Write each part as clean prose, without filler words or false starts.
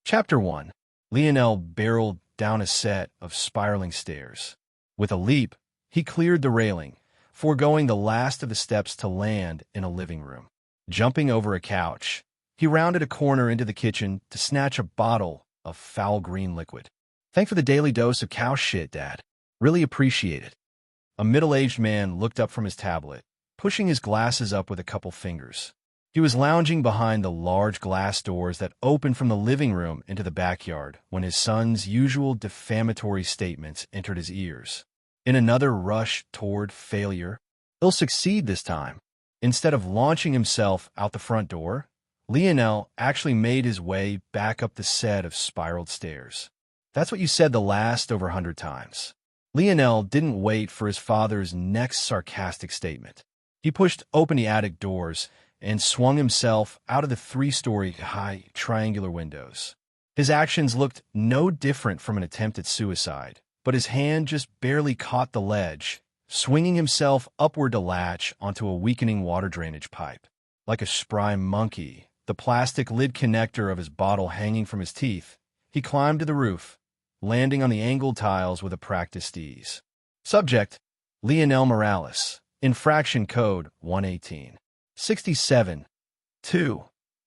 Chapter 1. Lionel barreled down a set of spiraling stairs. With a leap, he cleared the railing, foregoing the last of the steps to land in a living room. Jumping over a couch, he rounded a corner into the kitchen to snatch a bottle of foul green liquid. "Thanks for the daily dose of cow shit, Dad. Really appreciate it." A middle-aged man looked up from his tablet, pushing his glasses up with a couple fingers. He was lounging behind the large glass doors that opened from the living room into the backyard when his son's usual defamatory statements entered his ears. In another rush toward failure, he'll succeed this time. Instead of launching himself out the front door, Lionel actually made his way back up the set of spiraled stairs. "That's what you said the last over 100 times." Lionel didn't wait for his father's next sarcastic statement. He pushed open the attic doors and swung himself out of the 3-story high triangular windows. His actions looked no different from an attempt at suicide, but his hand just barely caught the ledge, swinging himself upward to latch onto a weakening water drainage pipe. Like a spry monkey, the plastic lid connector of his bottle hanging from his teeth, he climbed to the roof, landing on the angled tiles with a practiced ease. Subject: Lionel Morales. Infraction code 118. 67. 2.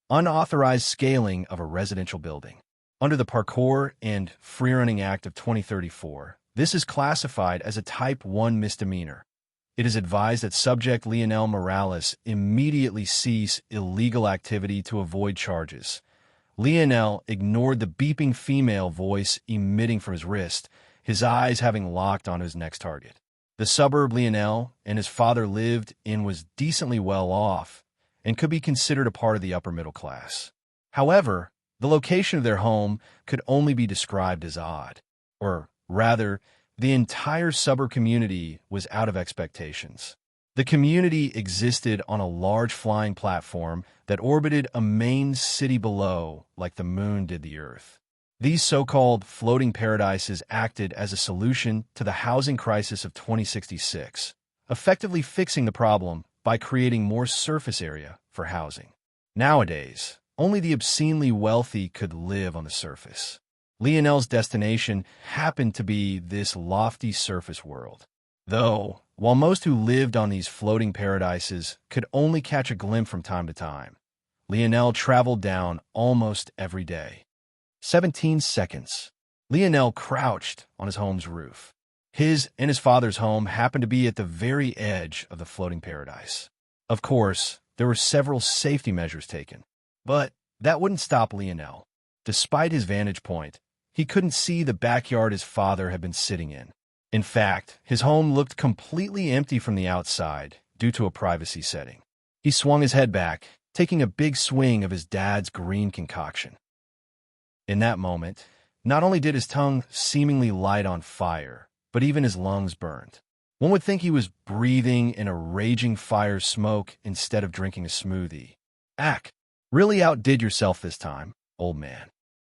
Unauthorized scaling of a residential building. Under the Parkour and Freerunning Act of 2034, this is classified as a Type 1 misdemeanor. It is advised that subject Lionel Morales immediately cease illegal activity to avoid charges. Lionel ignored the beeping female voice emitting from his wrist, his eyes having locked onto his next target. The suburb Lionel and his father lived in was decently well off and could be considered a part of the upper middle class. However, the location of their home could only be described as odd, or rather, the entire suburb community was out of expectations. The community existed on a large flying platform that orbited a main city below like the moon did the Earth. These so-called floating paradises acted as a solution to the housing crisis of 2066, effectively fixing the problem by creating more surface area for housing. Nowadays, only the obscenely wealthy could live on the surface. Lionel's destination happened to be this lofty surface world. Though, while most who lived on these floating paradises could only catch a glimpse from time to time, Lionel traveled down almost every day. 17 seconds. Lionel crouched on his home's roof. His and his father's home happened to be at the very edge of the floating paradise. Of course, there were several safety measures taken, but that wouldn't stop Lionel. Despite his vantage point, he couldn't see the backyard his father had been sitting in. In fact, his home looked completely empty from the outside due to a privacy setting. He swung his head back, taking a big swing of his dad's green concoction. In that moment, not only did his tongue seemingly light on fire, but even his lungs burned. One would think he was breathing in a raging fire smoke instead of drinking a smoothie. "Ack, really outdid yourself this time, old man."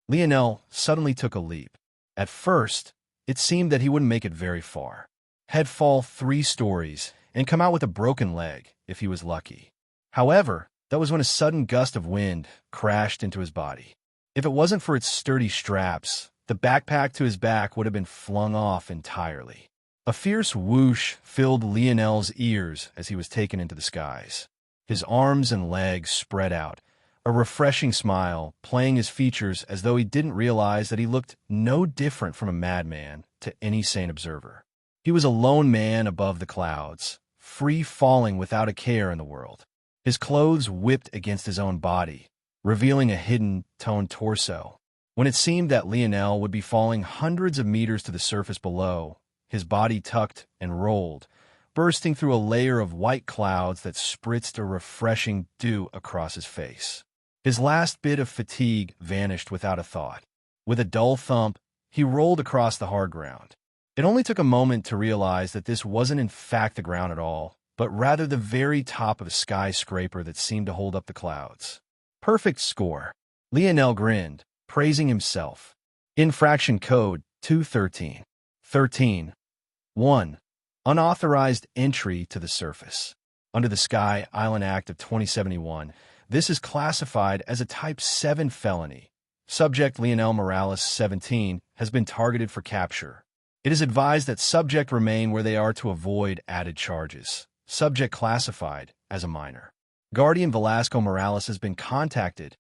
Lionel suddenly took a leap. At first, it seemed that he wouldn't make it very far. He'd fall 3 stories and come out with a broken leg if he was lucky. However, that was when a sudden gust of wind crashed into his body. If it wasn't for its sturdy straps, the backpack to his back would have been flung off entirely. A fierce whoosh filled Lionel's ears as he was taken into the skies. His arms and legs spread out, a refreshing smile playing his features as though he didn't realize that he looked no different from a madman to any sane observer. He was a lone man above the clouds, free falling without a care in the world. His clothes whipped against his own body, revealing a hidden, toned torso. When it seemed that Lionel would be falling hundreds of meters to the surface below, his body tucked and rolled, bursting through a layer of white clouds that spritzed a refreshing dew across his face. His last bit of fatigue vanished without a thought. With a dull thump, he rolled across the hard ground. It only took a moment to realize that this wasn't in fact the ground at all, but rather the very top of a skyscraper that seemed to hold up the clouds. Perfect score. Lionel grinned, praising himself. Infraction code 213. 13. 1. Unauthorized entry to the surface. Under the Sky Island Act of 2071, this is classified as a Type 7 felony Subject Lionel Morales, 17, has been targeted for capture. It is advised that subject remain where they are to avoid added charges. Subject classified as a minor. Guardian Velasco Morales has been contacted.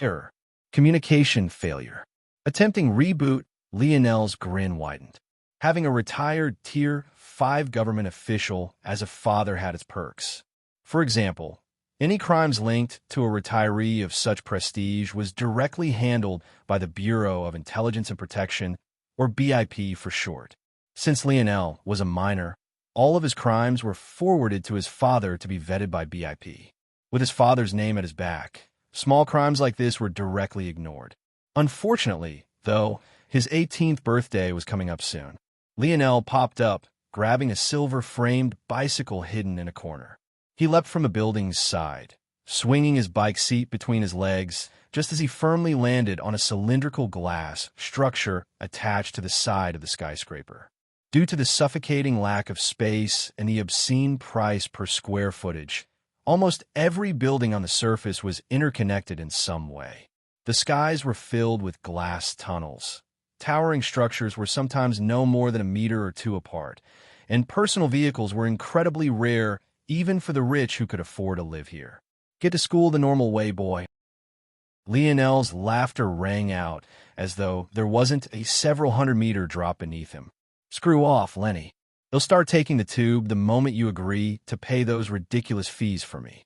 Error. Communication failure. Attempting reboot, Lionel's grin widened. Having a retired Tier 5 government official as a father had its perks. For example, any crimes linked to a retiree of such prestige was directly handled by the Bureau of Intelligence and Protection, or BIP for short. Since Lionel was a minor, all of his crimes were forwarded to his father to be vetted by BIP. With his father's name at his back, small crimes like this were directly ignored. Unfortunately, though, his 18th birthday was coming up soon. Lionel popped up, grabbing a silver-framed bicycle hidden in a corner. He leapt from a building's side, swinging his bike seat between his legs just as he firmly landed on a cylindrical glass structure attached to the side of the skyscraper. Due to the suffocating lack of space and the obscene price per square footage, almost every building on the surface was interconnected in some way. The skies were filled with glass tunnels. Towering structures were sometimes no more than a meter or two apart, and personal vehicles were incredibly rare even for the rich who could afford to live here. Get to school the normal way, boy. Lionel's laughter rang out as though there wasn't a several hundred-meter drop beneath him. Screw off, Lenny. They'll start taking the tube the moment you agree to pay those ridiculous fees for me.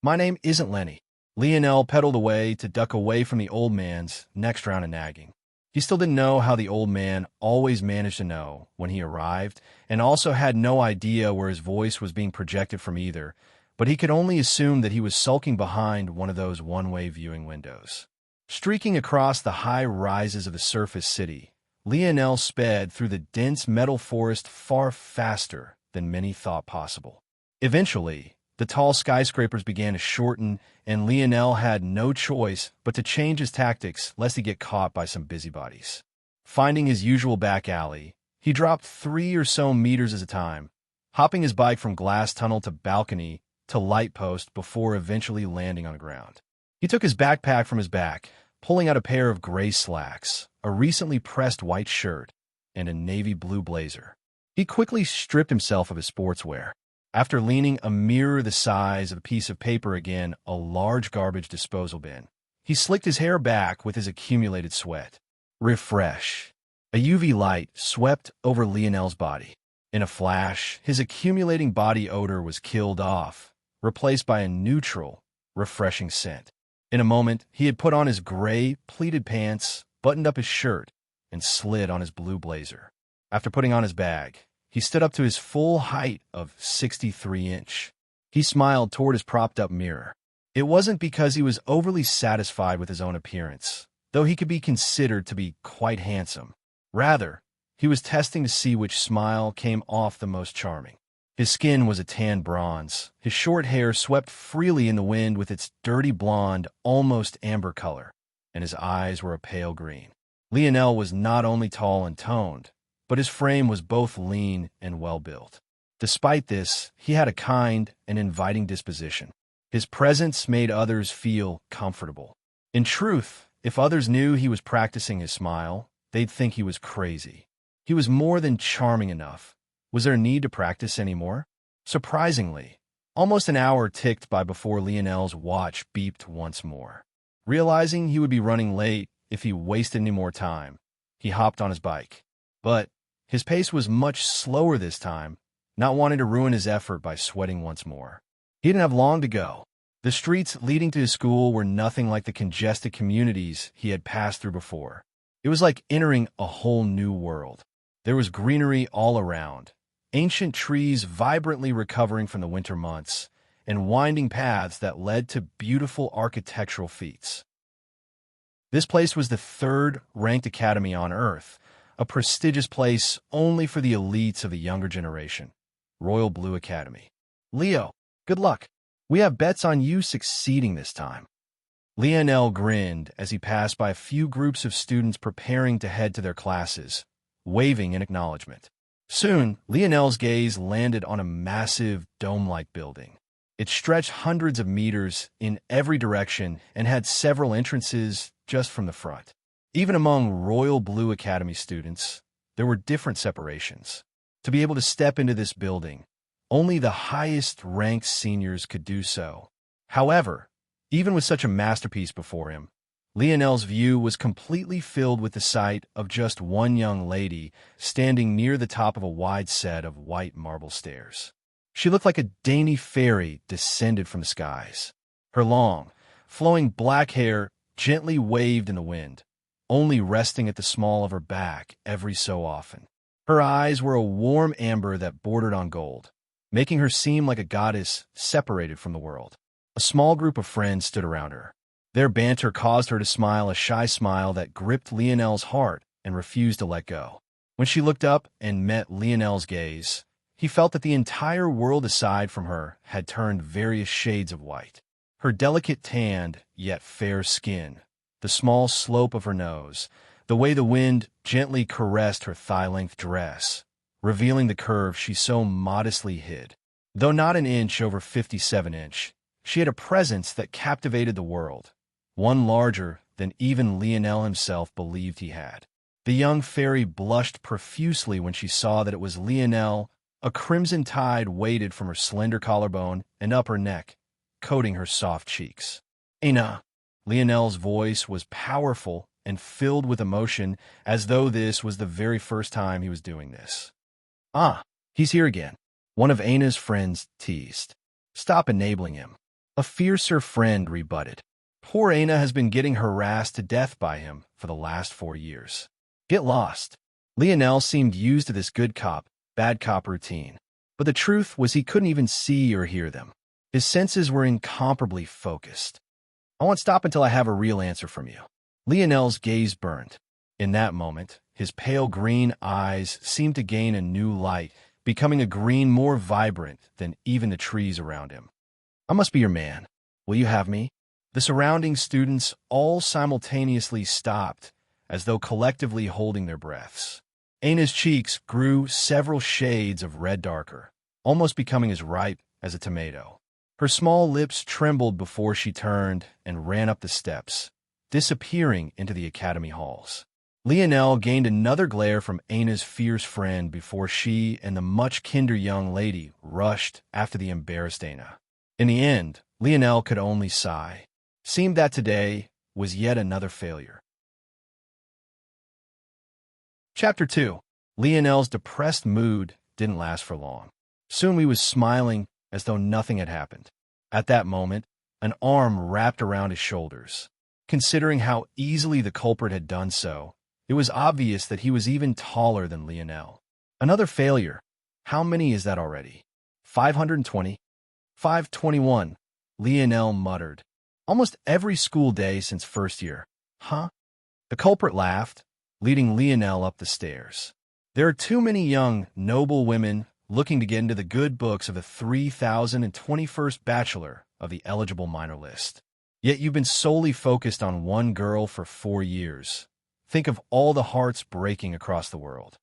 My name isn't Lenny. Lionel pedaled away to duck away from the old man's next round of nagging. He still didn't know how the old man always managed to know when he arrived, and also had no idea where his voice was being projected from either, but he could only assume that he was sulking behind one of those one-way viewing windows. Streaking across the high rises of the surface city, Lionel sped through the dense metal forest far faster than many thought possible. Eventually, the tall skyscrapers began to shorten, and Lionel had no choice but to change his tactics lest he get caught by some busybodies. Finding his usual back alley, he dropped 3 or so meters at a time, hopping his bike from glass tunnel to balcony to light post before eventually landing on the ground. He took his backpack from his back, pulling out a pair of gray slacks, a recently pressed white shirt, and a navy blue blazer. He quickly stripped himself of his sportswear. After leaning a mirror the size of a piece of paper again, a large garbage disposal bin, he slicked his hair back with his accumulated sweat. Refresh. A UV light swept over Lionel's body. In a flash, his accumulating body odor was killed off, replaced by a neutral, refreshing scent. In a moment, he had put on his gray, pleated pants, buttoned up his shirt, and slid on his blue blazer. After putting on his bag, he stood up to his full height of 63 inch. He smiled toward his propped-up mirror. It wasn't because he was overly satisfied with his own appearance, though he could be considered to be quite handsome. Rather, he was testing to see which smile came off the most charming. His skin was a tan bronze. His short hair swept freely in the wind with its dirty blonde, almost amber color, and his eyes were a pale green. Lionel was not only tall and toned, but his frame was both lean and well-built. Despite this, he had a kind and inviting disposition. His presence made others feel comfortable. In truth, if others knew he was practicing his smile, they'd think he was crazy. He was more than charming enough. Was there a need to practice anymore? Surprisingly, almost an hour ticked by before Lionel's watch beeped once more. Realizing he would be running late if he wasted any more time, he hopped on his bike. But his pace was much slower this time, not wanting to ruin his effort by sweating once more. He didn't have long to go. The streets leading to his school were nothing like the congested communities he had passed through before. It was like entering a whole new world. There was greenery all around, ancient trees vibrantly recovering from the winter months, and winding paths that led to beautiful architectural feats. This place was the third-ranked academy on Earth, a prestigious place only for the elites of the younger generation. Royal Blue Academy. Leo, good luck. We have bets on you succeeding this time. Lionel grinned as he passed by a few groups of students preparing to head to their classes, waving in acknowledgement. Soon, Lionel's gaze landed on a massive, dome-like building. It stretched hundreds of meters in every direction and had several entrances just from the front. Even among Royal Blue Academy students, there were different separations. To be able to step into this building, only the highest-ranked seniors could do so. However, even with such a masterpiece before him, Lionel's view was completely filled with the sight of just one young lady standing near the top of a wide set of white marble stairs. She looked like a dainty fairy descended from the skies. Her long, flowing black hair gently waved in the wind, only resting at the small of her back every so often. Her eyes were a warm amber that bordered on gold, making her seem like a goddess separated from the world. A small group of friends stood around her. Their banter caused her to smile a shy smile that gripped Lionel's heart and refused to let go. When she looked up and met Lionel's gaze, he felt that the entire world aside from her had turned various shades of white. Her delicate tanned, yet fair skin, the small slope of her nose, the way the wind gently caressed her thigh-length dress, revealing the curve she so modestly hid. Though not an inch over 57-inch, she had a presence that captivated the world, one larger than even Lionel himself believed he had. The young fairy blushed profusely when she saw that it was Lionel. A crimson tide waded from her slender collarbone and up her neck, coating her soft cheeks. "Aina." Lionel's voice was powerful and filled with emotion, as though this was the very first time he was doing this. "Ah, he's here again," one of Aina's friends teased. "Stop enabling him," a fiercer friend rebutted. "Poor Aina has been getting harassed to death by him for the last 4 years. Get lost." Lionel seemed used to this good cop, bad cop routine, but the truth was he couldn't even see or hear them. His senses were incomparably focused. "I won't stop until I have a real answer from you." Lionel's gaze burned. In that moment, his pale green eyes seemed to gain a new light, becoming a green more vibrant than even the trees around him. "I must be your man. Will you have me?" The surrounding students all simultaneously stopped, as though collectively holding their breaths. Aina's cheeks grew several shades of red darker, almost becoming as ripe as a tomato. Her small lips trembled before she turned and ran up the steps, disappearing into the academy halls. Lionel gained another glare from Aina's fierce friend before she and the much kinder young lady rushed after the embarrassed Aina. In the end, Lionel could only sigh. Seemed that today was yet another failure. Chapter 2. Lionel's depressed mood didn't last for long. Soon he was smiling as though nothing had happened. At that moment, an arm wrapped around his shoulders. Considering how easily the culprit had done so, it was obvious that he was even taller than Lionel. Another failure. How many is that already? 520? 521, Lionel muttered. Almost every school day since first year. Huh? The culprit laughed, leading Lionel up the stairs. There are too many young, noble women looking to get into the good books of the 3021st bachelor of the eligible minor list. Yet you've been solely focused on one girl for 4 years. Think of all the hearts breaking across the world.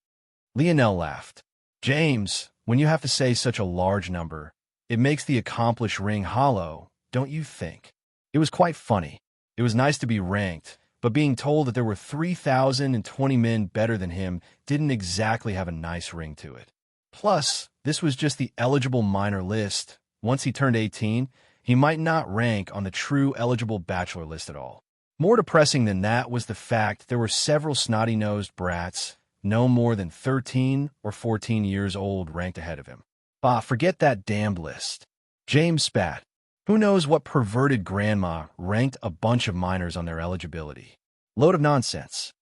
Lionel laughed. James, when you have to say such a large number, it makes the accomplished ring hollow, don't you think? It was quite funny. It was nice to be ranked, but being told that there were 3,020 men better than him didn't exactly have a nice ring to it. Plus, this was just the eligible minor list. Once he turned 18, he might not rank on the true eligible bachelor list at all. More depressing than that was the fact there were several snotty-nosed brats, no more than 13 or 14 years old, ranked ahead of him. Ah, forget that damned list. James spat. Who knows what perverted grandma ranked a bunch of minors on their eligibility? Load of nonsense.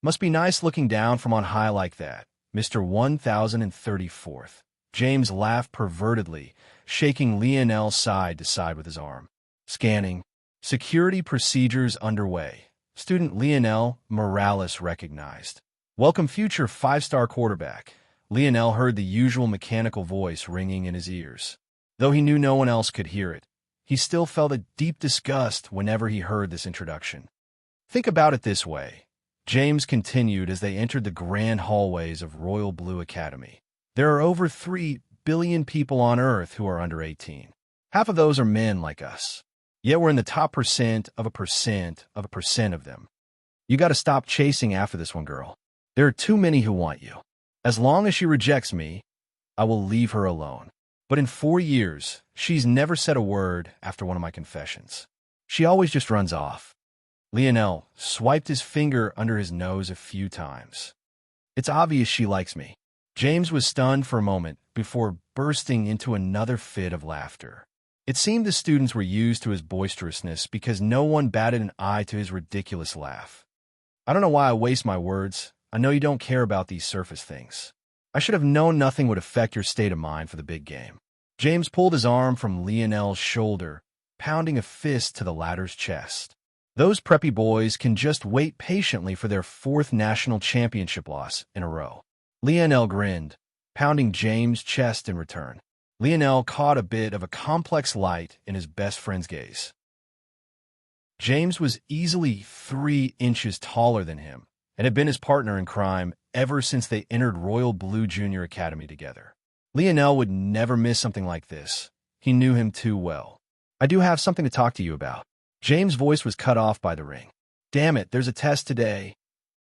Must be nice looking down from on high like that, Mr. 1034th. James laughed pervertedly, shaking Lionel side to side with his arm. Scanning. Security procedures underway. Student Lionel Morales recognized. Welcome future 5-star quarterback. Lionel heard the usual mechanical voice ringing in his ears. Though he knew no one else could hear it, he still felt a deep disgust whenever he heard this introduction. Think about it this way. James continued as they entered the grand hallways of Royal Blue Academy. There are over 3 billion people on Earth who are under 18. Half of those are men like us. Yet we're in the top percent of a percent of a percent of them. You got to stop chasing after this one girl. There are too many who want you. As long as she rejects me, I will leave her alone. But in 4 years, she's never said a word after one of my confessions. She always just runs off. Lionel swiped his finger under his nose a few times. It's obvious she likes me. James was stunned for a moment before bursting into another fit of laughter. It seemed the students were used to his boisterousness because no one batted an eye to his ridiculous laugh. I don't know why I waste my words. I know you don't care about these surface things. I should have known nothing would affect your state of mind for the big game. James pulled his arm from Lionel's shoulder, pounding a fist to the latter's chest. Those preppy boys can just wait patiently for their 4th national championship loss in a row. Lionel grinned, pounding James' chest in return. Lionel caught a bit of a complex light in his best friend's gaze. James was easily 3 inches taller than him and had been his partner in crime ever since they entered Royal Blue Junior Academy together. Lionel would never miss something like this. He knew him too well. I do have something to talk to you about. James' voice was cut off by the ring. Damn it, there's a test today.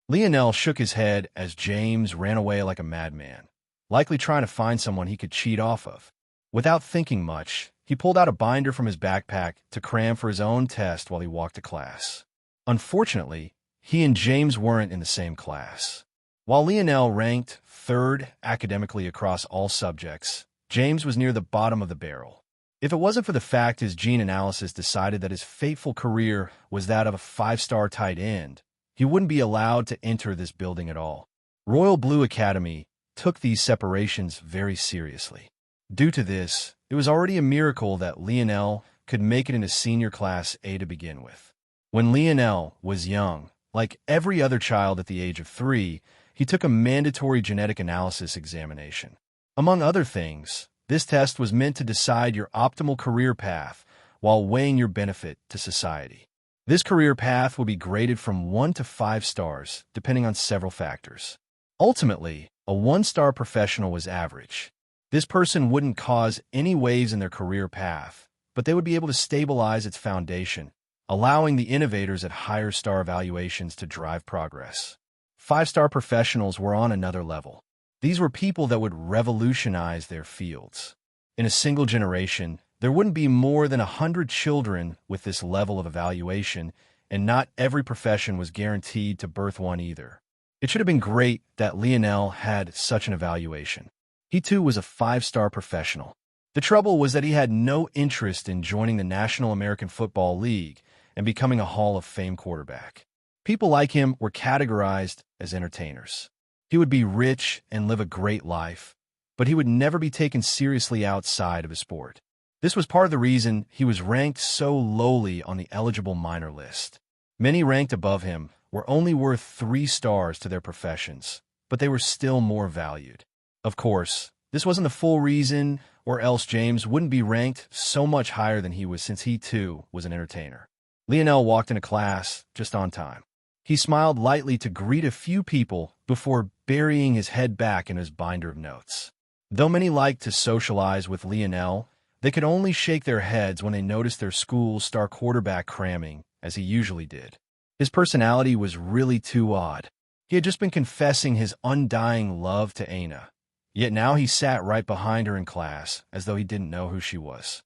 Lionel shook his head as James ran away like a madman, likely trying to find someone he could cheat off of. Without thinking much, he pulled out a binder from his backpack to cram for his own test while he walked to class. Unfortunately, he and James weren't in the same class. While Lionel ranked 3rd academically across all subjects, James was near the bottom of the barrel. If it wasn't for the fact his gene analysis decided that his fateful career was that of a 5-star tight end, he wouldn't be allowed to enter this building at all. Royal Blue Academy took these separations very seriously. Due to this, it was already a miracle that Lionel could make it into senior class A to begin with. When Lionel was young, like every other child at the age of 3, he took a mandatory genetic analysis examination. Among other things, this test was meant to decide your optimal career path while weighing your benefit to society. This career path would be graded from 1 to 5 stars, depending on several factors. Ultimately, a 1-star professional was average. This person wouldn't cause any waves in their career path, but they would be able to stabilize its foundation, allowing the innovators at higher star evaluations to drive progress. 5-star professionals were on another level. These were people that would revolutionize their fields. In a single generation, there wouldn't be more than 100 children with this level of evaluation, and not every profession was guaranteed to birth one either. It should have been great that Lionel had such an evaluation. He too was a 5-star professional. The trouble was that he had no interest in joining the National American Football League and becoming a Hall of Fame quarterback. People like him were categorized as entertainers. He would be rich and live a great life, but he would never be taken seriously outside of his sport. This was part of the reason he was ranked so lowly on the eligible minor list. Many ranked above him were only worth 3 stars to their professions, but they were still more valued. Of course, this wasn't the full reason, or else James wouldn't be ranked so much higher than he was since he too was an entertainer. Lionel walked into class just on time. He smiled lightly to greet a few people before burying his head back in his binder of notes. Though many liked to socialize with Lionel, they could only shake their heads when they noticed their school's star quarterback cramming, as he usually did. His personality was really too odd. He had just been confessing his undying love to Aina, yet now he sat right behind her in class as though he didn't know who she was.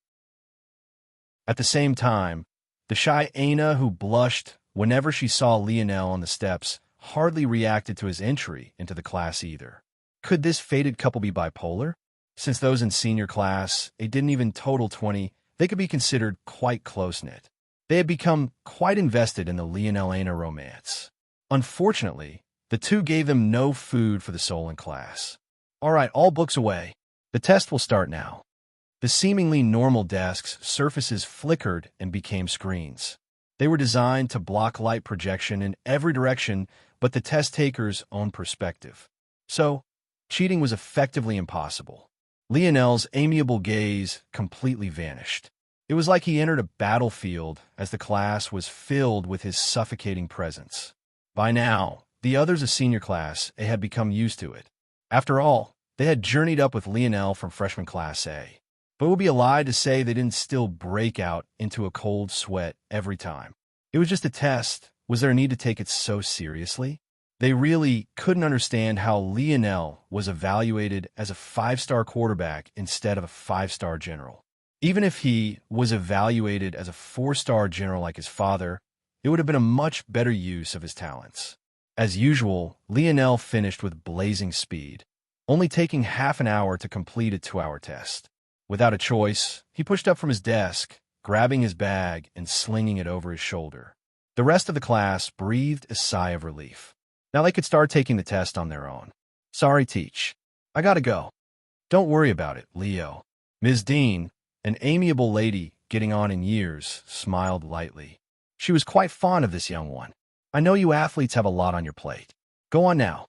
At the same time, the shy Aina, who blushed whenever she saw Lionel on the steps, hardly reacted to his entry into the class either. Could this fated couple be bipolar? Since those in senior class, they didn't even total 20, they could be considered quite close-knit. They had become quite invested in the Lionel-Aina romance. Unfortunately, the two gave them no food for the soul in class. All right, all books away. The test will start now. The seemingly normal desks' surfaces flickered and became screens. They were designed to block light projection in every direction but the test taker's own perspective. So, cheating was effectively impossible. Lionel's amiable gaze completely vanished. It was like he entered a battlefield as the class was filled with his suffocating presence. By now, the others of senior class A had become used to it. After all, they had journeyed up with Lionel from freshman class A. but it would be a lie to say they didn't still break out into a cold sweat every time. It was just a test. Was there a need to take it so seriously? They really couldn't understand how Lionel was evaluated as a 5-star quarterback instead of a 5-star general. Even if he was evaluated as a 4-star general like his father, it would have been a much better use of his talents. As usual, Lionel finished with blazing speed, only taking half an hour to complete a 2-hour test. Without a choice, he pushed up from his desk, grabbing his bag and slinging it over his shoulder. The rest of the class breathed a sigh of relief. Now they could start taking the test on their own. Sorry, Teach. I gotta go. Don't worry about it, Leo. Ms. Dean, an amiable lady getting on in years, smiled lightly. She was quite fond of this young one. I know you athletes have a lot on your plate. Go on now.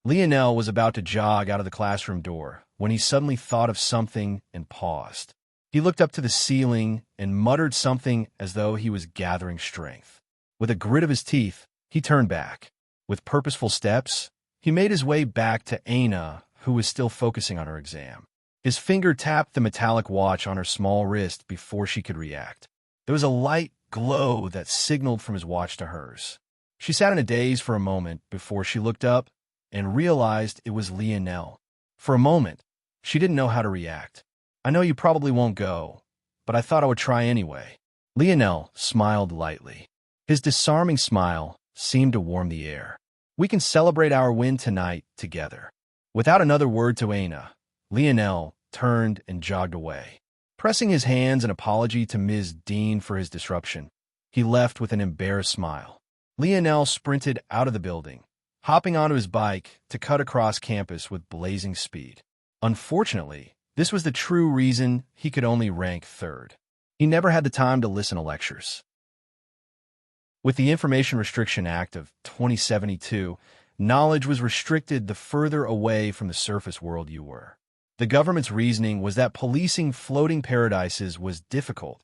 Lionel was about to jog out of the classroom door when he suddenly thought of something and paused. He looked up to the ceiling and muttered something as though he was gathering strength. With a grit of his teeth, he turned back. With purposeful steps, he made his way back to Aina, who was still focusing on her exam. His finger tapped the metallic watch on her small wrist before she could react. There was a light glow that signaled from his watch to hers. She sat in a daze for a moment before she looked up and realized it was Lionel. For a moment, she didn't know how to react. I know you probably won't go, but I thought I would try anyway. Lionel smiled lightly. His disarming smile seemed to warm the air. We can celebrate our win tonight together. Without another word to Aina, Lionel turned and jogged away. Pressing his hands in apology to Ms. Dean for his disruption, he left with an embarrassed smile. Lionel sprinted out of the building, hopping onto his bike to cut across campus with blazing speed. Unfortunately, this was the true reason he could only rank third. He never had the time to listen to lectures. With the Information Restriction Act of 2072, knowledge was restricted the further away from the surface world you were. The government's reasoning was that policing floating paradises was difficult,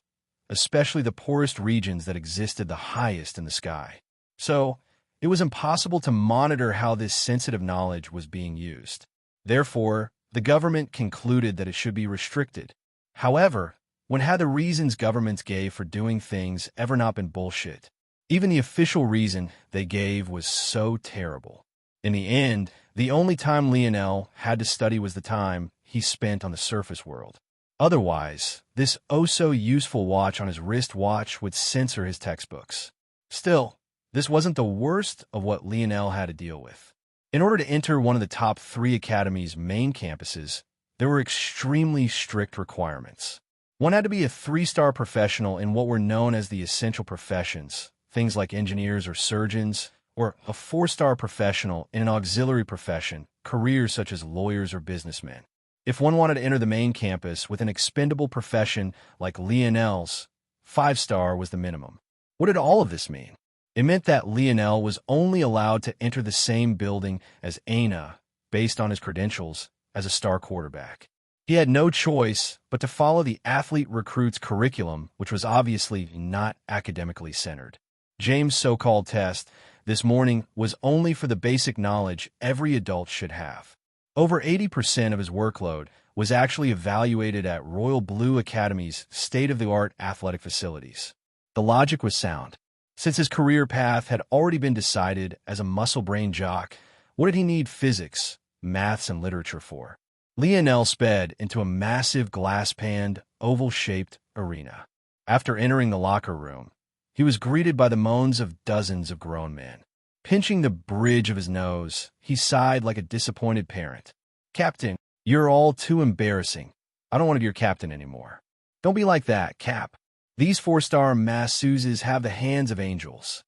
especially the poorest regions that existed the highest in the sky. So, it was impossible to monitor how this sensitive knowledge was being used. Therefore, the government concluded that it should be restricted. However, when had the reasons governments gave for doing things ever not been bullshit? Even the official reason they gave was so terrible. In the end, the only time Lionel had to study was the time he spent on the surface world. Otherwise, this oh-so-useful watch on his wristwatch would censor his textbooks. Still, this wasn't the worst of what Lionel had to deal with. In order to enter one of the top 3 academies' main campuses, there were extremely strict requirements. One had to be a 3-star professional in what were known as the essential professions, things like engineers or surgeons, or a 4-star professional in an auxiliary profession, careers such as lawyers or businessmen. If one wanted to enter the main campus with an expendable profession like Lionel's, 5-star was the minimum. What did all of this mean? It meant that Lionel was only allowed to enter the same building as Aina, based on his credentials, as a star quarterback. He had no choice but to follow the athlete recruit's curriculum, which was obviously not academically centered. James' so-called test this morning was only for the basic knowledge every adult should have. Over 80% of his workload was actually evaluated at Royal Blue Academy's state-of-the-art athletic facilities. The logic was sound. Since his career path had already been decided as a muscle-brain jock, what did he need physics, maths, and literature for? Lionel sped into a massive glass-panned, oval-shaped arena. After entering the locker room, he was greeted by the moans of dozens of grown men. Pinching the bridge of his nose, he sighed like a disappointed parent. "Captain, you're all too embarrassing. I don't want to be your captain anymore." "Don't be like that, Cap. These 4-star masseuses have the hands of angels.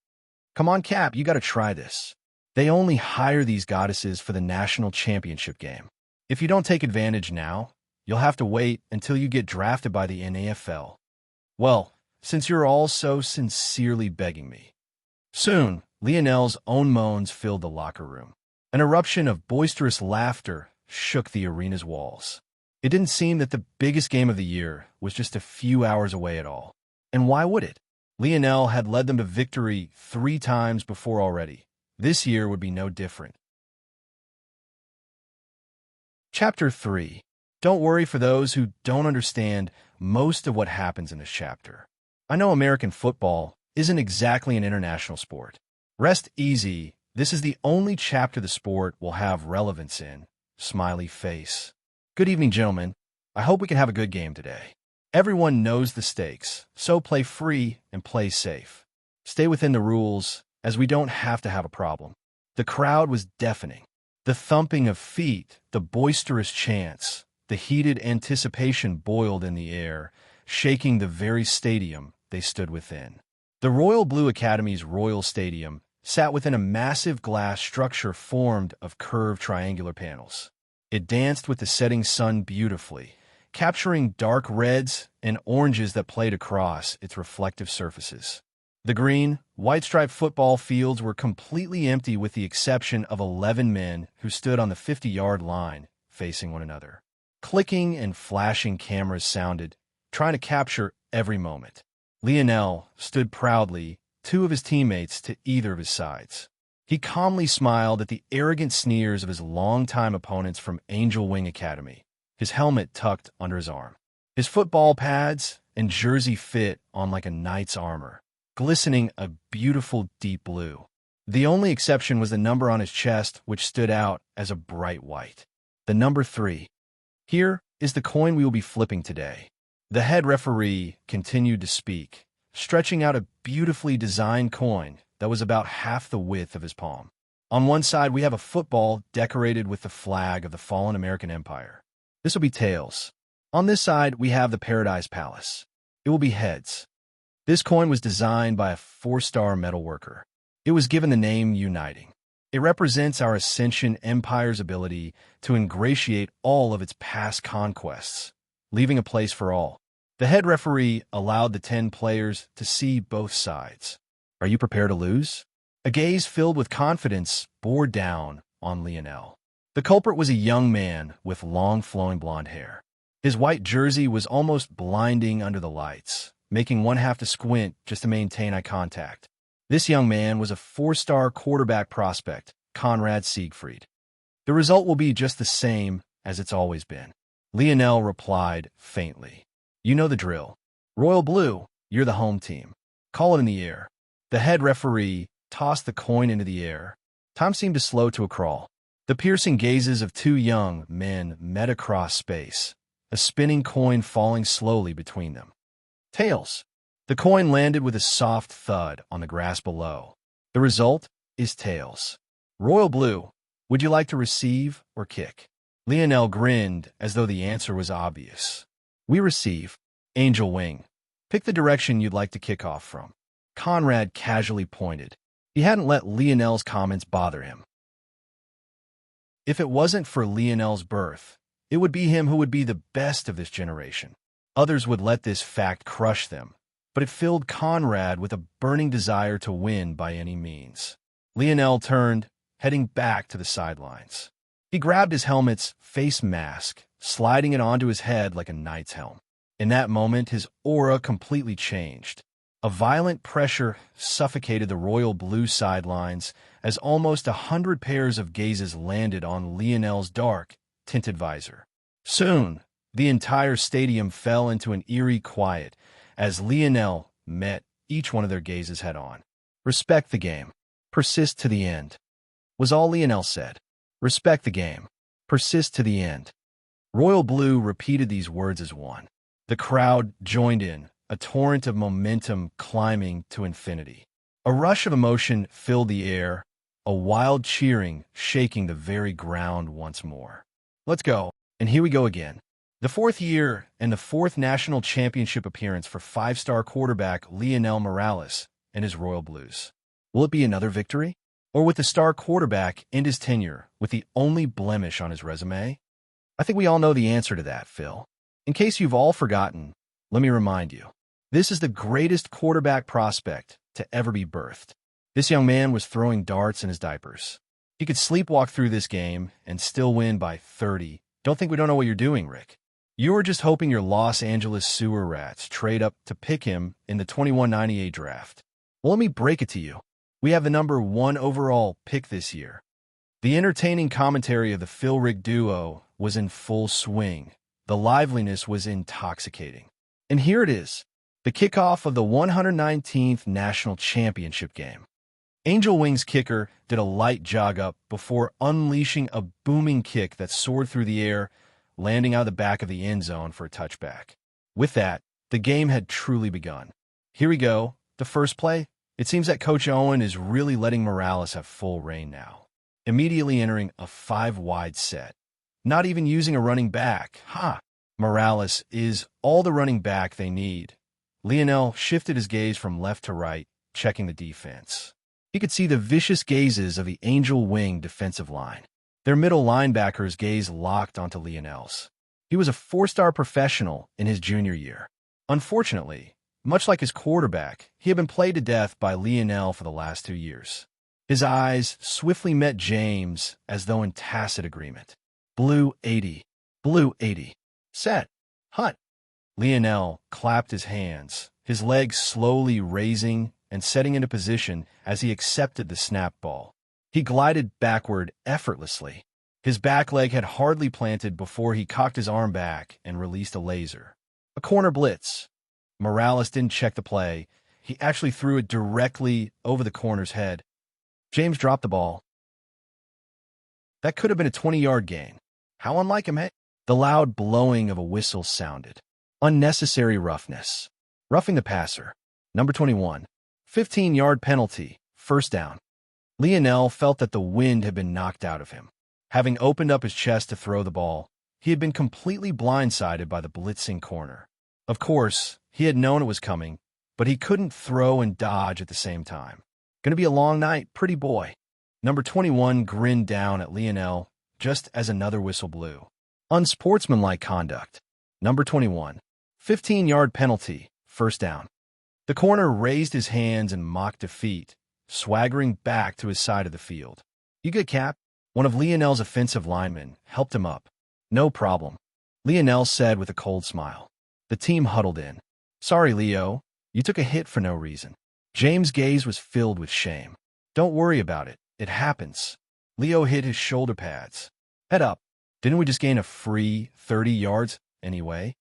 Come on, Cap, you got to try this. They only hire these goddesses for the national championship game. If you don't take advantage now, you'll have to wait until you get drafted by the NFL. Well, since you're all so sincerely begging me." Soon, Lionel's own moans filled the locker room. An eruption of boisterous laughter shook the arena's walls. It didn't seem that the biggest game of the year was just a few hours away at all. And why would it? Lionel had led them to victory 3 times before already. This year would be no different. Chapter 3. Don't worry for those who don't understand most of what happens in this chapter. I know American football isn't exactly an international sport. Rest easy, this is the only chapter the sport will have relevance in. Smiley face. Good evening, gentlemen. I hope we can have a good game today. Everyone knows the stakes, so play free and play safe. Stay within the rules, as we don't have to have a problem. The crowd was deafening. The thumping of feet, the boisterous chants, the heated anticipation boiled in the air, shaking the very stadium they stood within. The Royal Blue Academy's Royal Stadium sat within a massive glass structure formed of curved triangular panels. It danced with the setting sun beautifully, capturing dark reds and oranges that played across its reflective surfaces. The green, white-striped football fields were completely empty with the exception of 11 men who stood on the 50-yard line facing one another. Clicking and flashing cameras sounded, trying to capture every moment. Lionel stood proudly, two of his teammates to either of his sides. He calmly smiled at the arrogant sneers of his longtime opponents from Angel Wing Academy, his helmet tucked under his arm. His football pads and jersey fit on like a knight's armor, glistening a beautiful deep blue. The only exception was the number on his chest, which stood out as a bright white. The number 3. Here is the coin we will be flipping today. The head referee continued to speak, stretching out a beautifully designed coin that was about half the width of his palm. On one side, we have a football decorated with the flag of the fallen American Empire. This will be tails. On this side, we have the Paradise Palace. It will be heads. This coin was designed by a 4-star metal worker. It was given the name Uniting. It represents our Ascension Empire's ability to ingratiate all of its past conquests, leaving a place for all. The head referee allowed the 10 players to see both sides. Are you prepared to lose? A gaze filled with confidence bore down on Lionel. The culprit was a young man with long flowing blonde hair. His white jersey was almost blinding under the lights, making one have to squint just to maintain eye contact. This young man was a 4-star quarterback prospect, Conrad Siegfried. The result will be just the same as it's always been. Lionel replied faintly. You know the drill. Royal Blue, you're the home team. Call it in the air. The head referee tossed the coin into the air. Time seemed to slow to a crawl. The piercing gazes of 2 young men met across space, a spinning coin falling slowly between them. Tails. The coin landed with a soft thud on the grass below. The result is tails. Royal Blue, would you like to receive or kick? Lionel grinned as though the answer was obvious. We receive. Angel Wing. Pick the direction you'd like to kick off from. Conrad casually pointed. He hadn't let Lionel's comments bother him. If it wasn't for Lionel's birth, it would be him who would be the best of this generation. Others would let this fact crush them, but it filled Conrad with a burning desire to win by any means. Lionel turned, heading back to the sidelines. He grabbed his helmet's face mask, sliding it onto his head like a knight's helm. In that moment, his aura completely changed. A violent pressure suffocated the royal blue sidelines as almost 100 pairs of gazes landed on Lionel's dark, tinted visor. Soon, the entire stadium fell into an eerie quiet as Lionel met each one of their gazes head-on. Respect the game. Persist to the end, was all Lionel said. Respect the game. Persist to the end. Royal Blue repeated these words as one. The crowd joined in, a torrent of momentum climbing to infinity. A rush of emotion filled the air, a wild cheering shaking the very ground once more. Let's go, and here we go again. The 4th year and the 4th national championship appearance for 5-star quarterback Lionel Morales and his Royal Blues. Will it be another victory? Or would the star quarterback end his tenure with the only blemish on his resume? I think we all know the answer to that, Phil. In case you've all forgotten, let me remind you. This is the greatest quarterback prospect to ever be birthed. This young man was throwing darts in his diapers. He could sleepwalk through this game and still win by 30. Don't think we don't know what you're doing, Rick. You were just hoping your Los Angeles sewer rats trade up to pick him in the 2198 draft. Well, let me break it to you. We have the number 1 overall pick this year. The entertaining commentary of the Phil Rick duo was in full swing, The liveliness was intoxicating. And here it is, the kickoff of the 119th National Championship game. Angel Wing's kicker did a light jog up before unleashing a booming kick that soared through the air, landing out of the back of the end zone for a touchback. With that, the game had truly begun. Here we go, the first play. It seems that Coach Owen is really letting Morales have full reign now. Immediately entering a 5-wide set. Not even using a running back. Morales is all the running back they need. Lionel shifted his gaze from left to right, checking the defense. He could see the vicious gazes of the Angel Wing defensive line. Their middle linebacker's gaze locked onto Lionel's. He was a 4-star professional in his junior year. Unfortunately, much like his quarterback, he had been played to death by Lionel for the last 2 years. His eyes swiftly met James as though in tacit agreement. Blue 80. Blue 80. Set. Hunt. Lionel clapped his hands, his legs slowly raising and setting into position as he accepted the snap ball. He glided backward effortlessly. His back leg had hardly planted before he cocked his arm back and released a laser. A corner blitz. Morales didn't check the play. He actually threw it directly over the corner's head. James dropped the ball. That could have been a 20-yard gain. How unlike him, eh? The loud blowing of a whistle sounded. Unnecessary roughness. Roughing the passer. Number 21. 15-yard penalty. First down. Lionel felt that the wind had been knocked out of him. Having opened up his chest to throw the ball, he had been completely blindsided by the blitzing corner. Of course, he had known it was coming, but he couldn't throw and dodge at the same time. Gonna be a long night, pretty boy. Number 21 grinned down at Lionel just as another whistle blew. Unsportsmanlike conduct. Number 21. 15-yard penalty. First down. The corner raised his hands in mock defeat, swaggering back to his side of the field. You good, Cap? One of Lionel's offensive linemen helped him up. No problem, Lionel said with a cold smile. The team huddled in. Sorry, Leo. You took a hit for no reason. James' gaze was filled with shame. Don't worry about it. It happens. Leo hit his shoulder pads. Head up. Didn't we just gain a free 30 yards anyway?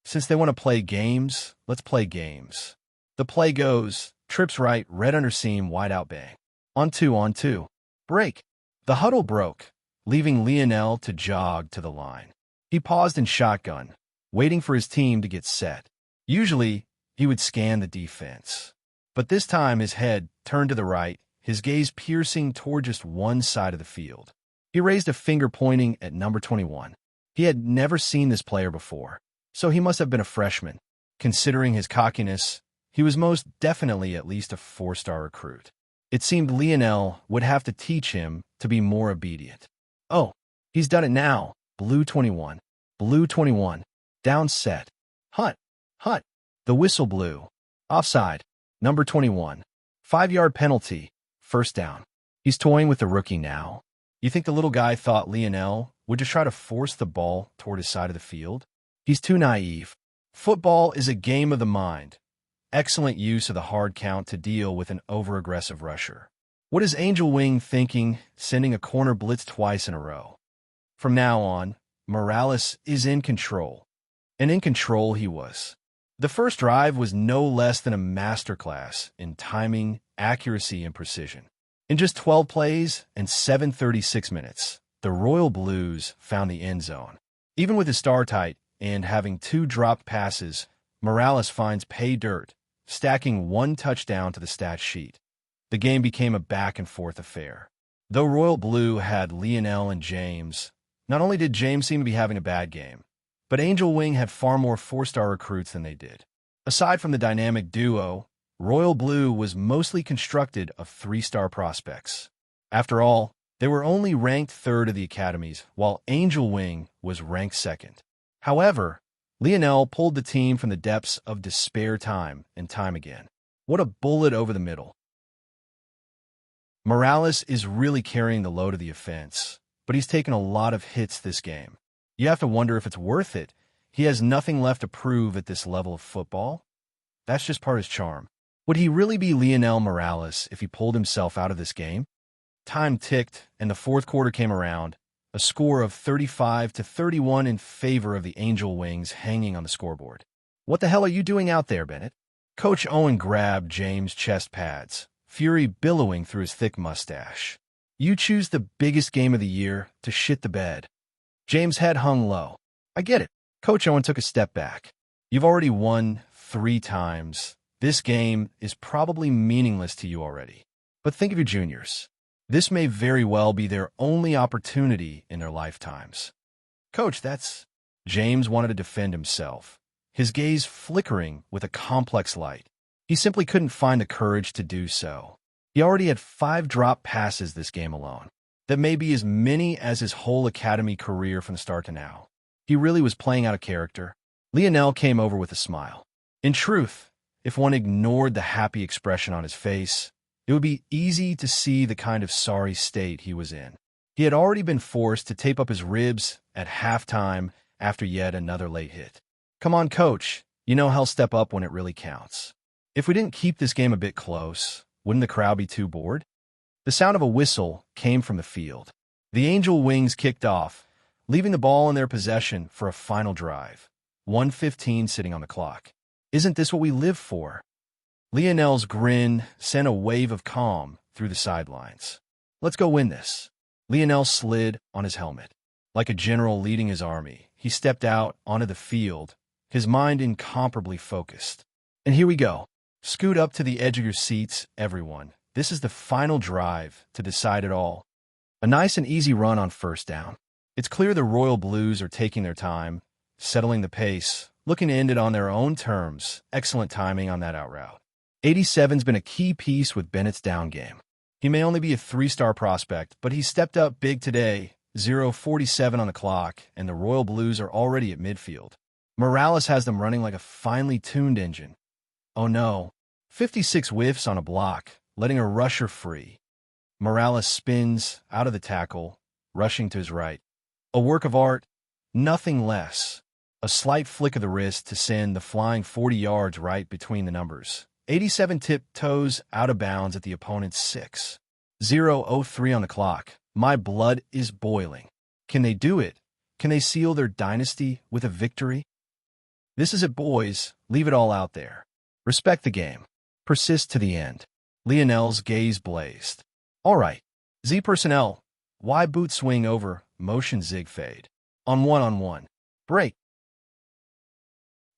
Since they want to play games, let's play games. The play goes, trips right, red under seam, wide out bang. On two. Break. The huddle broke, leaving Lionel to jog to the line. He paused in shotgun, waiting for his team to get set. Usually, he would scan the defense. But this time his head turned to the right, his gaze piercing toward just one side of the field. He raised a finger pointing at number 21. He had never seen this player before, so he must have been a freshman. Considering his cockiness, he was most definitely at least a 4-star recruit. It seemed Lionel would have to teach him to be more obedient. Oh, he's done it now. Blue 21. Blue 21. Down set. Hunt. The whistle blew. Offside. Number 21. 5-yard penalty. First down. He's toying with the rookie now. You think the little guy thought Lionel would just try to force the ball toward his side of the field? He's too naive. Football is a game of the mind. Excellent use of the hard count to deal with an over-aggressive rusher. What is Angel Wing thinking, sending a corner blitz twice in a row? From now on, Morales is in control. And in control he was. The first drive was no less than a masterclass in timing, accuracy, and precision. In just 12 plays and 7:36 minutes, the Royal Blues found the end zone. Even with his star tight and having 2 dropped passes, Morales finds pay dirt, stacking 1 touchdown to the stat sheet. The game became a back-and-forth affair. Though Royal Blue had Lionel and James, not only did James seem to be having a bad game, but Angel Wing had far more 4-star recruits than they did. Aside from the dynamic duo, Royal Blue was mostly constructed of 3-star prospects. After all, they were only ranked 3rd of the academies, while Angel Wing was ranked 2nd. However, Lionel pulled the team from the depths of despair time and time again. What a bullet over the middle. Morales is really carrying the load of the offense, but he's taken a lot of hits this game. You have to wonder if it's worth it. He has nothing left to prove at this level of football. That's just part of his charm. Would he really be Lionel Morales if he pulled himself out of this game? Time ticked, and the 4th quarter came around. a score of 35-31 in favor of the Angel Wings hanging on the scoreboard. "What the hell are you doing out there, Bennett?" Coach Owen grabbed James' chest pads, fury billowing through his thick mustache. "You choose the biggest game of the year to shit the bed." James' head hung low. "I get it." Coach Owen took a step back. "You've already won 3 times. This game is probably meaningless to you already. But think of your juniors. This may very well be their only opportunity in their lifetimes." "Coach, that's—" James wanted to defend himself, his gaze flickering with a complex light. He simply couldn't find the courage to do so. He already had 5 drop passes this game alone. That may be as many as his whole academy career from the start to now. He really was playing out a character. Lionel came over with a smile. In truth, if one ignored the happy expression on his face, it would be easy to see the kind of sorry state he was in. He had already been forced to tape up his ribs at halftime after yet another late hit. "Come on, coach. You know he'll step up when it really counts." If we didn't keep this game a bit close, wouldn't the crowd be too bored? The sound of a whistle came from the field. The Angel Wings kicked off, leaving the ball in their possession for a final drive. 1:15 sitting on the clock. "Isn't this what we live for?" Lionel's grin sent a wave of calm through the sidelines. "Let's go win this." Lionel slid on his helmet. Like a general leading his army, he stepped out onto the field, his mind incomparably focused. "And here we go. Scoot up to the edge of your seats, everyone. This is the final drive to decide it all." A nice and easy run on first down. It's clear the Royal Blues are taking their time, settling the pace, looking to end it on their own terms. Excellent timing on that out route. 87's been a key piece with Bennett's down game. He may only be a 3-star prospect, but he stepped up big today. 0:47 on the clock, and the Royal Blues are already at midfield. Morales has them running like a finely tuned engine. Oh no. 56 whiffs on a block, letting a rusher free. Morales spins out of the tackle, rushing to his right. A work of art, nothing less. A slight flick of the wrist to send the flying 40 yards right between the numbers. 87 tiptoes out of bounds at the opponent's 6. 0:03 on the clock. My blood is boiling. Can they do it? Can they seal their dynasty with a victory? This is it, boys. Leave it all out there. Respect the game. Persist to the end. Lionel's gaze blazed. "All right. Z personnel. Y boot swing over. Motion zig fade. On one. Break."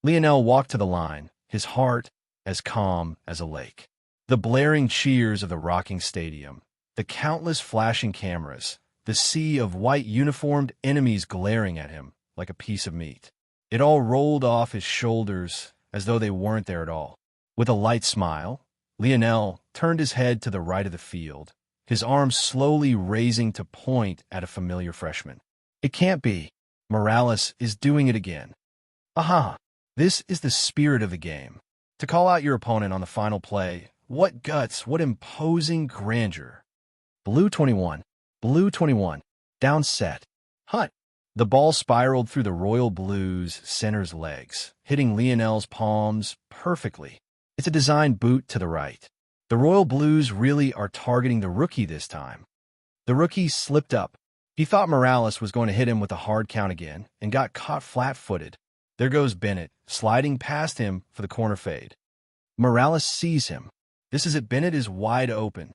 Lionel walked to the line, his heart as calm as a lake. The blaring cheers of the rocking stadium, the countless flashing cameras, the sea of white uniformed enemies glaring at him like a piece of meat. It all rolled off his shoulders as though they weren't there at all. With a light smile, Lionel turned his head to the right of the field, his arms slowly raising to point at a familiar freshman. It can't be. Morales is doing it again. Aha! This is the spirit of the game. To call out your opponent on the final play, what guts, what imposing grandeur. Blue 21. Down set. Hunt. The ball spiraled through the Royal Blues center's legs, hitting Lionel's palms perfectly. It's a design boot to the right. The Royal Blues really are targeting the rookie this time. The rookie slipped up. He thought Morales was going to hit him with a hard count again and got caught flat-footed. There goes Bennett, sliding past him for the corner fade. Morales sees him. This is it. Bennett is wide open.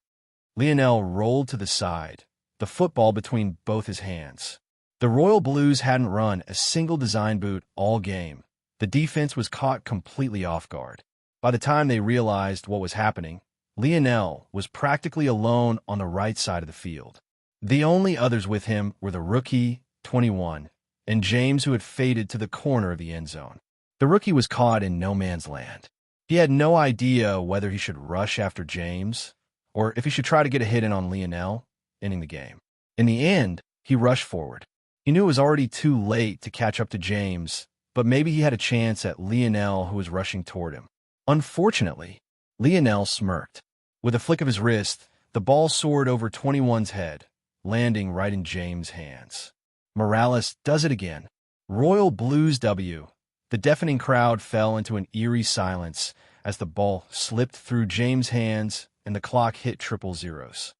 Lionel rolled to the side, the football between both his hands. The Royal Blues hadn't run a single design boot all game. The defense was caught completely off guard. By the time they realized what was happening, Lionel was practically alone on the right side of the field. The only others with him were the rookie, 21, and James, who had faded to the corner of the end zone. The rookie was caught in no man's land. He had no idea whether he should rush after James or if he should try to get a hit in on Lionel, ending the game. In the end, he rushed forward. He knew it was already too late to catch up to James, but maybe he had a chance at Lionel, who was rushing toward him. Unfortunately, Lionel smirked. With a flick of his wrist, the ball soared over 21's head, landing right in James' hands. Morales does it again. Royal Blues W. The deafening crowd fell into an eerie silence as the ball slipped through James' hands and the clock hit triple zeros.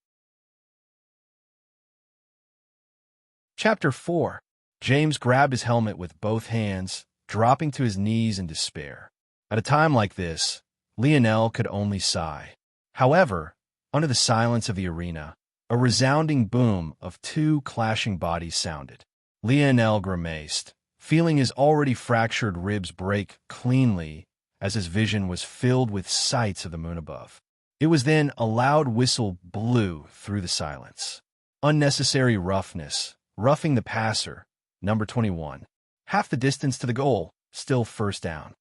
Chapter 4. James grabbed his helmet with both hands, dropping to his knees in despair. At a time like this, Lionel could only sigh. However, under the silence of the arena, a resounding boom of two clashing bodies sounded. Lionel grimaced, feeling his already fractured ribs break cleanly as his vision was filled with sights of the moon above. It was then a loud whistle blew through the silence. Unnecessary roughness, roughing the passer, number 21. Half the distance to the goal, still first down.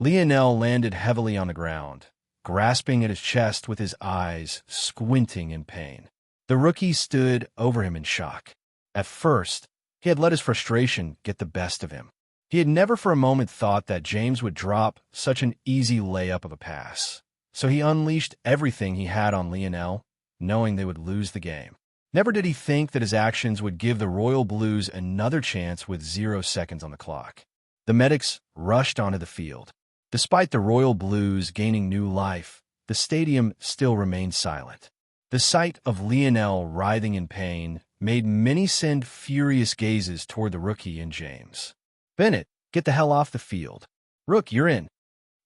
Lionel landed heavily on the ground, grasping at his chest with his eyes squinting in pain. The rookie stood over him in shock. At first, he had let his frustration get the best of him. He had never for a moment thought that James would drop such an easy layup of a pass. So he unleashed everything he had on Lionel, knowing they would lose the game. Never did he think that his actions would give the Royal Blues another chance with 0 seconds on the clock. The medics rushed onto the field. Despite the Royal Blues gaining new life, the stadium still remained silent. The sight of Lionel writhing in pain made many send furious gazes toward the rookie and James. "Bennett, get the hell off the field. Rook, you're in."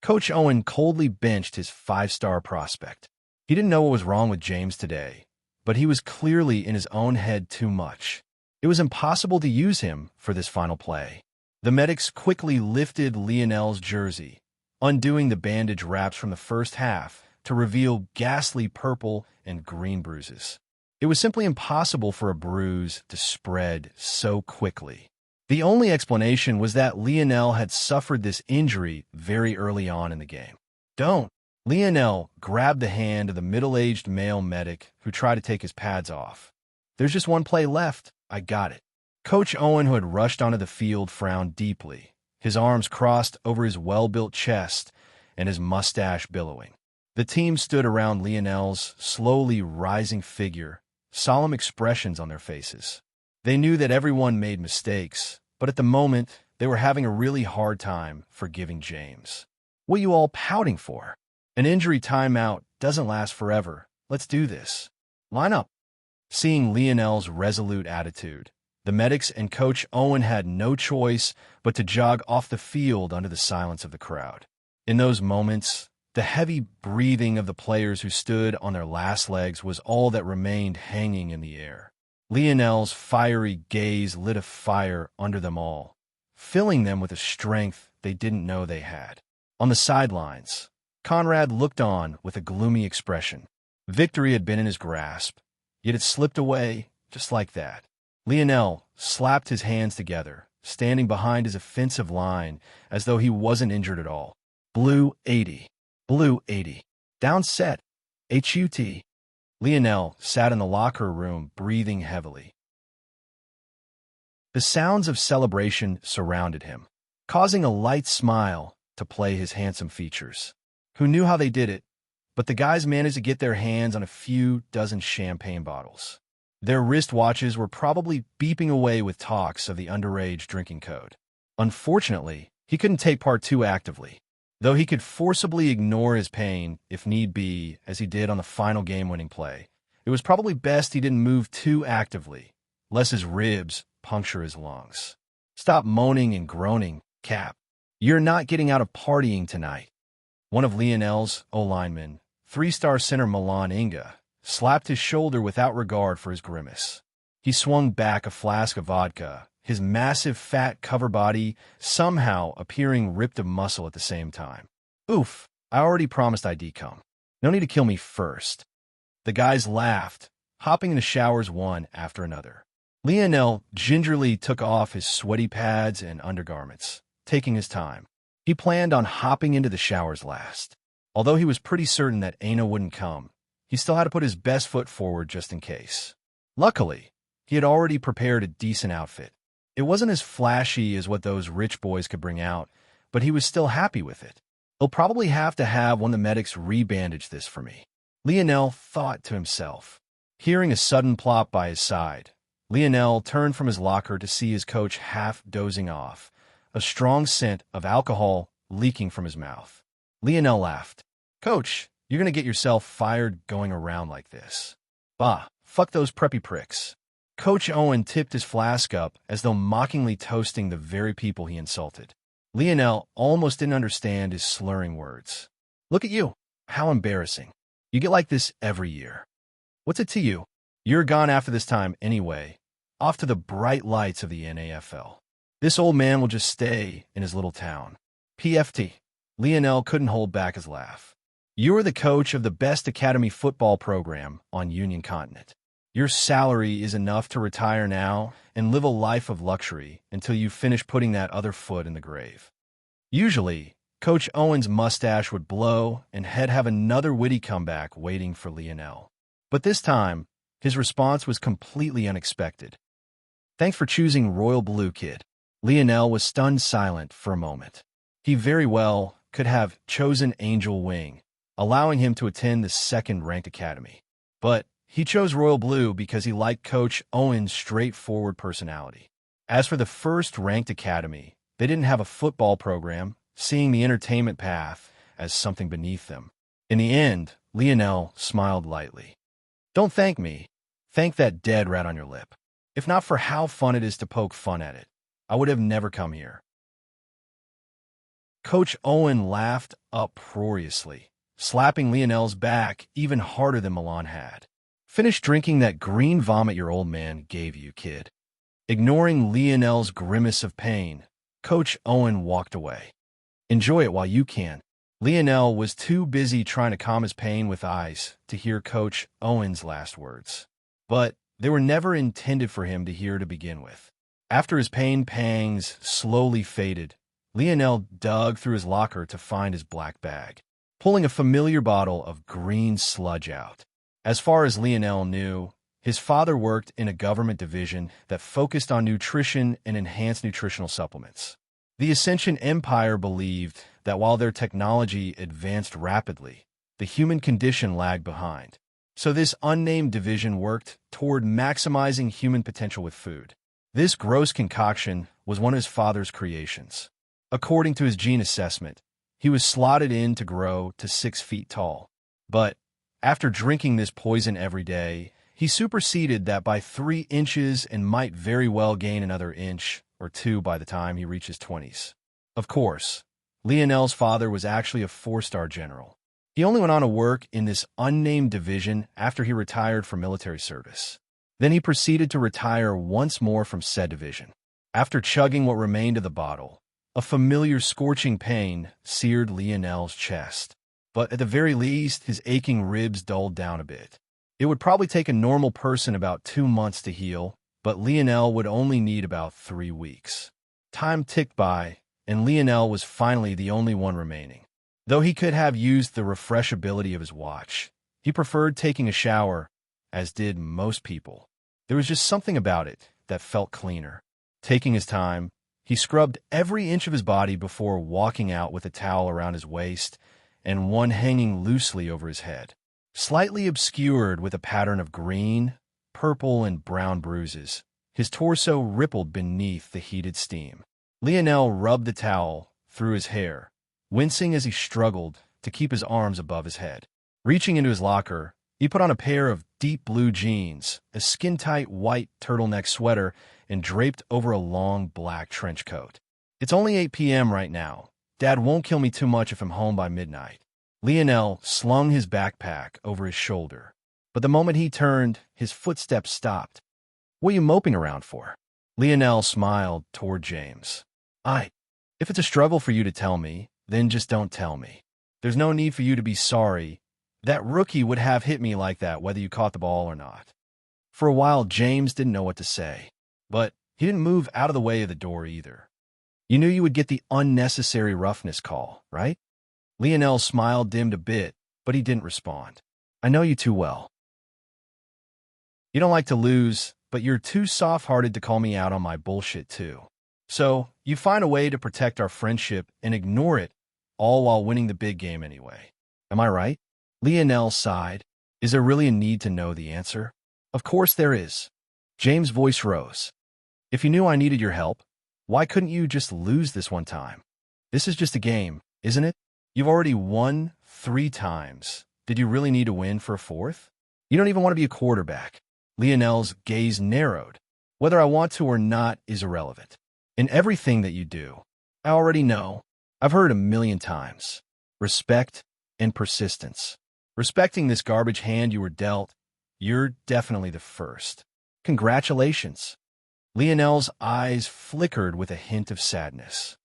Coach Owen coldly benched his 5-star prospect. He didn't know what was wrong with James today, but he was clearly in his own head too much. It was impossible to use him for this final play. The medics quickly lifted Lionel's jersey, undoing the bandage wraps from the first half to reveal ghastly purple and green bruises. It was simply impossible for a bruise to spread so quickly. The only explanation was that Lionel had suffered this injury very early on in the game. "Don't!" Lionel grabbed the hand of the middle-aged male medic who tried to take his pads off. "There's just one play left. I got it." Coach Owen, who had rushed onto the field, frowned deeply, his arms crossed over his well-built chest and his mustache billowing. The team stood around Lionel's slowly rising figure, solemn expressions on their faces. They knew that everyone made mistakes, but at the moment, they were having a really hard time forgiving James. "What are you all pouting for? An injury timeout doesn't last forever. Let's do this. Line up." Seeing Lionel's resolute attitude, the medics and Coach Owen had no choice but to jog off the field under the silence of the crowd. In those moments, the heavy breathing of the players who stood on their last legs was all that remained hanging in the air. Lionel's fiery gaze lit a fire under them all, filling them with a strength they didn't know they had. On the sidelines, Conrad looked on with a gloomy expression. Victory had been in his grasp, yet it slipped away just like that. Lionel slapped his hands together, standing behind his offensive line as though he wasn't injured at all. "Blue 80. Blue 80. Down set. HUT." Lionel sat in the locker room, breathing heavily. The sounds of celebration surrounded him, causing a light smile to play his handsome features. Who knew how they did it, but the guys managed to get their hands on a few dozen champagne bottles. Their wristwatches were probably beeping away with talks of the underage drinking code. Unfortunately, he couldn't take part too actively, though he could forcibly ignore his pain if need be, as he did on the final game-winning play. It was probably best he didn't move too actively, lest his ribs puncture his lungs. "Stop moaning and groaning, Cap. You're not getting out of partying tonight." One of Lionel's O-linemen, 3-star center Milan Inga, slapped his shoulder without regard for his grimace. He swung back a flask of vodka, his massive fat cover body somehow appearing ripped of muscle at the same time. "Oof, I already promised I'd come. No need to kill me first." The guys laughed, hopping into showers one after another. Lionel gingerly took off his sweaty pads and undergarments, taking his time. He planned on hopping into the showers last. Although he was pretty certain that Aina wouldn't come, he still had to put his best foot forward just in case. Luckily, he had already prepared a decent outfit. It wasn't as flashy as what those rich boys could bring out, but he was still happy with it. "He'll probably have to have one of the medics re-bandage this for me," Lionel thought to himself. Hearing a sudden plop by his side, Lionel turned from his locker to see his coach half dozing off, a strong scent of alcohol leaking from his mouth. Lionel laughed. "Coach, you're going to get yourself fired going around like this." "Bah, fuck those preppy pricks. Coach Owen tipped his flask up as though mockingly toasting the very people he insulted. Lionel almost didn't understand his slurring words. Look at you. How embarrassing. You get like this every year. What's it to you? You're gone after this time anyway, off to the bright lights of the NAFL. This old man will just stay in his little town. PFT. Lionel couldn't hold back his laugh. You are the coach of the best academy football program on Union Continent. Your salary is enough to retire now and live a life of luxury until you finish putting that other foot in the grave. Usually, Coach Owen's mustache would blow and he'd have another witty comeback waiting for Lionel. But this time, his response was completely unexpected. Thanks for choosing Royal Blue, kid. Lionel was stunned silent for a moment. He very well could have chosen Angel Wing, allowing him to attend the second-ranked academy. But he chose Royal Blue because he liked Coach Owen's straightforward personality. As for the first-ranked academy, they didn't have a football program, seeing the entertainment path as something beneath them. In the end, Lionel smiled lightly. Don't thank me. Thank that dead rat on your lip. If not for how fun it is to poke fun at it, I would have never come here. Coach Owen laughed uproariously, slapping Lionel's back even harder than Milan had. Finish drinking that green vomit your old man gave you, kid. Ignoring Lionel's grimace of pain, Coach Owen walked away. Enjoy it while you can. Lionel was too busy trying to calm his pain with ice to hear Coach Owen's last words. But they were never intended for him to hear to begin with. After his pain pangs slowly faded, Lionel dug through his locker to find his black bag, pulling a familiar bottle of green sludge out. As far as Lionel knew, his father worked in a government division that focused on nutrition and enhanced nutritional supplements. The Ascension Empire believed that while their technology advanced rapidly, the human condition lagged behind. So this unnamed division worked toward maximizing human potential with food. This gross concoction was one of his father's creations. According to his gene assessment, he was slotted in to grow to 6 feet tall. But after drinking this poison every day, he superseded that by 3 inches and might very well gain another inch or 2 by the time he reaches 20s. Of course, Lionel's father was actually a 4-star general. He only went on to work in this unnamed division after he retired from military service. Then he proceeded to retire once more from said division. After chugging what remained of the bottle, a familiar scorching pain seared Lionel's chest. But at the very least, his aching ribs dulled down a bit. It would probably take a normal person about 2 months to heal, but Lionel would only need about 3 weeks. Time ticked by, and Lionel was finally the only one remaining. Though he could have used the refreshability of his watch, he preferred taking a shower, as did most people. There was just something about it that felt cleaner. Taking his time, he scrubbed every inch of his body before walking out with a towel around his waist and one hanging loosely over his head. Slightly obscured with a pattern of green, purple, and brown bruises, his torso rippled beneath the heated steam. Lionel rubbed the towel through his hair, wincing as he struggled to keep his arms above his head. Reaching into his locker, he put on a pair of deep blue jeans, a skin-tight white turtleneck sweater, and draped over a long black trench coat. It's only 8 p.m. right now. Dad won't kill me too much if I'm home by midnight. Lionel slung his backpack over his shoulder, but the moment he turned, his footsteps stopped. What are you moping around for? Lionel smiled toward James. If it's a struggle for you to tell me, then just don't tell me. There's no need for you to be sorry. That rookie would have hit me like that whether you caught the ball or not. For a while, James didn't know what to say, but he didn't move out of the way of the door either. You knew you would get the unnecessary roughness call, right? Lionel's smile dimmed a bit, but he didn't respond. I know you too well. You don't like to lose, but you're too soft-hearted to call me out on my bullshit too. So, you find a way to protect our friendship and ignore it, all while winning the big game anyway. Am I right? Lionel sighed. Is there really a need to know the answer? Of course there is. James' voice rose. If you knew I needed your help, why couldn't you just lose this one time? This is just a game, isn't it? You've already won 3 times. Did you really need to win for a 4th? You don't even want to be a quarterback. Lionel's gaze narrowed. Whether I want to or not is irrelevant. In everything that you do, I already know. I've heard 1,000,000 times. Respect and persistence. Respecting this garbage hand you were dealt, you're definitely the first. Congratulations. Lionel's eyes flickered with a hint of sadness.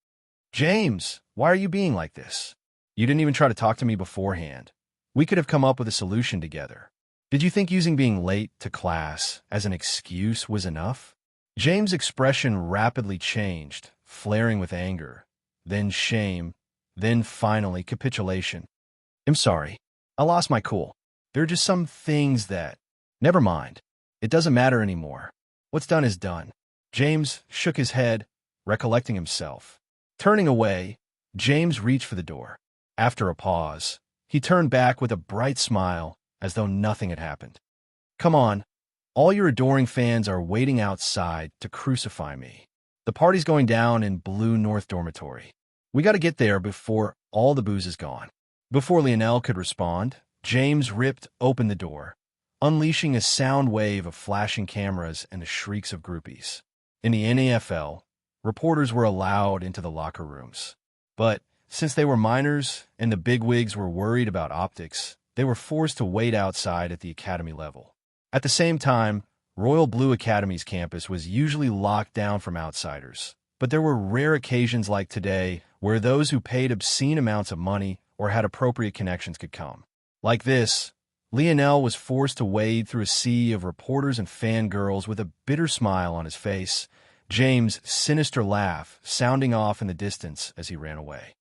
James, why are you being like this? You didn't even try to talk to me beforehand. We could have come up with a solution together. Did you think using being late to class as an excuse was enough? James' expression rapidly changed, flaring with anger, then shame, then finally capitulation. I'm sorry. I lost my cool. There are just some things that... Never mind. It doesn't matter anymore. What's done is done. James shook his head, recollecting himself. Turning away, James reached for the door. After a pause, he turned back with a bright smile, as though nothing had happened. Come on. All your adoring fans are waiting outside to crucify me. The party's going down in Blue North Dormitory. We got to get there before all the booze is gone. Before Lionel could respond, James ripped open the door, unleashing a sound wave of flashing cameras and the shrieks of groupies. In the NFL, reporters were allowed into the locker rooms. But since they were minors and the bigwigs were worried about optics, they were forced to wait outside at the academy level. At the same time, Royal Blue Academy's campus was usually locked down from outsiders. But there were rare occasions like today where those who paid obscene amounts of money or had appropriate connections could come. Like this, Lionel was forced to wade through a sea of reporters and fangirls with a bitter smile on his face, James' sinister laugh sounding off in the distance as he ran away.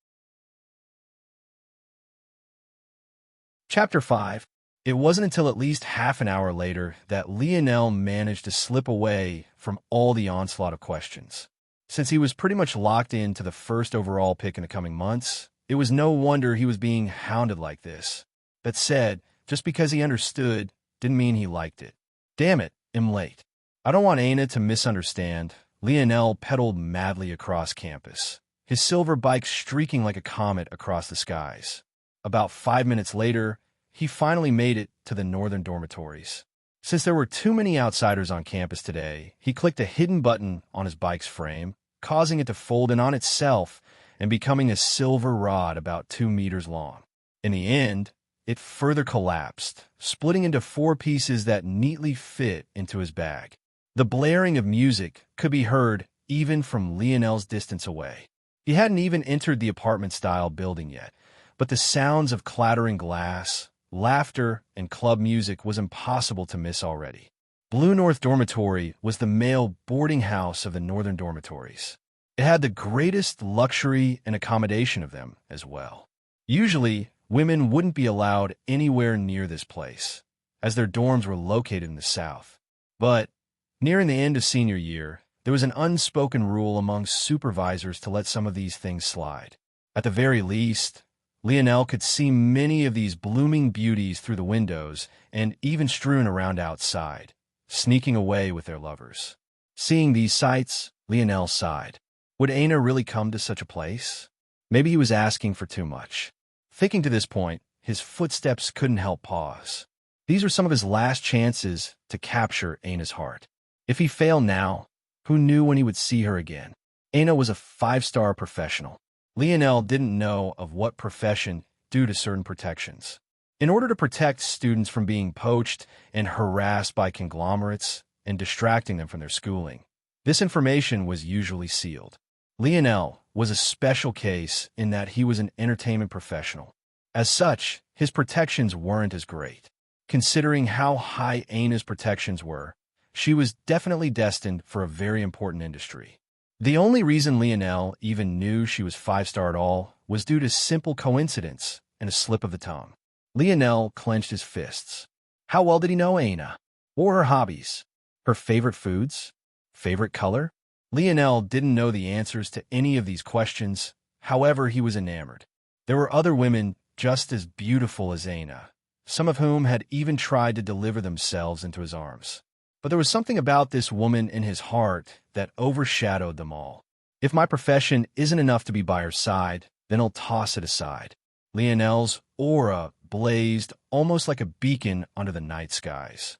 Chapter 5. It wasn't until at least half an hour later that Lionel managed to slip away from all the onslaught of questions. Since he was pretty much locked into the first overall pick in the coming months, it was no wonder he was being hounded like this. That said, just because he understood didn't mean he liked it. Damn it, I'm late. I don't want Aina to misunderstand. Lionel pedaled madly across campus, his silver bike streaking like a comet across the skies. About 5 minutes later, he finally made it to the northern dormitories. Since there were too many outsiders on campus today, he clicked a hidden button on his bike's frame, causing it to fold in on itself and becoming a silver rod about 2 meters long. In the end, it further collapsed, splitting into 4 pieces that neatly fit into his bag. The blaring of music could be heard even from Lionel's distance away. He hadn't even entered the apartment-style building yet, but the sounds of clattering glass, laughter, and club music was impossible to miss already. Blue North Dormitory was the male boarding house of the northern dormitories. It had the greatest luxury and accommodation of them as well. Usually, women wouldn't be allowed anywhere near this place, as their dorms were located in the south. But, nearing the end of senior year, there was an unspoken rule among supervisors to let some of these things slide. At the very least, Lionel could see many of these blooming beauties through the windows and even strewn around outside, sneaking away with their lovers. Seeing these sights, Lionel sighed. Would Aina really come to such a place? Maybe he was asking for too much. Thinking to this point, his footsteps couldn't help pause. These were some of his last chances to capture Aina's heart. If he failed now, who knew when he would see her again? Aina was a 5-star professional. Lionel didn't know of what profession due to certain protections. In order to protect students from being poached and harassed by conglomerates and distracting them from their schooling, this information was usually sealed. Lionel was a special case in that he was an entertainment professional. As such, his protections weren't as great. Considering how high Aina's protections were, she was definitely destined for a very important industry. The only reason Lionel even knew she was 5-star at all was due to simple coincidence and a slip of the tongue. Lionel clenched his fists. How well did he know Aina? What were her hobbies? Her favorite foods? Favorite color? Lionel didn't know the answers to any of these questions. However, he was enamored. There were other women just as beautiful as Aina, some of whom had even tried to deliver themselves into his arms. But there was something about this woman in his heart that overshadowed them all. If my profession isn't enough to be by her side, then I'll toss it aside. Lionel's aura blazed almost like a beacon under the night skies.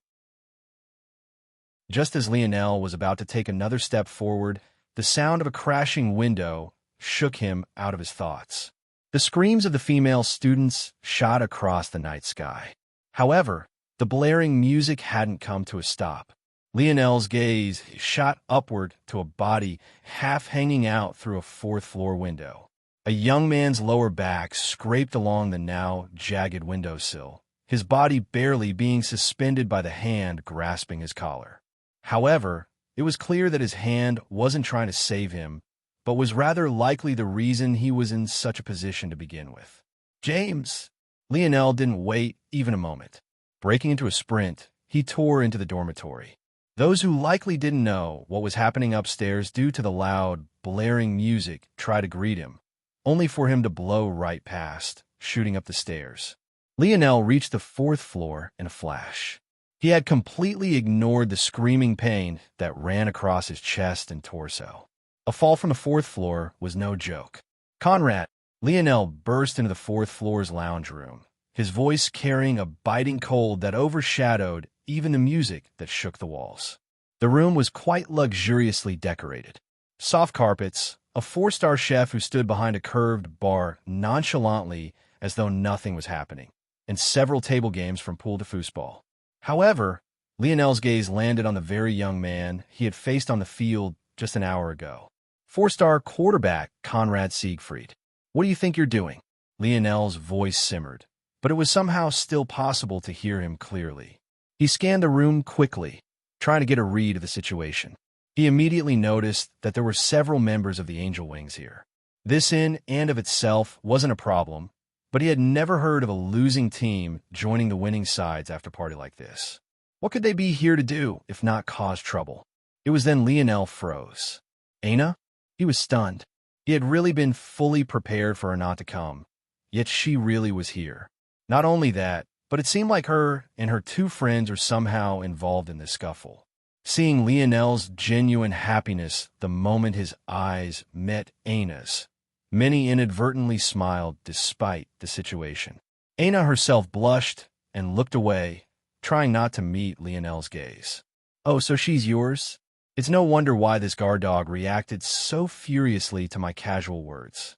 Just as Lionel was about to take another step forward, the sound of a crashing window shook him out of his thoughts. The screams of the female students shot across the night sky. However, the blaring music hadn't come to a stop. Lionel's gaze shot upward to a body half hanging out through a fourth-floor window. A young man's lower back scraped along the now jagged windowsill, his body barely being suspended by the hand grasping his collar. However, it was clear that his hand wasn't trying to save him, but was rather likely the reason he was in such a position to begin with. "James!" Lionel didn't wait even a moment. Breaking into a sprint, he tore into the dormitory. Those who likely didn't know what was happening upstairs due to the loud, blaring music tried to greet him, only for him to blow right past, shooting up the stairs. Lionel reached the fourth floor in a flash. He had completely ignored the screaming pain that ran across his chest and torso. A fall from the fourth floor was no joke. "Conrad!" Lionel burst into the fourth floor's lounge room, his voice carrying a biting cold that overshadowed even the music that shook the walls. The room was quite luxuriously decorated. Soft carpets, a four-star chef who stood behind a curved bar nonchalantly as though nothing was happening, and several table games from pool to foosball. However, Lionel's gaze landed on the very young man he had faced on the field just an hour ago. Four-star quarterback Conrad Siegfried. "What do you think you're doing?" Lionel's voice simmered, but it was somehow still possible to hear him clearly. He scanned the room quickly, trying to get a read of the situation. He immediately noticed that there were several members of the Angel Wings here. This in and of itself wasn't a problem, but he had never heard of a losing team joining the winning sides after a party like this. What could they be here to do, if not cause trouble? It was then Lionel froze. Aina? He was stunned. He had really been fully prepared for her not to come, yet she really was here. Not only that, but it seemed like her and her two friends are somehow involved in this scuffle. Seeing Lionel's genuine happiness the moment his eyes met Aina's, many inadvertently smiled despite the situation. Aina herself blushed and looked away, trying not to meet Lionel's gaze. "Oh, so she's yours?" It's no wonder why this guard dog reacted so furiously to my casual words.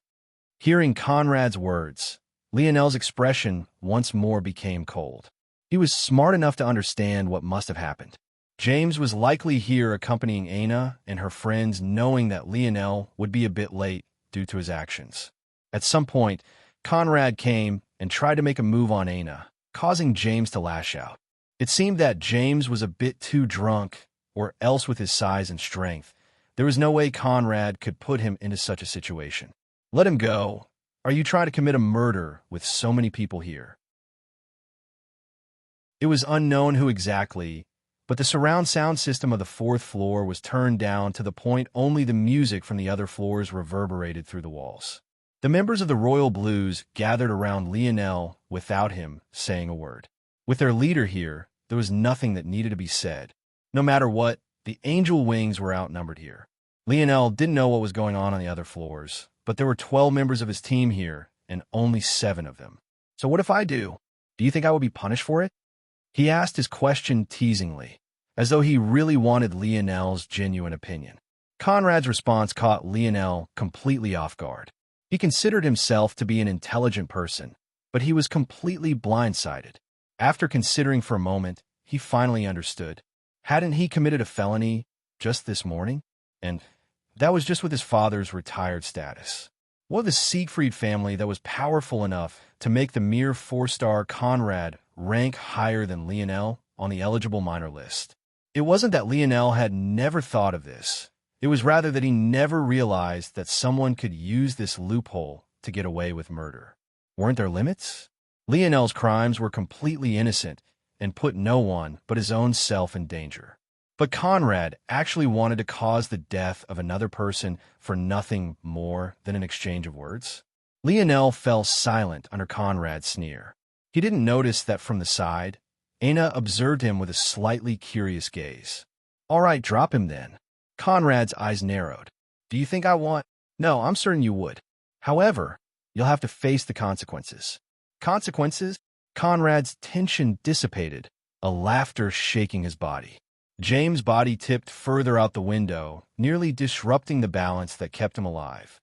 Hearing Conrad's words, Lionel's expression once more became cold. He was smart enough to understand what must have happened. James was likely here accompanying Aina and her friends, knowing that Lionel would be a bit late due to his actions. At some point, Conrad came and tried to make a move on Aina, causing James to lash out. It seemed that James was a bit too drunk, or else with his size and strength, there was no way Conrad could put him into such a situation. "Let him go. Are you trying to commit a murder with so many people here?" It was unknown who exactly, but the surround sound system of the fourth floor was turned down to the point only the music from the other floors reverberated through the walls. The members of the Royal Blues gathered around Lionel without him saying a word. With their leader here, there was nothing that needed to be said. No matter what, the Angel Wings were outnumbered here. Lionel didn't know what was going on the other floors, but there were 12 members of his team here, and only 7 of them. "So what if I do? Do you think I would be punished for it?" He asked his question teasingly, as though he really wanted Lionel's genuine opinion. Conrad's response caught Lionel completely off guard. He considered himself to be an intelligent person, but he was completely blindsided. After considering for a moment, he finally understood. Hadn't he committed a felony just this morning? And that was just with his father's retired status. What of the Siegfried family that was powerful enough to make the mere 4-star Conrad rank higher than Lionel on the eligible minor list? It wasn't that Lionel had never thought of this. It was rather that he never realized that someone could use this loophole to get away with murder. Weren't there limits? Lionel's crimes were completely innocent and put no one but his own self in danger. But Conrad actually wanted to cause the death of another person for nothing more than an exchange of words. Lionel fell silent under Conrad's sneer. He didn't notice that from the side, Aina observed him with a slightly curious gaze. "All right, drop him then." Conrad's eyes narrowed. "Do you think I want—" "No, I'm certain you would. However, you'll have to face the consequences." "Consequences?" Conrad's tension dissipated, a laughter shaking his body. James' body tipped further out the window, nearly disrupting the balance that kept him alive.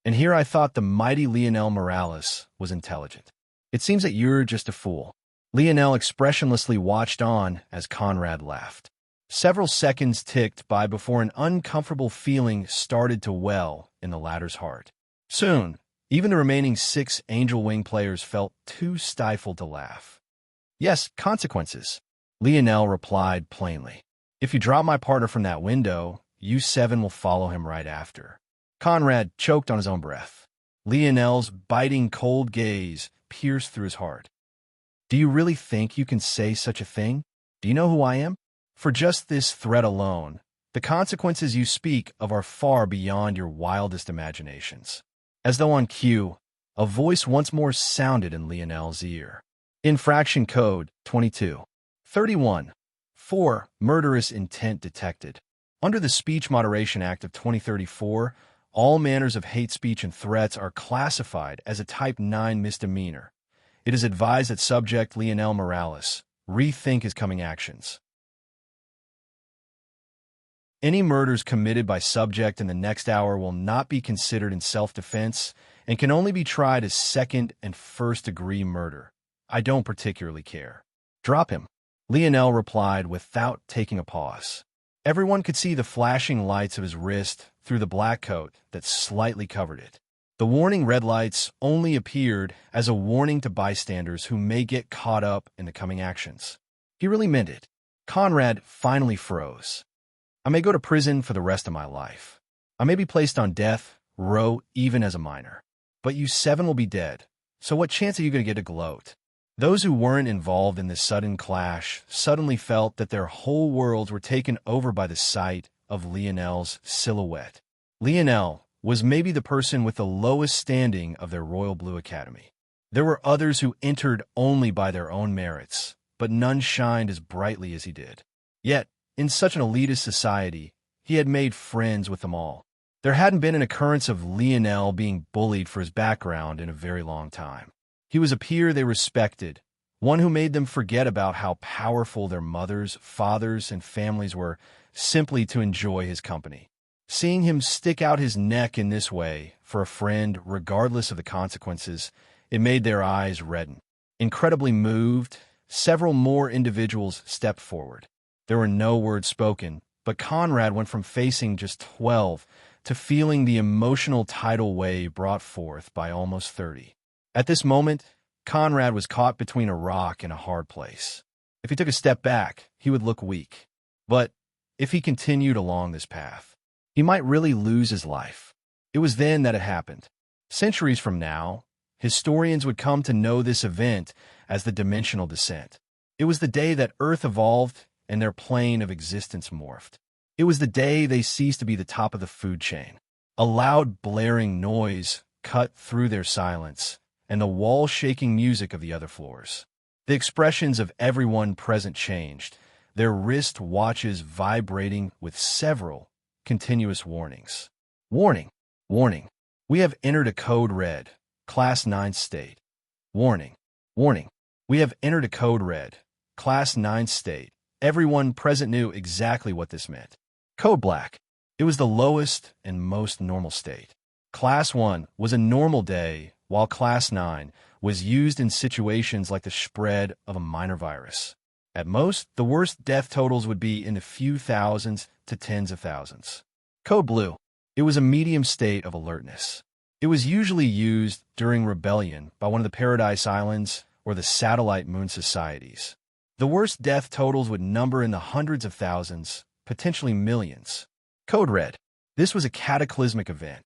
And here I thought the mighty Lionel Morales was intelligent. It seems that you're just a fool. Lionel expressionlessly watched on as Conrad laughed. Several seconds ticked by before an uncomfortable feeling started to well in the latter's heart. Soon, even the remaining 6 Angel Wing players felt too stifled to laugh. Yes, consequences, Lionel replied plainly. If you drop my partner from that window, you 7 will follow him right after. Conrad choked on his own breath. Lionel's biting cold gaze pierced through his heart. Do you really think you can say such a thing? Do you know who I am? For just this threat alone, the consequences you speak of are far beyond your wildest imaginations. As though on cue, a voice once more sounded in Lionel's ear. Infraction Code 2231. 4. Murderous intent detected. Under the Speech Moderation Act of 2034, all manners of hate speech and threats are classified as a Type 9 misdemeanor. It is advised that subject Lionel Morales rethink his coming actions. Any murders committed by subject in the next hour will not be considered in self-defense and can only be tried as second and first-degree murder. I don't particularly care. Drop him, Lionel replied without taking a pause. Everyone could see the flashing lights of his wrist through the black coat that slightly covered it. The warning red lights only appeared as a warning to bystanders who may get caught up in the coming actions. He really meant it. Conrad finally froze. I may go to prison for the rest of my life. I may be placed on death row even as a minor. But you 7 will be dead, so what chance are you going to get to gloat? Those who weren't involved in this sudden clash suddenly felt that their whole worlds were taken over by the sight of Lionel's silhouette. Lionel was maybe the person with the lowest standing of their Royal Blue Academy. There were others who entered only by their own merits, but none shined as brightly as he did. Yet, in such an elitist society, he had made friends with them all. There hadn't been an occurrence of Lionel being bullied for his background in a very long time. He was a peer they respected, one who made them forget about how powerful their mothers, fathers, and families were simply to enjoy his company. Seeing him stick out his neck in this way for a friend, regardless of the consequences, it made their eyes redden. Incredibly moved, several more individuals stepped forward. There were no words spoken, but Conrad went from facing just 12 to feeling the emotional tidal wave brought forth by almost 30. At this moment, Conrad was caught between a rock and a hard place. If he took a step back, he would look weak. But if he continued along this path, he might really lose his life. It was then that it happened. Centuries from now, historians would come to know this event as the dimensional descent. It was the day that Earth evolved and their plane of existence morphed. It was the day they ceased to be the top of the food chain. A loud blaring noise cut through their silence and the wall-shaking music of the other floors. The expressions of everyone present changed, their wrist watches vibrating with several continuous warnings. Warning, warning, we have entered a code red, Class 9 state. Warning, warning, we have entered a code red, Class 9 state. Everyone present knew exactly what this meant. Code black. It was the lowest and most normal state. Class 1 was a normal day, while Class 9 was used in situations like the spread of a minor virus. At most, the worst death totals would be in the few thousands to tens of thousands. Code blue. It was a medium state of alertness. It was usually used during rebellion by one of the Paradise Islands or the satellite moon societies. The worst death totals would number in the hundreds of thousands, potentially millions. Code red. This was a cataclysmic event.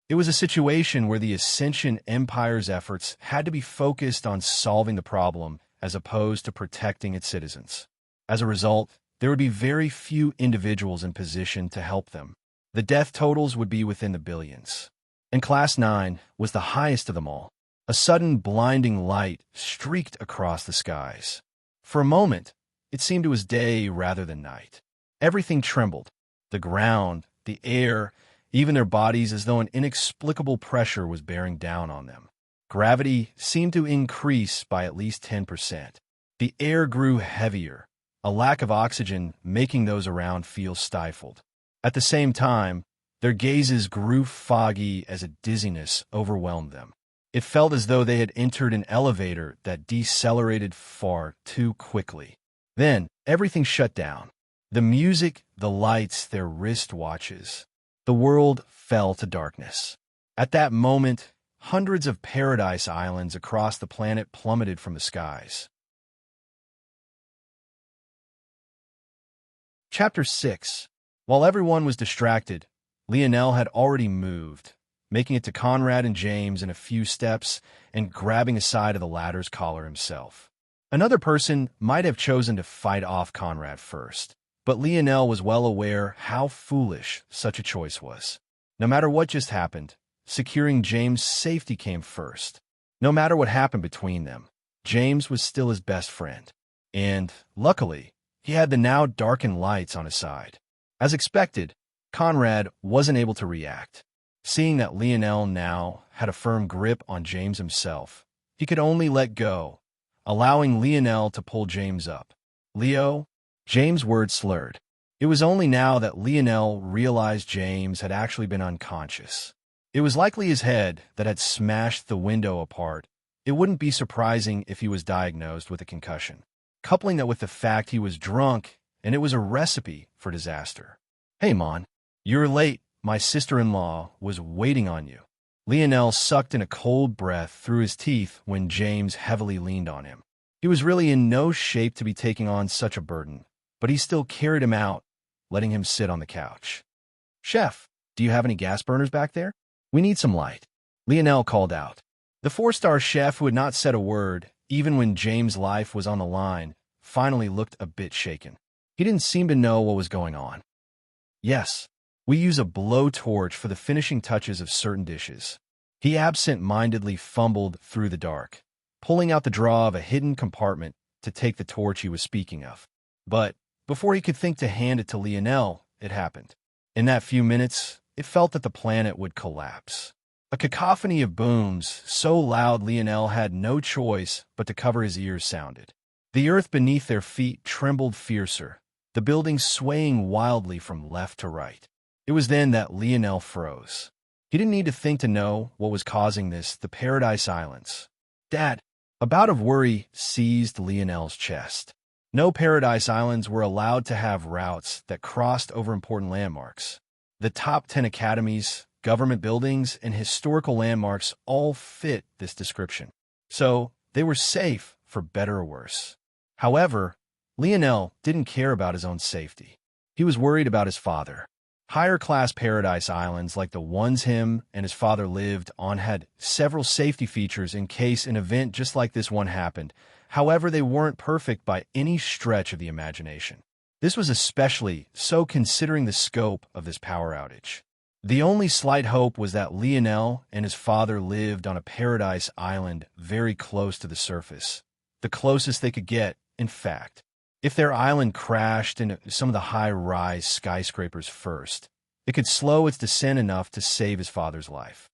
It was a situation where the Ascension Empire's efforts had to be focused on solving the problem as opposed to protecting its citizens. As a result, there would be very few individuals in position to help them. The death totals would be within the billions. And Class 9 was the highest of them all. A sudden blinding light streaked across the skies. For a moment, it seemed it was day rather than night. Everything trembled. The ground, the air, even their bodies, as though an inexplicable pressure was bearing down on them. Gravity seemed to increase by at least 10%. The air grew heavier, a lack of oxygen making those around feel stifled. At the same time, their gazes grew foggy as a dizziness overwhelmed them. It felt as though they had entered an elevator that decelerated far too quickly. Then, everything shut down. The music, the lights, their wristwatches. The world fell to darkness. At that moment, hundreds of paradise islands across the planet plummeted from the skies. Chapter 6. While everyone was distracted, Lionel had already moved, making it to Conrad and James in a few steps and grabbing a side of the ladder's collar himself. Another person might have chosen to fight off Conrad first, but Lionel was well aware how foolish such a choice was. No matter what just happened, securing James' safety came first. No matter what happened between them, James was still his best friend. And, luckily, he had the now darkened lights on his side. As expected, Conrad wasn't able to react. Seeing that Lionel now had a firm grip on James himself, he could only let go, allowing Lionel to pull James up. "Leo?" James' words slurred. It was only now that Lionel realized James had actually been unconscious. It was likely his head that had smashed the window apart. It wouldn't be surprising if he was diagnosed with a concussion. Coupling that with the fact he was drunk, and it was a recipe for disaster. "Hey, Mon, you're late. My sister-in-law was waiting on you." Lionel sucked in a cold breath through his teeth when James heavily leaned on him. He was really in no shape to be taking on such a burden, but he still carried him out, letting him sit on the couch. "Chef, do you have any gas burners back there? We need some light," Lionel called out. The four-star chef, who had not said a word, even when James' life was on the line, finally looked a bit shaken. He didn't seem to know what was going on. "Yes, we use a blowtorch for the finishing touches of certain dishes." He absent-mindedly fumbled through the dark, pulling out the drawer of a hidden compartment to take the torch he was speaking of. But before he could think to hand it to Lionel, it happened. In that few minutes, it felt that the planet would collapse. A cacophony of booms, so loud Lionel had no choice but to cover his ears, sounded. The earth beneath their feet trembled fiercer, the buildings swaying wildly from left to right. It was then that Lionel froze. He didn't need to think to know what was causing this, the Paradise Islands. "Dad!" A bout of worry seized Lionel's chest. No Paradise Islands were allowed to have routes that crossed over important landmarks. The top 10 academies, government buildings, and historical landmarks all fit this description. So they were safe, for better or worse. However, Lionel didn't care about his own safety. He was worried about his father. Higher-class Paradise Islands like the ones him and his father lived on had several safety features in case an event just like this one happened. However, they weren't perfect by any stretch of the imagination. This was especially so considering the scope of this power outage. The only slight hope was that Lionel and his father lived on a Paradise Island very close to the surface. The closest they could get, in fact. If their island crashed into some of the high-rise skyscrapers first, it could slow its descent enough to save his father's life.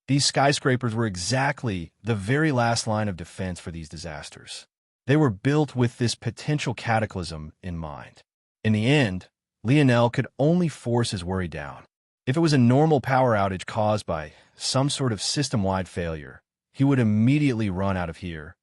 These skyscrapers were exactly the very last line of defense for these disasters. They were built with this potential cataclysm in mind. In the end, Lionel could only force his worry down. If it was a normal power outage caused by some sort of system-wide failure, he would immediately run out of here,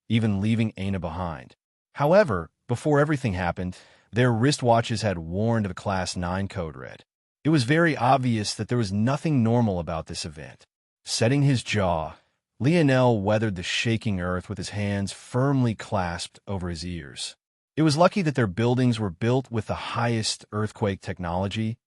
even leaving Aina behind. However, before everything happened, their wristwatches had warned of a Class 9 code red. It was very obvious that there was nothing normal about this event. Setting his jaw, Lionel weathered the shaking earth with his hands firmly clasped over his ears. It was lucky that their buildings were built with the highest earthquake technology,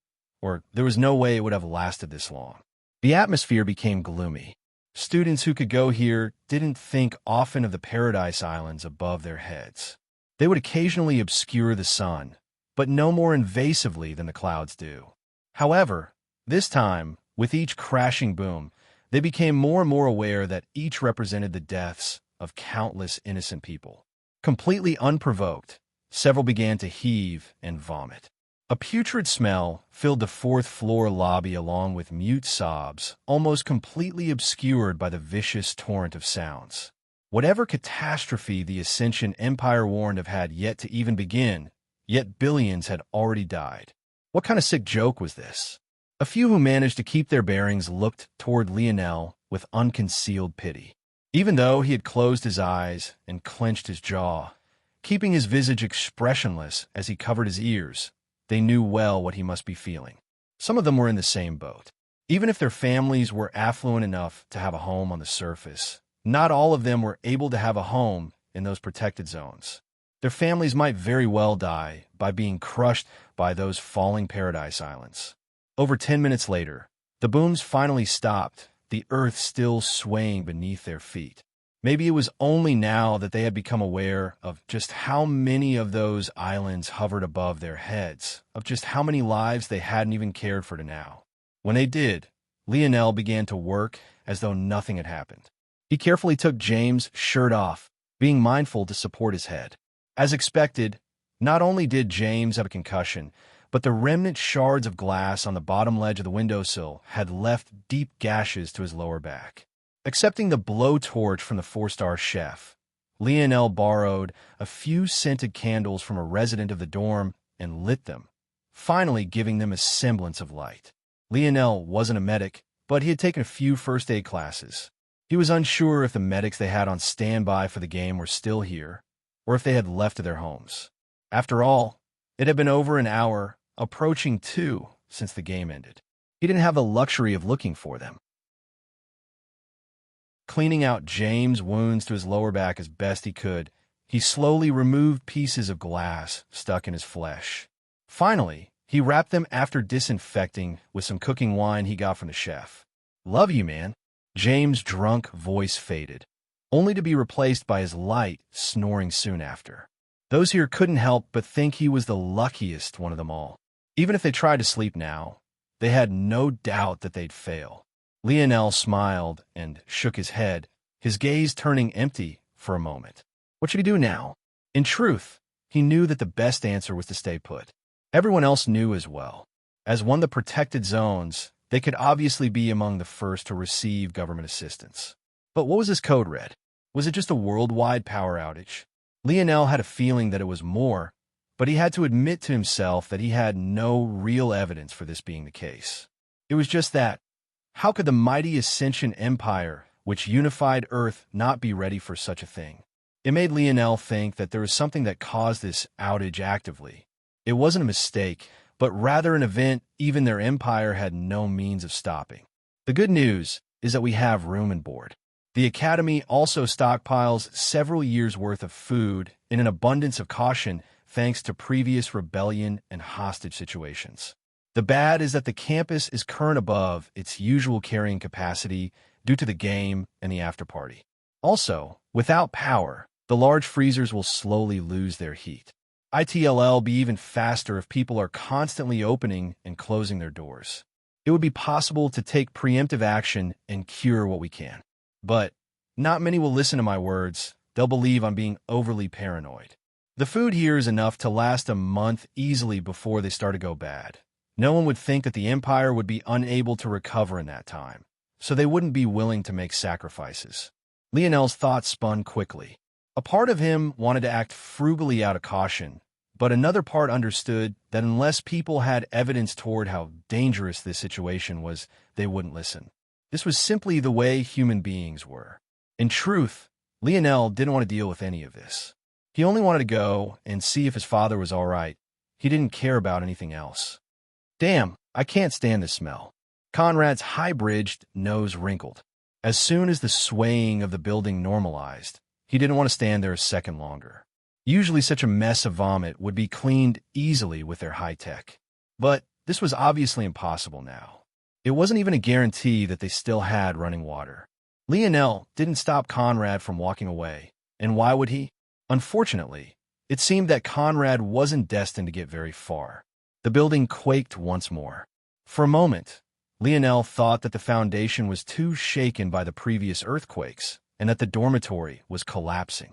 or there was no way it would have lasted this long. The atmosphere became gloomy. Students who could go here didn't think often of the Paradise Islands above their heads. They would occasionally obscure the sun, but no more invasively than the clouds do. However, this time, with each crashing boom, they became more and more aware that each represented the deaths of countless innocent people. Completely unprovoked, several began to heave and vomit. A putrid smell filled the fourth-floor lobby along with mute sobs, almost completely obscured by the vicious torrent of sounds. Whatever catastrophe the Ascension Empire warned of had yet to even begin, yet billions had already died. What kind of sick joke was this? A few who managed to keep their bearings looked toward Lionel with unconcealed pity. Even though he had closed his eyes and clenched his jaw, keeping his visage expressionless as he covered his ears, they knew well what he must be feeling. Some of them were in the same boat. Even if their families were affluent enough to have a home on the surface, not all of them were able to have a home in those protected zones. Their families might very well die by being crushed by those falling paradise islands. Over 10 minutes later, the booms finally stopped, the earth still swaying beneath their feet. Maybe it was only now that they had become aware of just how many of those islands hovered above their heads, of just how many lives they hadn't even cared for to now. When they did, Lionel began to work as though nothing had happened. He carefully took James' shirt off, being mindful to support his head. As expected, not only did James have a concussion, but the remnant shards of glass on the bottom ledge of the windowsill had left deep gashes to his lower back. Accepting the blowtorch from the 4-star chef, Lionel borrowed a few scented candles from a resident of the dorm and lit them, finally giving them a semblance of light. Lionel wasn't a medic, but he had taken a few first aid classes. He was unsure if the medics they had on standby for the game were still here, or if they had left to their homes. After all, it had been over an hour, approaching 2, since the game ended. He didn't have the luxury of looking for them. Cleaning out James' wounds to his lower back as best he could, he slowly removed pieces of glass stuck in his flesh. Finally, he wrapped them after disinfecting with some cooking wine he got from the chef. "Love you, man." James' drunk voice faded, only to be replaced by his light, snoring soon after. Those here couldn't help but think he was the luckiest one of them all. Even if they tried to sleep now, they had no doubt that they'd fail. Lionel smiled and shook his head, his gaze turning empty for a moment. What should he do now? In truth, he knew that the best answer was to stay put. Everyone else knew as well. As one of the protected zones, they could obviously be among the first to receive government assistance. But what was this code red? Was it just a worldwide power outage? Lionel had a feeling that it was more, but he had to admit to himself that he had no real evidence for this being the case. It was just that, how could the mighty Ascension Empire, which unified Earth, not be ready for such a thing? It made Lionel think that there was something that caused this outage actively. It wasn't a mistake, but rather an event even their empire had no means of stopping. The good news is that we have room and board. The Academy also stockpiles several years' worth of food in an abundance of caution thanks to previous rebellion and hostage situations. The bad is that the campus is current above its usual carrying capacity due to the game and the afterparty. Also, without power, the large freezers will slowly lose their heat. ITLL be even faster if people are constantly opening and closing their doors. It would be possible to take preemptive action and cure what we can. But not many will listen to my words. They'll believe I'm being overly paranoid. The food here is enough to last a month easily before they start to go bad. No one would think that the Empire would be unable to recover in that time, so they wouldn't be willing to make sacrifices. Lionel's thoughts spun quickly. A part of him wanted to act frugally out of caution, but another part understood that unless people had evidence toward how dangerous this situation was, they wouldn't listen. This was simply the way human beings were. In truth, Lionel didn't want to deal with any of this. He only wanted to go and see if his father was all right. He didn't care about anything else. Damn, I can't stand this smell. Conrad's high-bridged nose wrinkled. As soon as the swaying of the building normalized, he didn't want to stand there a second longer. Usually such a mess of vomit would be cleaned easily with their high-tech. But this was obviously impossible now. It wasn't even a guarantee that they still had running water. Lionel didn't stop Conrad from walking away. And why would he? Unfortunately, it seemed that Conrad wasn't destined to get very far. The building quaked once more. For a moment, Lionel thought that the foundation was too shaken by the previous earthquakes and that the dormitory was collapsing.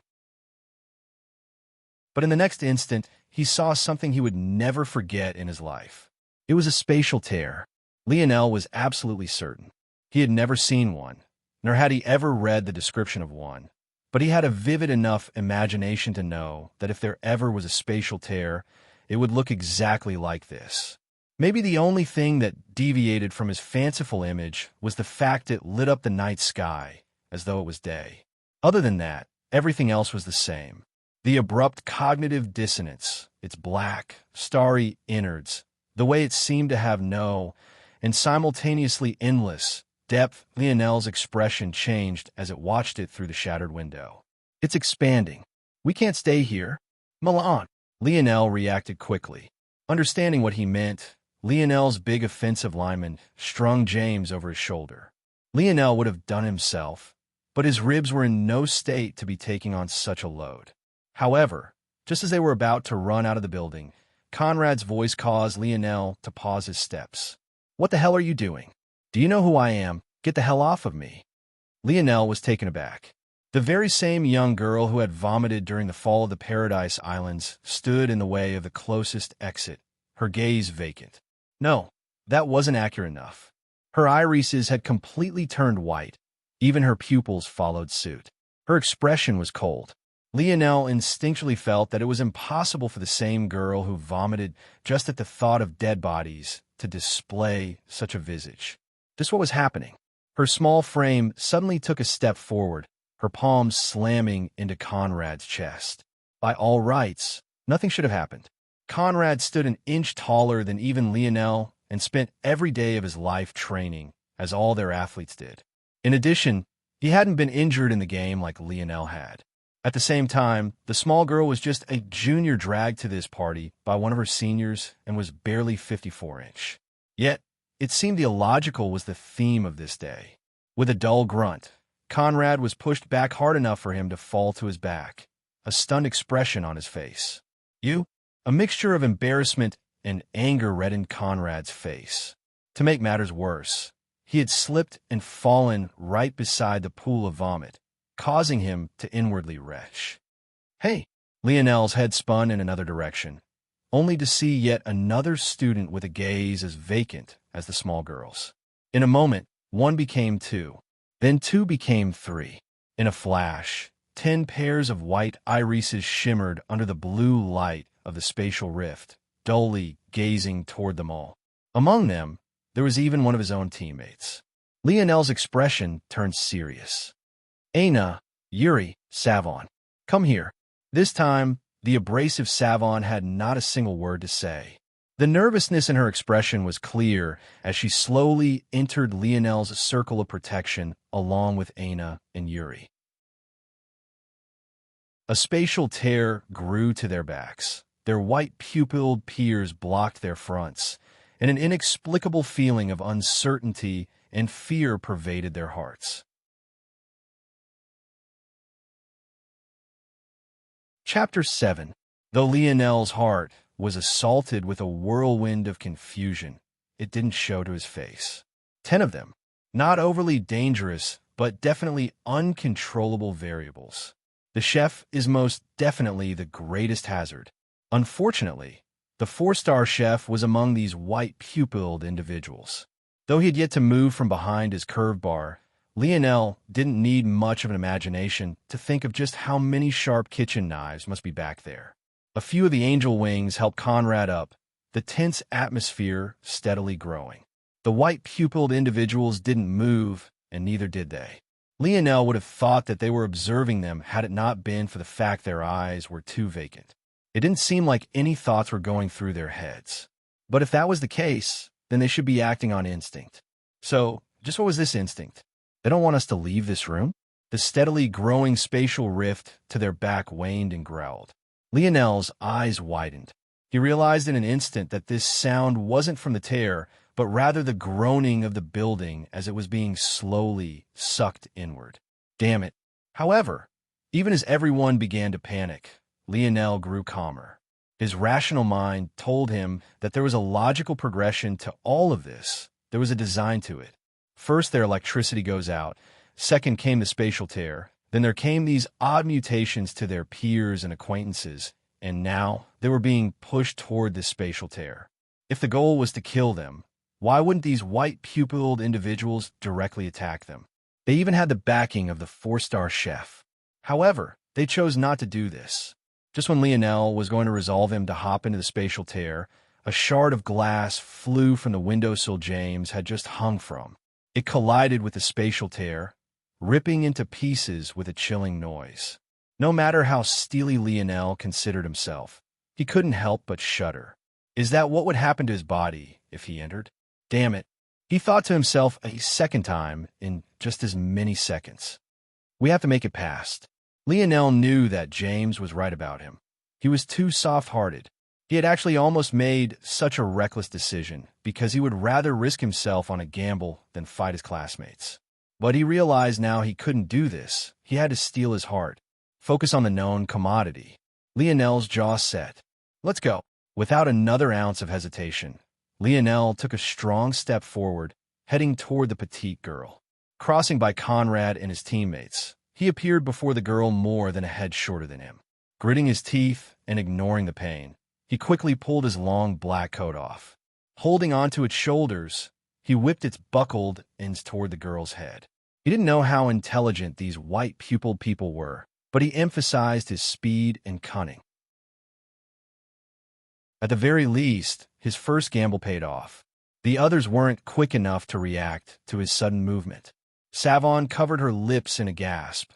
But in the next instant, he saw something he would never forget in his life. It was a spatial tear. Lionel was absolutely certain. He had never seen one, nor had he ever read the description of one. But he had a vivid enough imagination to know that if there ever was a spatial tear, it would look exactly like this. Maybe the only thing that deviated from his fanciful image was the fact it lit up the night sky as though it was day. Other than that, everything else was the same. The abrupt cognitive dissonance, its black, starry innards, the way it seemed to have no, and simultaneously endless, depth. Lionel's expression changed as it watched it through the shattered window. It's expanding. We can't stay here. Milan. Lionel reacted quickly. Understanding what he meant, Lionel's big offensive lineman strung James over his shoulder. Lionel would have done himself, but his ribs were in no state to be taking on such a load. However, just as they were about to run out of the building, Conrad's voice caused Lionel to pause his steps. What the hell are you doing? Do you know who I am? Get the hell off of me. Lionel was taken aback. The very same young girl who had vomited during the fall of the Paradise Islands stood in the way of the closest exit, her gaze vacant. No, that wasn't accurate enough. Her irises had completely turned white. Even her pupils followed suit. Her expression was cold. Lionel instinctually felt that it was impossible for the same girl who vomited just at the thought of dead bodies to display such a visage. Just what was happening. Her small frame suddenly took a step forward, her palms slamming into Conrad's chest. By all rights, nothing should have happened. Conrad stood an inch taller than even Lionel and spent every day of his life training, as all their athletes did. In addition, he hadn't been injured in the game like Lionel had. At the same time, the small girl was just a junior dragged to this party by one of her seniors and was barely 54-inch. Yet, it seemed illogical was the theme of this day. With a dull grunt, Conrad was pushed back hard enough for him to fall to his back, a stunned expression on his face. You? A mixture of embarrassment and anger reddened Conrad's face. To make matters worse, he had slipped and fallen right beside the pool of vomit, causing him to inwardly retch. Hey! Lionel's head spun in another direction, only to see yet another student with a gaze as vacant as the small girl's. In a moment, one became two. Then two became three. In a flash, 10 pairs of white irises shimmered under the blue light of the spatial rift, dully gazing toward them all. Among them, there was even one of his own teammates. Lionel's expression turned serious. Aina, Yuri, Savon, come here. This time, the abrasive Savon had not a single word to say. The nervousness in her expression was clear as she slowly entered Lionel's circle of protection along with Aina and Yuri. A spatial tear grew to their backs. Their white pupilled peers blocked their fronts, and an inexplicable feeling of uncertainty and fear pervaded their hearts. Chapter 7. Though Lionel's heart was assaulted with a whirlwind of confusion, it didn't show to his face. 10 of them, not overly dangerous, but definitely uncontrollable variables. The chef is most definitely the greatest hazard. Unfortunately, the 4-star chef was among these white-pupilled individuals. Though he had yet to move from behind his curved bar, Lionel didn't need much of an imagination to think of just how many sharp kitchen knives must be back there. A few of the angel wings helped Conrad up, the tense atmosphere steadily growing. The white-pupilled individuals didn't move, and neither did they. Lionel would have thought that they were observing them had it not been for the fact their eyes were too vacant. It didn't seem like any thoughts were going through their heads. But if that was the case, then they should be acting on instinct. So, just what was this instinct? They don't want us to leave this room? The steadily growing spatial rift to their back waned and growled. Lionel's eyes widened. He realized in an instant that this sound wasn't from the tear, but rather the groaning of the building as it was being slowly sucked inward. Damn it. However, even as everyone began to panic, Lionel grew calmer. His rational mind told him that there was a logical progression to all of this. There was a design to it. First, their electricity goes out. Second came the spatial tear. Then there came these odd mutations to their peers and acquaintances, and now they were being pushed toward this spatial tear. If the goal was to kill them, why wouldn't these white-pupilled individuals directly attack them? They even had the backing of the 4-star chef. However, they chose not to do this. Just when Lionel was going to resolve him to hop into the spatial tear, a shard of glass flew from the windowsill James had just hung from. It collided with the spatial tear, ripping into pieces with a chilling noise. No matter how steely Lionel considered himself, he couldn't help but shudder. Is that what would happen to his body if he entered? Damn it, he thought to himself a second time in just as many seconds. We have to make it past. Lionel knew that James was right about him. He was too soft-hearted. He had actually almost made such a reckless decision because he would rather risk himself on a gamble than fight his classmates. But he realized now he couldn't do this. He had to steal his heart. Focus on the known commodity. Lionel's jaw set. Let's go. Without another ounce of hesitation, Lionel took a strong step forward, heading toward the petite girl. Crossing by Conrad and his teammates, he appeared before the girl more than a head shorter than him. Gritting his teeth and ignoring the pain, he quickly pulled his long black coat off. Holding onto its shoulders, he whipped its buckled ends toward the girl's head. He didn't know how intelligent these white-pupiled people were, but he emphasized his speed and cunning. At the very least, his first gamble paid off. The others weren't quick enough to react to his sudden movement. Savon covered her lips in a gasp,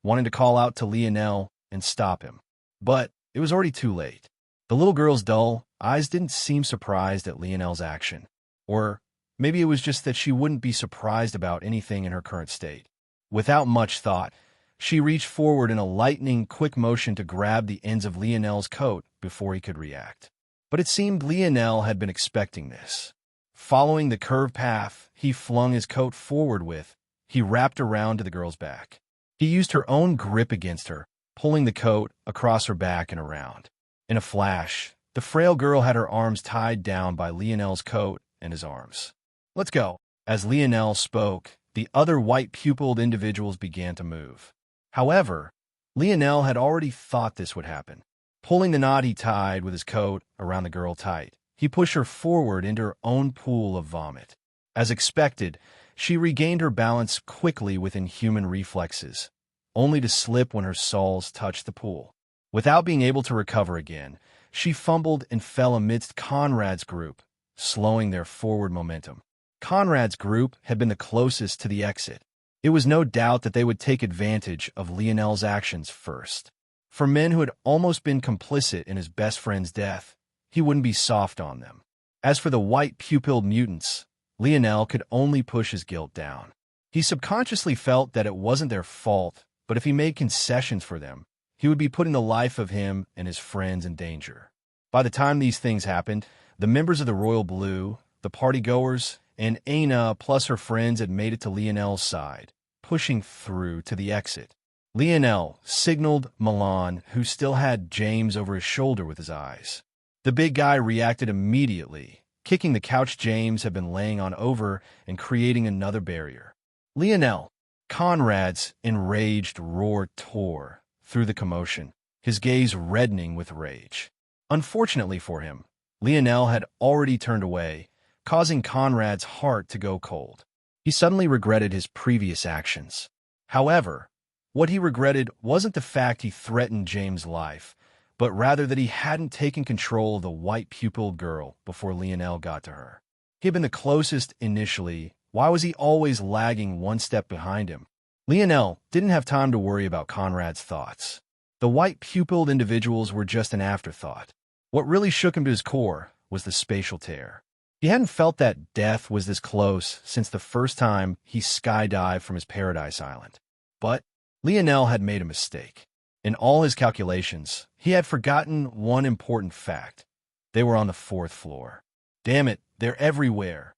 wanting to call out to Lionel and stop him. But it was already too late. The little girl's dull eyes didn't seem surprised at Lionel's action. Or maybe it was just that she wouldn't be surprised about anything in her current state. Without much thought, she reached forward in a lightning-quick motion to grab the ends of Lionel's coat before he could react. But it seemed Lionel had been expecting this. Following the curved path he flung his coat forward with, he wrapped around to the girl's back. He used her own grip against her, pulling the coat across her back and around. In a flash, the frail girl had her arms tied down by Lionel's coat and his arms. Let's go. As Lionel spoke, the other white-pupiled individuals began to move. However, Lionel had already thought this would happen. Pulling the knot he tied with his coat around the girl tight, he pushed her forward into her own pool of vomit. As expected, she regained her balance quickly within human reflexes, only to slip when her soles touched the pool. Without being able to recover again, she fumbled and fell amidst Conrad's group, slowing their forward momentum. Conrad's group had been the closest to the exit. It was no doubt that they would take advantage of Lionel's actions first. For men who had almost been complicit in his best friend's death, he wouldn't be soft on them. As for the white-pupilled mutants, Lionel could only push his guilt down. He subconsciously felt that it wasn't their fault, but if he made concessions for them, he would be putting the life of him and his friends in danger. By the time these things happened, the members of the Royal Blue, the partygoers, and Aina plus her friends had made it to Lionel's side, pushing through to the exit. Lionel signaled Milan, who still had James over his shoulder with his eyes. The big guy reacted immediately, kicking the couch James had been laying on over and creating another barrier. Lionel, Conrad's enraged roar tore through the commotion, his gaze reddening with rage. Unfortunately for him, Lionel had already turned away, causing Conrad's heart to go cold. He suddenly regretted his previous actions. However, what he regretted wasn't the fact he threatened James' life, but rather that he hadn't taken control of the white-pupilled girl before Lionel got to her. He had been the closest initially. Why was he always lagging one step behind him? Lionel didn't have time to worry about Conrad's thoughts. The white-pupilled individuals were just an afterthought. What really shook him to his core was the spatial tear. He hadn't felt that death was this close since the first time he skydived from his paradise island. But Lionel had made a mistake. In all his calculations, he had forgotten one important fact. They were on the 4th floor. Damn it, they're everywhere.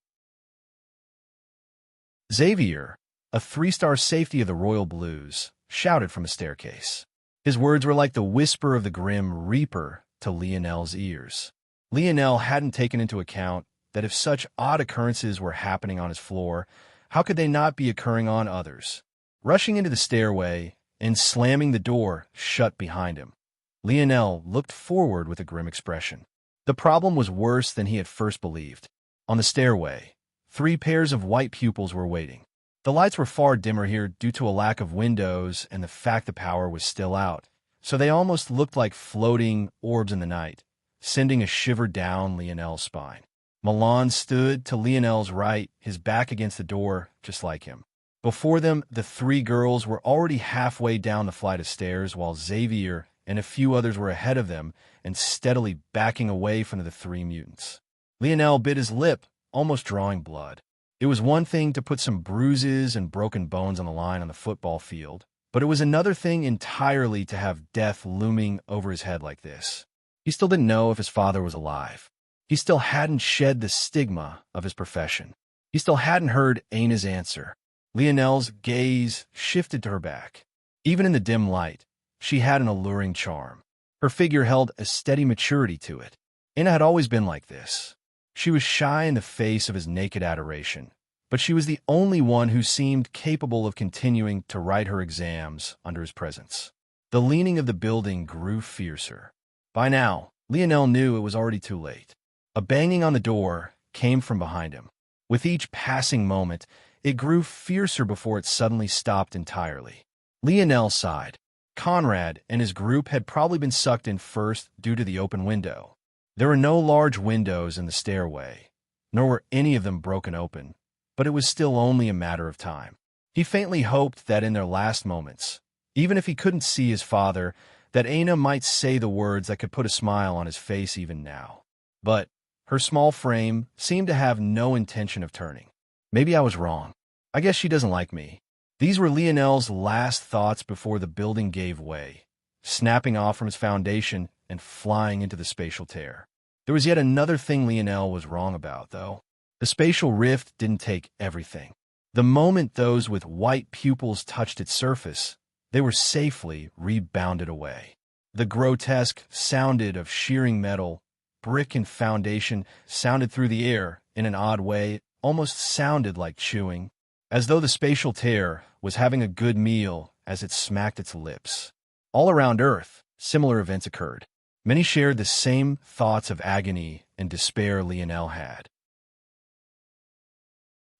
Xavier, a 3-star safety of the Royal Blues, shouted from a staircase. His words were like the whisper of the Grim Reaper to Lionel's ears. Lionel hadn't taken into account that if such odd occurrences were happening on his floor, how could they not be occurring on others? Rushing into the stairway and slamming the door shut behind him, Lionel looked forward with a grim expression. The problem was worse than he had first believed. On the stairway, 3 pairs of white pupils were waiting. The lights were far dimmer here due to a lack of windows and the fact the power was still out, so they almost looked like floating orbs in the night, sending a shiver down Lionel's spine. Milan stood to Lionel's right, his back against the door, just like him. Before them, the three girls were already halfway down the flight of stairs, while Xavier and a few others were ahead of them and steadily backing away from the three mutants. Lionel bit his lip, almost drawing blood. It was one thing to put some bruises and broken bones on the line on the football field, but it was another thing entirely to have death looming over his head like this. He still didn't know if his father was alive. He still hadn't shed the stigma of his profession. He still hadn't heard Aina's answer. Lionel's gaze shifted to her back. Even in the dim light, she had an alluring charm. Her figure held a steady maturity to it. Aina had always been like this. She was shy in the face of his naked adoration, but she was the only one who seemed capable of continuing to write her exams under his presence. The leaning of the building grew fiercer. By now, Lionel knew it was already too late. A banging on the door came from behind him. With each passing moment, it grew fiercer before it suddenly stopped entirely. Lionel sighed. Conrad and his group had probably been sucked in first due to the open window. There were no large windows in the stairway, nor were any of them broken open, but it was still only a matter of time. He faintly hoped that in their last moments, even if he couldn't see his father, that Aina might say the words that could put a smile on his face even now. But her small frame seemed to have no intention of turning. Maybe I was wrong. I guess she doesn't like me. These were Lionel's last thoughts before the building gave way, snapping off from its foundation and flying into the spatial tear. There was yet another thing Lionel was wrong about, though. The spatial rift didn't take everything. The moment those with white pupils touched its surface, they were safely rebounded away. The grotesque sounded of shearing metal, brick and foundation sounded through the air in an odd way, almost sounded like chewing, as though the spatial tear was having a good meal as it smacked its lips. All around Earth, similar events occurred. Many shared the same thoughts of agony and despair Lionel had.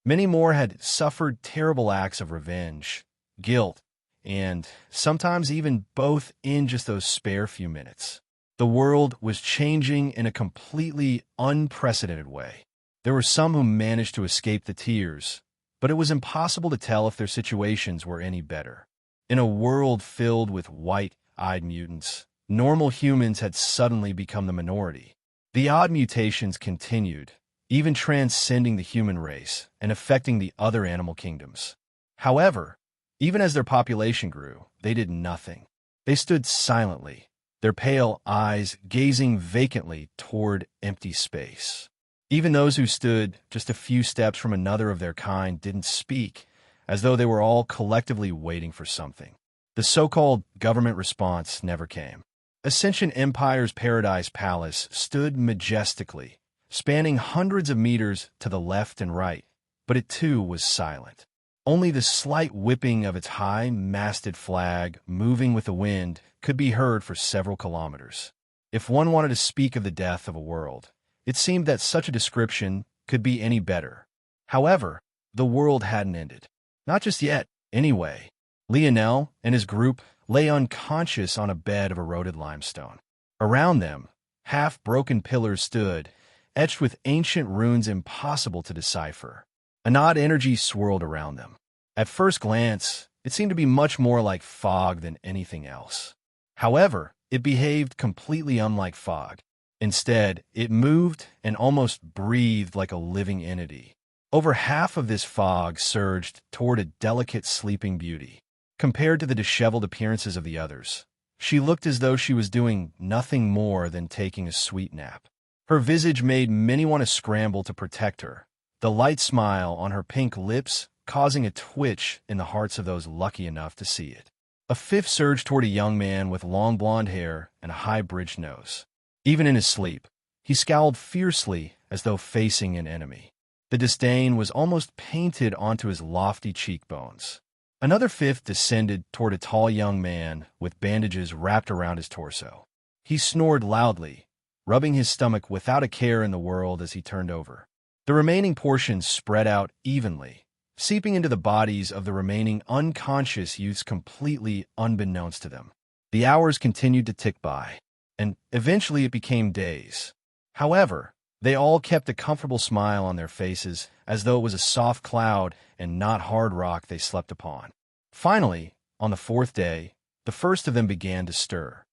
Many more had suffered terrible acts of revenge, guilt, and sometimes even both in just those spare few minutes. The world was changing in a completely unprecedented way. There were some who managed to escape the tears, but it was impossible to tell if their situations were any better. In a world filled with white-eyed mutants, normal humans had suddenly become the minority. The odd mutations continued, even transcending the human race and affecting the other animal kingdoms. However, even as their population grew, they did nothing. They stood silently, their pale eyes gazing vacantly toward empty space. Even those who stood just a few steps from another of their kind didn't speak, as though they were all collectively waiting for something. The so-called government response never came. Ascension Empire's Paradise Palace stood majestically, spanning hundreds of meters to the left and right, but it too was silent. Only the slight whipping of its high-masted flag, moving with the wind, could be heard for several kilometers. If one wanted to speak of the death of a world, it seemed that such a description could be any better. However, the world hadn't ended. Not just yet, anyway. Lionel and his group lay unconscious on a bed of eroded limestone. Around them, half-broken pillars stood, etched with ancient runes impossible to decipher. An odd energy swirled around them. At first glance, it seemed to be much more like fog than anything else. However, it behaved completely unlike fog. Instead, it moved and almost breathed like a living entity. Over half of this fog surged toward a delicate sleeping beauty. Compared to the disheveled appearances of the others, she looked as though she was doing nothing more than taking a sweet nap. Her visage made many want to scramble to protect her, the light smile on her pink lips causing a twitch in the hearts of those lucky enough to see it. A fifth surged toward a young man with long blonde hair and a high-bridged nose. Even in his sleep, he scowled fiercely as though facing an enemy. The disdain was almost painted onto his lofty cheekbones. Another fifth descended toward a tall young man with bandages wrapped around his torso. He snored loudly, rubbing his stomach without a care in the world as he turned over. The remaining portions spread out evenly, seeping into the bodies of the remaining unconscious youths completely unbeknownst to them. The hours continued to tick by, and eventually it became days. However, they all kept a comfortable smile on their faces, as though it was a soft cloud and not hard rock they slept upon. Finally, on the fourth day, the first of them began to stir.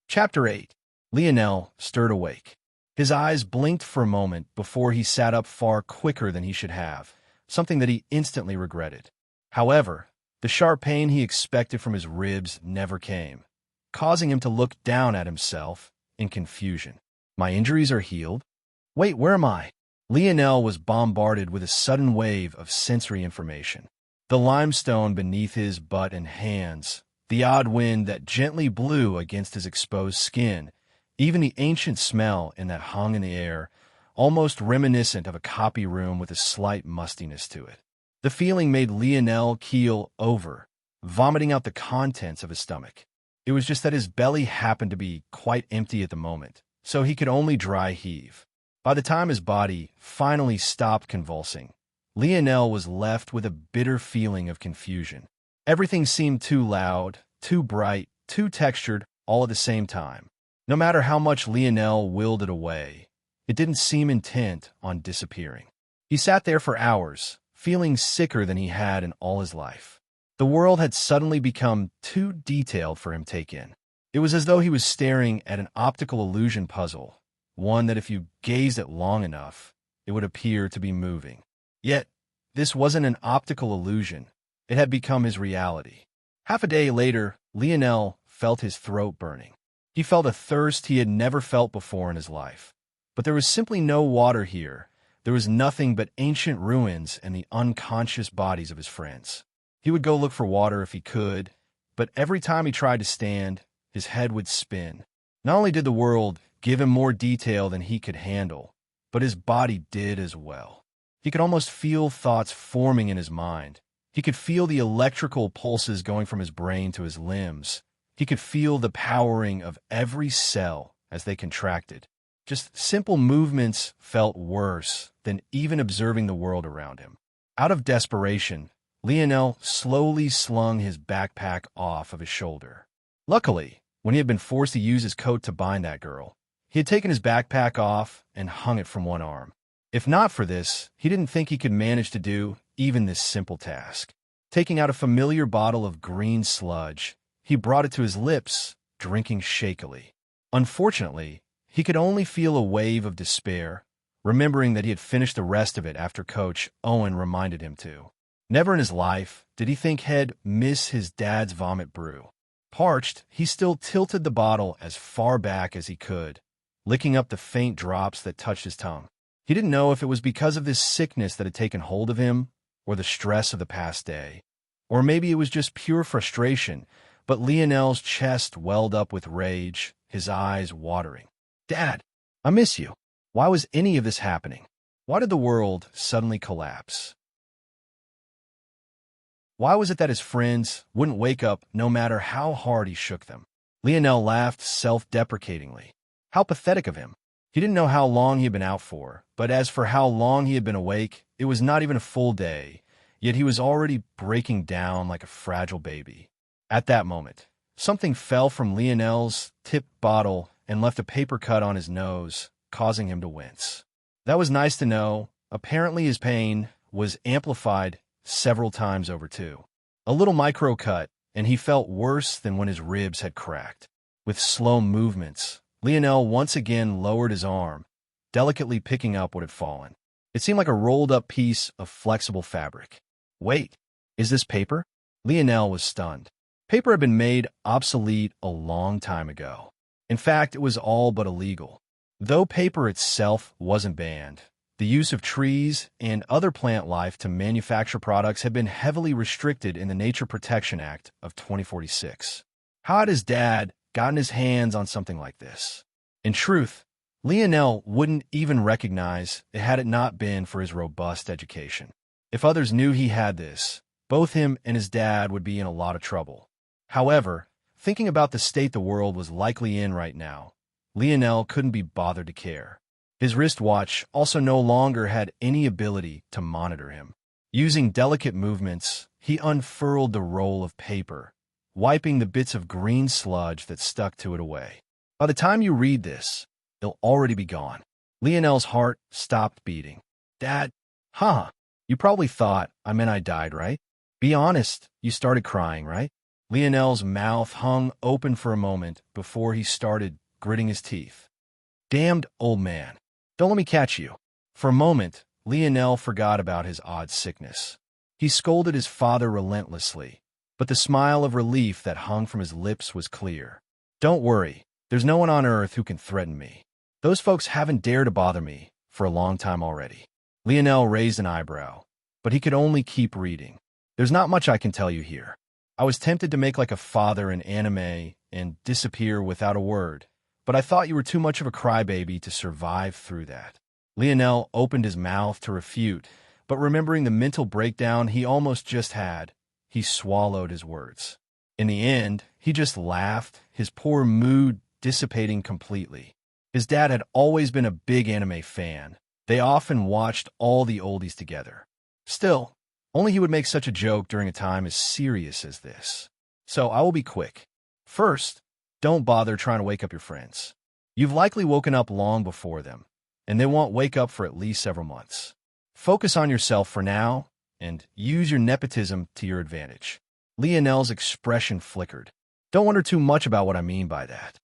Chapter 8. Lionel stirred awake. His eyes blinked for a moment before he sat up far quicker than he should have, something that he instantly regretted. However, the sharp pain he expected from his ribs never came, causing him to look down at himself in confusion. My injuries are healed? Wait, where am I? Lionel was bombarded with a sudden wave of sensory information. The limestone beneath his butt and hands, the odd wind that gently blew against his exposed skin, even the ancient smell in that hung in the air, almost reminiscent of a copy room with a slight mustiness to it. The feeling made Lionel keel over, vomiting out the contents of his stomach. It was just that his belly happened to be quite empty at the moment, so he could only dry heave. By the time his body finally stopped convulsing, Lionel was left with a bitter feeling of confusion. Everything seemed too loud, too bright, too textured, all at the same time. No matter how much Lionel willed it away, it didn't seem intent on disappearing. He sat there for hours, feeling sicker than he had in all his life. The world had suddenly become too detailed for him to take in. It was as though he was staring at an optical illusion puzzle, one that if you gazed at long enough, it would appear to be moving. Yet, this wasn't an optical illusion. It had become his reality. Half a day later, Lionel felt his throat burning. He felt a thirst he had never felt before in his life. But there was simply no water here. There was nothing but ancient ruins and the unconscious bodies of his friends. He would go look for water if he could, but every time he tried to stand, his head would spin. Not only did the world give him more detail than he could handle, but his body did as well. He could almost feel thoughts forming in his mind. He could feel the electrical pulses going from his brain to his limbs. He could feel the powering of every cell as they contracted. Just simple movements felt worse than even observing the world around him. Out of desperation, Lionel slowly slung his backpack off of his shoulder. Luckily, when he had been forced to use his coat to bind that girl, he had taken his backpack off and hung it from one arm. If not for this, he didn't think he could manage to do even this simple task. Taking out a familiar bottle of green sludge, he brought it to his lips, drinking shakily. Unfortunately, he could only feel a wave of despair, remembering that he had finished the rest of it after Coach Owen reminded him to. Never in his life did he think he'd miss his dad's vomit brew. Parched, he still tilted the bottle as far back as he could, licking up the faint drops that touched his tongue. He didn't know if it was because of this sickness that had taken hold of him, or the stress of the past day. Or maybe it was just pure frustration, but Lionel's chest welled up with rage, his eyes watering. Dad, I miss you. Why was any of this happening? Why did the world suddenly collapse? Why was it that his friends wouldn't wake up no matter how hard he shook them? Lionel laughed self-deprecatingly. How pathetic of him. He didn't know how long he had been out for, but as for how long he had been awake, it was not even a full day, yet he was already breaking down like a fragile baby. At that moment, something fell from Lionel's tipped bottle and left a paper cut on his nose, causing him to wince. That was nice to know. Apparently his pain was amplified several times over too. A little micro cut, and he felt worse than when his ribs had cracked. With slow movements, Lionel once again lowered his arm, delicately picking up what had fallen. It seemed like a rolled-up piece of flexible fabric. Wait, is this paper? Lionel was stunned. Paper had been made obsolete a long time ago. In fact, it was all but illegal. Though paper itself wasn't banned, the use of trees and other plant life to manufacture products had been heavily restricted in the Nature Protection Act of 2046. How had his dad gotten his hands on something like this? In truth, Lionel wouldn't even recognize it had it not been for his robust education. If others knew he had this, both him and his dad would be in a lot of trouble. However, thinking about the state the world was likely in right now, Lionel couldn't be bothered to care. His wristwatch also no longer had any ability to monitor him. Using delicate movements, he unfurled the roll of paper, wiping the bits of green sludge that stuck to it away. By the time you read this, it'll already be gone. Lionel's heart stopped beating. Dad, you probably thought I meant I died, right? Be honest, you started crying, right? Lionel's mouth hung open for a moment before he started gritting his teeth. Damned old man. Don't let me catch you. For a moment, Lionel forgot about his odd sickness. He scolded his father relentlessly, but the smile of relief that hung from his lips was clear. Don't worry, there's no one on earth who can threaten me. Those folks haven't dared to bother me for a long time already. Lionel raised an eyebrow, but he could only keep reading. There's not much I can tell you here. I was tempted to make like a father in anime and disappear without a word, but I thought you were too much of a crybaby to survive through that. Lionel opened his mouth to refute, but remembering the mental breakdown he almost just had, he swallowed his words. In the end, he just laughed, his poor mood dissipating completely. His dad had always been a big anime fan. They often watched all the oldies together. Still, only he would make such a joke during a time as serious as this. So I will be quick. First, don't bother trying to wake up your friends. You've likely woken up long before them, and they won't wake up for at least several months. Focus on yourself for now, and use your nepotism to your advantage. Lionel's expression flickered. Don't wonder too much about what I mean by that.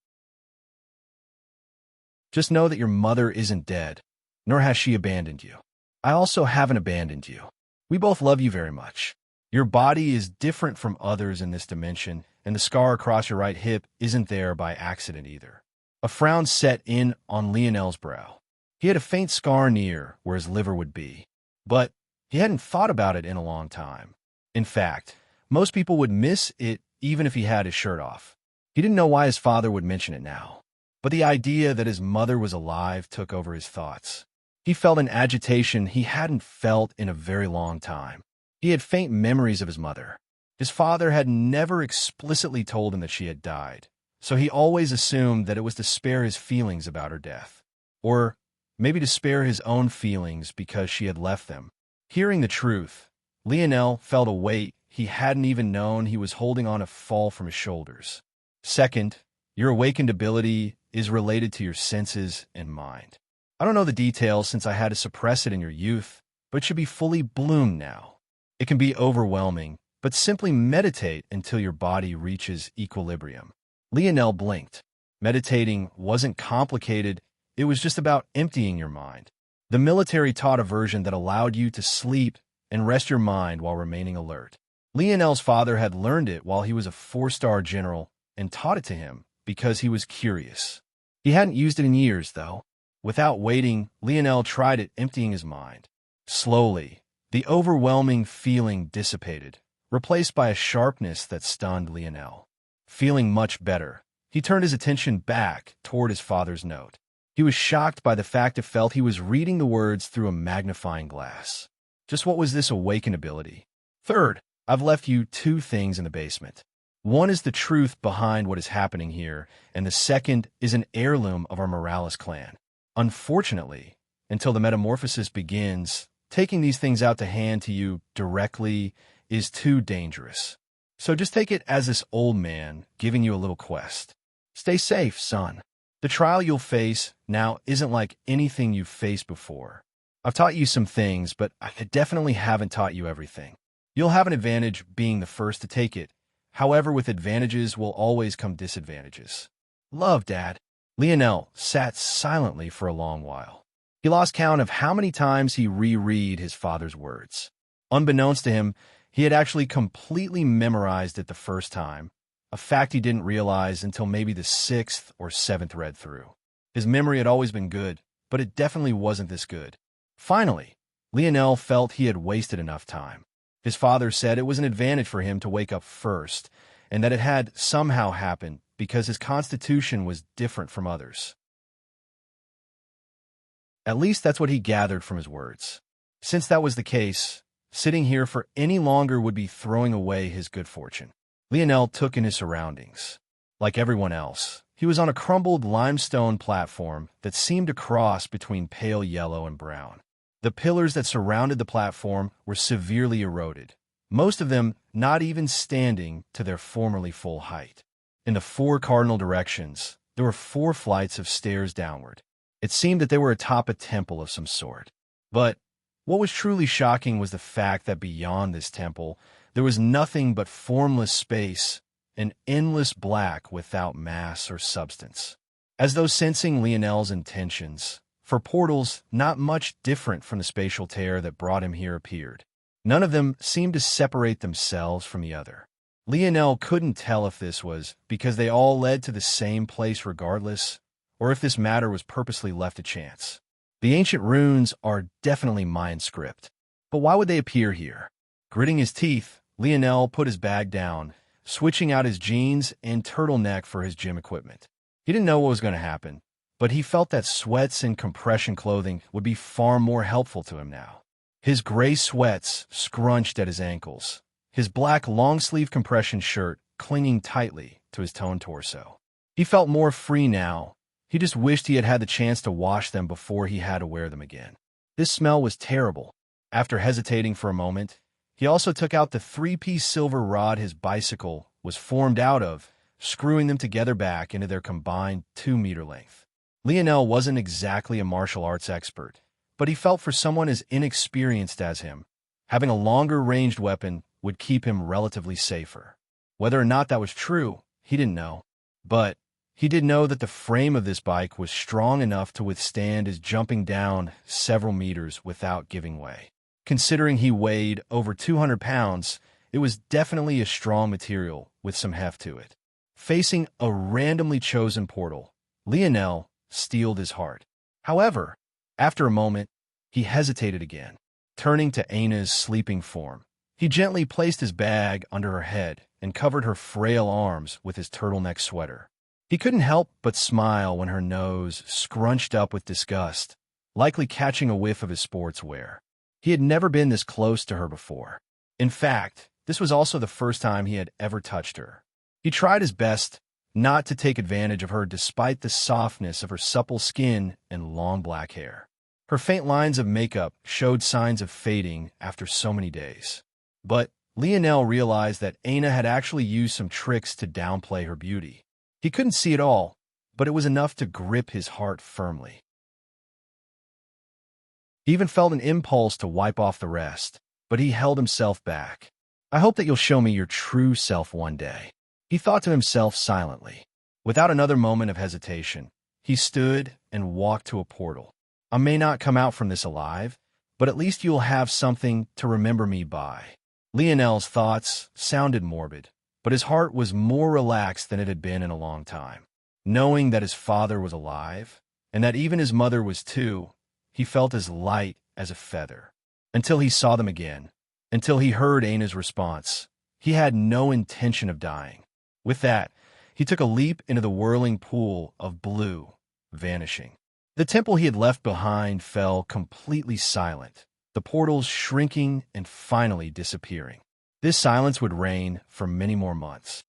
Just know that your mother isn't dead, nor has she abandoned you. I also haven't abandoned you. We both love you very much. Your body is different from others in this dimension, and the scar across your right hip isn't there by accident either. A frown set in on Lionel's brow. He had a faint scar near where his liver would be, but he hadn't thought about it in a long time. In fact, most people would miss it even if he had his shirt off. He didn't know why his father would mention it now, but the idea that his mother was alive took over his thoughts. He felt an agitation he hadn't felt in a very long time. He had faint memories of his mother. His father had never explicitly told him that she had died, so he always assumed that it was to spare his feelings about her death. Or maybe to spare his own feelings because she had left them. Hearing the truth, Lionel felt a weight he hadn't even known he was holding on to fall from his shoulders. Second, your awakened ability is related to your senses and mind. I don't know the details since I had to suppress it in your youth, but it should be fully bloomed now. It can be overwhelming, but simply meditate until your body reaches equilibrium. Lionel blinked. Meditating wasn't complicated, it was just about emptying your mind. The military taught a version that allowed you to sleep and rest your mind while remaining alert. Lionel's father had learned it while he was a 4-star general and taught it to him because he was curious. He hadn't used it in years, though. Without waiting, Lionel tried it, emptying his mind. Slowly, the overwhelming feeling dissipated, replaced by a sharpness that stunned Lionel. Feeling much better, he turned his attention back toward his father's note. He was shocked by the fact it felt he was reading the words through a magnifying glass. Just what was this awakened ability? Third, I've left you 2 things in the basement. One is the truth behind what is happening here, and the second is an heirloom of our Morales clan. Unfortunately, until the metamorphosis begins, taking these things out to hand to you directly is too dangerous. So just take it as this old man giving you a little quest. Stay safe, son. The trial you'll face now isn't like anything you've faced before. I've taught you some things, but I definitely haven't taught you everything. You'll have an advantage being the first to take it. However, with advantages will always come disadvantages. Love, Dad. Lionel sat silently for a long while. He lost count of how many times he reread his father's words. Unbeknownst to him, he had actually completely memorized it the first time, a fact he didn't realize until maybe the 6th or 7th read through. His memory had always been good, but it definitely wasn't this good. Finally, Lionel felt he had wasted enough time. His father said it was an advantage for him to wake up first, and that it had somehow happened because his constitution was different from others. At least that's what he gathered from his words. Since that was the case, sitting here for any longer would be throwing away his good fortune. Lionel took in his surroundings. Like everyone else, He was on a crumbled limestone platform that seemed to cross between pale yellow and brown. The pillars that surrounded the platform were severely eroded, most of them not even standing to their formerly full height. In the 4 cardinal directions, there were 4 flights of stairs downward. It seemed that they were atop a temple of some sort. But what was truly shocking was the fact that beyond this temple, there was nothing but formless space, an endless black without mass or substance. As though sensing Lionel's intentions, for portals not much different from the spatial tear that brought him here appeared. None of them seemed to separate themselves from the other. Lionel couldn't tell if this was because they all led to the same place regardless, or if this matter was purposely left to chance. The ancient runes are definitely Mayan script, but why would they appear here? Gritting his teeth, Lionel put his bag down, switching out his jeans and turtleneck for his gym equipment. He didn't know what was going to happen, but he felt that sweats and compression clothing would be far more helpful to him now. His gray sweats scrunched at his ankles, his black long-sleeve compression shirt clinging tightly to his toned torso. He felt more free now. He just wished he had had the chance to wash them before he had to wear them again. This smell was terrible. After hesitating for a moment, he also took out the 3-piece silver rod his bicycle was formed out of, screwing them together back into their combined 2-meter length. Lionel wasn't exactly a martial arts expert, but he felt for someone as inexperienced as him, having a longer ranged weapon would keep him relatively safer. Whether or not that was true, he didn't know. But he did know that the frame of this bike was strong enough to withstand his jumping down several meters without giving way. Considering he weighed over 200 pounds, it was definitely a strong material with some heft to it. Facing a randomly chosen portal, Lionel steeled his heart. However, after a moment, he hesitated again. Turning to Aina's sleeping form, he gently placed his bag under her head and covered her frail arms with his turtleneck sweater. He couldn't help but smile when her nose scrunched up with disgust, likely catching a whiff of his sportswear. He had never been this close to her before. In fact, this was also the first time he had ever touched her. He tried his best not to take advantage of her despite the softness of her supple skin and long black hair. Her faint lines of makeup showed signs of fading after so many days. But Lionel realized that Aina had actually used some tricks to downplay her beauty. He couldn't see it all, but it was enough to grip his heart firmly. He even felt an impulse to wipe off the rest, but he held himself back. "I hope that you'll show me your true self one day," he thought to himself silently. Without another moment of hesitation, he stood and walked to a portal. "I may not come out from this alive, but at least you'll have something to remember me by." Lionel's thoughts sounded morbid, but his heart was more relaxed than it had been in a long time. Knowing that his father was alive, and that even his mother was too, he felt as light as a feather. Until he saw them again, until he heard Aina's response, he had no intention of dying. With that, he took a leap into the whirling pool of blue, vanishing. The temple he had left behind fell completely silent, the portals shrinking and finally disappearing. This silence would reign for many more months.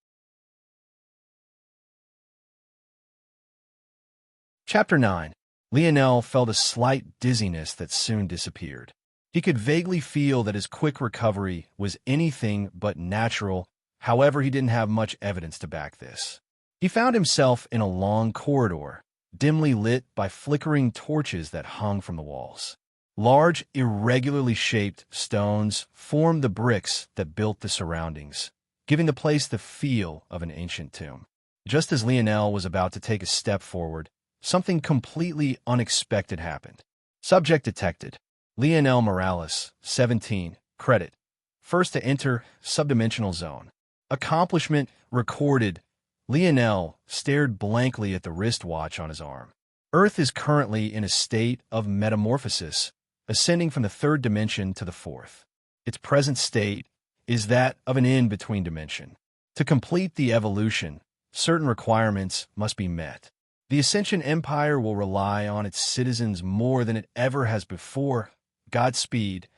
Chapter 9. Lionel felt a slight dizziness that soon disappeared. He could vaguely feel that his quick recovery was anything but natural, however he didn't have much evidence to back this. He found himself in a long corridor, dimly lit by flickering torches that hung from the walls. Large, irregularly shaped stones formed the bricks that built the surroundings, giving the place the feel of an ancient tomb. Just as Lionel was about to take a step forward, something completely unexpected happened. Subject detected. Lionel Morales, 17, credit. First to enter subdimensional zone. Accomplishment recorded. Lionel stared blankly at the wristwatch on his arm. Earth is currently in a state of metamorphosis, ascending from the 3rd dimension to the 4th. Its present state is that of an in-between dimension. To complete the evolution, certain requirements must be met. The Ascension Empire will rely on its citizens more than it ever has before. Godspeed.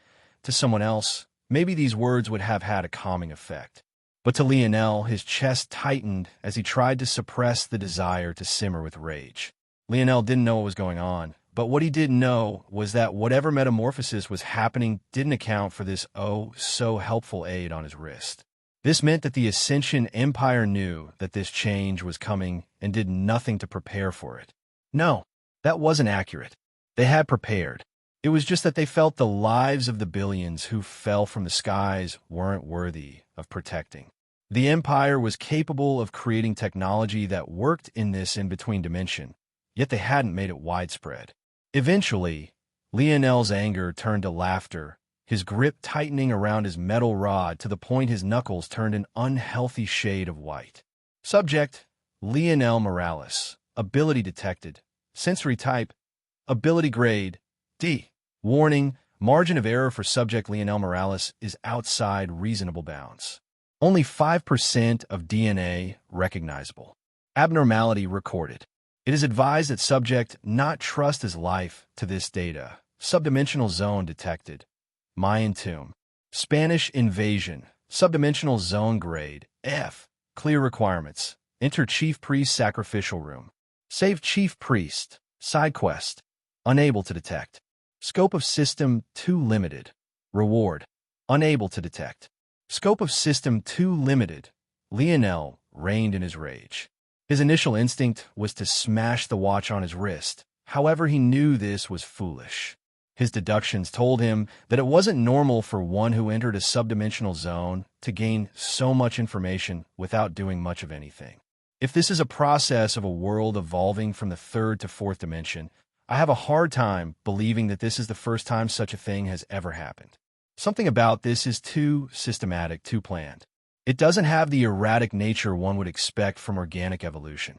To someone else, maybe these words would have had a calming effect. But to Lionel, his chest tightened as he tried to suppress the desire to simmer with rage. Lionel didn't know what was going on, but what he did know was that whatever metamorphosis was happening didn't account for this oh-so-helpful aid on his wrist. This meant that the Ascension Empire knew that this change was coming and did nothing to prepare for it. No, that wasn't accurate. They had prepared. It was just that they felt the lives of the billions who fell from the skies weren't worthy of protecting. The Empire was capable of creating technology that worked in this in-between dimension, yet they hadn't made it widespread. Eventually, Lionel's anger turned to laughter, his grip tightening around his metal rod to the point his knuckles turned an unhealthy shade of white. Subject: Lionel Morales. Ability detected. Sensory type: Ability grade D. Warning: margin of error for subject Lionel Morales is outside reasonable bounds. Only 5% of DNA recognizable. Abnormality recorded. It is advised that subject not trust his life to this data. Subdimensional zone detected. Mayan tomb. Spanish invasion. Subdimensional zone grade F. Clear requirements. Enter Chief Priest sacrificial room. Save Chief Priest. Side quest. Unable to detect. Scope of system too limited. Reward: unable to detect. Scope of system too limited. Lionel reigned in his rage. His initial instinct was to smash the watch on his wrist. However, he knew this was foolish. His deductions told him that it wasn't normal for one who entered a subdimensional zone to gain so much information without doing much of anything. If this is a process of a world evolving from the third to fourth dimension, I have a hard time believing that this is the first time such a thing has ever happened. Something about this is too systematic, too planned. It doesn't have the erratic nature one would expect from organic evolution.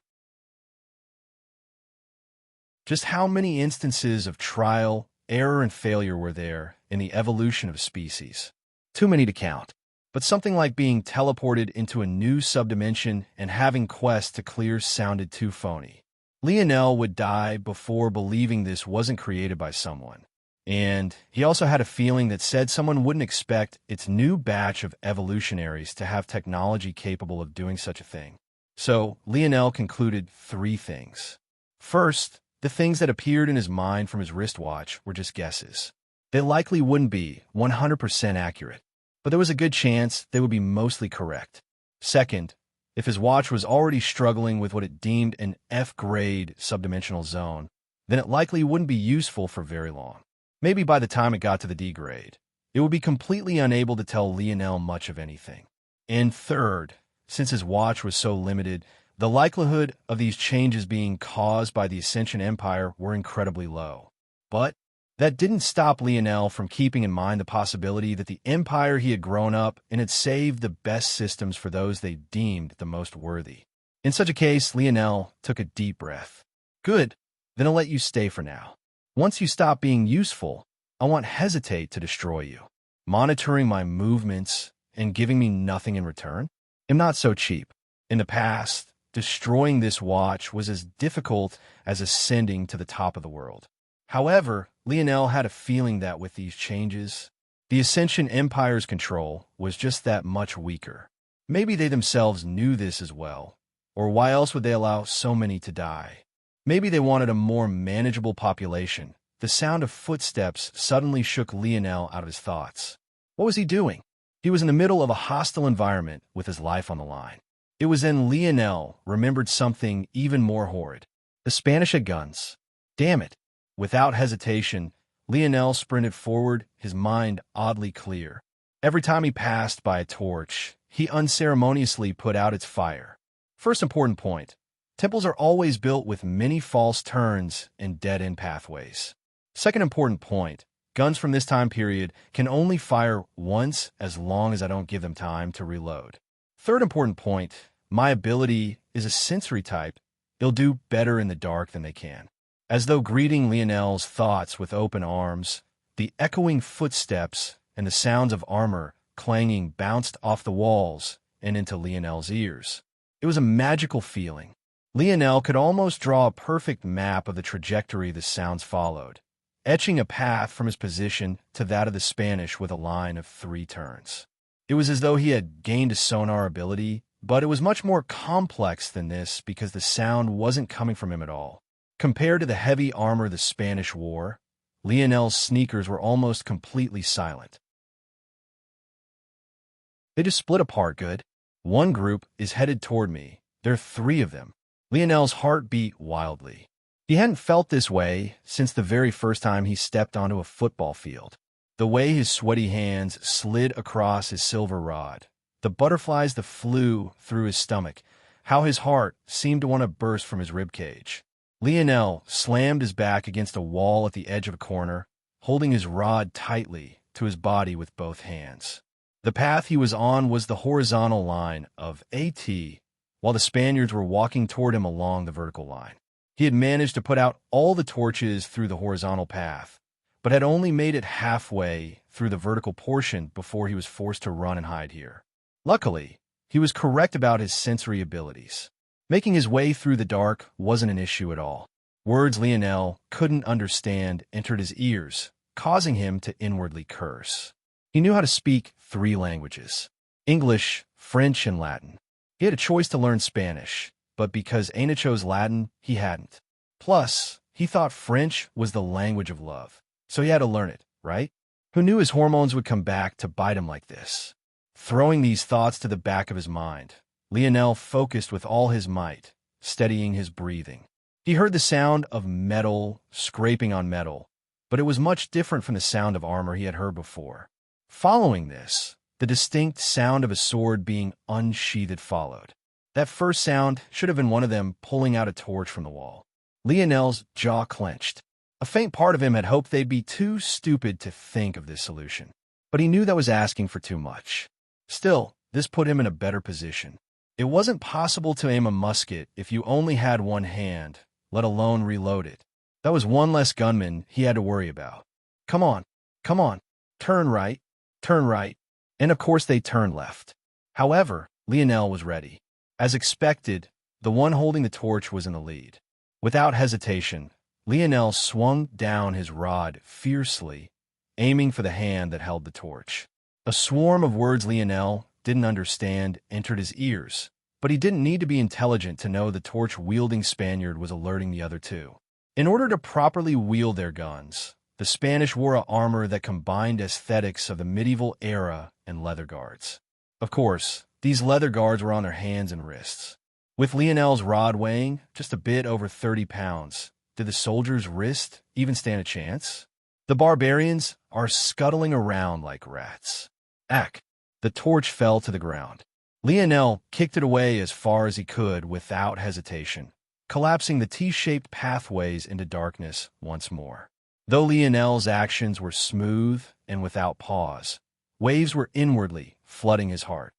Just how many instances of trial, error, and failure were there in the evolution of species? Too many to count. But something like being teleported into a new subdimension and having quests to clear sounded too phony. Lionel would die before believing this wasn't created by someone. And he also had a feeling that said someone wouldn't expect its new batch of evolutionaries to have technology capable of doing such a thing. So, Lionel concluded 3 things. First, the things that appeared in his mind from his wristwatch were just guesses. They likely wouldn't be 100% accurate, but there was a good chance they would be mostly correct. Second, if his watch was already struggling with what it deemed an F-grade subdimensional zone, then it likely wouldn't be useful for very long. Maybe by the time it got to the D grade, it would be completely unable to tell Lionel much of anything. And third, since his watch was so limited, the likelihood of these changes being caused by the Ascension Empire were incredibly low. But that didn't stop Lionel from keeping in mind the possibility that the empire he had grown up in had saved the best systems for those they deemed the most worthy. In such a case, Lionel took a deep breath. Good, then I'll let you stay for now. Once you stop being useful, I won't hesitate to destroy you. Monitoring my movements and giving me nothing in return? I'm not so cheap. In the past, destroying this watch was as difficult as ascending to the top of the world. However, Lionel had a feeling that with these changes, the Ascension Empire's control was just that much weaker. Maybe they themselves knew this as well, or why else would they allow so many to die? Maybe they wanted a more manageable population. The sound of footsteps suddenly shook Lionel out of his thoughts. What was he doing? He was in the middle of a hostile environment with his life on the line. It was then Lionel remembered something even more horrid. The Spanish had guns. Damn it. Without hesitation, Lionel sprinted forward, his mind oddly clear. Every time he passed by a torch, he unceremoniously put out its fire. First important point. Temples are always built with many false turns and dead-end pathways. Second important point, guns from this time period can only fire once as long as I don't give them time to reload. Third important point, my ability is a sensory type. It'll do better in the dark than they can. As though greeting Lionel's thoughts with open arms, the echoing footsteps and the sounds of armor clanging bounced off the walls and into Lionel's ears. It was a magical feeling. Lionel could almost draw a perfect map of the trajectory the sounds followed, etching a path from his position to that of the Spanish with a line of 3 turns. It was as though he had gained a sonar ability, but it was much more complex than this because the sound wasn't coming from him at all. Compared to the heavy armor the Spanish wore, Lionel's sneakers were almost completely silent. They just split apart good. One group is headed toward me. There are 3 of them. Lionel's heart beat wildly. He hadn't felt this way since the very first time he stepped onto a football field. The way his sweaty hands slid across his silver rod, the butterflies that flew through his stomach, how his heart seemed to want to burst from his ribcage. Lionel slammed his back against a wall at the edge of a corner, holding his rod tightly to his body with both hands. The path he was on was the horizontal line of AT, while the Spaniards were walking toward him along the vertical line. He had managed to put out all the torches through the horizontal path, but had only made it halfway through the vertical portion before he was forced to run and hide here. Luckily, he was correct about his sensory abilities. Making his way through the dark wasn't an issue at all. Words Lionel couldn't understand entered his ears, causing him to inwardly curse. He knew how to speak 3 languages: English, French, and Latin. He had a choice to learn Spanish, but because Aina chose Latin, he hadn't. Plus, he thought French was the language of love, so he had to learn it, right? Who knew his hormones would come back to bite him like this? Throwing these thoughts to the back of his mind, Lionel focused with all his might, steadying his breathing. He heard the sound of metal scraping on metal, but it was much different from the sound of armor he had heard before. Following this, the distinct sound of a sword being unsheathed followed. That first sound should have been one of them pulling out a torch from the wall. Lionel's jaw clenched. A faint part of him had hoped they'd be too stupid to think of this solution, but he knew that was asking for too much. Still, this put him in a better position. It wasn't possible to aim a musket if you only had one hand, let alone reload it. That was one less gunman he had to worry about. Come on, turn right, and of course they turned left. However, Lionel was ready. As expected, the one holding the torch was in the lead. Without hesitation, Lionel swung down his rod fiercely, aiming for the hand that held the torch. A swarm of words Lionel didn't understand entered his ears, but he didn't need to be intelligent to know the torch-wielding Spaniard was alerting the other 2. In order to properly wield their guns, the Spanish wore a armor that combined aesthetics of the medieval era and leather guards. Of course, these leather guards were on their hands and wrists. With Lionel's rod weighing just a bit over 30 pounds, did the soldier's wrist even stand a chance? The barbarians are scuttling around like rats. Ack! The torch fell to the ground. Lionel kicked it away as far as he could without hesitation, collapsing the T-shaped pathways into darkness once more. Though Lionel's actions were smooth and without pause, waves were inwardly flooding his heart.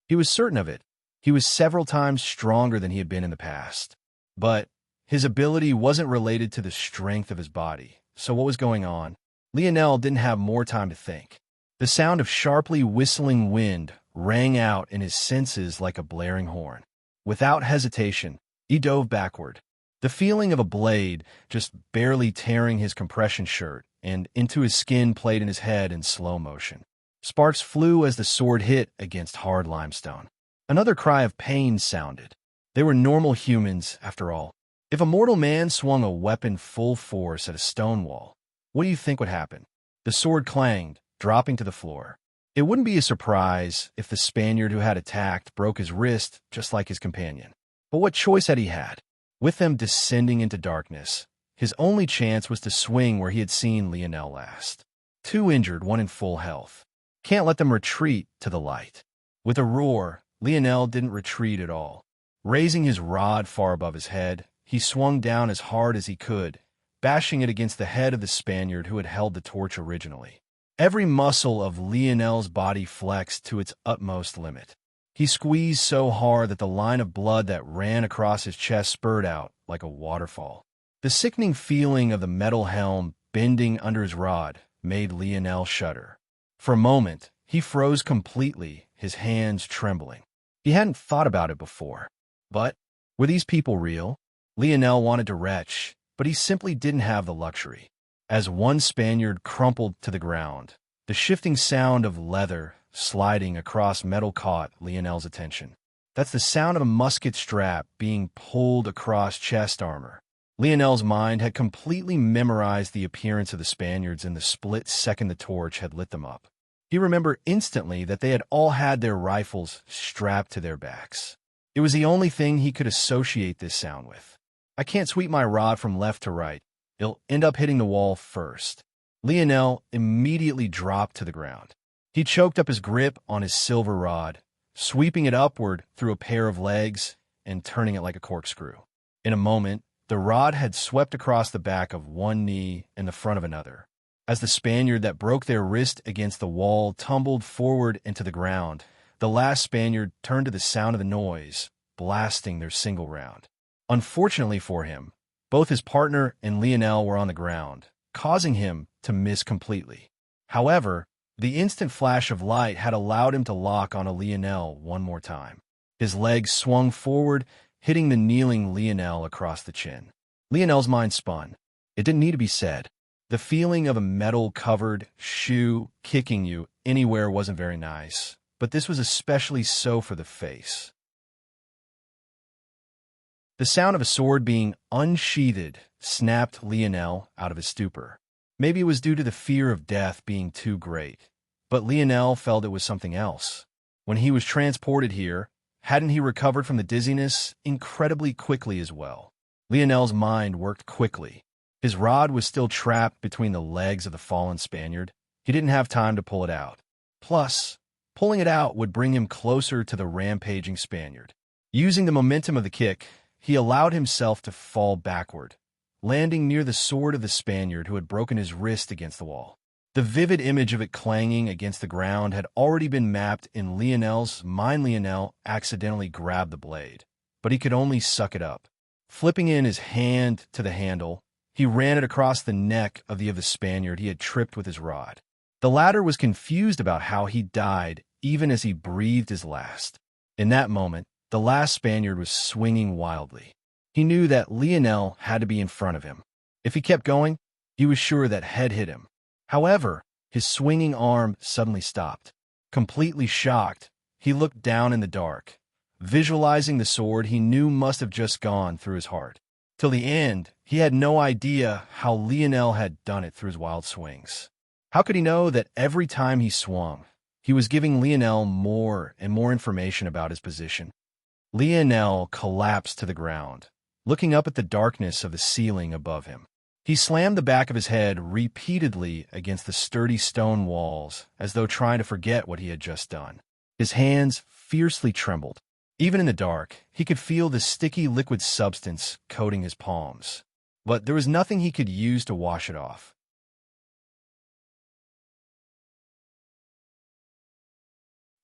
He was certain of it. He was several times stronger than he had been in the past. But his ability wasn't related to the strength of his body. So what was going on? Lionel didn't have more time to think. The sound of sharply whistling wind rang out in his senses like a blaring horn. Without hesitation, he dove backward. The feeling of a blade just barely tearing his compression shirt and into his skin played in his head in slow motion. Sparks flew as the sword hit against hard limestone. Another cry of pain sounded. They were normal humans, after all. If a mortal man swung a weapon full force at a stone wall, what do you think would happen? The sword clanged, dropping to the floor. It wouldn't be a surprise if the Spaniard who had attacked broke his wrist just like his companion. But what choice had he had? With them descending into darkness, his only chance was to swing where he had seen Lionel last. 2 injured, 1 in full health. Can't let them retreat to the light. With a roar, Lionel didn't retreat at all. Raising his rod far above his head, he swung down as hard as he could, bashing it against the head of the Spaniard who had held the torch originally. Every muscle of Lionel's body flexed to its utmost limit. He squeezed so hard that the line of blood that ran across his chest spurted out like a waterfall. The sickening feeling of the metal helm bending under his rod made Lionel shudder. For a moment, he froze completely, his hands trembling. He hadn't thought about it before. But were these people real? Lionel wanted to retch, but he simply didn't have the luxury. As one Spaniard crumpled to the ground, The shifting sound of leather sliding across metal caught Lionel's attention. That's the sound of a musket strap being pulled across chest armor. Lionel's mind had completely memorized the appearance of the Spaniards in the split second the torch had lit them up. He remembered instantly that they had all had their rifles strapped to their backs. It was the only thing he could associate this sound with. I can't sweep my rod from left to right. It'll end up hitting the wall first. Lionel immediately dropped to the ground. He choked up his grip on his silver rod, sweeping it upward through a pair of legs and turning it like a corkscrew. In a moment, the rod had swept across the back of one knee and the front of another. As the Spaniard that broke their wrist against the wall tumbled forward into the ground, the last Spaniard turned to the sound of the noise, blasting their single round. Unfortunately for him, both his partner and Lionel were on the ground, causing him to miss completely. However, the instant flash of light had allowed him to lock onto Lionel one more time. His legs swung forward, hitting the kneeling Lionel across the chin. Lionel's mind spun. It didn't need to be said. The feeling of a metal-covered shoe kicking you anywhere wasn't very nice, but this was especially so for the face. The sound of a sword being unsheathed snapped Lionel out of his stupor. Maybe it was due to the fear of death being too great, but Lionel felt it was something else. When he was transported here, hadn't he recovered from the dizziness incredibly quickly as well? Lionel's mind worked quickly. His rod was still trapped between the legs of the fallen Spaniard. He didn't have time to pull it out. Plus, pulling it out would bring him closer to the rampaging Spaniard. Using the momentum of the kick, he allowed himself to fall backward, landing near the sword of the Spaniard who had broken his wrist against the wall. The vivid image of it clanging against the ground had already been mapped in Lionel's mind. Lionel accidentally grabbed the blade, but he could only suck it up. Flipping in his hand to the handle, he ran it across the neck of the Spaniard he had tripped with his rod. The latter was confused about how he died even as he breathed his last. In that moment, the last Spaniard was swinging wildly. He knew that Lionel had to be in front of him. If he kept going, he was sure that head hit him. However, his swinging arm suddenly stopped. Completely shocked, he looked down in the dark, visualizing the sword he knew must have just gone through his heart. Till the end, he had no idea how Lionel had done it through his wild swings. How could he know that every time he swung, he was giving Lionel more and more information about his position? Lionel collapsed to the ground, looking up at the darkness of the ceiling above him. He slammed the back of his head repeatedly against the sturdy stone walls, as though trying to forget what he had just done. His hands fiercely trembled. Even in the dark, he could feel the sticky liquid substance coating his palms. But there was nothing he could use to wash it off.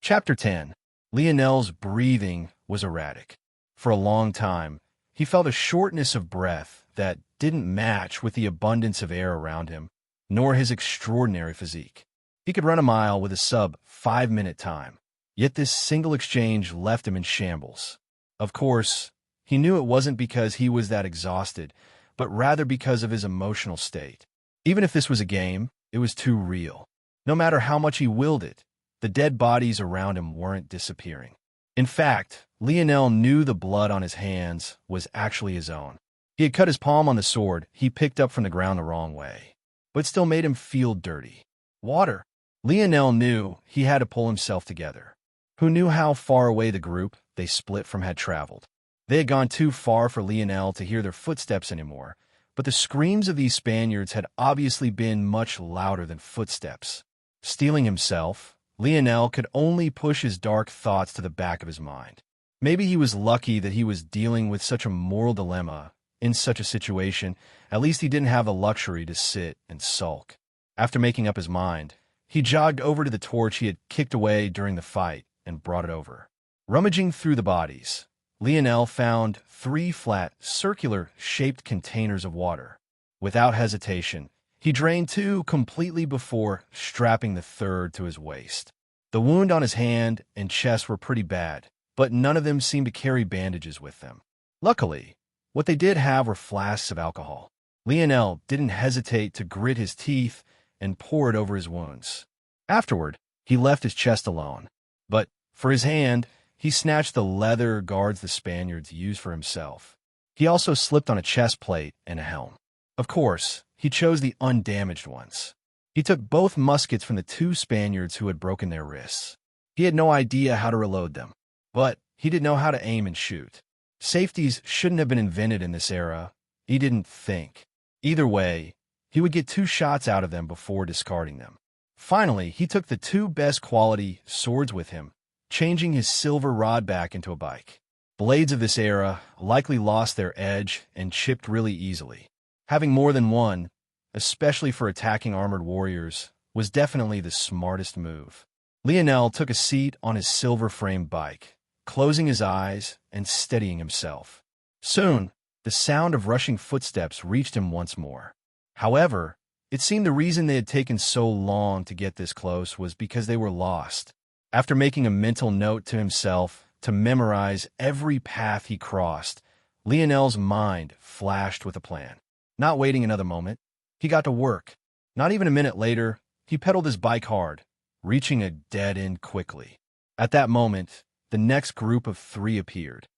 Chapter 10. Lionel's breathing was erratic. For a long time, he felt a shortness of breath that didn't match with the abundance of air around him, nor his extraordinary physique. He could run a mile with a sub-5-minute time, yet this single exchange left him in shambles. Of course, he knew it wasn't because he was that exhausted, but rather because of his emotional state. Even if this was a game, it was too real. No matter how much he willed it, the dead bodies around him weren't disappearing. In fact, Lionel knew the blood on his hands was actually his own. He had cut his palm on the sword he picked up from the ground the wrong way, but it still made him feel dirty. Water. Lionel knew he had to pull himself together. Who knew how far away the group they split from had traveled? They had gone too far for Lionel to hear their footsteps anymore, but the screams of these Spaniards had obviously been much louder than footsteps. Steeling himself, Lionel could only push his dark thoughts to the back of his mind. Maybe he was lucky that he was dealing with such a moral dilemma in such a situation. At least he didn't have the luxury to sit and sulk. After making up his mind, he jogged over to the torch he had kicked away during the fight and brought it over. Rummaging through the bodies, Lionel found 3 flat, circular-shaped containers of water. Without hesitation, he drained 2 completely before strapping the third to his waist. The wound on his hand and chest were pretty bad, but none of them seemed to carry bandages with them. Luckily, what they did have were flasks of alcohol. Lionel didn't hesitate to grit his teeth and pour it over his wounds. Afterward, he left his chest alone. But, for his hand, he snatched the leather guards the Spaniards used for himself. He also slipped on a chest plate and a helm. Of course, he chose the undamaged ones. He took both muskets from the 2 Spaniards who had broken their wrists. He had no idea how to reload them, but he did know how to aim and shoot. Safeties shouldn't have been invented in this era. He didn't think. Either way, he would get 2 shots out of them before discarding them. Finally, he took the 2 best quality swords with him, changing his silver rod back into a bike. Blades of this era likely lost their edge and chipped really easily. Having more than one, especially for attacking armored warriors, was definitely the smartest move. Lionel took a seat on his silver-framed bike, closing his eyes and steadying himself. Soon, the sound of rushing footsteps reached him once more. However, it seemed the reason they had taken so long to get this close was because they were lost. After making a mental note to himself to memorize every path he crossed, Lionel's mind flashed with a plan. Not waiting another moment, he got to work. Not even a minute later, he pedaled his bike hard, reaching a dead end quickly. At that moment, the next group of 3 appeared.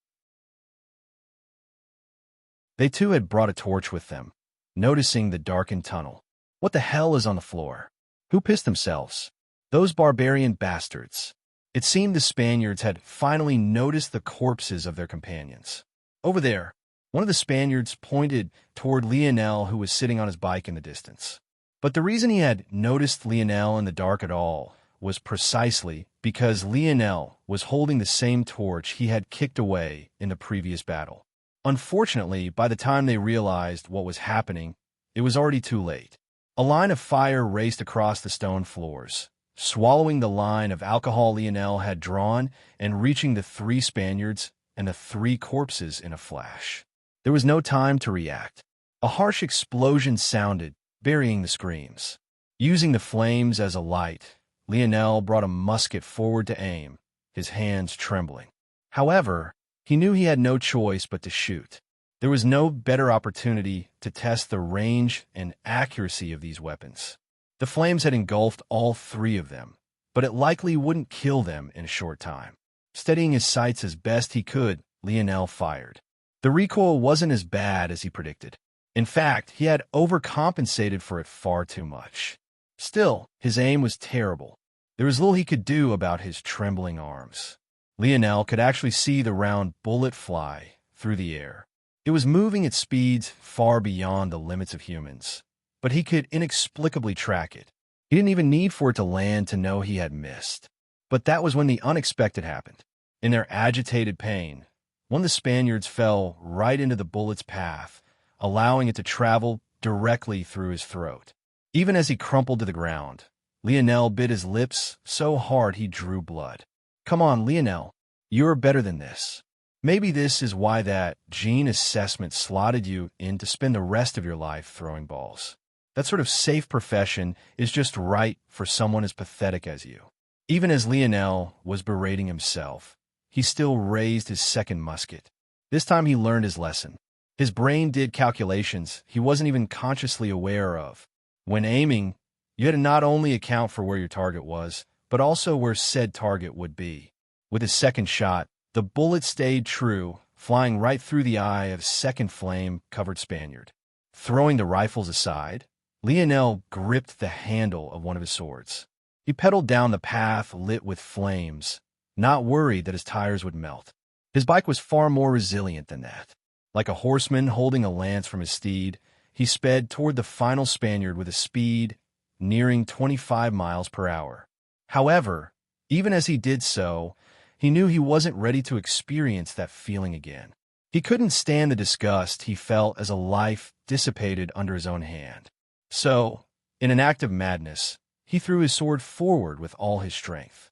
They too had brought a torch with them, noticing the darkened tunnel. What the hell is on the floor? Who pissed themselves? Those barbarian bastards. It seemed the Spaniards had finally noticed the corpses of their companions. Over there, one of the Spaniards pointed toward Lionel, who was sitting on his bike in the distance. But the reason he had noticed Lionel in the dark at all was precisely because Lionel was holding the same torch he had kicked away in the previous battle. Unfortunately, by the time they realized what was happening, it was already too late. A line of fire raced across the stone floors, swallowing the line of alcohol Lionel had drawn and reaching the 3 Spaniards and the 3 corpses in a flash. There was no time to react. A harsh explosion sounded, burying the screams. Using the flames as a light, Lionel brought a musket forward to aim, his hands trembling. However, he knew he had no choice but to shoot. There was no better opportunity to test the range and accuracy of these weapons. The flames had engulfed all 3 of them, but it likely wouldn't kill them in a short time. Steadying his sights as best he could, Lionel fired. The recoil wasn't as bad as he predicted. In fact, he had overcompensated for it far too much. Still, his aim was terrible. There was little he could do about his trembling arms. Lionel could actually see the round bullet fly through the air. It was moving at speeds far beyond the limits of humans, but he could inexplicably track it. He didn't even need for it to land to know he had missed. But that was when the unexpected happened. In their agitated pain, one of the Spaniards fell right into the bullet's path, allowing it to travel directly through his throat. Even as he crumpled to the ground, Lionel bit his lips so hard he drew blood. Come on, Lionel, you're better than this. Maybe this is why that gene assessment slotted you in to spend the rest of your life throwing balls. That sort of safe profession is just right for someone as pathetic as you. Even as Lionel was berating himself, he still raised his second musket. This time he learned his lesson. His brain did calculations he wasn't even consciously aware of. When aiming, you had to not only account for where your target was, but also where said target would be. With his second shot, the bullet stayed true, flying right through the eye of second flame-covered Spaniard. Throwing the rifles aside, Lionel gripped the handle of one of his swords. He pedaled down the path lit with flames, not worried that his tires would melt. His bike was far more resilient than that. Like a horseman holding a lance from his steed, he sped toward the final Spaniard with a speed nearing 25 miles per hour. However, even as he did so, he knew he wasn't ready to experience that feeling again. He couldn't stand the disgust he felt as a life dissipated under his own hand. So, in an act of madness, he threw his sword forward with all his strength.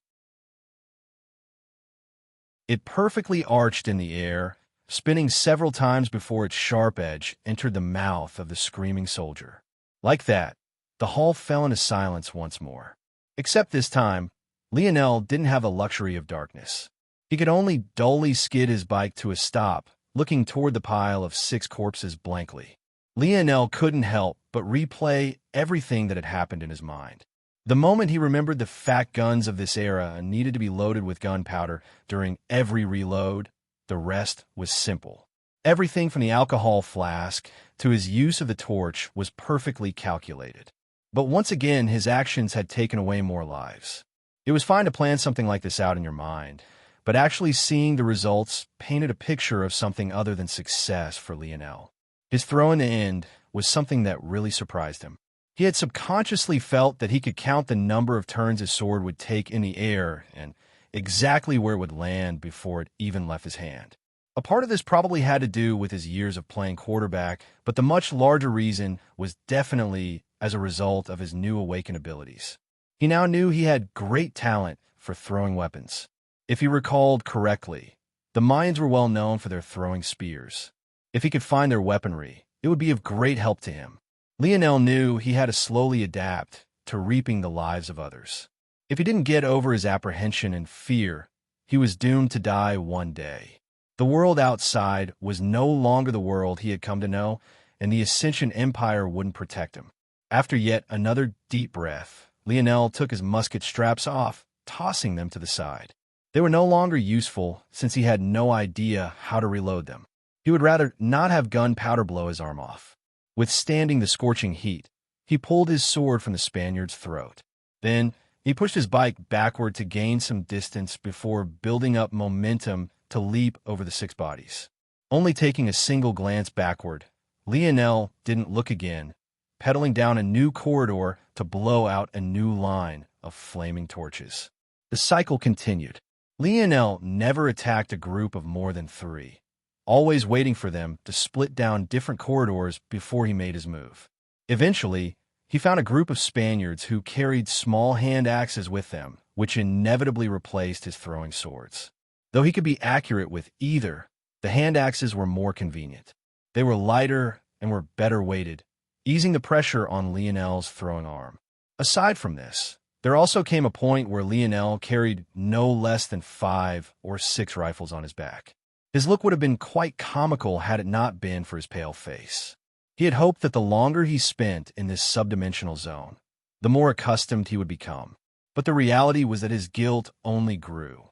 It perfectly arched in the air, spinning several times before its sharp edge entered the mouth of the screaming soldier. Like that, the hall fell into silence once more. Except this time, Lionel didn't have the luxury of darkness. He could only dully skid his bike to a stop, looking toward the pile of 6 corpses blankly. Lionel couldn't help but replay everything that had happened in his mind. The moment he remembered the fat guns of this era needed to be loaded with gunpowder during every reload, the rest was simple. Everything from the alcohol flask to his use of the torch was perfectly calculated. But once again, his actions had taken away more lives. It was fine to plan something like this out in your mind, but actually seeing the results painted a picture of something other than success for Lionel. His throw in the end was something that really surprised him. He had subconsciously felt that he could count the number of turns his sword would take in the air and exactly where it would land before it even left his hand. A part of this probably had to do with his years of playing quarterback, but the much larger reason was definitely as a result of his new awakened abilities. He now knew he had great talent for throwing weapons. If he recalled correctly, the Mayans were well known for their throwing spears. If he could find their weaponry, it would be of great help to him. Lionel knew he had to slowly adapt to reaping the lives of others. If he didn't get over his apprehension and fear, he was doomed to die one day. The world outside was no longer the world he had come to know, and the Ascension Empire wouldn't protect him. After yet another deep breath, Lionel took his musket straps off, tossing them to the side. They were no longer useful since he had no idea how to reload them. He would rather not have gunpowder blow his arm off. Withstanding the scorching heat, he pulled his sword from the Spaniard's throat. Then, he pushed his bike backward to gain some distance before building up momentum to leap over the 6 bodies. Only taking a single glance backward, Lionel didn't look again, pedaling down a new corridor to blow out a new line of flaming torches. The cycle continued. Lionel never attacked a group of more than 3, always waiting for them to split down different corridors before he made his move. Eventually, he found a group of Spaniards who carried small hand axes with them, which inevitably replaced his throwing swords. Though he could be accurate with either, the hand axes were more convenient. They were lighter and were better weighted, easing the pressure on Lionel's throwing arm. Aside from this, there also came a point where Lionel carried no less than 5 or 6 rifles on his back. His look would have been quite comical had it not been for his pale face. He had hoped that the longer he spent in this subdimensional zone, the more accustomed he would become. But the reality was that his guilt only grew.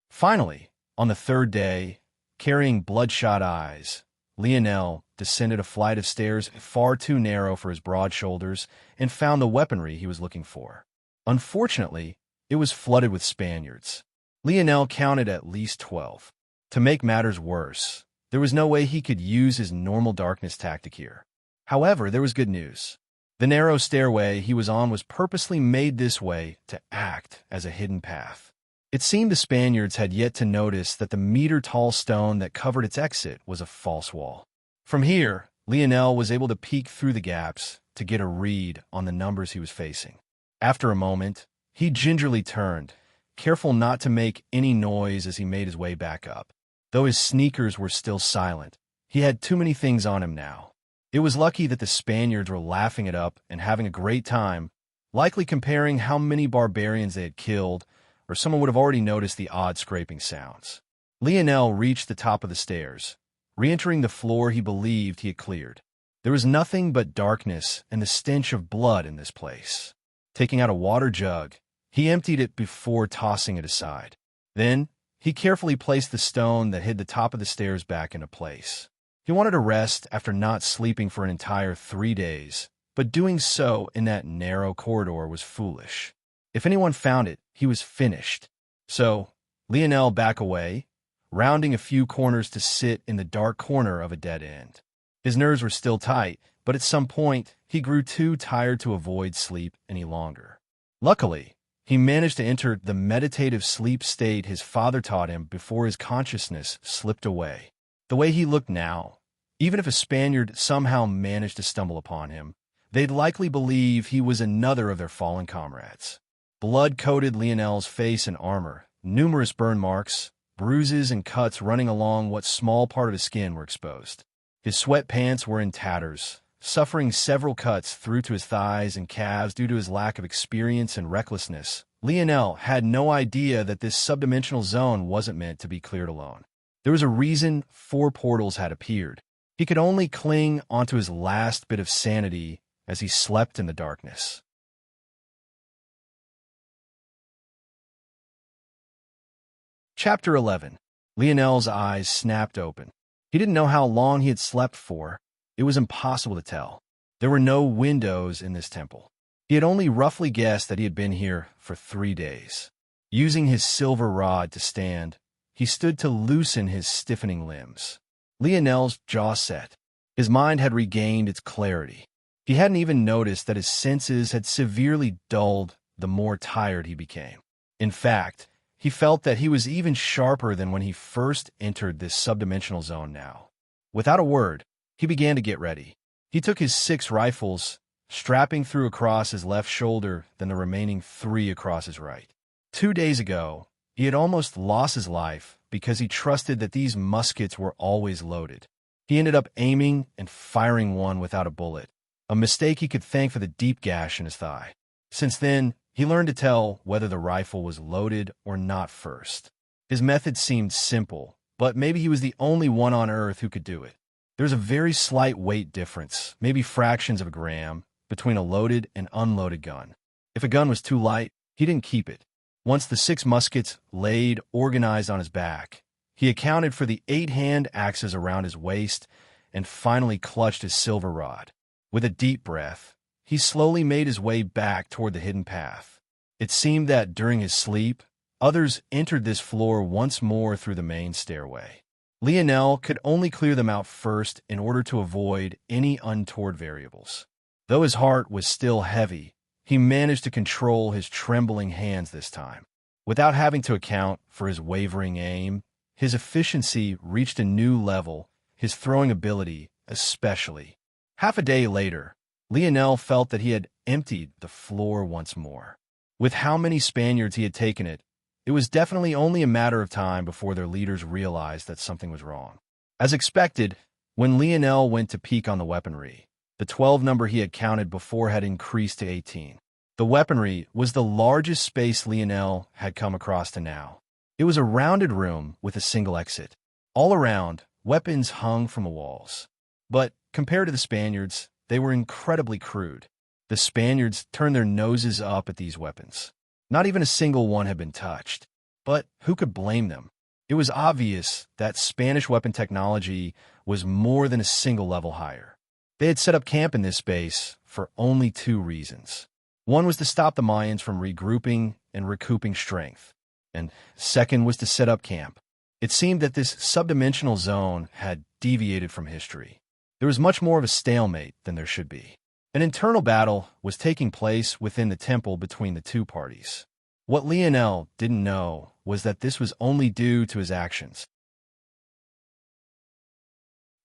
Finally, on the 3rd day, carrying bloodshot eyes, Lionel descended a flight of stairs far too narrow for his broad shoulders and found the weaponry he was looking for. Unfortunately, it was flooded with Spaniards. Lionel counted at least 12. To make matters worse, there was no way he could use his normal darkness tactic here. However, there was good news. The narrow stairway he was on was purposely made this way to act as a hidden path. It seemed the Spaniards had yet to notice that the meter-tall stone that covered its exit was a false wall. From here, Lionel was able to peek through the gaps to get a read on the numbers he was facing. After a moment, he gingerly turned, careful not to make any noise as he made his way back up. Though his sneakers were still silent, he had too many things on him now. It was lucky that the Spaniards were laughing it up and having a great time, likely comparing how many barbarians they had killed, or someone would have already noticed the odd scraping sounds. Lionel reached the top of the stairs, re-entering the floor he believed he had cleared. There was nothing but darkness and the stench of blood in this place. Taking out a water jug, he emptied it before tossing it aside. Then, he carefully placed the stone that hid the top of the stairs back into place. He wanted to rest after not sleeping for an entire 3 days, but doing so in that narrow corridor was foolish. If anyone found it, he was finished. So, Lionel backed away, rounding a few corners to sit in the dark corner of a dead end. His nerves were still tight, but at some point, he grew too tired to avoid sleep any longer. Luckily, he managed to enter the meditative sleep state his father taught him before his consciousness slipped away. The way he looked now, even if a Spaniard somehow managed to stumble upon him, they'd likely believe he was another of their fallen comrades. Blood coated Lionel's face and armor, numerous burn marks, bruises and cuts running along what small part of his skin were exposed. His sweatpants were in tatters, suffering several cuts through to his thighs and calves due to his lack of experience and recklessness. Lionel had no idea that this subdimensional zone wasn't meant to be cleared alone. There was a reason 4 portals had appeared. He could only cling onto his last bit of sanity as he slept in the darkness. Chapter 11. Lionel's eyes snapped open. He didn't know how long he had slept for. It was impossible to tell. There were no windows in this temple. He had only roughly guessed that he had been here for 3 days. Using his silver rod to stand, he stood to loosen his stiffening limbs. Lionel's jaw set. His mind had regained its clarity. He hadn't even noticed that his senses had severely dulled the more tired he became. In fact, he felt that he was even sharper than when he first entered this subdimensional zone now. Without a word, he began to get ready. He took his 6 rifles, strapping through across his left shoulder, then the remaining 3 across his right. 2 days ago, he had almost lost his life because he trusted that these muskets were always loaded. He ended up aiming and firing one without a bullet, a mistake he could thank for the deep gash in his thigh. Since then, he learned to tell whether the rifle was loaded or not first. His method seemed simple, but maybe he was the only one on Earth who could do it. There's a very slight weight difference, maybe fractions of a gram, between a loaded and unloaded gun. If a gun was too light, he didn't keep it. Once the 6 muskets laid organized on his back, he accounted for the 8 hand axes around his waist and finally clutched his silver rod. With a deep breath, he slowly made his way back toward the hidden path. It seemed that during his sleep, others entered this floor once more through the main stairway. Lionel could only clear them out first in order to avoid any untoward variables. Though his heart was still heavy, he managed to control his trembling hands this time. Without having to account for his wavering aim, his efficiency reached a new level, his throwing ability especially. Half a day later, Lionel felt that he had emptied the floor once more. With how many Spaniards he had taken it was definitely only a matter of time before their leaders realized that something was wrong. As expected, when Lionel went to peek on the weaponry, the 12 number he had counted before had increased to 18. The weaponry was the largest space Lionel had come across to now. It was a rounded room with a single exit. All around, weapons hung from the walls. But compared to the Spaniards, they were incredibly crude. The Spaniards turned their noses up at these weapons. Not even a single one had been touched. But who could blame them? It was obvious that Spanish weapon technology was more than a single level higher. They had set up camp in this space for only 2 reasons. One was to stop the Mayans from regrouping and recouping strength, and second was to set up camp. It seemed that this subdimensional zone had deviated from history. There was much more of a stalemate than there should be. An internal battle was taking place within the temple between the 2 parties. What Lionel didn't know was that this was only due to his actions.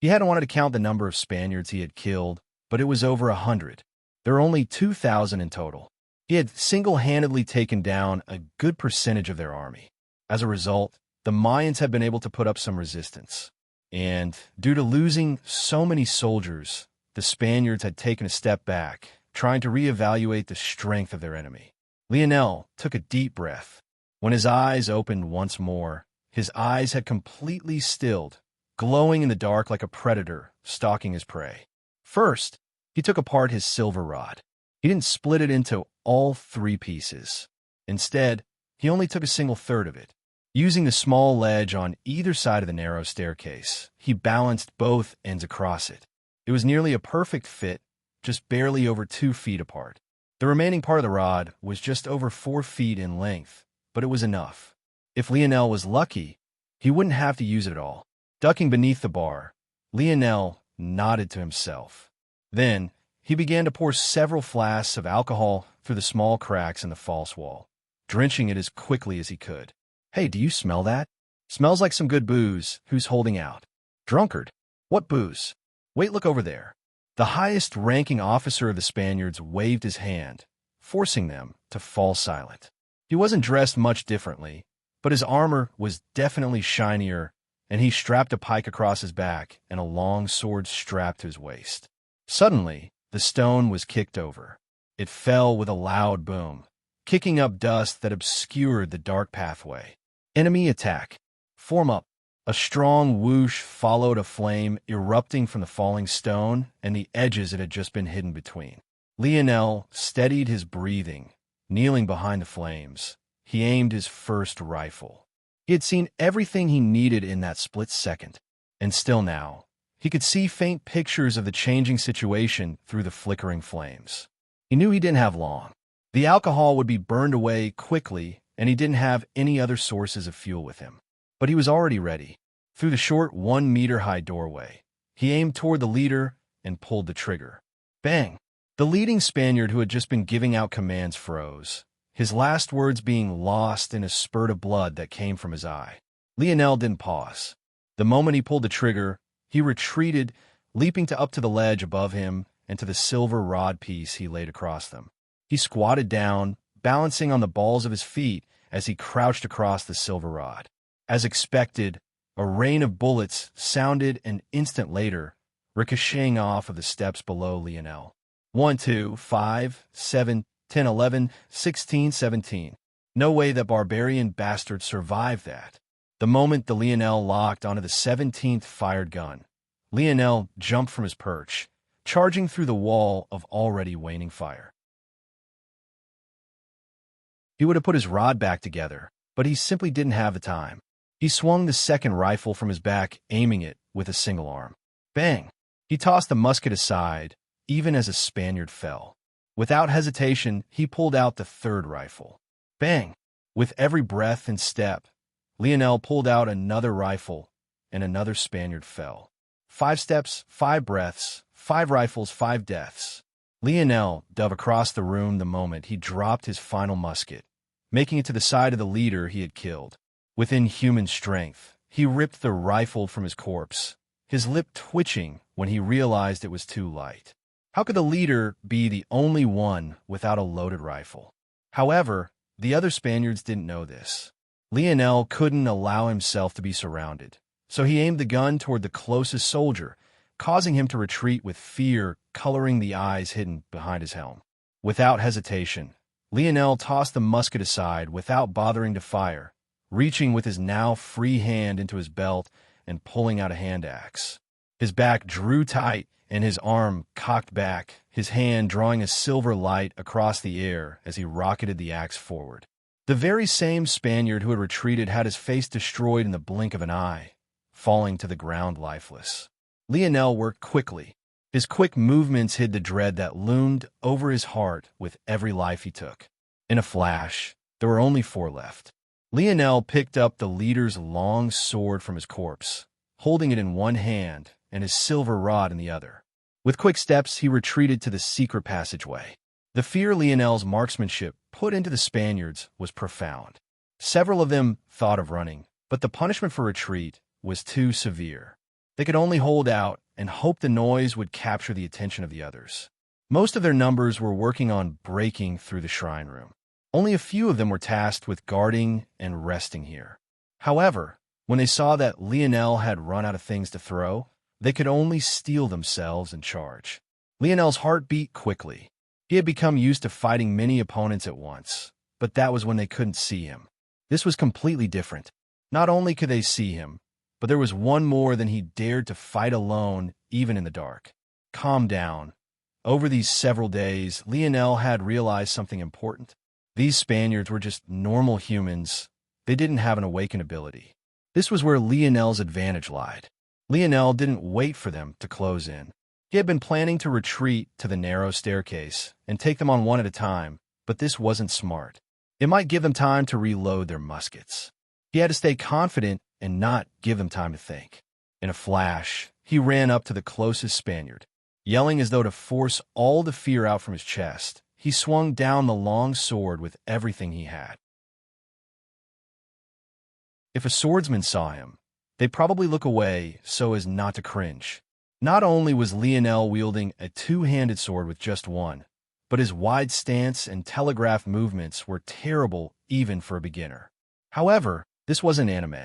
He hadn't wanted to count the number of Spaniards he had killed, but it was over 100. There were only 2,000 in total. He had single-handedly taken down a good percentage of their army. As a result, the Mayans had been able to put up some resistance. And due to losing so many soldiers, the Spaniards had taken a step back, trying to reevaluate the strength of their enemy. Lionel took a deep breath. When his eyes opened once more, his eyes had completely stilled, glowing in the dark like a predator stalking his prey. First, he took apart his silver rod. He didn't split it into all 3 pieces. Instead, he only took a single third of it. Using the small ledge on either side of the narrow staircase, he balanced both ends across it. It was nearly a perfect fit, just barely over 2 feet apart. The remaining part of the rod was just over 4 feet in length, but it was enough. If Lionel was lucky, he wouldn't have to use it at all. Ducking beneath the bar, Lionel nodded to himself. Then, he began to pour several flasks of alcohol through the small cracks in the false wall, drenching it as quickly as he could. "Hey, do you smell that? Smells like some good booze. Who's holding out?" "Drunkard. What booze?" "Wait, look over there." The highest-ranking officer of the Spaniards waved his hand, forcing them to fall silent. He wasn't dressed much differently, but his armor was definitely shinier, and he strapped a pike across his back and a long sword strapped to his waist. Suddenly, the stone was kicked over. It fell with a loud boom, kicking up dust that obscured the dark pathway. "Enemy attack. Form up." A strong whoosh followed a flame erupting from the falling stone and the edges it had just been hidden between. Lionel steadied his breathing, kneeling behind the flames. He aimed his first rifle. He had seen everything he needed in that split second, and still now, he could see faint pictures of the changing situation through the flickering flames. He knew he didn't have long. The alcohol would be burned away quickly, and he didn't have any other sources of fuel with him. But he was already ready. Through the short 1-meter-high doorway, he aimed toward the leader and pulled the trigger. Bang! The leading Spaniard who had just been giving out commands froze, his last words being lost in a spurt of blood that came from his eye. Lionel didn't pause. The moment he pulled the trigger, he retreated, leaping up to the ledge above him and to the silver rod piece he laid across them. He squatted down, balancing on the balls of his feet as he crouched across the silver rod. As expected, a rain of bullets sounded an instant later, ricocheting off of the steps below Lionel. 1, 2, 5, 7, 10, 11, 16, 17. No way that barbarian bastard survived that. The moment the Lionel locked onto the 17th fired gun, Lionel jumped from his perch, charging through the wall of already waning fire. He would have put his rod back together, but he simply didn't have the time. He swung the second rifle from his back, aiming it with a single arm. Bang! He tossed the musket aside, even as a Spaniard fell. Without hesitation, he pulled out the third rifle. Bang! With every breath and step, Lionel pulled out another rifle, and another Spaniard fell. 5 steps, 5 breaths, 5 rifles, 5 deaths. Lionel dove across the room the moment he dropped his final musket, making it to the side of the leader he had killed. With inhuman strength, he ripped the rifle from his corpse, his lip twitching when he realized it was too light. How could the leader be the only one without a loaded rifle? However, the other Spaniards didn't know this. Lionel couldn't allow himself to be surrounded, so he aimed the gun toward the closest soldier, causing him to retreat with fear coloring the eyes hidden behind his helm. Without hesitation, Lionel tossed the musket aside without bothering to fire, reaching with his now free hand into his belt and pulling out a hand axe. His back drew tight and his arm cocked back, his hand drawing a silver light across the air as he rocketed the axe forward. The very same Spaniard who had retreated had his face destroyed in the blink of an eye, falling to the ground lifeless. Lionel worked quickly. His quick movements hid the dread that loomed over his heart with every life he took. In a flash, there were only 4 left. Lionel picked up the leader's long sword from his corpse, holding it in one hand and his silver rod in the other. With quick steps, he retreated to the secret passageway. The fear Lionel's marksmanship put into the Spaniards was profound. Several of them thought of running, but the punishment for retreat was too severe. They could only hold out and hope the noise would capture the attention of the others. Most of their numbers were working on breaking through the shrine room. Only a few of them were tasked with guarding and resting here. However, when they saw that Lionel had run out of things to throw, they could only steel themselves and charge. Lionel's heart beat quickly. He had become used to fighting many opponents at once, but that was when they couldn't see him. This was completely different. Not only could they see him, but there was one more than he dared to fight alone, even in the dark. Calm down. Over these several days, Lionel had realized something important. These Spaniards were just normal humans. They didn't have an awakened ability. This was where Lionel's advantage lied. Lionel didn't wait for them to close in. He had been planning to retreat to the narrow staircase and take them on one at a time, but this wasn't smart. It might give them time to reload their muskets. He had to stay confident and not give them time to think. In a flash, he ran up to the closest Spaniard. Yelling as though to force all the fear out from his chest, he swung down the long sword with everything he had. If a swordsman saw him, they'd probably look away so as not to cringe. Not only was Lionel wielding a two-handed sword with just one, but his wide stance and telegraph movements were terrible even for a beginner. However, this wasn't anime.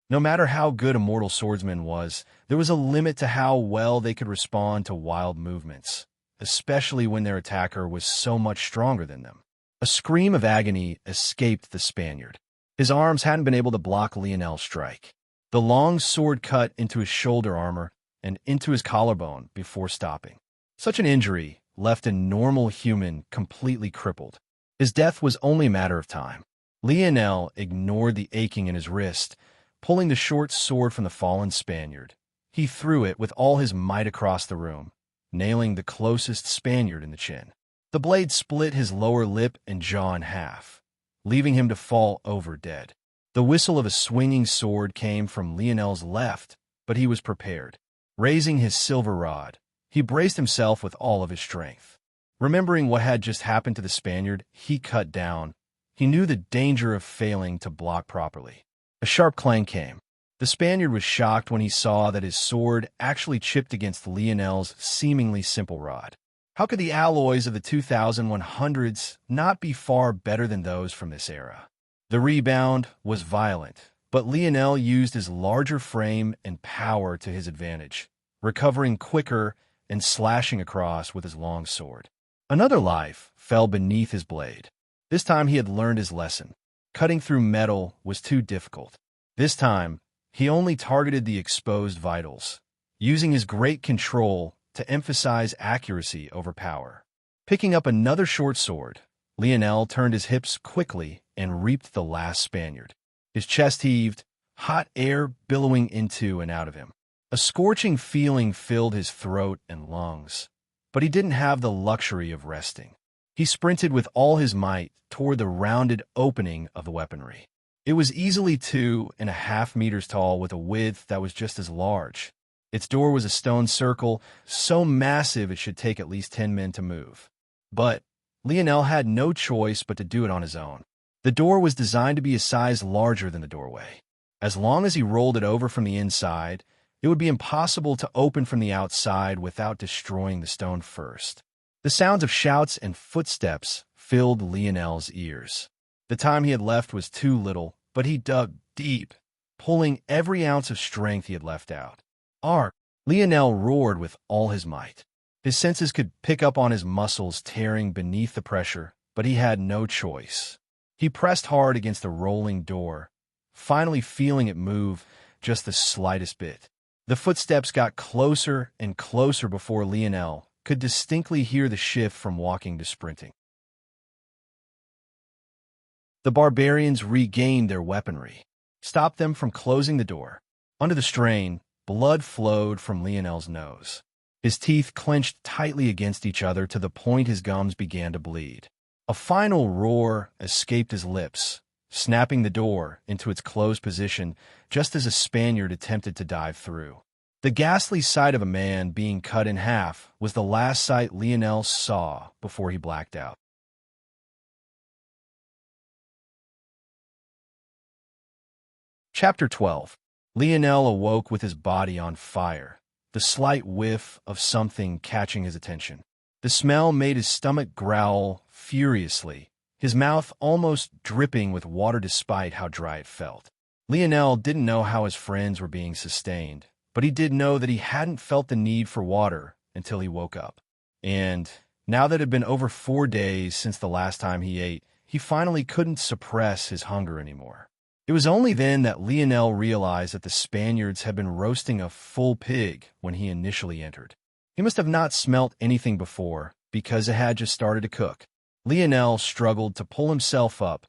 No matter how good a mortal swordsman was, there was a limit to how well they could respond to wild movements, especially when their attacker was so much stronger than them. A scream of agony escaped the Spaniard. His arms hadn't been able to block Lionel's strike. The long sword cut into his shoulder armor and into his collarbone before stopping. Such an injury left a normal human completely crippled. His death was only a matter of time. Lionel ignored the aching in his wrist, pulling the short sword from the fallen Spaniard. He threw it with all his might across the room, nailing the closest Spaniard in the chin. The blade split his lower lip and jaw in half, leaving him to fall over dead. The whistle of a swinging sword came from Lionel's left, but he was prepared. Raising his silver rod, he braced himself with all of his strength. Remembering what had just happened to the Spaniard, he cut down. He knew the danger of failing to block properly. A sharp clang came. The Spaniard was shocked when he saw that his sword actually chipped against Lionel's seemingly simple rod. How could the alloys of the 2100s not be far better than those from this era? The rebound was violent, but Lionel used his larger frame and power to his advantage, recovering quicker and slashing across with his long sword. Another life fell beneath his blade. This time he had learned his lesson. Cutting through metal was too difficult. This time, he only targeted the exposed vitals, using his great control to emphasize accuracy over power. Picking up another short sword, Lionel turned his hips quickly and reaped the last Spaniard. His chest heaved, hot air billowing into and out of him. A scorching feeling filled his throat and lungs, but he didn't have the luxury of resting. He sprinted with all his might toward the rounded opening of the weaponry. It was easily 2.5 meters tall with a width that was just as large. Its door was a stone circle, so massive it should take at least 10 men to move. But Lionel had no choice but to do it on his own. The door was designed to be a size larger than the doorway. As long as he rolled it over from the inside, it would be impossible to open from the outside without destroying the stone first. The sounds of shouts and footsteps filled Lionel's ears. The time he had left was too little, but he dug deep, pulling every ounce of strength he had left out. Ark! Lionel roared with all his might. His senses could pick up on his muscles tearing beneath the pressure, but he had no choice. He pressed hard against the rolling door, finally feeling it move just the slightest bit. The footsteps got closer and closer before Lionel could distinctly hear the shift from walking to sprinting. The barbarians regained their weaponry, stopped them from closing the door. Under the strain, blood flowed from Lionel's nose. His teeth clenched tightly against each other to the point his gums began to bleed. A final roar escaped his lips, snapping the door into its closed position just as a Spaniard attempted to dive through. The ghastly sight of a man being cut in half was the last sight Lionel saw before he blacked out. Chapter 12. Lionel awoke with his body on fire, the slight whiff of something catching his attention. The smell made his stomach growl furiously, his mouth almost dripping with water despite how dry it felt. Lionel didn't know how his friends were being sustained, but he did know that he hadn't felt the need for water until he woke up. And now that it had been over 4 days since the last time he ate, he finally couldn't suppress his hunger anymore. It was only then that Lionel realized that the Spaniards had been roasting a full pig when he initially entered. He must have not smelt anything before, because it had just started to cook. Lionel struggled to pull himself up,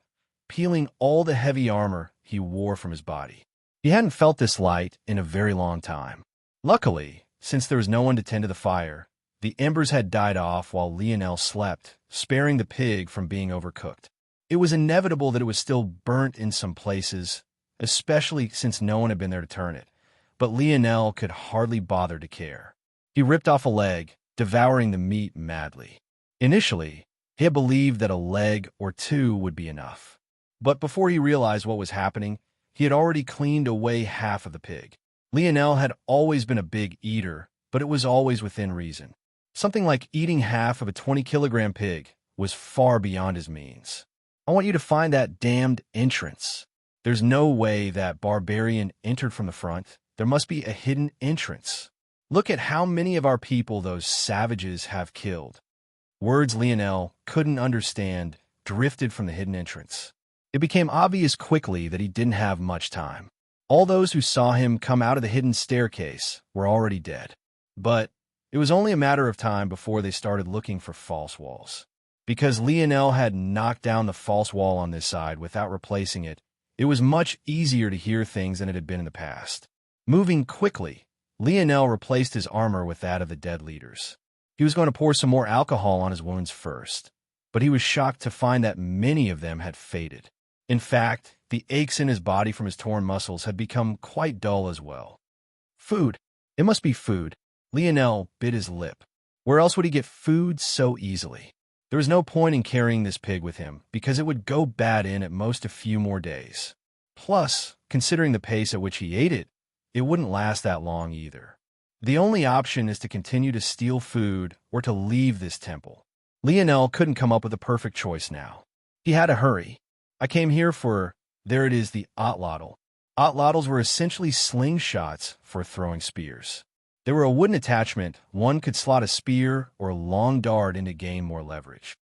peeling all the heavy armor he wore from his body. He hadn't felt this light in a very long time. Luckily, since there was no one to tend to the fire, the embers had died off while Lionel slept, sparing the pig from being overcooked. It was inevitable that it was still burnt in some places, especially since no one had been there to turn it, but Lionel could hardly bother to care. He ripped off a leg, devouring the meat madly. Initially, he had believed that a leg or two would be enough. But before he realized what was happening, he had already cleaned away half of the pig. Lionel had always been a big eater, but it was always within reason. Something like eating half of a 20-kilogram pig was far beyond his means. I want you to find that damned entrance. There's no way that barbarian entered from the front. There must be a hidden entrance. Look at how many of our people those savages have killed. Words Lionel couldn't understand drifted from the hidden entrance. It became obvious quickly that he didn't have much time. All those who saw him come out of the hidden staircase were already dead. But It was only a matter of time before they started looking for false walls. Because Lionel had knocked down the false wall on this side without replacing it, it was much easier to hear things than it had been in the past. Moving quickly, Lionel replaced his armor with that of the dead leaders. He was going to pour some more alcohol on his wounds first, but he was shocked to find that many of them had faded. In fact, the aches in his body from his torn muscles had become quite dull as well. Food. It must be food. Lionel bit his lip. Where else would he get food so easily? There was no point in carrying this pig with him, because it would go bad in at most a few more days. Plus, considering the pace at which he ate it, it wouldn't last that long either. The only option is to continue to steal food or to leave this temple. Lionel couldn't come up with a perfect choice now. He had to hurry. I came here for, there it is, the otlotl. Otlotls were essentially slingshots for throwing spears. They were a wooden attachment. One could slot a spear or long dart in to gain more leverage.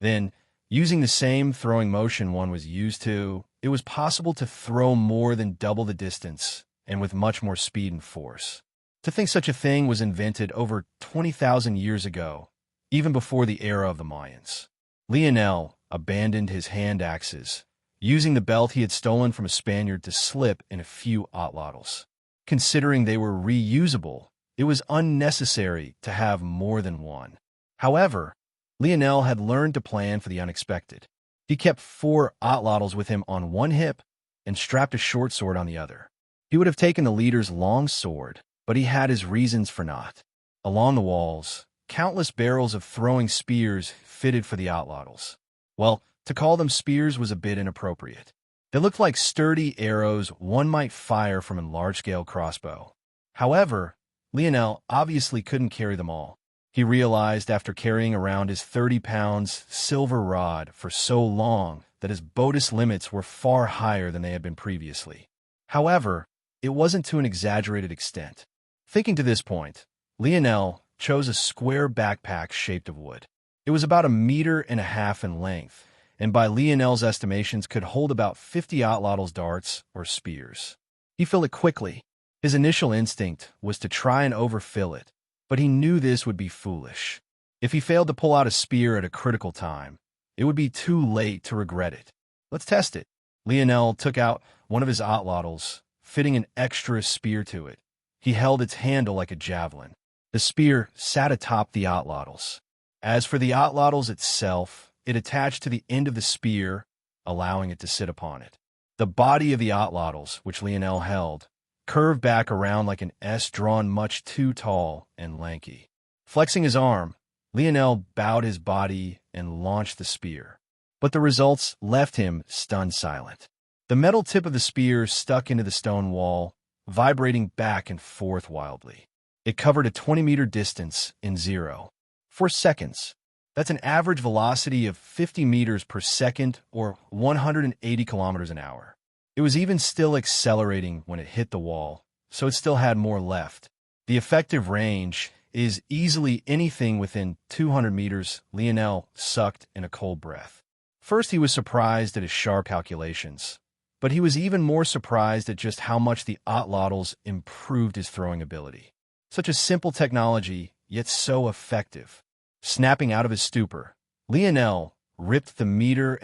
Then, using the same throwing motion one was used to, it was possible to throw more than double the distance and with much more speed and force. To think such a thing was invented over 20,000 years ago, even before the era of the Mayans. Lionel abandoned his hand axes, using the belt he had stolen from a Spaniard to slip in a few otlotls. Considering they were reusable, it was unnecessary to have more than one. However, Lionel had learned to plan for the unexpected. He kept 4 otlotls with him on one hip and strapped a short sword on the other. He would have taken the leader's long sword, but he had his reasons for not. Along the walls, countless barrels of throwing spears fitted for the otlotls. Well, to call them spears was a bit inappropriate. They looked like sturdy arrows one might fire from a large-scale crossbow. However, Lionel obviously couldn't carry them all. He realized after carrying around his 30-pound silver rod for so long that his bodis limits were far higher than they had been previously. However, it wasn't to an exaggerated extent. Thinking to this point, Lionel chose a square backpack shaped of wood. It was about 1.5 meters in length, and by Lionel's estimations could hold about 50 otlotls darts or spears. He filled it quickly. His initial instinct was to try and overfill it, but he knew this would be foolish. If he failed to pull out a spear at a critical time, it would be too late to regret it. Let's test it. Lionel took out one of his otlotls, fitting an extra spear to it. He held its handle like a javelin. The spear sat atop the otlotls. As for the otlotls itself, it attached to the end of the spear, allowing it to sit upon it. The body of the otlotls, which Lionel held, curved back around like an S drawn much too tall and lanky. Flexing his arm, Lionel bowed his body and launched the spear. But the results left him stunned silent. The metal tip of the spear stuck into the stone wall, vibrating back and forth wildly. It covered a 20-meter distance in 0.4 seconds. That's an average velocity of 50 meters per second or 180 kilometers an hour. It was even still accelerating when it hit the wall, so it still had more left. The effective range is easily anything within 200 meters. Lionel sucked in a cold breath. First, he was surprised at his sharp calculations, but he was even more surprised at just how much the otlotls improved his throwing ability. Such a simple technology, yet so effective. Snapping out of his stupor, Lionel ripped the 1.5 meter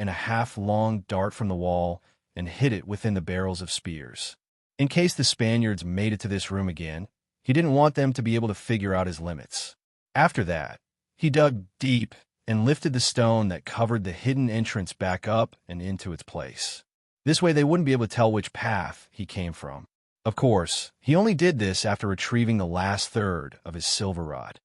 long dart from the wall and hid it within the barrels of spears. In case the Spaniards made it to this room again, he didn't want them to be able to figure out his limits. After that, he dug deep and lifted the stone that covered the hidden entrance back up and into its place. This way they wouldn't be able to tell which path he came from. Of course, he only did this after retrieving the last third of his silver rod.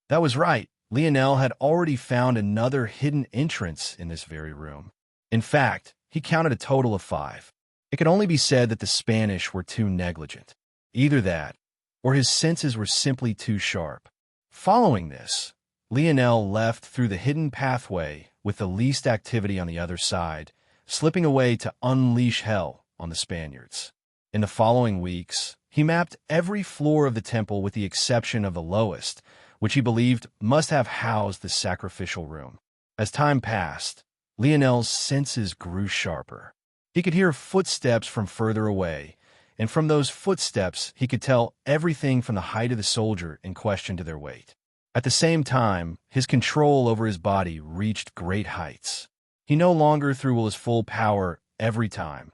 That was right. Lionel had already found another hidden entrance in this very room. In fact, he counted a total of 5. It could only be said that the Spanish were too negligent. Either that, or his senses were simply too sharp. Following this, Lionel left through the hidden pathway with the least activity on the other side, slipping away to unleash hell on the Spaniards. In the following weeks, he mapped every floor of the temple with the exception of the lowest, which he believed must have housed the sacrificial room. As time passed, Lionel's senses grew sharper. He could hear footsteps from further away, and from those footsteps he could tell everything from the height of the soldier in question to their weight. At the same time, his control over his body reached great heights. He no longer threw his full power every time,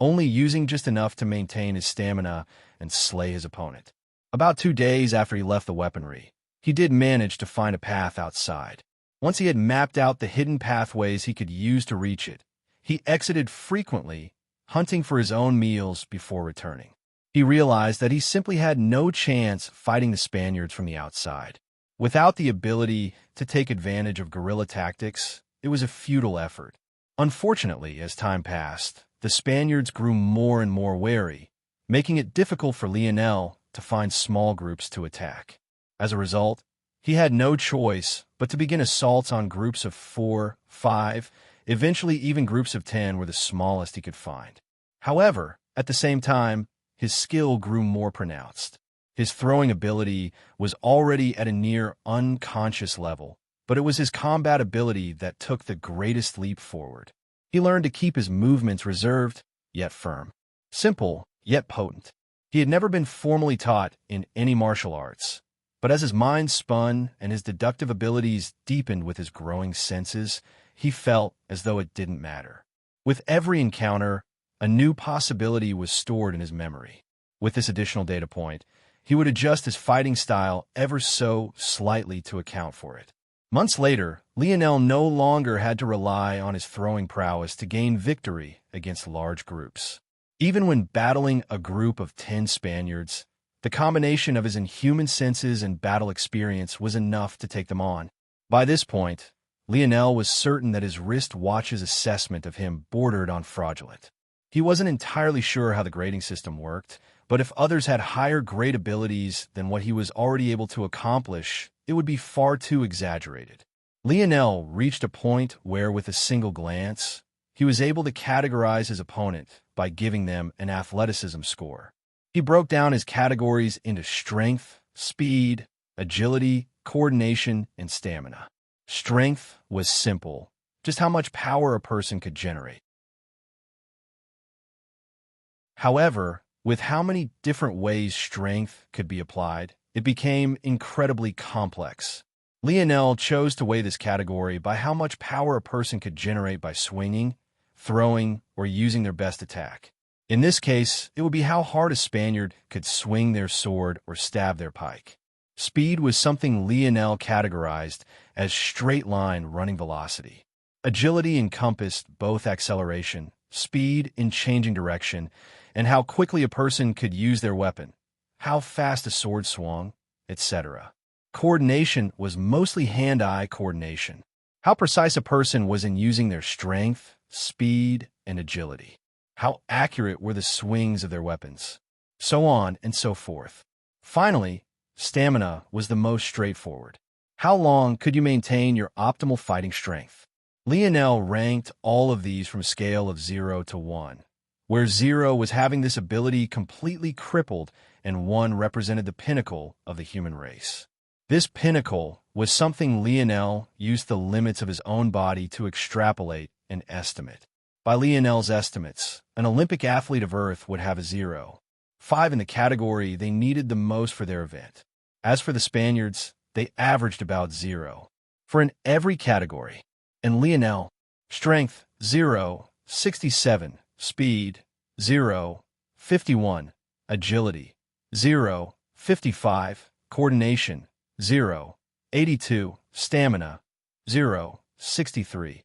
only using just enough to maintain his stamina and slay his opponent. About 2 days after he left the weaponry, he did manage to find a path outside. Once he had mapped out the hidden pathways he could use to reach it, he exited frequently, hunting for his own meals before returning. He realized that he simply had no chance fighting the Spaniards from the outside. Without the ability to take advantage of guerrilla tactics, it was a futile effort. Unfortunately, as time passed, the Spaniards grew more and more wary, making it difficult for Lionel to find small groups to attack. As a result, he had no choice but to begin assaults on groups of 4, 5, eventually even groups of 10 were the smallest he could find. However, at the same time, his skill grew more pronounced. His throwing ability was already at a near unconscious level, but it was his combat ability that took the greatest leap forward. He learned to keep his movements reserved, yet firm. Simple, yet potent. He had never been formally taught in any martial arts, but as his mind spun and his deductive abilities deepened with his growing senses, he felt as though it didn't matter. With every encounter, a new possibility was stored in his memory. With this additional data point, he would adjust his fighting style ever so slightly to account for it. Months later, Lionel no longer had to rely on his throwing prowess to gain victory against large groups. Even when battling a group of 10 Spaniards, the combination of his inhuman senses and battle experience was enough to take them on. By this point, Lionel was certain that his wristwatch's assessment of him bordered on fraudulent. He wasn't entirely sure how the grading system worked, but if others had higher grade abilities than what he was already able to accomplish, it would be far too exaggerated. Lionel reached a point where, with a single glance, he was able to categorize his opponent by giving them an athleticism score. He broke down his categories into strength, speed, agility, coordination, and stamina. Strength was simple, just how much power a person could generate. However, with how many different ways strength could be applied, it became incredibly complex. Lionel chose to weigh this category by how much power a person could generate by swinging, throwing, or using their best attack. In this case, it would be how hard a Spaniard could swing their sword or stab their pike. Speed was something Lionel categorized as straight-line running velocity. Agility encompassed both acceleration, speed in changing direction, and how quickly a person could use their weapon, how fast a sword swung, etc. Coordination was mostly hand-eye coordination, how precise a person was in using their strength, speed, and agility, how accurate were the swings of their weapons, so on and so forth. Finally, stamina was the most straightforward. How long could you maintain your optimal fighting strength? Lionel ranked all of these from a scale of 0 to 1, where 0 was having this ability completely crippled and 1 represented the pinnacle of the human race. This pinnacle was something Lionel used the limits of his own body to extrapolate and estimate. By Lionel's estimates, an Olympic athlete of Earth would have a 0, 5 in the category they needed the most for their event. As for the Spaniards, they averaged about 0 for in every category. And Lionel, strength 0, 67, speed 0, 51, agility 0, 55, coordination 0, 82, stamina 0, 63.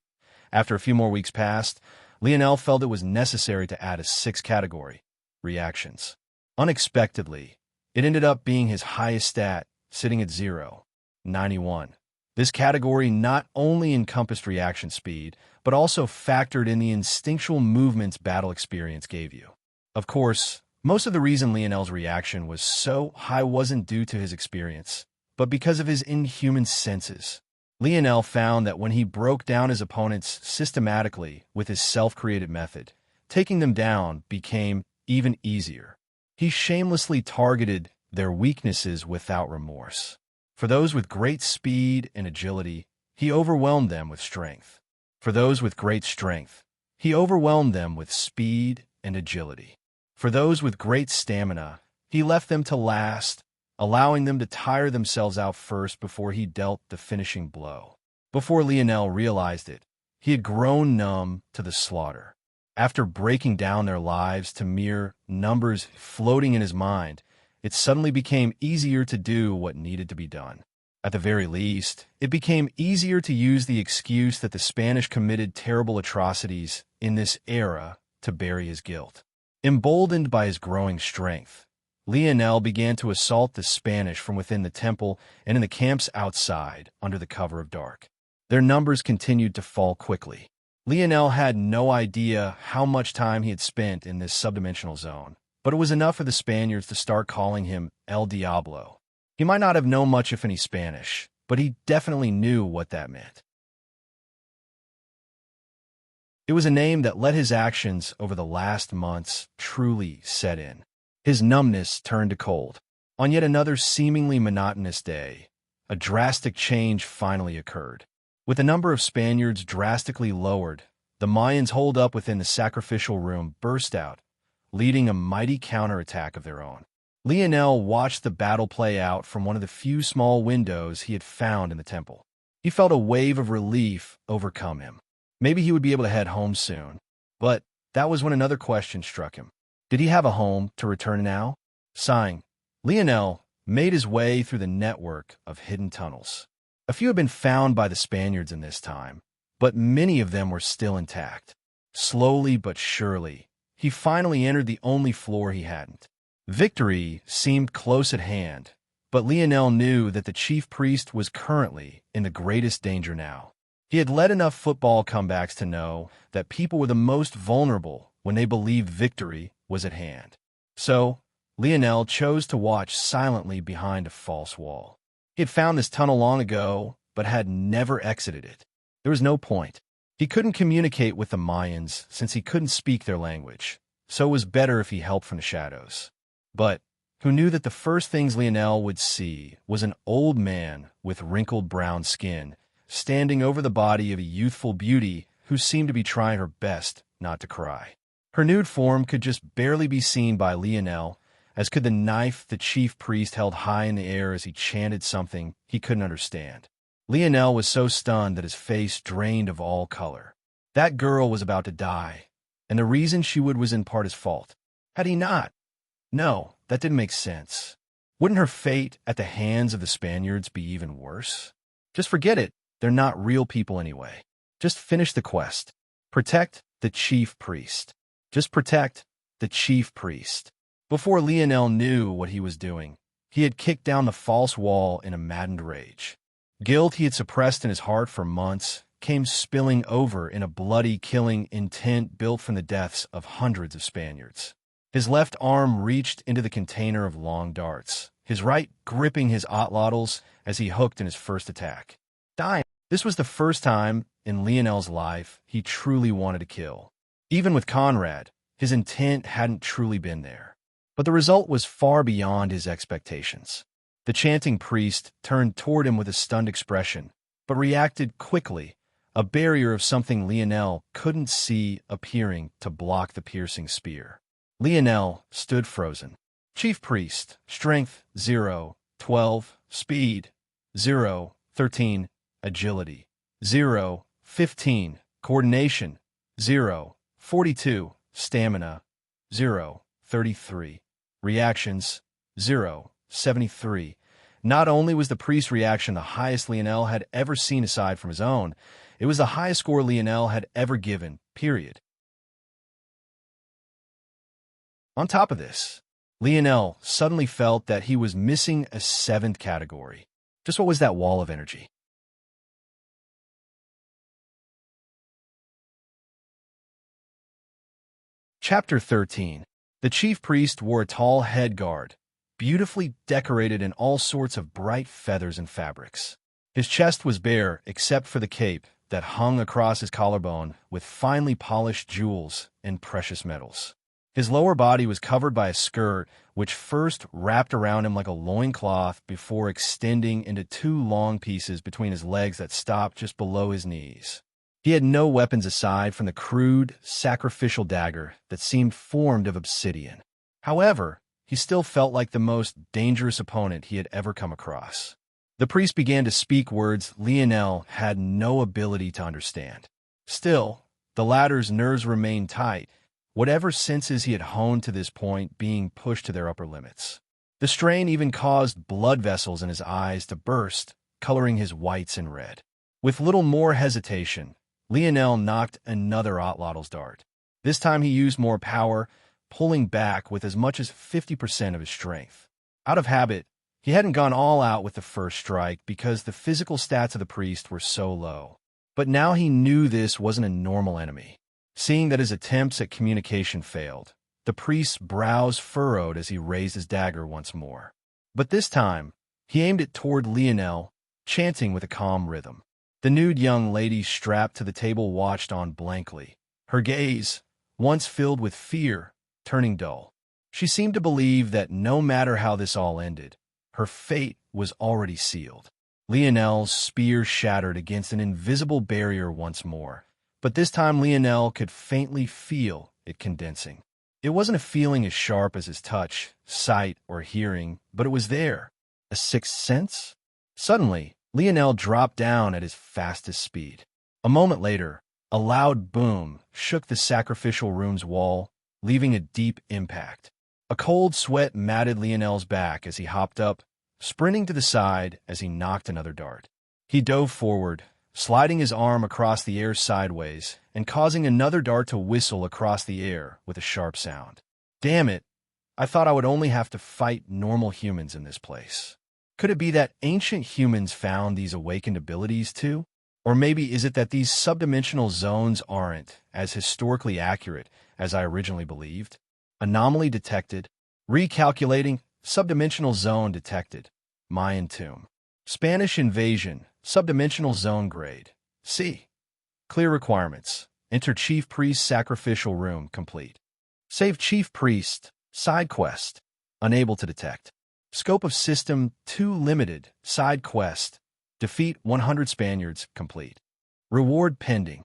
After a few more weeks passed, Lionel felt it was necessary to add a 6th category, reactions. Unexpectedly, it ended up being his highest stat, sitting at 0, 91. This category not only encompassed reaction speed, but also factored in the instinctual movements battle experience gave you. Of course, most of the reason Lionel's reaction was so high wasn't due to his experience, but because of his inhuman senses. Lionel found that when he broke down his opponents systematically with his self-created method, taking them down became even easier. He shamelessly targeted their weaknesses without remorse. For those with great speed and agility, he overwhelmed them with strength. For those with great strength, he overwhelmed them with speed and agility. For those with great stamina, he left them to last, allowing them to tire themselves out first before he dealt the finishing blow. Before Lionel realized it, he had grown numb to the slaughter. After breaking down their lives to mere numbers floating in his mind, it suddenly became easier to do what needed to be done. At the very least, it became easier to use the excuse that the Spanish committed terrible atrocities in this era to bury his guilt. Emboldened by his growing strength, Lionel began to assault the Spanish from within the temple and in the camps outside under the cover of dark. Their numbers continued to fall quickly. Lionel had no idea how much time he had spent in this subdimensional zone, but it was enough for the Spaniards to start calling him El Diablo. He might not have known much if any Spanish, but he definitely knew what that meant. It was a name that let his actions over the last months truly set in. His numbness turned to cold. On yet another seemingly monotonous day, a drastic change finally occurred. With the number of Spaniards drastically lowered, the Mayans holed up within the sacrificial room burst out, leading a mighty counterattack of their own. Lionel watched the battle play out from one of the few small windows he had found in the temple. He felt a wave of relief overcome him. Maybe he would be able to head home soon. But that was when another question struck him. Did he have a home to return now? Sighing, Lionel made his way through the network of hidden tunnels. A few had been found by the Spaniards in this time, but many of them were still intact. Slowly but surely, he finally entered the only floor he hadn't. Victory seemed close at hand, but Lionel knew that the chief priest was currently in the greatest danger now. He had led enough football comebacks to know that people were the most vulnerable when they believed victory was at hand. So, Lionel chose to watch silently behind a false wall. He had found this tunnel long ago, but had never exited it. There was no point. He couldn't communicate with the Mayans since he couldn't speak their language, so it was better if he helped from the shadows. But who knew that the first things Lionel would see was an old man with wrinkled brown skin standing over the body of a youthful beauty who seemed to be trying her best not to cry. Her nude form could just barely be seen by Lionel, as could the knife the chief priest held high in the air as he chanted something he couldn't understand. Lionel was so stunned that his face drained of all color. That girl was about to die, and the reason she would was in part his fault. Had he not? No, that didn't make sense. Wouldn't her fate at the hands of the Spaniards be even worse? Just forget it. They're not real people anyway. Just finish the quest. Protect the chief priest. Just protect the chief priest. Before Lionel knew what he was doing, he had kicked down the false wall in a maddened rage. Guilt he had suppressed in his heart for months came spilling over in a bloody, killing intent built from the deaths of hundreds of Spaniards. His left arm reached into the container of long darts, his right gripping his atlatls as he hooked in his first attack. Dying. This was the first time in Lionel's life he truly wanted to kill. Even with Conrad, his intent hadn't truly been there. But the result was far beyond his expectations. The chanting priest turned toward him with a stunned expression, but reacted quickly, a barrier of something Lionel couldn't see appearing to block the piercing spear. Lionel stood frozen. Chief priest, strength 0, 12, speed 0, 13, agility 0, 15, coordination 0, 42, stamina 0, 33. Reactions 0, 73. Not only was the priest's reaction the highest Lionel had ever seen aside from his own, it was the highest score Lionel had ever given, period. On top of this, Lionel suddenly felt that he was missing a seventh category. Just what was that wall of energy? Chapter 13. The chief priest wore a tall head guard, beautifully decorated in all sorts of bright feathers and fabrics. His chest was bare except for the cape that hung across his collarbone with finely polished jewels and precious metals. His lower body was covered by a skirt which first wrapped around him like a loincloth before extending into two long pieces between his legs that stopped just below his knees. He had no weapons aside from the crude, sacrificial dagger that seemed formed of obsidian. However, he still felt like the most dangerous opponent he had ever come across. The priest began to speak words Lionel had no ability to understand. Still, the latter's nerves remained tight, whatever senses he had honed to this point being pushed to their upper limits. The strain even caused blood vessels in his eyes to burst, coloring his whites in red. With little more hesitation, Lionel knocked another Otlottl's dart. This time he used more power, pulling back with as much as 50% of his strength. Out of habit, he hadn't gone all out with the first strike because the physical stats of the priest were so low. But now he knew this wasn't a normal enemy. Seeing that his attempts at communication failed, the priest's brows furrowed as he raised his dagger once more. But this time, he aimed it toward Lionel, chanting with a calm rhythm. The nude young lady strapped to the table watched on blankly, her gaze, once filled with fear, turning dull. She seemed to believe that no matter how this all ended, her fate was already sealed. Lionel's spear shattered against an invisible barrier once more, but this time Lionel could faintly feel it condensing. It wasn't a feeling as sharp as his touch, sight, or hearing, but it was there. A sixth sense? Suddenly, Lionel dropped down at his fastest speed. A moment later, a loud boom shook the sacrificial room's wall, leaving a deep impact. A cold sweat matted Lionel's back as he hopped up, sprinting to the side as he knocked another dart. He dove forward, sliding his arm across the air sideways and causing another dart to whistle across the air with a sharp sound. Damn it, I thought I would only have to fight normal humans in this place. Could it be that ancient humans found these awakened abilities too? Or maybe is it that these subdimensional zones aren't as historically accurate as I originally believed? Anomaly detected. Recalculating. Subdimensional zone detected. Mayan tomb. Spanish invasion. Subdimensional zone grade. C. Clear requirements. Enter Chief Priest Sacrificial Room complete. Save Chief Priest. Side quest. Unable to detect. Scope of system too limited. Side quest. Defeat 100 Spaniards complete. Reward pending.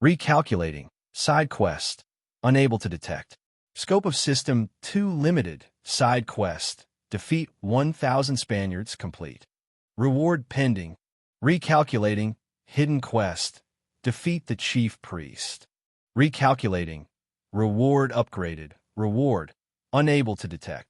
Recalculating. Side quest. Unable to detect. Scope of system too limited. Side quest. Defeat 1,000 Spaniards complete. Reward pending. Recalculating. Hidden quest. Defeat the chief priest. Recalculating. Reward upgraded. Reward unable to detect.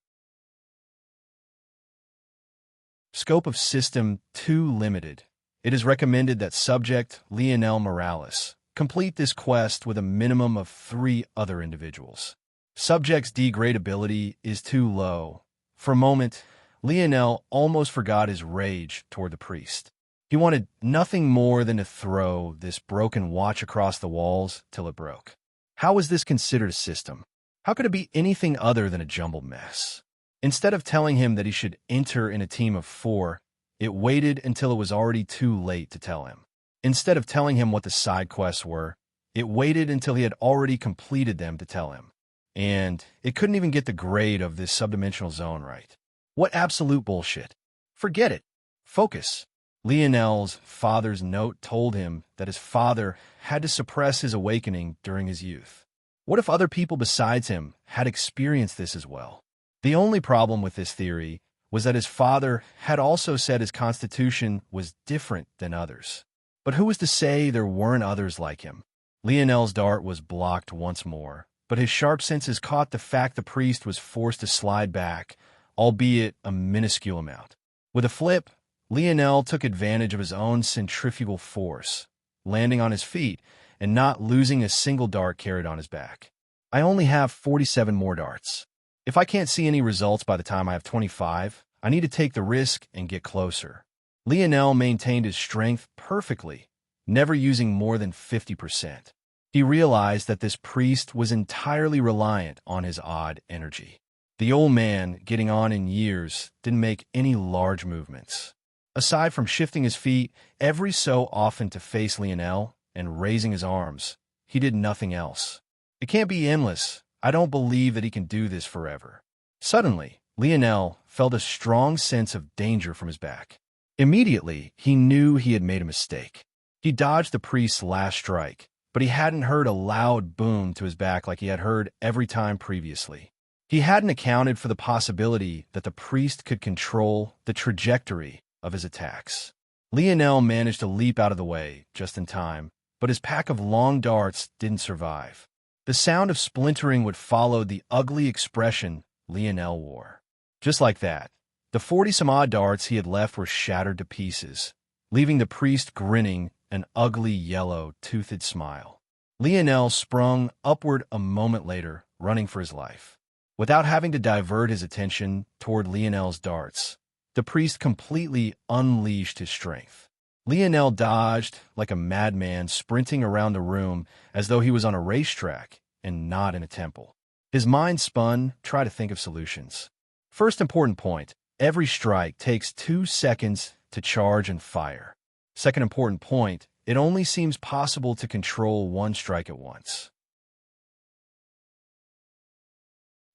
Scope of system too limited. It is recommended that subject Lionel Morales complete this quest with a minimum of 3 other individuals. Subject's degradability is too low. For a moment, Lionel almost forgot his rage toward the priest. He wanted nothing more than to throw this broken watch across the walls till it broke. How was this considered a system? How could it be anything other than a jumbled mess? Instead of telling him that he should enter in a team of 4, it waited until it was already too late to tell him. Instead of telling him what the side quests were, it waited until he had already completed them to tell him. And it couldn't even get the grade of this subdimensional zone right. What absolute bullshit. Forget it. Focus. Lionel's father's note told him that his father had to suppress his awakening during his youth. What if other people besides him had experienced this as well? The only problem with this theory was that his father had also said his constitution was different than others. But who was to say there weren't others like him? Lionel's dart was blocked once more, but his sharp senses caught the fact the priest was forced to slide back, albeit a minuscule amount. With a flip, Lionel took advantage of his own centrifugal force, landing on his feet and not losing a single dart carried on his back. I only have 47 more darts. If I can't see any results by the time I have 25, I need to take the risk and get closer. Lionel maintained his strength perfectly, never using more than 50%. He realized that this priest was entirely reliant on his odd energy. The old man, getting on in years, didn't make any large movements. Aside from shifting his feet every so often to face Lionel and raising his arms, he did nothing else. It can't be endless. I don't believe that he can do this forever. Suddenly, Lionel felt a strong sense of danger from his back. Immediately, he knew he had made a mistake. He dodged the priest's last strike, but he hadn't heard a loud boom to his back like he had heard every time previously. He hadn't accounted for the possibility that the priest could control the trajectory of his attacks. Lionel managed to leap out of the way just in time, but his pack of long darts didn't survive. The sound of splintering would follow the ugly expression Lionel wore. Just like that, the 40-some-odd darts he had left were shattered to pieces, leaving the priest grinning an ugly yellow-toothed smile. Lionel sprung upward a moment later, running for his life. Without having to divert his attention toward Lionel's darts, the priest completely unleashed his strength. Lionel dodged like a madman, sprinting around the room as though he was on a racetrack and not in a temple. His mind spun, trying to think of solutions. First important point, every strike takes 2 seconds to charge and fire. Second important point, it only seems possible to control one strike at once.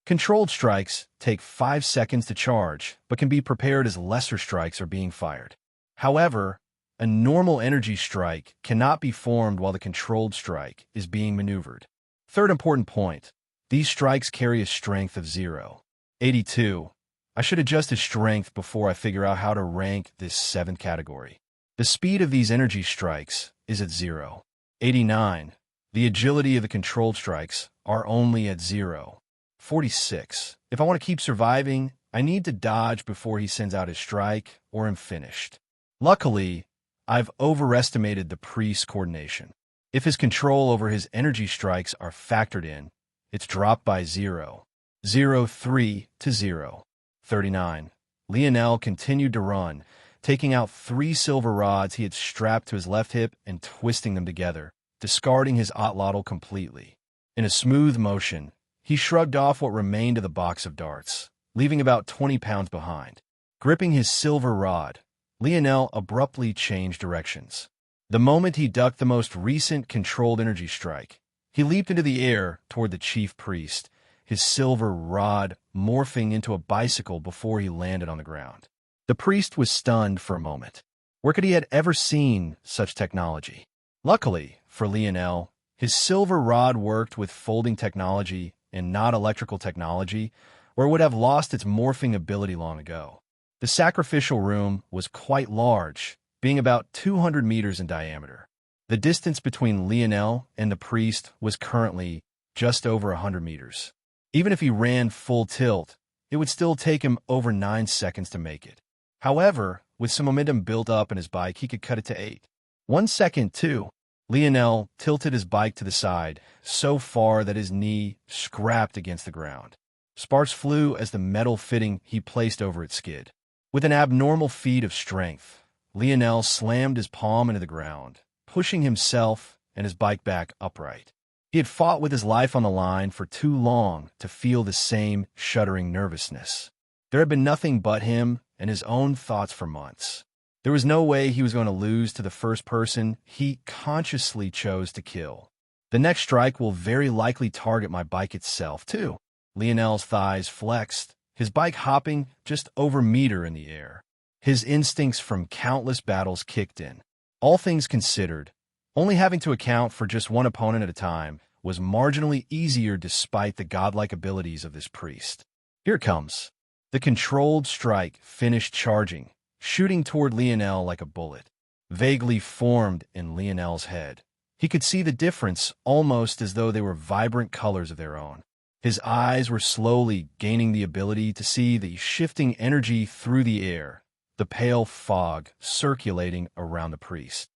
Controlled strikes take 5 seconds to charge, but can be prepared as lesser strikes are being fired. However, a normal energy strike cannot be formed while the controlled strike is being maneuvered. Third important point, these strikes carry a strength of 0. 82. I should adjust his strength before I figure out how to rank this 7th category. The speed of these energy strikes is at 0. 89. The agility of the controlled strikes are only at 0. 46. If I want to keep surviving, I need to dodge before he sends out his strike, or I'm finished. Luckily, I've overestimated the priest's coordination. If his control over his energy strikes are factored in, it's dropped by 0. 0-3 to 0. 39. Lionel continued to run, taking out 3 silver rods he had strapped to his left hip and twisting them together, discarding his otlotl completely. In a smooth motion, he shrugged off what remained of the box of darts, leaving about 20 pounds behind. Gripping his silver rod, Lionel abruptly changed directions. The moment he ducked the most recent controlled energy strike, he leaped into the air toward the chief priest, his silver rod morphing into a bicycle before he landed on the ground. The priest was stunned for a moment. Where could he have ever seen such technology? Luckily for Lionel, his silver rod worked with folding technology and not electrical technology, or it would have lost its morphing ability long ago. The sacrificial room was quite large, being about 200 meters in diameter. The distance between Lionel and the priest was currently just over 100 meters. Even if he ran full tilt, it would still take him over 9 seconds to make it. However, with some momentum built up in his bike, he could cut it to 8. 1 second, too. Lionel tilted his bike to the side, so far that his knee scraped against the ground. Sparks flew as the metal fitting he placed over it skid. With an abnormal feat of strength, Lionel slammed his palm into the ground, pushing himself and his bike back upright. He had fought with his life on the line for too long to feel the same shuddering nervousness. There had been nothing but him and his own thoughts for months. There was no way he was going to lose to the first person he consciously chose to kill. The next strike will very likely target my bike itself, too. Lionel's thighs flexed, his bike hopping just over a meter in the air. His instincts from countless battles kicked in. All things considered, only having to account for just one opponent at a time was marginally easier despite the godlike abilities of this priest. Here it comes. The controlled strike finished charging, shooting toward Lionel like a bullet. Vaguely formed in Lionel's head, he could see the difference almost as though they were vibrant colors of their own. His eyes were slowly gaining the ability to see the shifting energy through the air, the pale fog circulating around the priest.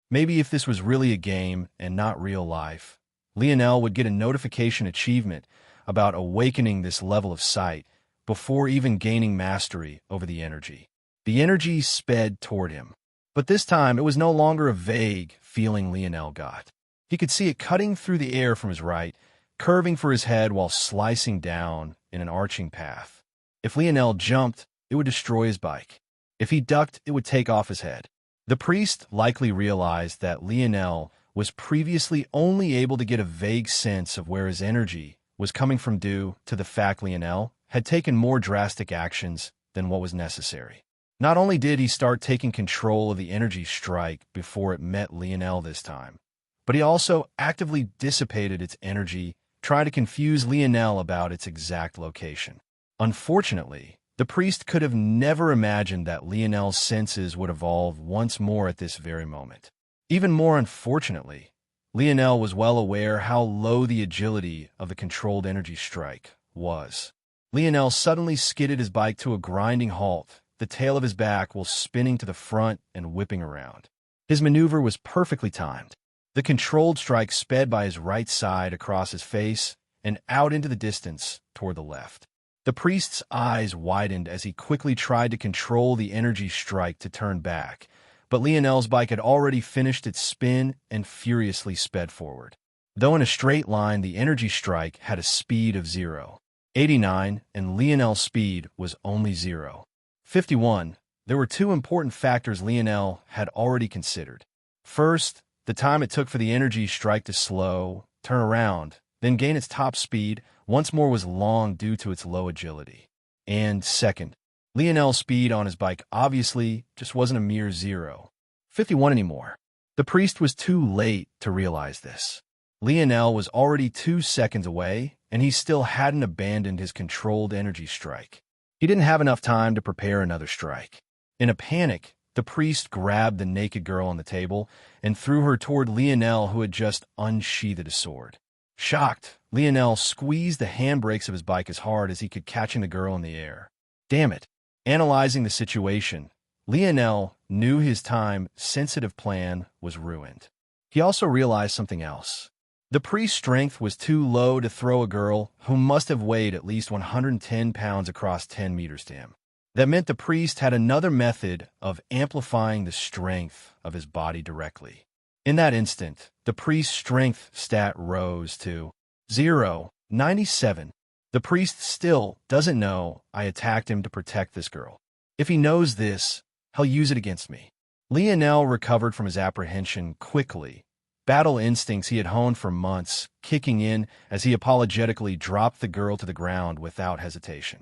Maybe if this was really a game and not real life, Lionel would get a notification achievement about awakening this level of sight before even gaining mastery over the energy. The energy sped toward him, but this time it was no longer a vague feeling Lionel got. He could see it cutting through the air from his right, curving for his head while slicing down in an arching path. If Lionel jumped, it would destroy his bike. If he ducked, it would take off his head. The priest likely realized that Lionel was previously only able to get a vague sense of where his energy was coming from due to the fact Lionel had taken more drastic actions than what was necessary. Not only did he start taking control of the energy strike before it met Lionel this time, but he also actively dissipated its energy, trying to confuse Lionel about its exact location. Unfortunately, the priest could have never imagined that Lionel's senses would evolve once more at this very moment. Even more unfortunately, Lionel was well aware how low the agility of the controlled energy strike was. Lionel suddenly skidded his bike to a grinding halt, the tail of his back while spinning to the front and whipping around. His maneuver was perfectly timed. The controlled strike sped by his right side across his face and out into the distance toward the left. The priest's eyes widened as he quickly tried to control the energy strike to turn back, but Lionel's bike had already finished its spin and furiously sped forward. Though in a straight line, the energy strike had a speed of 0.89, and Lionel's speed was only 0.51. There were two important factors Lionel had already considered. First, the time it took for the energy strike to slow, turn around, then gain its top speed once more was long due to its low agility. And second, Lionel's speed on his bike obviously just wasn't a mere 0.51 anymore. The priest was too late to realize this. Lionel was already 2 seconds away, and he still hadn't abandoned his controlled energy strike. He didn't have enough time to prepare another strike. In a panic, the priest grabbed the naked girl on the table and threw her toward Lionel, who had just unsheathed a sword. Shocked, Lionel squeezed the handbrakes of his bike as hard as he could, catching the girl in the air. Damn it. Analyzing the situation, Lionel knew his time-sensitive plan was ruined. He also realized something else. The priest's strength was too low to throw a girl who must have weighed at least 110 pounds across 10 meters to him. That meant the priest had another method of amplifying the strength of his body directly. In that instant, the priest's strength stat rose to 0.97. The priest still doesn't know I attacked him to protect this girl. If he knows this, he'll use it against me. Lionel recovered from his apprehension quickly. Battle instincts he had honed for months kicking in as he apologetically dropped the girl to the ground without hesitation.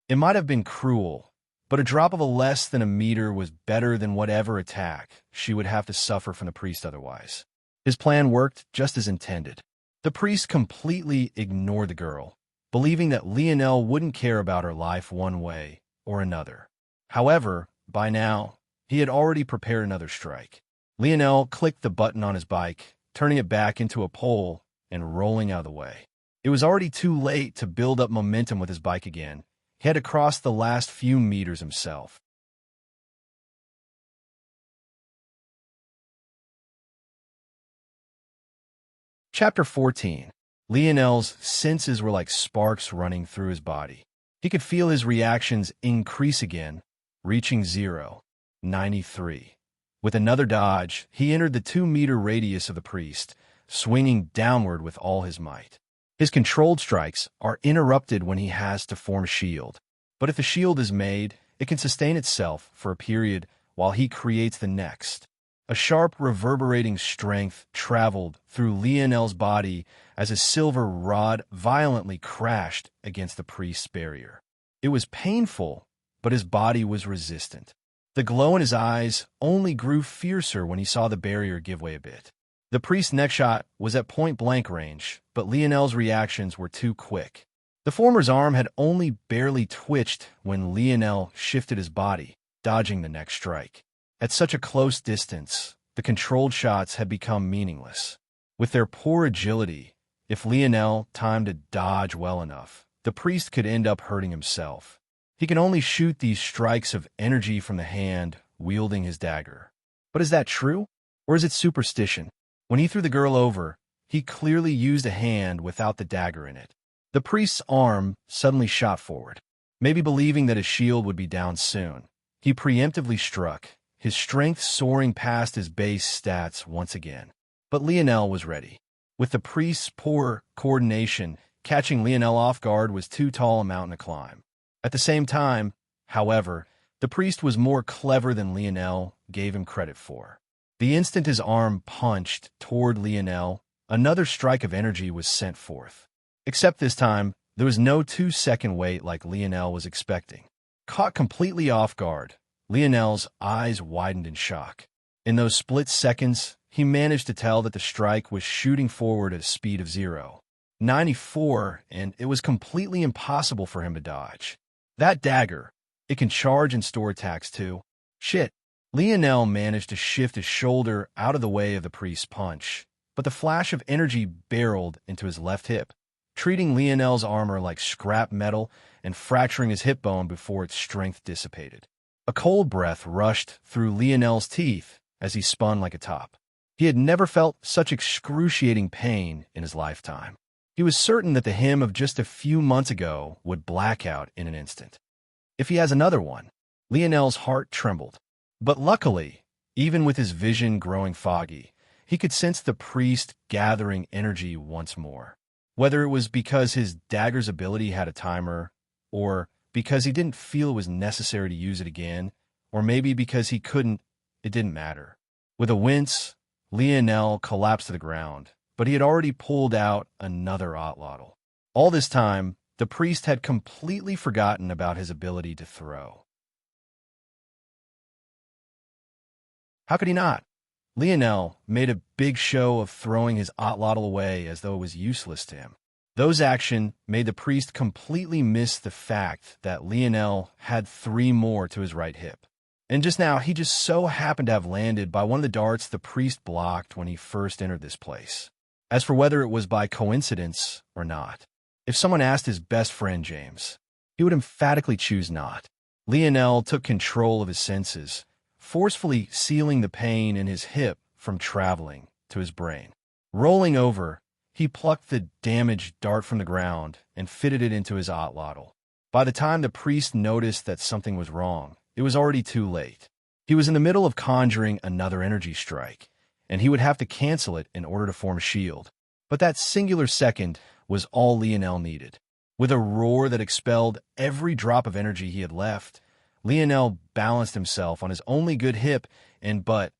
It might have been cruel, but a drop of less than a meter was better than whatever attack she would have to suffer from the priest otherwise. His plan worked just as intended. The priest completely ignored the girl, believing that Lionel wouldn't care about her life one way or another. However, by now, he had already prepared another strike. Lionel clicked the button on his bike, turning it back into a pole and rolling out of the way. It was already too late to build up momentum with his bike again. He had to cross the last few meters himself. Chapter 14. Lionel's senses were like sparks running through his body. He could feel his reactions increase again, reaching 0.93. With another dodge, he entered the 2-meter radius of the priest, swinging downward with all his might. His controlled strikes are interrupted when he has to form a shield, but if the shield is made, it can sustain itself for a period while he creates the next. A sharp, reverberating strength traveled through Lionel's body as a silver rod violently crashed against the priest's barrier. It was painful, but his body was resistant. The glow in his eyes only grew fiercer when he saw the barrier give way a bit. The priest's next shot was at point-blank range, but Lionel's reactions were too quick. The former's arm had only barely twitched when Lionel shifted his body, dodging the next strike. At such a close distance, the controlled shots had become meaningless. With their poor agility, if Lionel timed to dodge well enough, the priest could end up hurting himself. He can only shoot these strikes of energy from the hand, wielding his dagger. But is that true? Or is it superstition? When he threw the girl over, he clearly used a hand without the dagger in it. The priest's arm suddenly shot forward. Maybe believing that his shield would be down soon, he preemptively struck, his strength soaring past his base stats once again. But Lionel was ready. With the priest's poor coordination, catching Lionel off guard was too tall a mountain to climb. At the same time, however, the priest was more clever than Lionel gave him credit for. The instant his arm punched toward Lionel, another strike of energy was sent forth. Except this time, there was no 2-second wait like Lionel was expecting. Caught completely off guard, Lionel's eyes widened in shock. In those split seconds, he managed to tell that the strike was shooting forward at a speed of 0.94, and it was completely impossible for him to dodge. That dagger, it can charge and store attacks too. Shit. Lionel managed to shift his shoulder out of the way of the priest's punch, but the flash of energy barreled into his left hip, treating Lionel's armor like scrap metal and fracturing his hip bone before its strength dissipated. A cold breath rushed through Lionel's teeth as he spun like a top. He had never felt such excruciating pain in his lifetime. He was certain that the him of just a few months ago would black out in an instant. If he has another one, Lionel's heart trembled. But luckily, even with his vision growing foggy, he could sense the priest gathering energy once more. Whether it was because his dagger's ability had a timer, or because he didn't feel it was necessary to use it again, or maybe because he couldn't, it didn't matter. With a wince, Lionel collapsed to the ground, but he had already pulled out another otlotl. All this time, the priest had completely forgotten about his ability to throw. How could he not? Lionel made a big show of throwing his otlotl away as though it was useless to him. Those action made the priest completely miss the fact that Lionel had 3 more to his right hip. And just now, he just so happened to have landed by one of the darts the priest blocked when he first entered this place. As for whether it was by coincidence or not, if someone asked his best friend James, he would emphatically choose not. Lionel took control of his senses, forcefully sealing the pain in his hip from traveling to his brain. Rolling over, he plucked the damaged dart from the ground and fitted it into his otlotl. By the time the priest noticed that something was wrong, it was already too late. He was in the middle of conjuring another energy strike, and he would have to cancel it in order to form a shield. But that singular second was all Lionel needed. With a roar that expelled every drop of energy he had left, Lionel balanced himself on his only good hip and butt,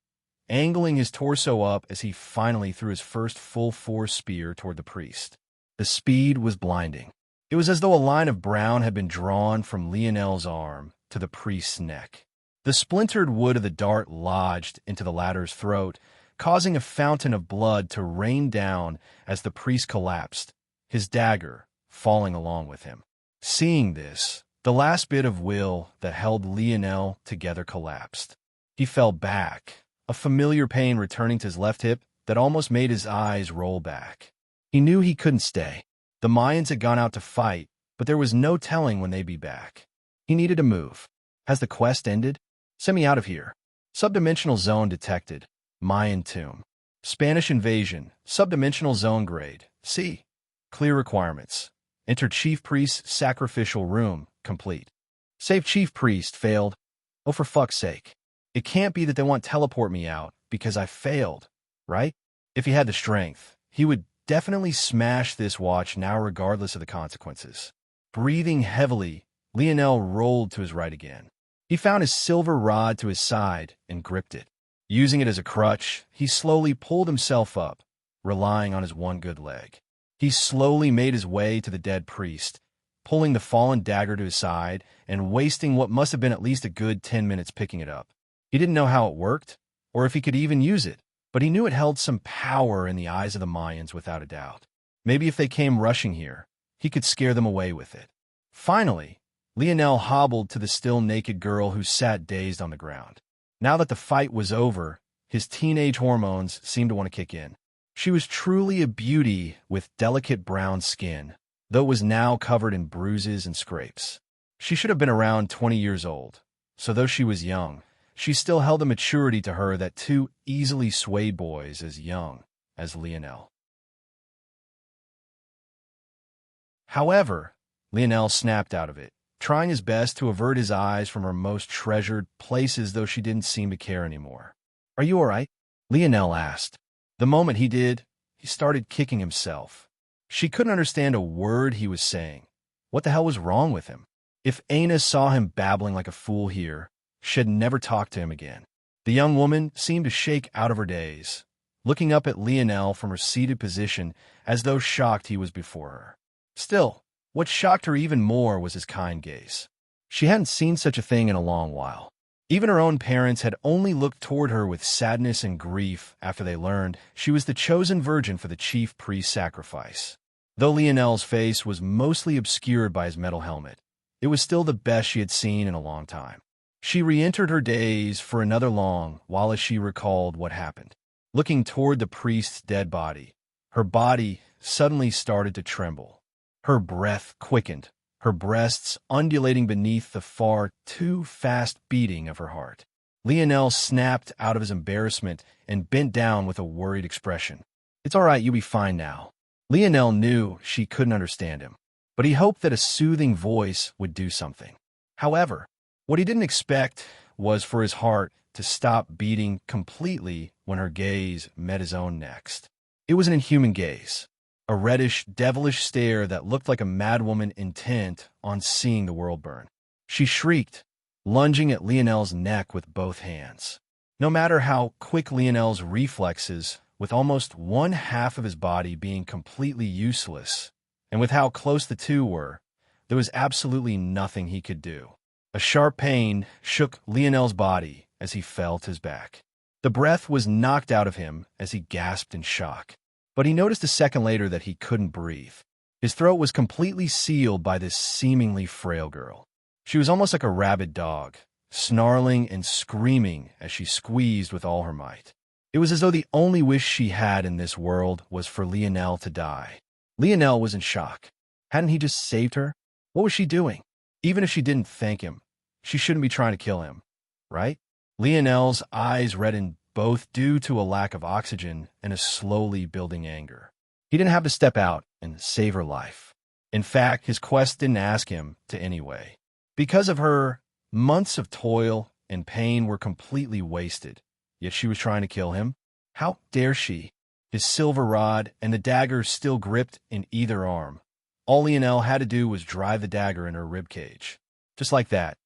angling his torso up as he finally threw his first full-force spear toward the priest. The speed was blinding. It was as though a line of brown had been drawn from Lionel's arm to the priest's neck. The splintered wood of the dart lodged into the latter's throat, causing a fountain of blood to rain down as the priest collapsed, his dagger falling along with him. Seeing this, the last bit of will that held Lionel together collapsed. He fell back, a familiar pain returning to his left hip that almost made his eyes roll back. He knew he couldn't stay. The Mayans had gone out to fight, but there was no telling when they'd be back. He needed to move. Has the quest ended? Send me out of here. Subdimensional zone detected. Mayan tomb. Spanish invasion. Subdimensional zone grade. C. Clear requirements. Enter Chief Priest's sacrificial room. Complete. Save Chief Priest. Failed. Oh, for fuck's sake. It can't be that they want to teleport me out because I failed, right? If he had the strength, he would definitely smash this watch now regardless of the consequences. Breathing heavily, Lionel rolled to his right again. He found his silver rod to his side and gripped it. Using it as a crutch, he slowly pulled himself up, relying on his one good leg. He slowly made his way to the dead priest, pulling the fallen dagger to his side and wasting what must have been at least a good 10 minutes picking it up. He didn't know how it worked, or if he could even use it, but he knew it held some power in the eyes of the Mayans without a doubt. Maybe if they came rushing here, he could scare them away with it. Finally, Lionel hobbled to the still naked girl who sat dazed on the ground. Now that the fight was over, his teenage hormones seemed to want to kick in. She was truly a beauty with delicate brown skin, though it was now covered in bruises and scrapes. She should have been around 20 years old, so though she was young, she still held a maturity to her that two easily swayed boys as young as Lionel. However, Lionel snapped out of it, trying his best to avert his eyes from her most treasured places, though she didn't seem to care anymore. "Are you all right?" Lionel asked. The moment he did, he started kicking himself. She couldn't understand a word he was saying. What the hell was wrong with him? If Aina saw him babbling like a fool here, she'd never talk to him again. The young woman seemed to shake out of her daze, looking up at Lionel from her seated position as though shocked he was before her. Still, what shocked her even more was his kind gaze. She hadn't seen such a thing in a long while. Even her own parents had only looked toward her with sadness and grief after they learned she was the chosen virgin for the chief priest's sacrifice. Though Lionel's face was mostly obscured by his metal helmet, it was still the best she had seen in a long time. She re-entered her daze for another long while as she recalled what happened. Looking toward the priest's dead body, her body suddenly started to tremble. Her breath quickened, her breasts undulating beneath the far too fast beating of her heart. Lionel snapped out of his embarrassment and bent down with a worried expression. "It's all right, you'll be fine now." Lionel knew she couldn't understand him, but he hoped that a soothing voice would do something. However, what he didn't expect was for his heart to stop beating completely when her gaze met his own next. It was an inhuman gaze, a reddish, devilish stare that looked like a madwoman intent on seeing the world burn. She shrieked, lunging at Lionel's neck with both hands. No matter how quick Lionel's reflexes, with almost one half of his body being completely useless, and with how close the two were, there was absolutely nothing he could do. A sharp pain shook Lionel's body as he fell to his back. The breath was knocked out of him as he gasped in shock. But he noticed a second later that he couldn't breathe. His throat was completely sealed by this seemingly frail girl. She was almost like a rabid dog, snarling and screaming as she squeezed with all her might. It was as though the only wish she had in this world was for Lionel to die. Lionel was in shock. Hadn't he just saved her? What was she doing? Even if she didn't thank him, she shouldn't be trying to kill him, right? Lionel's eyes reddened, both due to a lack of oxygen and a slowly building anger. He didn't have to step out and save her life. In fact, his quest didn't ask him to anyway. Because of her, months of toil and pain were completely wasted, yet she was trying to kill him. How dare she? His silver rod and the dagger still gripped in either arm. All Lionel had to do was drive the dagger in her ribcage. Just like that,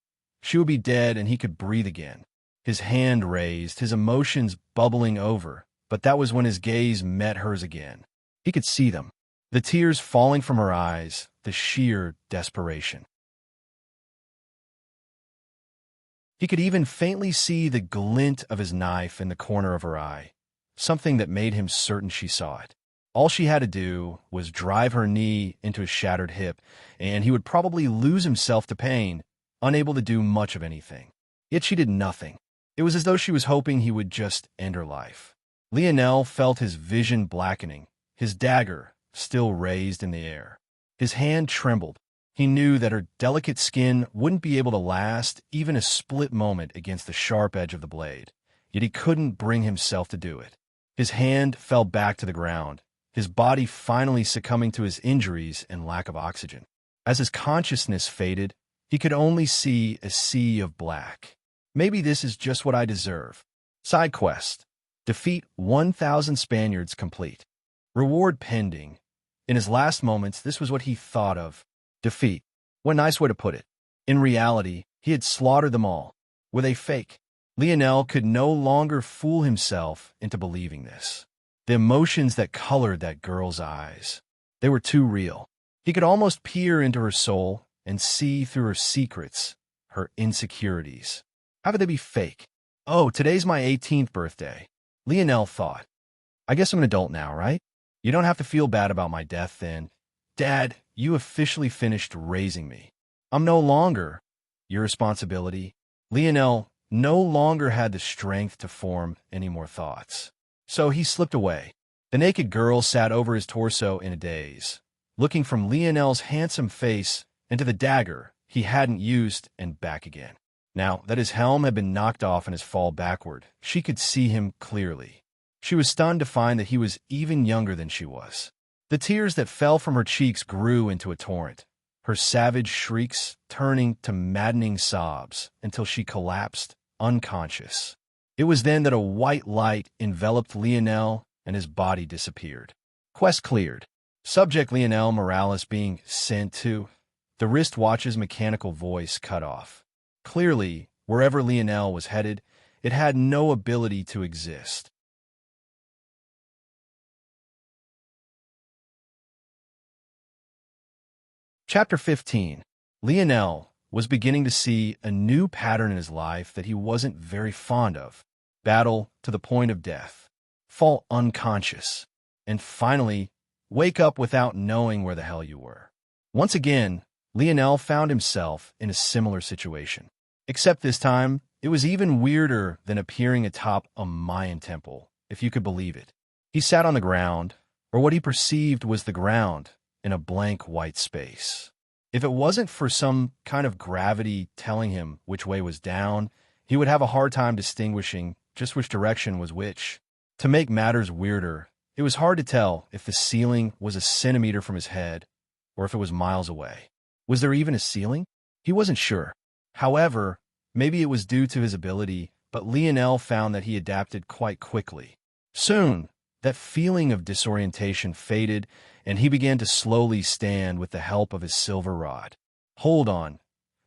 she would be dead and he could breathe again. His hand raised, his emotions bubbling over, but that was when his gaze met hers again. He could see them, the tears falling from her eyes, the sheer desperation. He could even faintly see the glint of his knife in the corner of her eye, something that made him certain she saw it. All she had to do was drive her knee into his shattered hip, and he would probably lose himself to pain, unable to do much of anything. Yet she did nothing. It was as though she was hoping he would just end her life. Lionel felt his vision blackening, his dagger still raised in the air. His hand trembled. He knew that her delicate skin wouldn't be able to last even a split moment against the sharp edge of the blade, yet he couldn't bring himself to do it. His hand fell back to the ground, his body finally succumbing to his injuries and lack of oxygen. As his consciousness faded, he could only see a sea of black. Maybe this is just what I deserve. Side quest. Defeat 1,000 Spaniards complete. Reward pending. In his last moments, this was what he thought of. Defeat. What a nice way to put it. In reality, he had slaughtered them all. Were they fake? Lionel could no longer fool himself into believing this. The emotions that colored that girl's eyes, they were too real. He could almost peer into her soul and see through her secrets, her insecurities. How could they be fake? Oh, today's my 18th birthday. Lionel thought. I guess I'm an adult now, right? You don't have to feel bad about my death then. Dad, you officially finished raising me. I'm no longer your responsibility. Lionel no longer had the strength to form any more thoughts. So he slipped away. The naked girl sat over his torso in a daze, looking from Lionel's handsome face into the dagger he hadn't used and back again. Now that his helm had been knocked off in his fall backward, she could see him clearly. She was stunned to find that he was even younger than she was. The tears that fell from her cheeks grew into a torrent, her savage shrieks turning to maddening sobs until she collapsed, unconscious. It was then that a white light enveloped Lionel and his body disappeared. Quest cleared. Subject Lionel Morales being sent to. The wristwatch's mechanical voice cut off. Clearly, wherever Lionel was headed, it had no ability to exist. Chapter 15. Lionel, was beginning to see a new pattern in his life that he wasn't very fond of. Battle to the point of death, fall unconscious, and finally wake up without knowing where the hell you were. Once again, Lionel found himself in a similar situation. Except this time, it was even weirder than appearing atop a Mayan temple, if you could believe it. He sat on the ground, or what he perceived was the ground, in a blank white space. If it wasn't for some kind of gravity telling him which way was down, he would have a hard time distinguishing just which direction was which. To make matters weirder, it was hard to tell if the ceiling was a centimeter from his head or if it was miles away. Was there even a ceiling? He wasn't sure. However, maybe it was due to his ability, but Lionel found that he adapted quite quickly. Soon, that feeling of disorientation faded, and he began to slowly stand with the help of his silver rod. Hold on.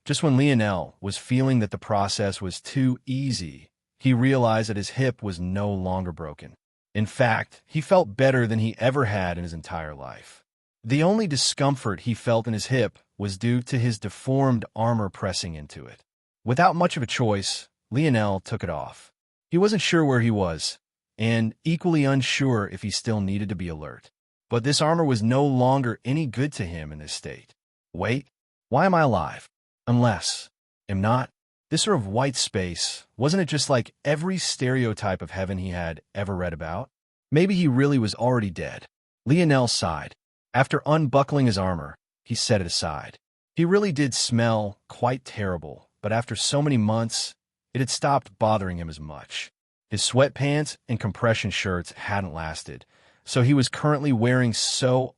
Just when Lionel was feeling that the process was too easy, he realized that his hip was no longer broken. In fact, he felt better than he ever had in his entire life. The only discomfort he felt in his hip was due to his deformed armor pressing into it. Without much of a choice, Lionel took it off. He wasn't sure where he was, and equally unsure if he still needed to be alert. But this armor was no longer any good to him in this state. Wait, why am I alive? Unless, am not? This sort of white space, wasn't it just like every stereotype of heaven he had ever read about? Maybe he really was already dead. Lionel sighed. After unbuckling his armor, he set it aside. He really did smell quite terrible, but after so many months, it had stopped bothering him as much. His sweatpants and compression shirts hadn't lasted, so he was currently wearing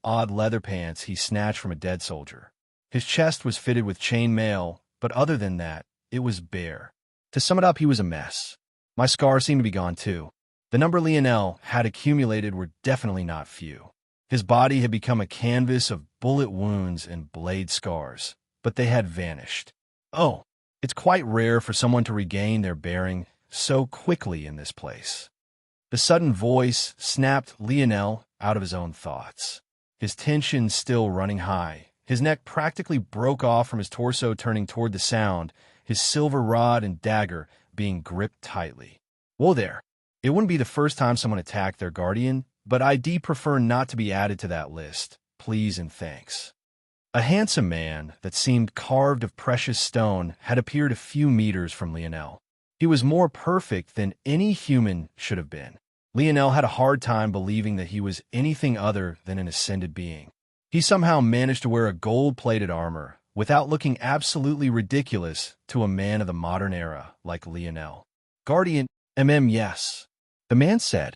odd leather pants he snatched from a dead soldier. His chest was fitted with chain mail, but other than that, it was bare. To sum it up, he was a mess. My scars seemed to be gone too. The number Lionel had accumulated were definitely not few. His body had become a canvas of bullet wounds and blade scars, but they had vanished. Oh, it's quite rare for someone to regain their bearing so quickly in this place. The sudden voice snapped Lionel out of his own thoughts. His tension still running high, his neck practically broke off from his torso turning toward the sound, his silver rod and dagger being gripped tightly. Whoa there. It wouldn't be the first time someone attacked their guardian, but I'd prefer not to be added to that list. Please and thanks. A handsome man that seemed carved of precious stone had appeared a few meters from Lionel. He was more perfect than any human should have been. Lionel had a hard time believing that he was anything other than an ascended being. He somehow managed to wear a gold-plated armor without looking absolutely ridiculous to a man of the modern era like Lionel. Guardian, yes, the man said.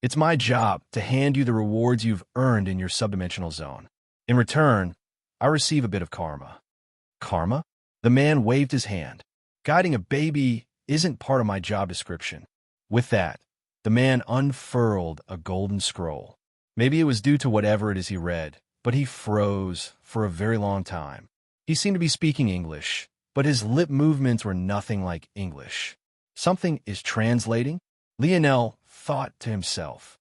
It's my job to hand you the rewards you've earned in your subdimensional zone. In return, I receive a bit of karma. Karma? The man waved his hand. Guiding a baby isn't part of my job description. With that, the man unfurled a golden scroll. Maybe it was due to whatever it is he read, but he froze for a very long time. He seemed to be speaking English, but his lip movements were nothing like English. Something is translating? Lionel thought to himself.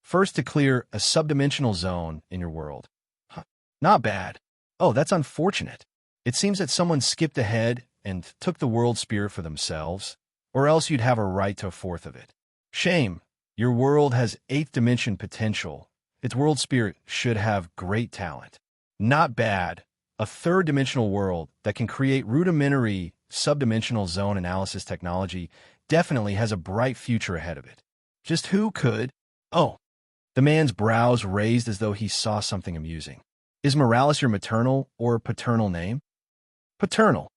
First to clear a subdimensional zone in your world. Huh, not bad. Oh, that's unfortunate. It seems that someone skipped ahead and took the world spirit for themselves, or else you'd have a right to a fourth of it. Shame. Your world has 8th dimension potential. Its world spirit should have great talent. Not bad. A 3rd dimensional world that can create rudimentary subdimensional zone analysis technology definitely has a bright future ahead of it. Just who could? Oh, the man's brows raised as though he saw something amusing. Is Morales your maternal or paternal name? Paternal.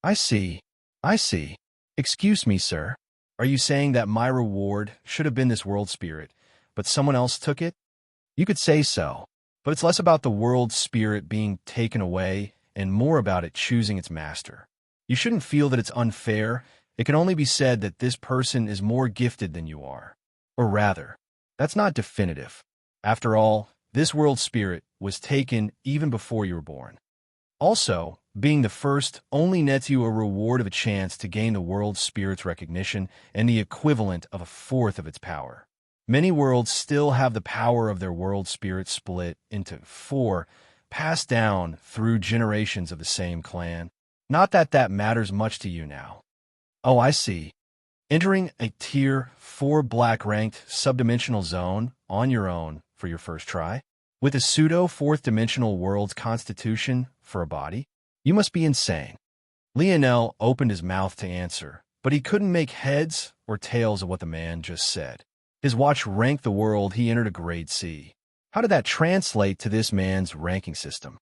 I see. Excuse me, sir. Are you saying that my reward should have been this world spirit, but someone else took it? You could say so, but it's less about the world spirit being taken away and more about it choosing its master. You shouldn't feel that it's unfair. It can only be said that this person is more gifted than you are. Or rather, that's not definitive. After all, this world spirit was taken even before you were born. Also, being the first only nets you a reward of a chance to gain the world spirit's recognition and the equivalent of a fourth of its power. Many worlds still have the power of their world spirit split into 4, passed down through generations of the same clan. Not that that matters much to you now. Oh, I see. Entering a Tier 4 black-ranked subdimensional zone on your own for your first try? With a pseudo-fourth-dimensional world's constitution for a body? You must be insane. Lionel opened his mouth to answer, but he couldn't make heads or tails of what the man just said. His watch ranked the world he entered a grade C. How did that translate to this man's ranking system?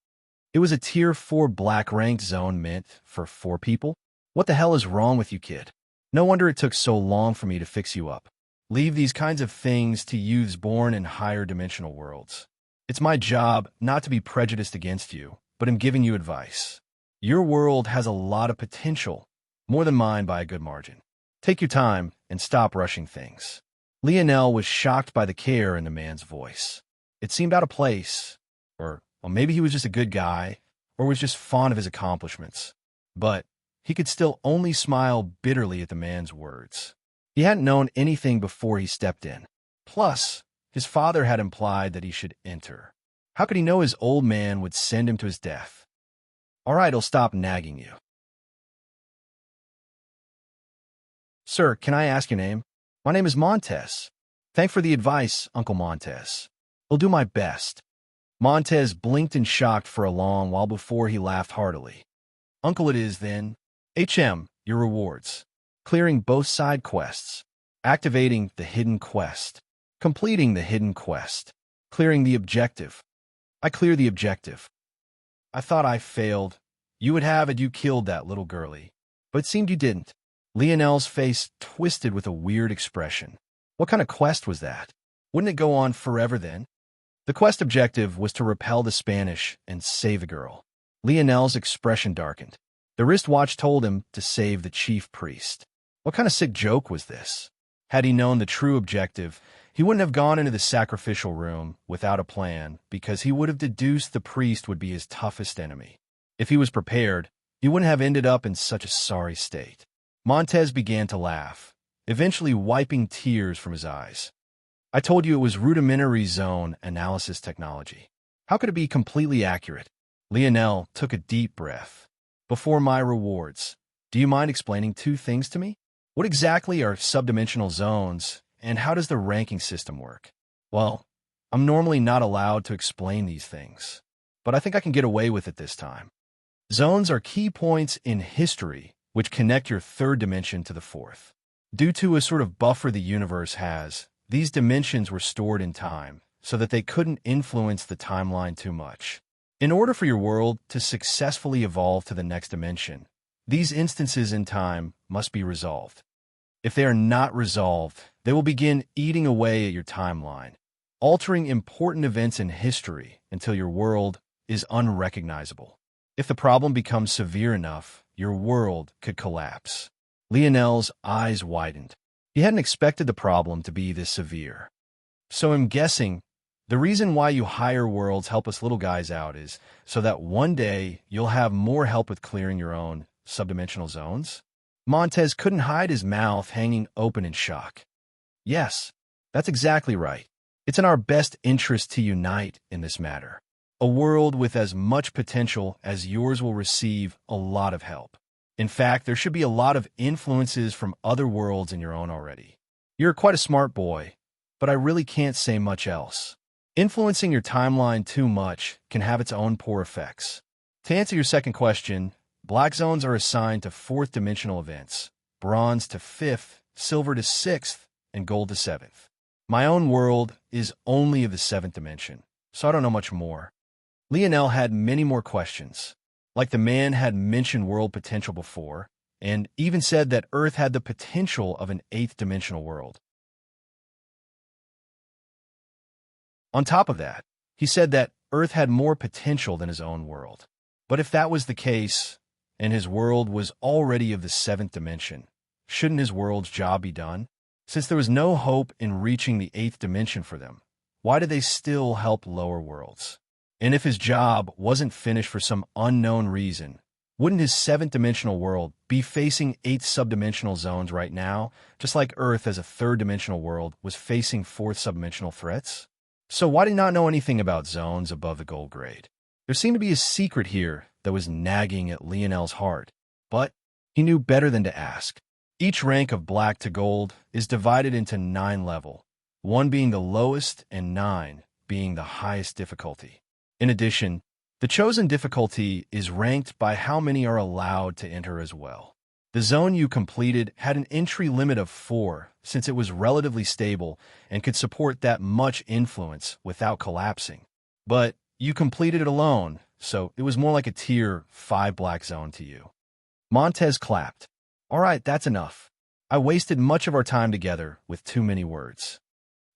It was a Tier 4 black-ranked zone meant for 4 people? What the hell is wrong with you, kid? No wonder it took so long for me to fix you up. Leave these kinds of things to youths born in higher dimensional worlds. It's my job not to be prejudiced against you, but I'm giving you advice. Your world has a lot of potential, more than mine by a good margin. Take your time and stop rushing things. Lionel was shocked by the care in the man's voice. It seemed out of place, or maybe he was just a good guy, or was just fond of his accomplishments. But he could still only smile bitterly at the man's words. He hadn't known anything before he stepped in. Plus, his father had implied that he should enter. How could he know his old man would send him to his death? All right, I'll stop nagging you. Sir, can I ask your name? My name is Montez. Thanks for the advice, Uncle Montez. I'll do my best. Montez blinked in shock for a long while before he laughed heartily. Uncle it is, then. Your rewards. Clearing both side quests. Activating the hidden quest. Completing the hidden quest. Clearing the objective. I clear the objective. I thought I failed. You would have had you killed that little girlie. But it seemed you didn't. Lionel's face twisted with a weird expression. What kind of quest was that? Wouldn't it go on forever then? The quest objective was to repel the Spanish and save a girl. Lionel's expression darkened. The wristwatch told him to save the chief priest. What kind of sick joke was this? Had he known the true objective, he wouldn't have gone into the sacrificial room without a plan because he would have deduced the priest would be his toughest enemy. If he was prepared, he wouldn't have ended up in such a sorry state. Montez began to laugh, eventually wiping tears from his eyes. I told you it was rudimentary zone analysis technology. How could it be completely accurate? Lionel took a deep breath. Before my rewards, do you mind explaining 2 things to me? What exactly are subdimensional zones, and how does the ranking system work? Well, I'm normally not allowed to explain these things, but I think I can get away with it this time. Zones are key points in history which connect your 3rd dimension to the 4th. Due to a sort of buffer the universe has, these dimensions were stored in time so that they couldn't influence the timeline too much. In order for your world to successfully evolve to the next dimension, these instances in time must be resolved. If they are not resolved, they will begin eating away at your timeline, altering important events in history until your world is unrecognizable. If the problem becomes severe enough, your world could collapse. Lionel's eyes widened. He hadn't expected the problem to be this severe. So I'm guessing the reason why you hire worlds help us little guys out is so that one day you'll have more help with clearing your own subdimensional zones? Montez couldn't hide his mouth hanging open in shock. Yes, that's exactly right. It's in our best interest to unite in this matter. A world with as much potential as yours will receive a lot of help. In fact, there should be a lot of influences from other worlds in your own already. You're quite a smart boy, but I really can't say much else. Influencing your timeline too much can have its own poor effects. To answer your second question, black zones are assigned to 4th dimensional events, bronze to 5th, silver to 6th, and gold to 7th. My own world is only of the 7th dimension, so I don't know much more. Lionel had many more questions. Like the man had mentioned world potential before, and even said that Earth had the potential of an 8th dimensional world. On top of that, he said that Earth had more potential than his own world. But if that was the case, and his world was already of the 7th dimension, shouldn't his world's job be done? Since there was no hope in reaching the 8th dimension for them, why did they still help lower worlds? And if his job wasn't finished for some unknown reason, wouldn't his 7th dimensional world be facing 8th subdimensional zones right now, just like Earth as a 3rd dimensional world was facing 4th subdimensional threats? So why did he not know anything about zones above the gold grade? There seemed to be a secret here that was nagging at Lionel's heart, but he knew better than to ask. Each rank of black to gold is divided into 9 levels, 1 being the lowest and 9 being the highest difficulty. In addition, the chosen difficulty is ranked by how many are allowed to enter as well. The zone you completed had an entry limit of 4 since it was relatively stable and could support that much influence without collapsing. But you completed it alone, so it was more like a tier 5 black zone to you. Montez clapped. All right, that's enough. I wasted much of our time together with too many words.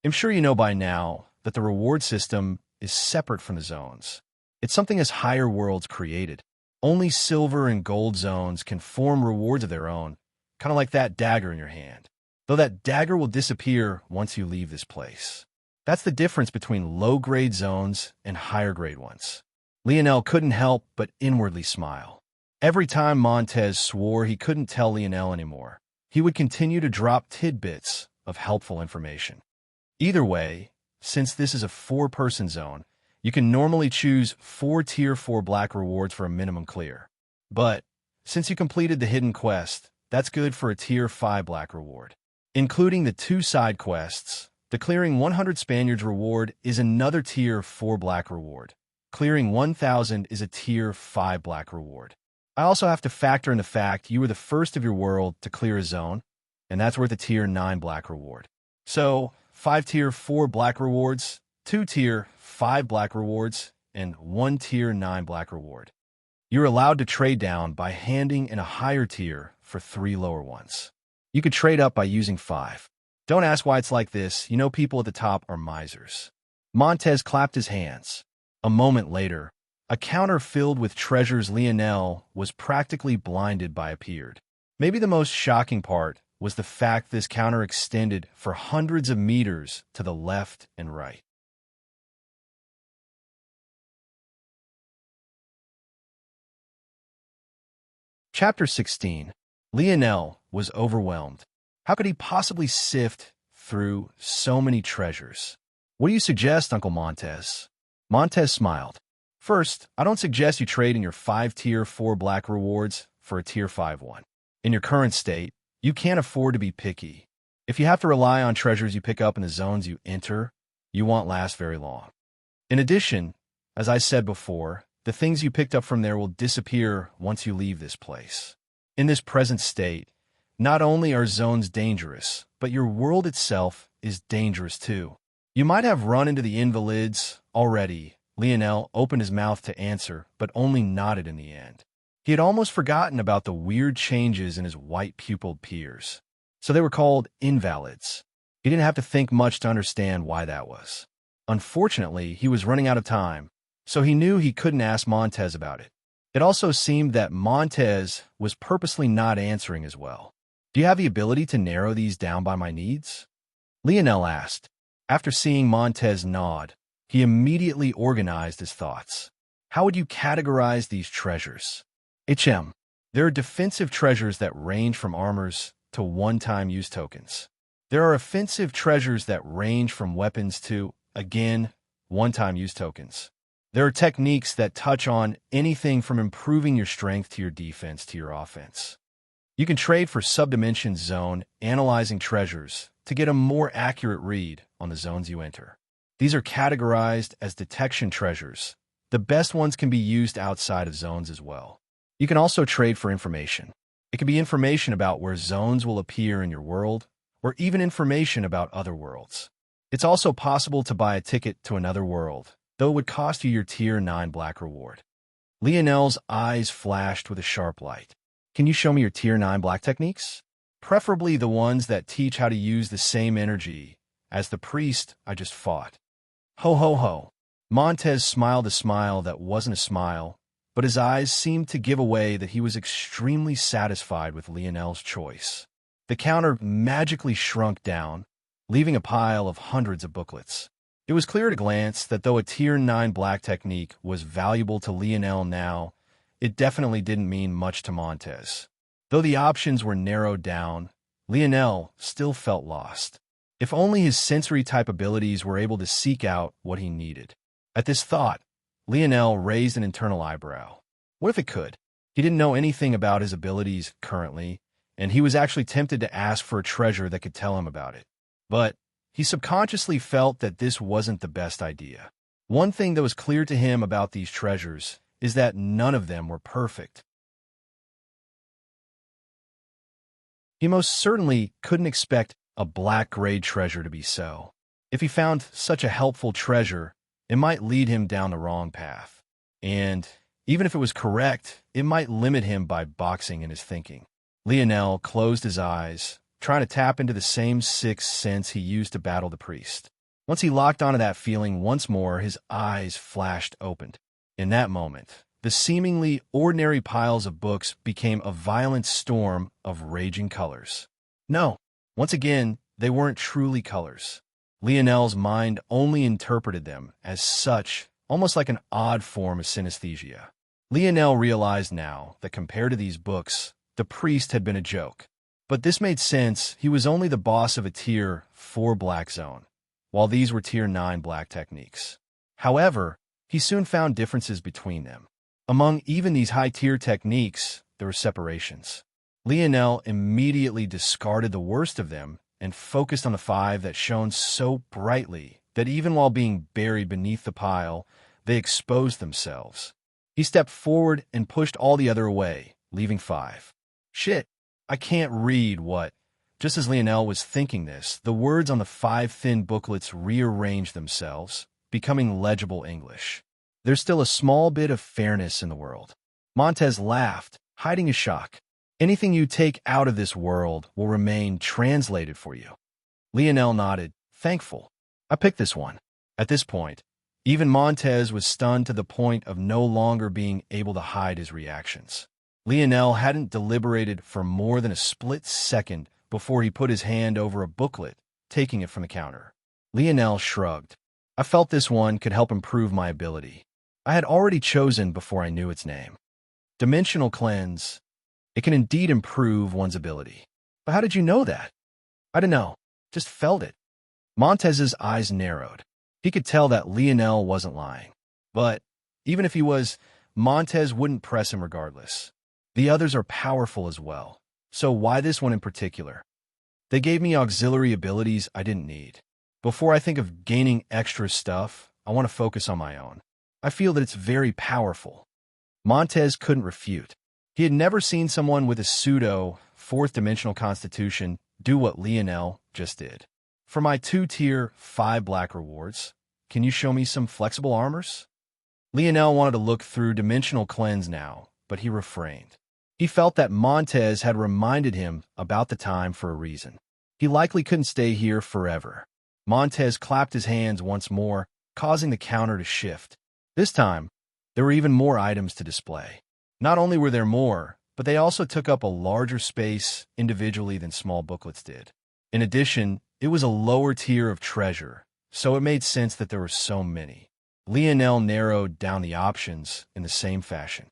I'm sure you know by now that the reward system is separate from the zones. It's something as higher worlds created. Only silver and gold zones can form rewards of their own, kind of like that dagger in your hand. Though that dagger will disappear once you leave this place. That's the difference between low-grade zones and higher-grade ones. Lionel couldn't help but inwardly smile. Every time Montez swore he couldn't tell Lionel anymore, he would continue to drop tidbits of helpful information. Either way, since this is a 4-person zone, you can normally choose 4 tier 4 black rewards for a minimum clear. But since you completed the hidden quest, that's good for a tier 5 black reward. Including the 2 side quests, the clearing 100 Spaniards reward is another tier 4 black reward. Clearing 1,000 is a tier 5 black reward. I also have to factor in the fact you were the first of your world to clear a zone, and that's worth a tier 9 black reward. So, 5 tier 4 black rewards, 2 tier 5 black rewards, and 1 tier 9 black reward. You're allowed to trade down by handing in a higher tier for 3 lower ones. You could trade up by using 5. Don't ask why it's like this. You know people at the top are misers. Montez clapped his hands. A moment later, a counter filled with treasures Lionel was practically blinded by appeared. Maybe the most shocking part was the fact this counter extended for hundreds of meters to the left and right. Chapter 16. Lionel was overwhelmed. How could he possibly sift through so many treasures? What do you suggest, Uncle Montez? Montez smiled. First, I don't suggest you trade in your 5 tier 4 black rewards for a tier 5 one. In your current state, you can't afford to be picky. If you have to rely on treasures you pick up in the zones you enter, you won't last very long. In addition, as I said before, the things you picked up from there will disappear once you leave this place. In this present state, not only are zones dangerous, but your world itself is dangerous too. You might have run into the invalids already. Lionel opened his mouth to answer, but only nodded in the end. He had almost forgotten about the weird changes in his white-pupiled peers. So they were called invalids. He didn't have to think much to understand why that was. Unfortunately, he was running out of time, so he knew he couldn't ask Montez about it. It also seemed that Montez was purposely not answering as well. Do you have the ability to narrow these down by my needs? Lionel asked. After seeing Montez nod, he immediately organized his thoughts. How would you categorize these treasures? There are defensive treasures that range from armors to one-time use tokens. There are offensive treasures that range from weapons to, again, one-time use tokens. There are techniques that touch on anything from improving your strength to your defense to your offense. You can trade for subdimension zone analyzing treasures to get a more accurate read on the zones you enter. These are categorized as detection treasures. The best ones can be used outside of zones as well. You can also trade for information. It can be information about where zones will appear in your world, or even information about other worlds. It's also possible to buy a ticket to another world, though it would cost you your tier 9 black reward. Lionel's eyes flashed with a sharp light. Can you show me your tier 9 black techniques? Preferably the ones that teach how to use the same energy as the priest I just fought. Ho ho ho. Montez smiled a smile that wasn't a smile, but his eyes seemed to give away that he was extremely satisfied with Lionel's choice. The counter magically shrunk down, leaving a pile of hundreds of booklets. It was clear at a glance that though a tier 9 black technique was valuable to Lionel now, it definitely didn't mean much to Montez. Though the options were narrowed down, Lionel still felt lost. If only his sensory-type abilities were able to seek out what he needed. At this thought, Lionel raised an internal eyebrow. What if it could? He didn't know anything about his abilities currently, and he was actually tempted to ask for a treasure that could tell him about it. But he subconsciously felt that this wasn't the best idea. One thing that was clear to him about these treasures is that none of them were perfect. He most certainly couldn't expect a black-grade treasure to be so. If he found such a helpful treasure, it might lead him down the wrong path. And even if it was correct, it might limit him by boxing in his thinking. Lionel closed his eyes, trying to tap into the same sixth sense he used to battle the priest. Once he locked onto that feeling once more, his eyes flashed open. In that moment, the seemingly ordinary piles of books became a violent storm of raging colors. No, once again, they weren't truly colors. Lionel's mind only interpreted them as such, almost like an odd form of synesthesia. Lionel realized now that compared to these books, the priest had been a joke. But this made sense. He was only the boss of a Tier 4 black zone, while these were Tier 9 black techniques. However, he soon found differences between them. Among even these high-tier techniques, there were separations. Lionel immediately discarded the worst of them and focused on the 5 that shone so brightly that even while being buried beneath the pile, they exposed themselves. He stepped forward and pushed all the other away, leaving 5. Shit, I can't read what. Just as Lionel was thinking this, the words on the 5 thin booklets rearranged themselves, becoming legible English. There's still a small bit of fairness in the world. Montez laughed, hiding his shock. Anything you take out of this world will remain translated for you. Lionel nodded, thankful. I picked this one. At this point, even Montez was stunned to the point of no longer being able to hide his reactions. Lionel hadn't deliberated for more than a split second before he put his hand over a booklet, taking it from the counter. Lionel shrugged. I felt this one could help improve my ability. I had already chosen before I knew its name. Dimensional Cleanse. It can indeed improve one's ability. But how did you know that? I don't know. Just felt it. Montez's eyes narrowed. He could tell that Lionel wasn't lying. But even if he was, Montez wouldn't press him regardless. The others are powerful as well. So why this one in particular? They gave me auxiliary abilities I didn't need. Before I think of gaining extra stuff, I want to focus on my own. I feel that it's very powerful. Montez couldn't refute. He had never seen someone with a pseudo, fourth-dimensional constitution do what Lionel just did. For my 2-tier, 5 black rewards, can you show me some flexible armors? Lionel wanted to look through Dimensional Cleanse now, but he refrained. He felt that Montez had reminded him about the time for a reason. He likely couldn't stay here forever. Montez clapped his hands once more, causing the counter to shift. This time, there were even more items to display. Not only were there more, but they also took up a larger space individually than small booklets did. In addition, it was a lower tier of treasure, so it made sense that there were so many. Lionel narrowed down the options in the same fashion.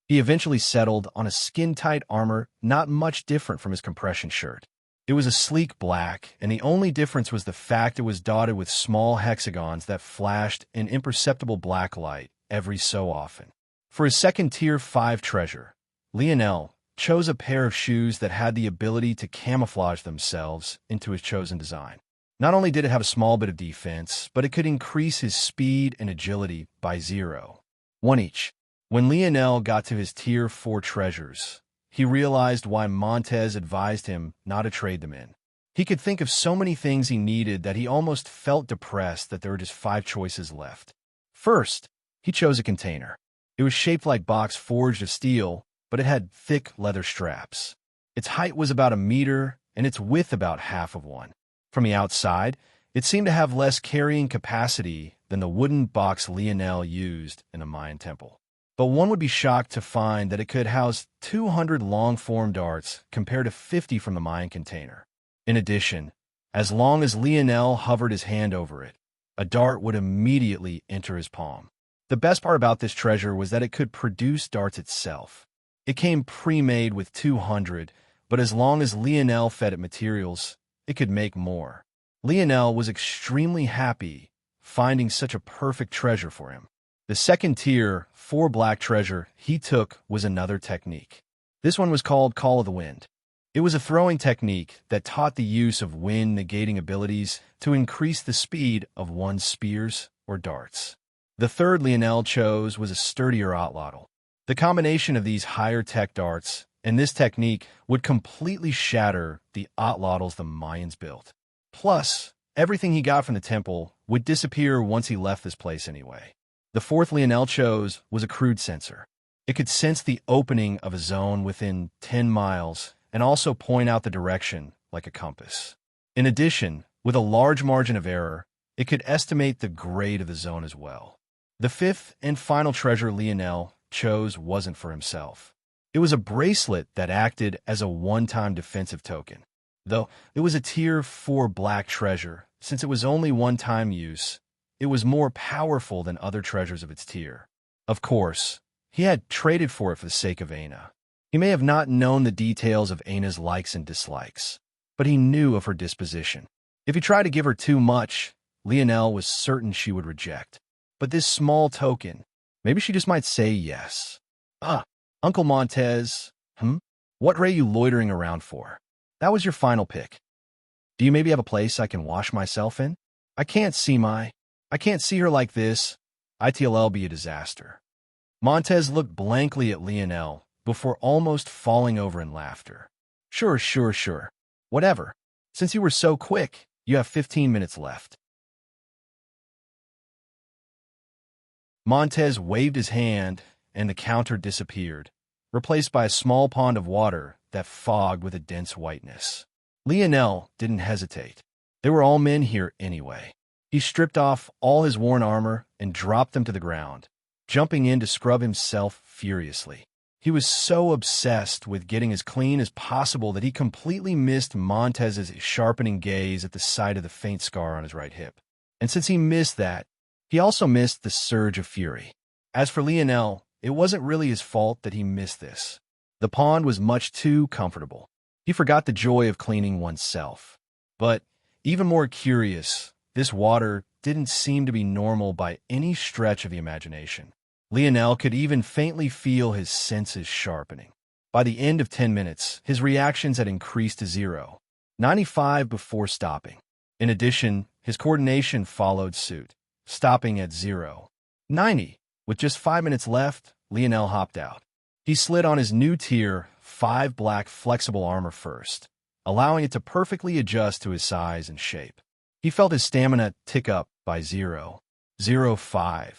He eventually settled on a skin-tight armor not much different from his compression shirt. It was a sleek black, and the only difference was the fact it was dotted with small hexagons that flashed an imperceptible black light every so often. For his second Tier 5 treasure, Lionel chose a pair of shoes that had the ability to camouflage themselves into his chosen design. Not only did it have a small bit of defense, but it could increase his speed and agility by 0.1 each. When Lionel got to his Tier 4 treasures, he realized why Montez advised him not to trade them in. He could think of so many things he needed that he almost felt depressed that there were just 5 choices left. First, he chose a container. It was shaped like box forged of steel, but it had thick leather straps. Its height was about 1 meter, and its width about half of one. From the outside, it seemed to have less carrying capacity than the wooden box Lionel used in the Mayan temple. But one would be shocked to find that it could house 200 long-form darts compared to 50 from the Mayan container. In addition, as long as Lionel hovered his hand over it, a dart would immediately enter his palm. The best part about this treasure was that it could produce darts itself. It came pre-made with 200, but as long as Lionel fed it materials, it could make more. Lionel was extremely happy finding such a perfect treasure for him. The second tier, 4 black treasure he took was another technique. This one was called Call of the Wind. It was a throwing technique that taught the use of wind-negating abilities to increase the speed of one's spears or darts. The third Lionel chose was a sturdier otlotl. The combination of these higher-tech darts and this technique would completely shatter the otlotls the Mayans built. Plus, everything he got from the temple would disappear once he left this place anyway. The fourth Lionel chose was a crude sensor. It could sense the opening of a zone within 10 miles and also point out the direction like a compass. In addition, with a large margin of error, it could estimate the grade of the zone as well. The fifth and final treasure Lionel chose wasn't for himself. It was a bracelet that acted as a one-time defensive token. Though it was a tier 4 black treasure, since it was only one-time use, it was more powerful than other treasures of its tier. Of course, he had traded for it for the sake of Aina. He may have not known the details of Aina's likes and dislikes, but he knew of her disposition. If he tried to give her too much, Lionel was certain she would reject. But this small token, maybe she just might say yes. Uncle Montez, what are you loitering around for? That was your final pick. Do you maybe have a place I can wash myself in? I can't see her like this. It'll be a disaster. Montez looked blankly at Lionel before almost falling over in laughter. Sure. Whatever. Since you were so quick, you have 15 minutes left. Montez waved his hand, and the counter disappeared, replaced by a small pond of water that fogged with a dense whiteness. Lionel didn't hesitate. They were all men here anyway. He stripped off all his worn armor and dropped them to the ground, jumping in to scrub himself furiously. He was so obsessed with getting as clean as possible that he completely missed Montez's sharpening gaze at the sight of the faint scar on his right hip. And since he missed that, he also missed the surge of fury. As for Lionel, it wasn't really his fault that he missed this. The pond was much too comfortable. He forgot the joy of cleaning oneself. But, even more curious, this water didn't seem to be normal by any stretch of the imagination. Lionel could even faintly feel his senses sharpening. By the end of 10 minutes, his reactions had increased to 0, 95 before stopping. In addition, his coordination followed suit, stopping at 0, 90. With just 5 minutes left, Lionel hopped out. He slid on his new tier 5 black flexible armor first, allowing it to perfectly adjust to his size and shape. He felt his stamina tick up by 0.05.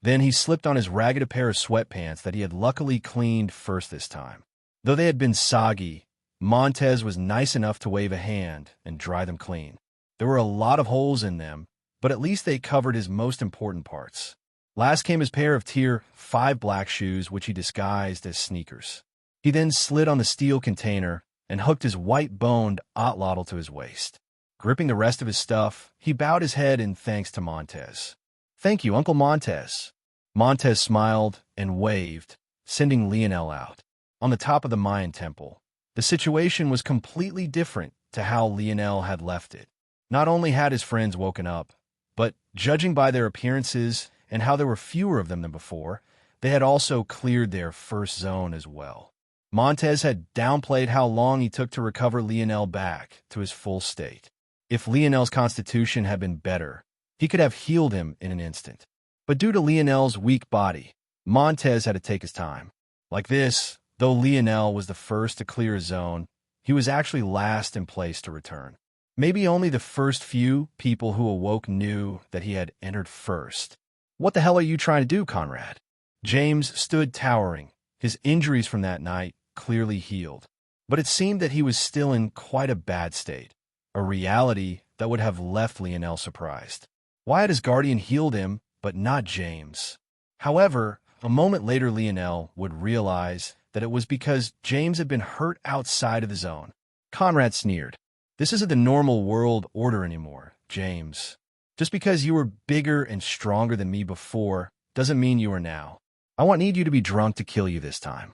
Then he slipped on his ragged pair of sweatpants that he had luckily cleaned first this time. Though they had been soggy, Montez was nice enough to wave a hand and dry them clean. There were a lot of holes in them, but at least they covered his most important parts. Last came his pair of tier 5 black shoes, which he disguised as sneakers. He then slid on the steel container and hooked his white-boned otlotl to his waist. Gripping the rest of his stuff, he bowed his head in thanks to Montez. "Thank you, Uncle Montez." Montez smiled and waved, sending Lionel out. On the top of the Mayan temple, the situation was completely different to how Lionel had left it. Not only had his friends woken up, but judging by their appearances and how there were fewer of them than before, they had also cleared their first zone as well. Montez had downplayed how long he took to recover Lionel back to his full state. If Lionel's constitution had been better, he could have healed him in an instant. But due to Lionel's weak body, Montez had to take his time. Like this, though Lionel was the first to clear his zone, he was actually last in place to return. Maybe only the first few people who awoke knew that he had entered first. "What the hell are you trying to do, Conrad?" James stood towering, his injuries from that night clearly healed. But it seemed that he was still in quite a bad state, a reality that would have left Lionel surprised. Why had his guardian healed him, but not James? However, a moment later Lionel would realize that it was because James had been hurt outside of the zone. Conrad sneered. "This isn't the normal world order anymore, James. Just because you were bigger and stronger than me before doesn't mean you are now. I won't need you to be drunk to kill you this time."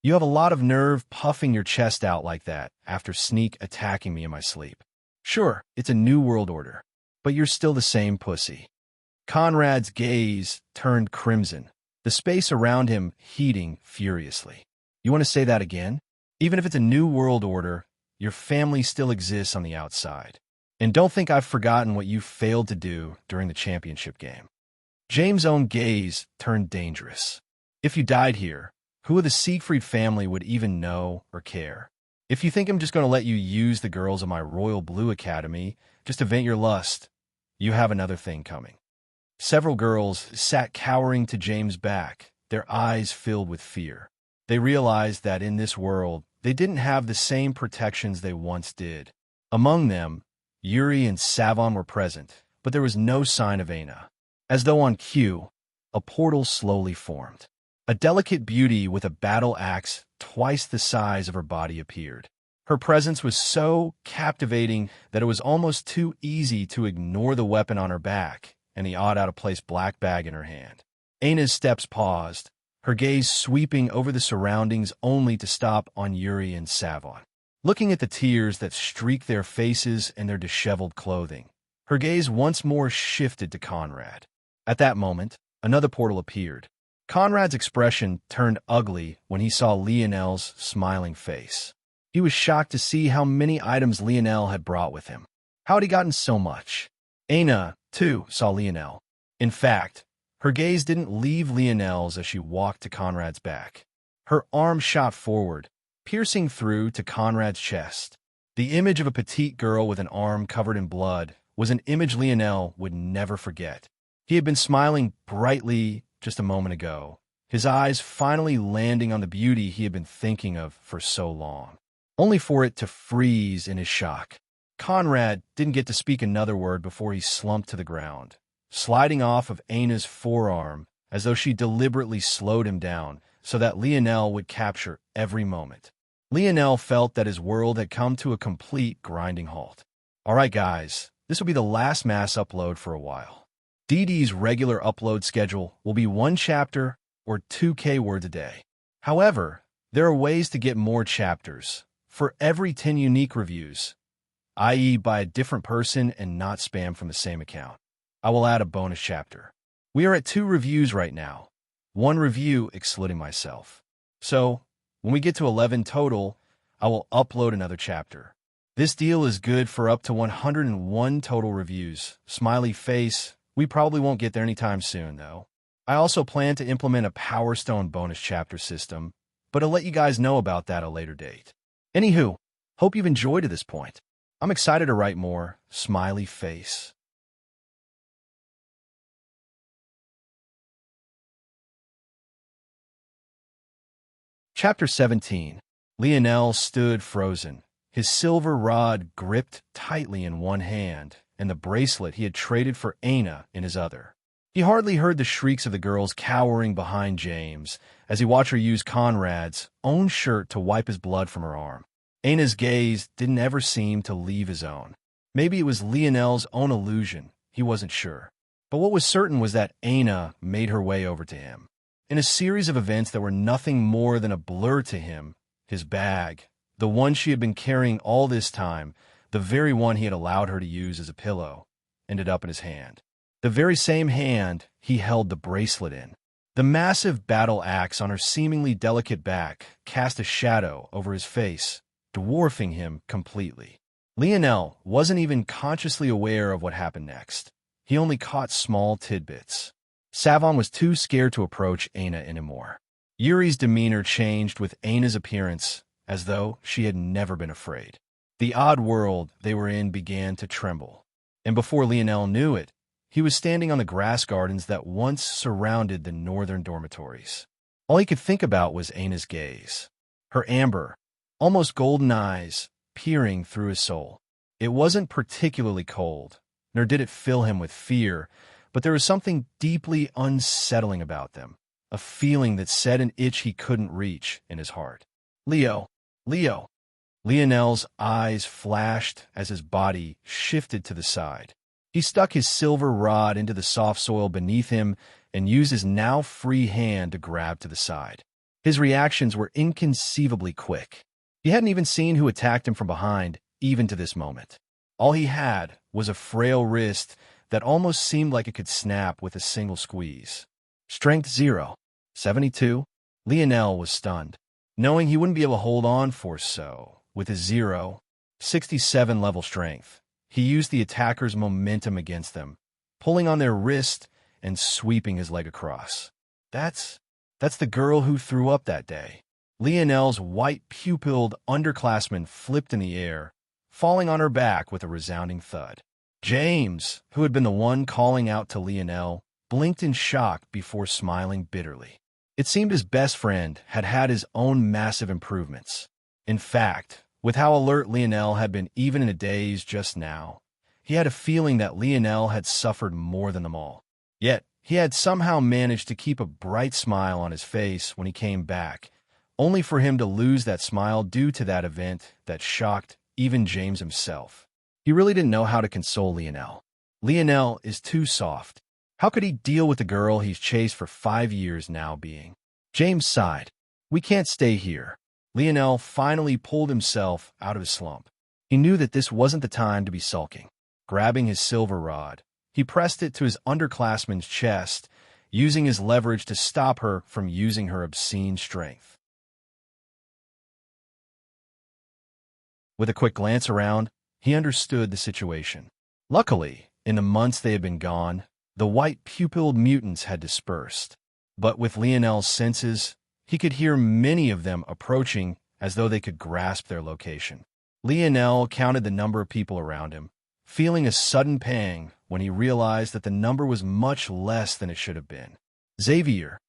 "You have a lot of nerve puffing your chest out like that after sneak attacking me in my sleep." Sure, it's a new world order, but you're still the same pussy. Conrad's gaze turned crimson, the space around him heating furiously. You want to say that again? Even if it's a new world order, your family still exists on the outside. And don't think I've forgotten what you failed to do during the championship game. James' own gaze turned dangerous. If you died here, who of the Siegfried family would even know or care? If you think I'm just going to let you use the girls of my Royal Blue Academy just to vent your lust, you have another thing coming. Several girls sat cowering to James' back, their eyes filled with fear. They realized that in this world, they didn't have the same protections they once did. Among them, Yuri and Savon were present, but there was no sign of Aina. As though on cue, a portal slowly formed. A delicate beauty with a battle axe twice the size of her body appeared. Her presence was so captivating that it was almost too easy to ignore the weapon on her back and the odd out-of-place black bag in her hand. Aina's steps paused, her gaze sweeping over the surroundings only to stop on Yuri and Savon. Looking at the tears that streaked their faces and their disheveled clothing, her gaze once more shifted to Conrad. At that moment, another portal appeared. Conrad's expression turned ugly when he saw Lionel's smiling face. He was shocked to see how many items Lionel had brought with him. How had he gotten so much? Aina, too, saw Lionel. In fact, her gaze didn't leave Lionel's as she walked to Conrad's back. Her arm shot forward, piercing through to Conrad's chest. The image of a petite girl with an arm covered in blood was an image Lionel would never forget. He had been smiling brightly just a moment ago, his eyes finally landing on the beauty he had been thinking of for so long, only for it to freeze in his shock. Conrad didn't get to speak another word before he slumped to the ground, sliding off of Aina's forearm as though she deliberately slowed him down so that Lionel would capture every moment. Lionel felt that his world had come to a complete grinding halt. All right, guys, this will be the last mass upload for a while. DD's regular upload schedule will be 1 chapter or 2K words a day. However, there are ways to get more chapters for every 10 unique reviews, i.e. by a different person and not spam from the same account. I will add a bonus chapter. We are at 2 reviews right now, 1 review excluding myself. So, when we get to 11 total, I will upload another chapter. This deal is good for up to 101 total reviews. Smiley face. We probably won't get there anytime soon, though. I also plan to implement a Power Stone bonus chapter system, but I'll let you guys know about that at a later date. Anywho, hope you've enjoyed to this point. I'm excited to write more. Smiley face. Chapter 17. Lionel stood frozen, his silver rod gripped tightly in one hand, and the bracelet he had traded for Aina in his other. He hardly heard the shrieks of the girls cowering behind James as he watched her use Conrad's own shirt to wipe his blood from her arm. Aina's gaze didn't ever seem to leave his own. Maybe it was Lionel's own illusion, he wasn't sure. But what was certain was that Aina made her way over to him. In a series of events that were nothing more than a blur to him, his bag, the one she had been carrying all this time, the very one he had allowed her to use as a pillow, ended up in his hand. The very same hand he held the bracelet in. The massive battle axe on her seemingly delicate back cast a shadow over his face, dwarfing him completely. Lionel wasn't even consciously aware of what happened next. He only caught small tidbits. Savon was too scared to approach Aina anymore. Yuri's demeanor changed with Aina's appearance, as though she had never been afraid. The odd world they were in began to tremble, and before Lionel knew it, he was standing on the grass gardens that once surrounded the northern dormitories. All he could think about was Aina's gaze, her amber, almost golden eyes peering through his soul. It wasn't particularly cold, nor did it fill him with fear, but there was something deeply unsettling about them, a feeling that set an itch he couldn't reach in his heart. Leo! Leo! Lionel's eyes flashed as his body shifted to the side. He stuck his silver rod into the soft soil beneath him and used his now free hand to grab to the side. His reactions were inconceivably quick. He hadn't even seen who attacked him from behind, even to this moment. All he had was a frail wrist that almost seemed like it could snap with a single squeeze. Strength 0. 72. Lionel was stunned, knowing he wouldn't be able to hold on for so. With his 67 level strength, he used the attacker's momentum against them, pulling on their wrist and sweeping his leg across. That's the girl who threw up that day. Lionel's white-pupilled underclassman flipped in the air, falling on her back with a resounding thud. James, who had been the one calling out to Lionel, blinked in shock before smiling bitterly. It seemed his best friend had had his own massive improvements. In fact, with how alert Lionel had been even in a daze just now, he had a feeling that Lionel had suffered more than them all. Yet, he had somehow managed to keep a bright smile on his face when he came back, only for him to lose that smile due to that event that shocked even James himself. He really didn't know how to console Lionel. Lionel is too soft. How could he deal with the girl he's chased for 5 years now being? James sighed. We can't stay here. Lionel finally pulled himself out of his slump. He knew that this wasn't the time to be sulking. Grabbing his silver rod, he pressed it to his underclassman's chest, using his leverage to stop her from using her obscene strength. With a quick glance around, he understood the situation. Luckily, in the months they had been gone, the white-pupilled mutants had dispersed. But with Lionel's senses, he could hear many of them approaching as though they could grasp their location. Lionel counted the number of people around him, feeling a sudden pang when he realized that the number was much less than it should have been. Xavier.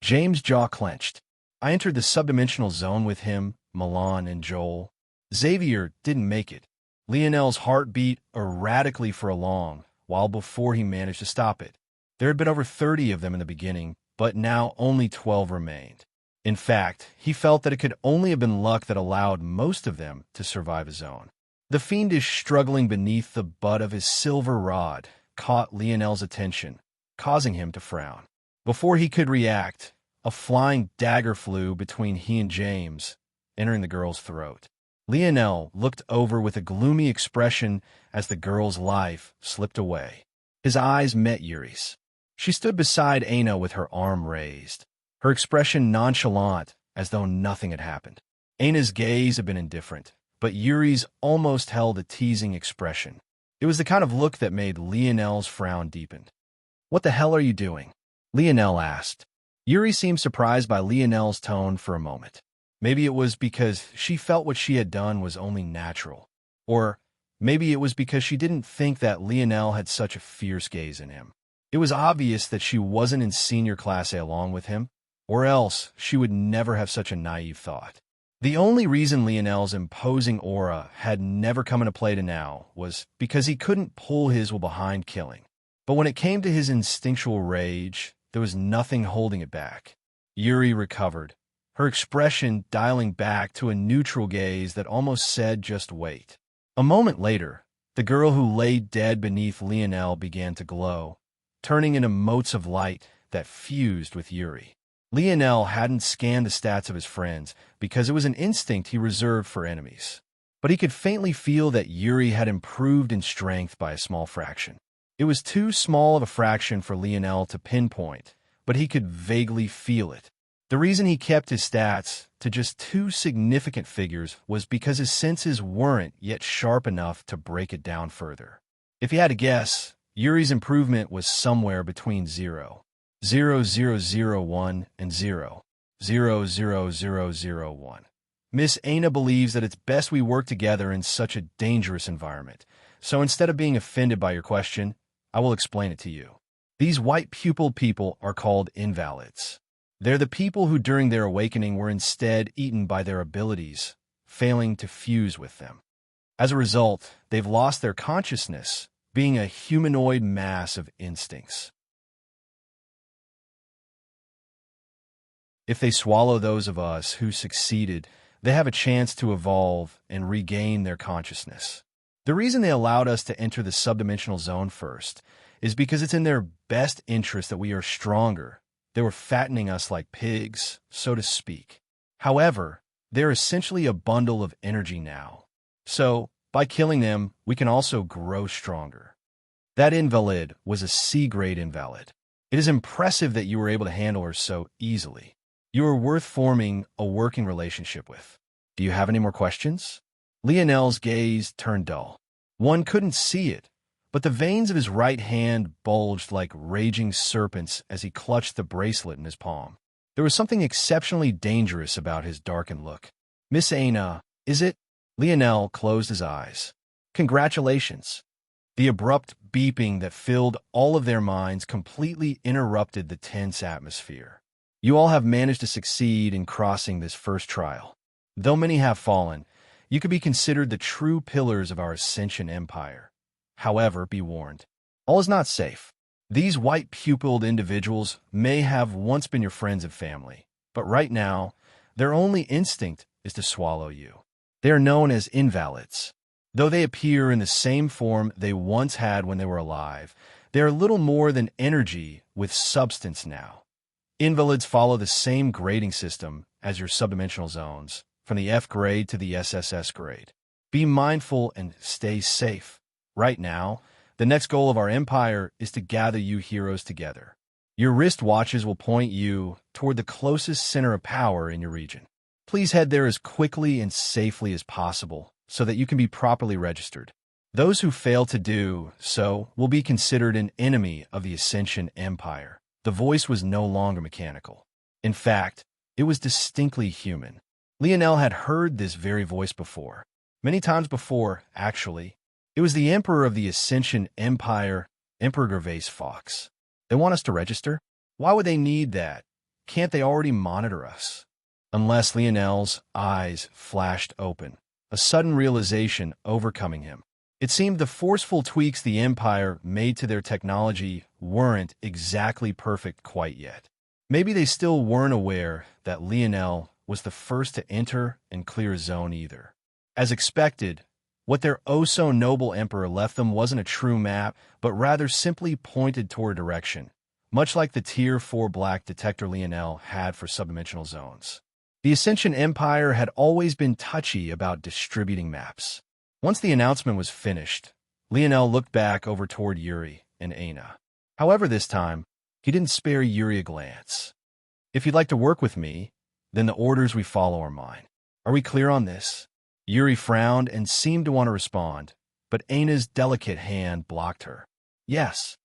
James' jaw clenched. I entered the subdimensional zone with him, Milan, and Joel. Xavier didn't make it. Lionel's heart beat erratically for a long while before he managed to stop it. There had been over 30 of them in the beginning, but now only 12 remained. In fact, he felt that it could only have been luck that allowed most of them to survive a zone. The fiendish struggling beneath the butt of his silver rod caught Lionel's attention, causing him to frown. Before he could react, a flying dagger flew between he and James, entering the girl's throat. Lionel looked over with a gloomy expression as the girl's life slipped away. His eyes met Yuri's. She stood beside Aina with her arm raised, her expression nonchalant as though nothing had happened. Aina's gaze had been indifferent, but Yuri's almost held a teasing expression. It was the kind of look that made Lionel's frown deepen. What the hell are you doing? Lionel asked. Yuri seemed surprised by Lionel's tone for a moment. Maybe it was because she felt what she had done was only natural. Or maybe it was because she didn't think that Lionel had such a fierce gaze in him. It was obvious that she wasn't in senior class A along with him, or else she would never have such a naive thought. The only reason Lionel's imposing aura had never come into play to now was because he couldn't pull his while behind killing. But when it came to his instinctual rage, there was nothing holding it back. Yuri recovered, her expression dialing back to a neutral gaze that almost said just wait. A moment later, the girl who lay dead beneath Lionel began to glow, turning into motes of light that fused with Yuri. Lionel hadn't scanned the stats of his friends because it was an instinct he reserved for enemies. But he could faintly feel that Yuri had improved in strength by a small fraction. It was too small of a fraction for Lionel to pinpoint, but he could vaguely feel it. The reason he kept his stats to just 2 significant figures was because his senses weren't yet sharp enough to break it down further. If he had to guess, Yuri's improvement was somewhere between 0.0001 and 0.00001. Miss Aina believes that it's best we work together in such a dangerous environment. So instead of being offended by your question, I will explain it to you. These white-pupilled people are called invalids. They're the people who during their awakening were instead eaten by their abilities, failing to fuse with them. As a result, they've lost their consciousness, being a humanoid mass of instincts. If they swallow those of us who succeeded, they have a chance to evolve and regain their consciousness. The reason they allowed us to enter the subdimensional zone first is because it's in their best interest that we are stronger. They were fattening us like pigs, so to speak. However, they're essentially a bundle of energy now. So, By killing them, we can also grow stronger. That invalid was a C-grade invalid. It is impressive that you were able to handle her so easily. You are worth forming a working relationship with. Do you have any more questions? Lionel's gaze turned dull. One couldn't see it, but the veins of his right hand bulged like raging serpents as he clutched the bracelet in his palm. There was something exceptionally dangerous about his darkened look. Miss Aina, is it? Lionel closed his eyes. Congratulations. The abrupt beeping that filled all of their minds completely interrupted the tense atmosphere. You all have managed to succeed in crossing this first trial. Though many have fallen, you could be considered the true pillars of our Ascension Empire. However, be warned, all is not safe. These white-pupilled individuals may have once been your friends and family, but right now, their only instinct is to swallow you. They are known as invalids. Though they appear in the same form they once had when they were alive, they are little more than energy with substance now. Invalids follow the same grading system as your subdimensional zones, from the F grade to the SSS grade. Be mindful and stay safe. Right now, the next goal of our empire is to gather you heroes together. Your wristwatches will point you toward the closest center of power in your region. Please head there as quickly and safely as possible so that you can be properly registered. Those who fail to do so will be considered an enemy of the Ascension Empire. The voice was no longer mechanical. In fact, it was distinctly human. Lionel had heard this very voice before. Many times before, actually. It was the Emperor of the Ascension Empire, Emperor Gervais Fox. They want us to register? Why would they need that? Can't they already monitor us? Unless Lionel's eyes flashed open, a sudden realization overcoming him. It seemed the forceful tweaks the Empire made to their technology weren't exactly perfect quite yet. Maybe they still weren't aware that Lionel was the first to enter and clear a zone either. As expected, what their oh-so-noble emperor left them wasn't a true map, but rather simply pointed toward direction, much like the Tier 4 black detector Lionel had for subdimensional zones. The Ascension Empire had always been touchy about distributing maps. Once the announcement was finished, Lionel looked back over toward Yuri and Aina. However, this time, he didn't spare Yuri a glance. If you'd like to work with me, then the orders we follow are mine. Are we clear on this? Yuri frowned and seemed to want to respond, but Aina's delicate hand blocked her. Yes.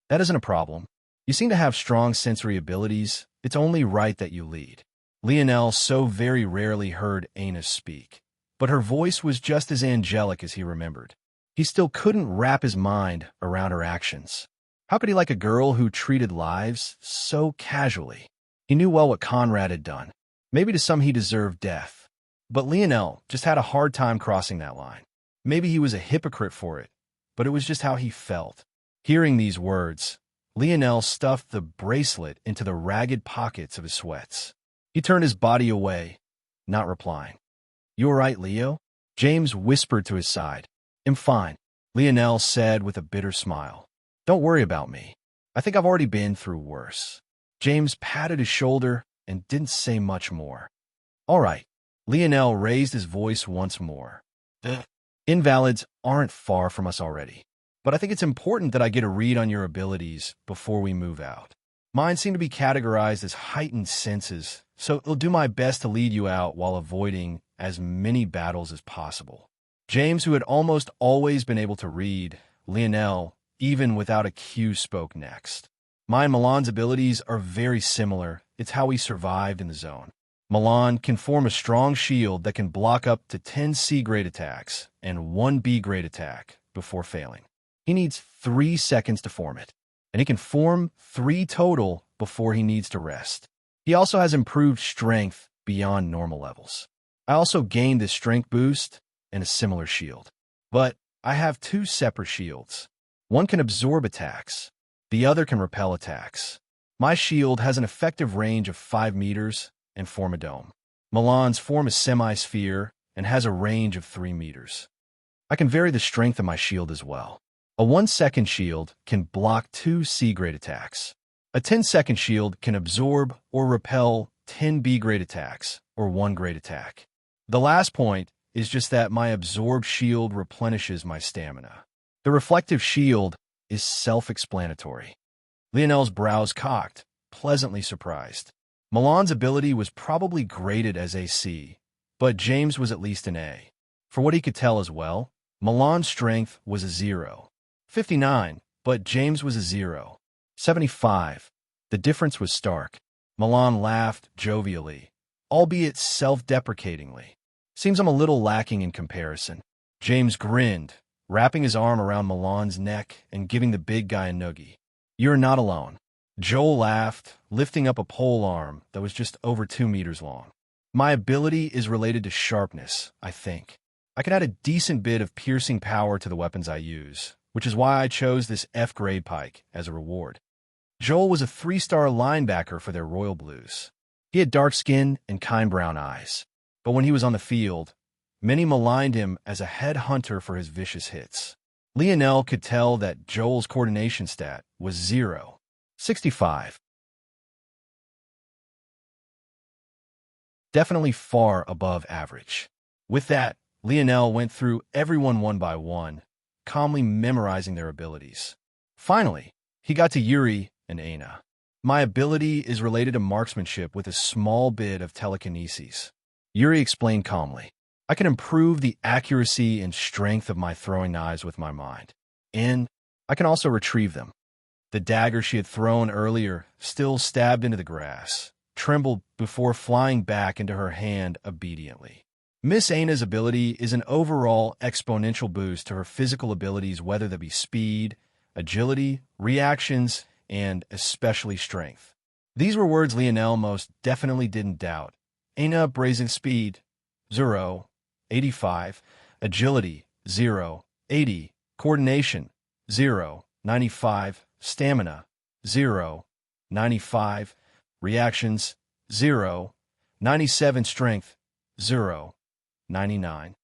That isn't a problem. You seem to have strong sensory abilities. It's only right that you lead. Lionel so very rarely heard Aina speak, but her voice was just as angelic as he remembered. He still couldn't wrap his mind around her actions. How could he like a girl who treated lives so casually? He knew well what Conrad had done. Maybe to some he deserved death. But Lionel just had a hard time crossing that line. Maybe he was a hypocrite for it, but it was just how he felt. Hearing these words, Lionel stuffed the bracelet into the ragged pockets of his sweats. He turned his body away, not replying. You all right, Leo? James whispered to his side. I'm fine, Lionel said with a bitter smile. Don't worry about me. I think I've already been through worse. James patted his shoulder and didn't say much more. All right. Lionel raised his voice once more. The invalids aren't far from us already, but I think it's important that I get a read on your abilities before we move out. Mine seem to be categorized as heightened senses, so I'll do my best to lead you out while avoiding as many battles as possible. James, who had almost always been able to read, Lionel, even without a cue, spoke next. Mine and Milan's abilities are very similar. It's how we survived in the zone. Milan can form a strong shield that can block up to 10 C-grade attacks and 1 B-grade attack before failing. He needs 3 seconds to form it, and he can form 3 total before he needs to rest. He also has improved strength beyond normal levels. I also gained this strength boost and a similar shield. But I have 2 separate shields. One can absorb attacks. The other can repel attacks. My shield has an effective range of 5 meters and form a dome. Milan's form a semi-sphere and has a range of 3 meters. I can vary the strength of my shield as well. A 1-second shield can block 2 C-grade attacks. A 10-second shield can absorb or repel 10 B-grade attacks or 1 grade attack. The last point is just that my absorbed shield replenishes my stamina. The reflective shield is self-explanatory. Lionel's brows cocked, pleasantly surprised. Milan's ability was probably graded as a C, but James was at least an A. For what he could tell as well, Milan's strength was a 0. 59, but James was a 0. 75. The difference was stark. Milan laughed jovially, albeit self-deprecatingly. Seems I'm a little lacking in comparison. James grinned, wrapping his arm around Milan's neck and giving the big guy a noogie. You're not alone. Joel laughed, lifting up a pole arm that was just over 2 meters long. My ability is related to sharpness, I think. I can add a decent bit of piercing power to the weapons I use, which is why I chose this F-grade pike as a reward. Joel was a 3-star linebacker for their Royal Blues. He had dark skin and kind brown eyes. But when he was on the field, many maligned him as a head hunter for his vicious hits. Lionel could tell that Joel's coordination stat was 0. 65. Definitely far above average. With that, Lionel went through everyone one by one, calmly memorizing their abilities. Finally, he got to Yuri and Aina. My ability is related to marksmanship with a small bit of telekinesis. Yuri explained calmly. I can improve the accuracy and strength of my throwing knives with my mind. And I can also retrieve them. The dagger she had thrown earlier still stabbed into the grass, trembled before flying back into her hand obediently. Miss Aina's ability is an overall exponential boost to her physical abilities, whether that be speed, agility, reactions, and especially strength. These were words Lionel most definitely didn't doubt. Aina brazen speed, 0, 85, agility, 0, 80, coordination, 0, 95, stamina, 0, 95, reactions, 0, 97 strength, 0, 99.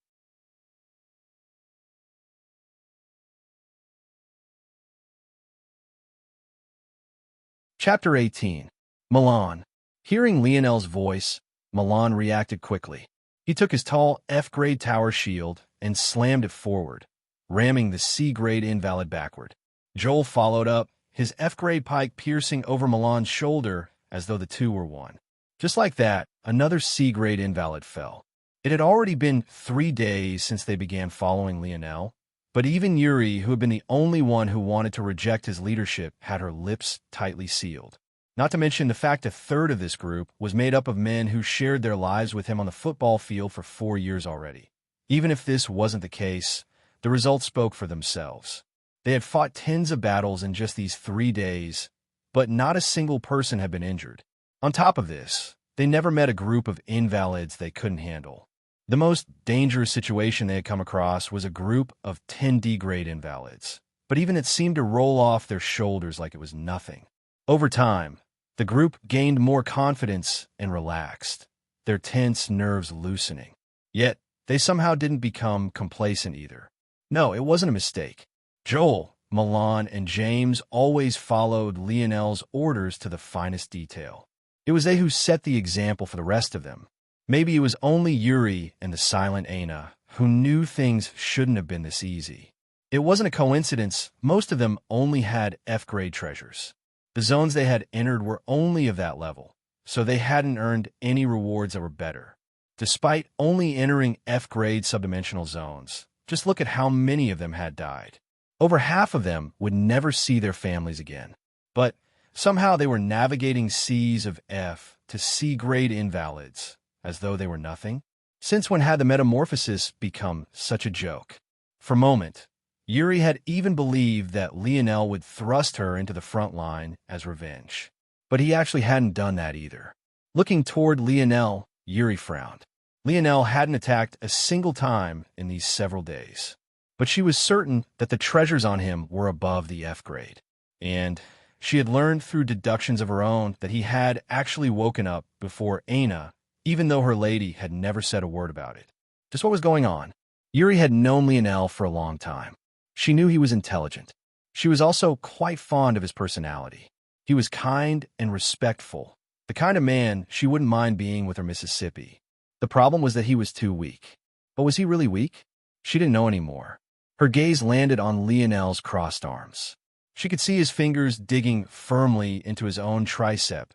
Chapter 18. Milan. Hearing Lionel's voice, Milan reacted quickly. He took his tall F-grade tower shield and slammed it forward, ramming the C-grade invalid backward. Joel followed up, his F-grade pike piercing over Milan's shoulder as though the two were one. Just like that, another C-grade invalid fell. It had already been 3 days since they began following Lionel, but even Yuri, who had been the only one who wanted to reject his leadership, had her lips tightly sealed. Not to mention the fact a third of this group was made up of men who shared their lives with him on the football field for 4 years already. Even if this wasn't the case, the results spoke for themselves. They had fought tens of battles in just these 3 days, but not a single person had been injured. On top of this, they never met a group of invalids they couldn't handle. The most dangerous situation they had come across was a group of 10 D-grade invalids, but even it seemed to roll off their shoulders like it was nothing. Over time, the group gained more confidence and relaxed, their tense nerves loosening. Yet, they somehow didn't become complacent either. No, it wasn't a mistake. Joel, Milan, and James always followed Lionel's orders to the finest detail. It was they who set the example for the rest of them. Maybe it was only Yuri and the silent Aina who knew things shouldn't have been this easy. It wasn't a coincidence most of them only had F-grade treasures. The zones they had entered were only of that level, so they hadn't earned any rewards that were better. Despite only entering F-grade subdimensional zones, just look at how many of them had died. Over half of them would never see their families again. But somehow they were navigating seas of F to C-grade invalids, as though they were nothing. Since when had the metamorphosis become such a joke? For a moment, Yuri had even believed that Lionel would thrust her into the front line as revenge. But he actually hadn't done that either. Looking toward Lionel, Yuri frowned. Lionel hadn't attacked a single time in these several days. But she was certain that the treasures on him were above the F-grade. And she had learned through deductions of her own that he had actually woken up before Aina, even though her lady had never said a word about it. Just what was going on? Yuri had known Lionel for a long time. She knew he was intelligent. She was also quite fond of his personality. He was kind and respectful, the kind of man she wouldn't mind being with her Mississippi. The The problem was that he was too weak. But was he really weak? She didn't know anymore. Her gaze landed on Lionel's crossed arms. She could see his fingers digging firmly into his own tricep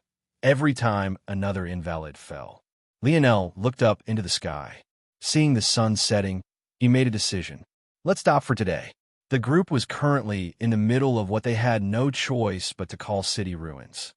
every time another invalid fell. Lionel looked up into the sky. Seeing the sun setting, he made a decision. Let's stop for today. The group was currently in the middle of what they had no choice but to call city ruins.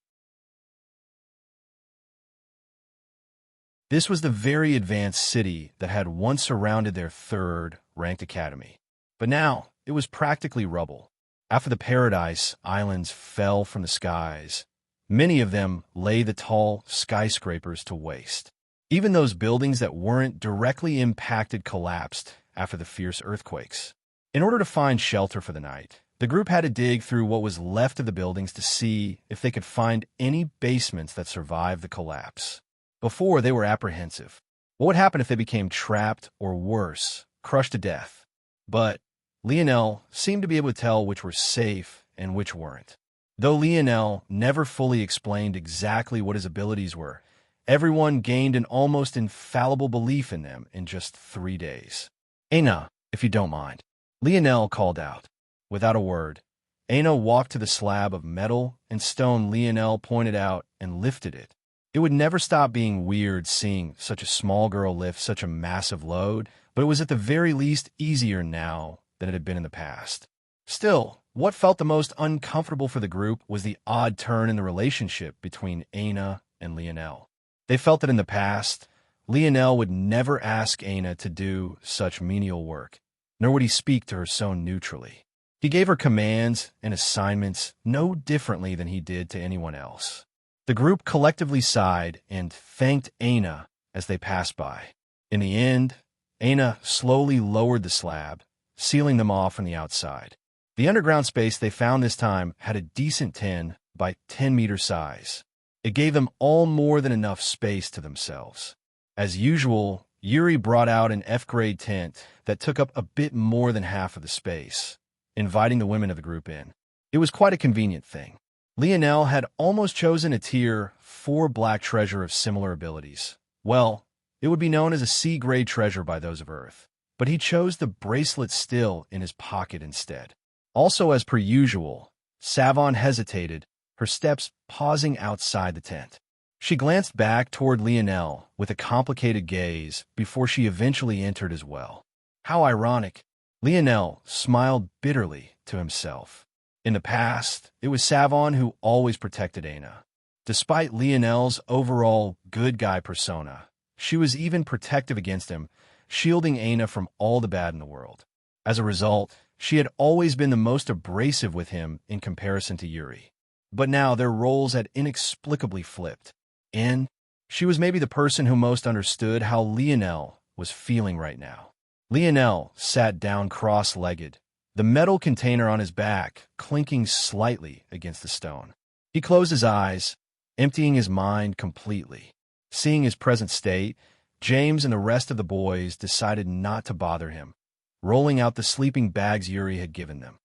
This was the very advanced city that had once surrounded their third-ranked academy. But now, it was practically rubble. After the Paradise Islands fell from the skies, many of them lay the tall skyscrapers to waste. Even those buildings that weren't directly impacted collapsed after the fierce earthquakes. In order to find shelter for the night, the group had to dig through what was left of the buildings to see if they could find any basements that survived the collapse. Before, they were apprehensive. What would happen if they became trapped or worse, crushed to death? But Lionel seemed to be able to tell which were safe and which weren't. Though Lionel never fully explained exactly what his abilities were, everyone gained an almost infallible belief in them in just 3 days. "Aina, if you don't mind," Lionel called out. Without a word, Aina walked to the slab of metal and stone Lionel pointed out and lifted it. It would never stop being weird seeing such a small girl lift such a massive load, but it was at the very least easier now than it had been in the past. Still, what felt the most uncomfortable for the group was the odd turn in the relationship between Aina and Lionel. They felt that in the past, Lionel would never ask Aina to do such menial work, nor would he speak to her so neutrally. He gave her commands and assignments no differently than he did to anyone else. The group collectively sighed and thanked Aina as they passed by. In the end, Aina slowly lowered the slab, sealing them off from the outside. The underground space they found this time had a decent 10 by 10 meter size. It gave them all more than enough space to themselves. As usual, Yuri brought out an F-grade tent that took up a bit more than half of the space, inviting the women of the group in. It was quite a convenient thing. Lionel had almost chosen a tier 4 black treasure of similar abilities. Well, it would be known as a C-grade treasure by those of Earth, but he chose the bracelet still in his pocket instead. Also, as per usual, Savon hesitated, her steps pausing outside the tent. She glanced back toward Lionel with a complicated gaze before she eventually entered as well. How ironic. Lionel smiled bitterly to himself. In the past, it was Savon who always protected Aina. Despite Lionel's overall good guy persona, she was even protective against him, shielding Aina from all the bad in the world. As a result, she had always been the most abrasive with him in comparison to Yuri. But now their roles had inexplicably flipped, and she was maybe the person who most understood how Lionel was feeling right now. Lionel sat down cross-legged, the metal container on his back clinking slightly against the stone. He closed his eyes, emptying his mind completely. Seeing his present state, James and the rest of the boys decided not to bother him, rolling out the sleeping bags Yuri had given them.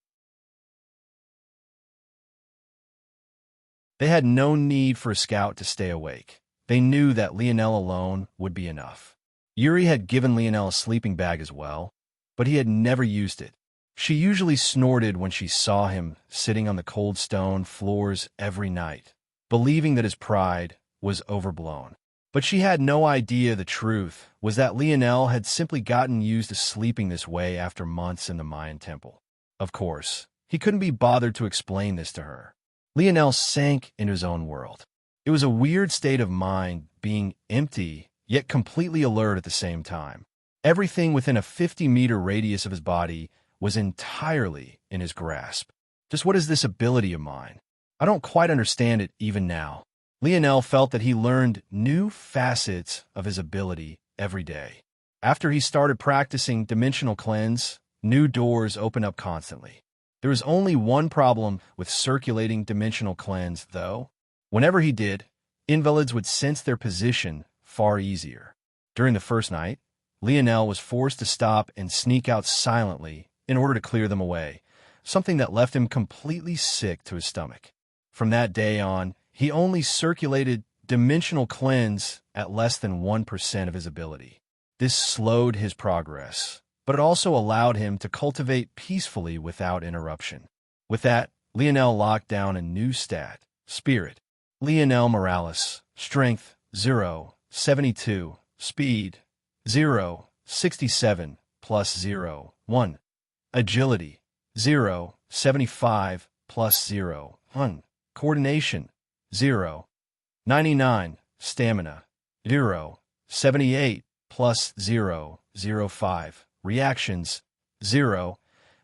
They had no need for a scout to stay awake. They knew that Lionel alone would be enough. Yuri had given Lionel a sleeping bag as well, but he had never used it. She usually snorted when she saw him sitting on the cold stone floors every night, believing that his pride was overblown. But she had no idea the truth was that Lionel had simply gotten used to sleeping this way after months in the Mayan temple. Of course, he couldn't be bothered to explain this to her. Lionel sank into his own world. It was a weird state of mind, being empty, yet completely alert at the same time. Everything within a 50-meter radius of his body was entirely in his grasp. Just what is this ability of mine? I don't quite understand it even now. Lionel felt that he learned new facets of his ability every day. After he started practicing Dimensional Cleanse, new doors opened up constantly. There was only one problem with circulating Dimensional Cleanse, though. Whenever he did, invalids would sense their position far easier. During the first night, Lionel was forced to stop and sneak out silently in order to clear them away, something that left him completely sick to his stomach. From that day on, he only circulated dimensional cleanse at less than 1% of his ability. This slowed his progress, but it also allowed him to cultivate peacefully without interruption. With that, Lionel locked down a new stat, Spirit. Lionel Morales, Strength, 0, 72, Speed, 0, 67, plus 0, 1. Agility, 0, 75, plus 0, 1. Coordination, 0, 99. Stamina, 0, 78, plus 0, 05. Reactions, 0,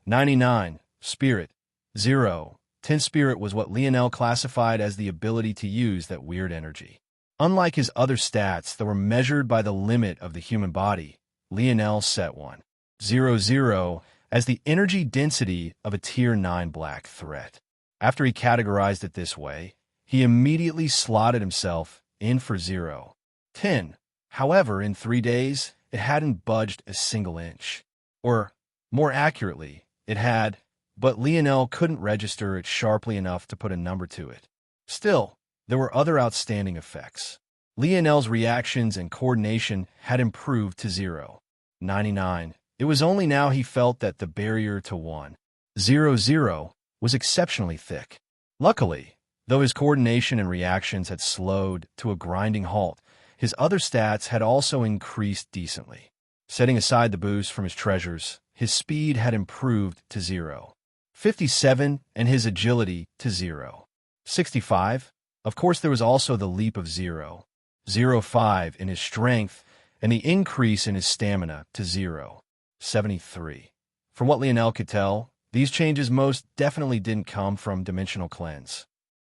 99. Spirit, 0. 10 Spirit was what Lionel classified as the ability to use that weird energy. Unlike his other stats that were measured by the limit of the human body, Lionel set 1, 0, 0 as the energy density of a Tier 9 black threat. After he categorized it this way, he immediately slotted himself in for 0, 10. However, in 3 days, it hadn't budged a single inch. Or, more accurately, it had, but Lionel couldn't register it sharply enough to put a number to it. Still, there were other outstanding effects. Lionel's reactions and coordination had improved to 0, 99. It was only now he felt that the barrier to 1, 0, 0 was exceptionally thick. Luckily, though his coordination and reactions had slowed to a grinding halt, his other stats had also increased decently. Setting aside the boost from his treasures, his speed had improved to 0, 57, and his agility to 0, 65. Of course, there was also the leap of 0, 05 in his strength and the increase in his stamina to 0, 73. From what Lionel could tell, these changes most definitely didn't come from dimensional cleanse.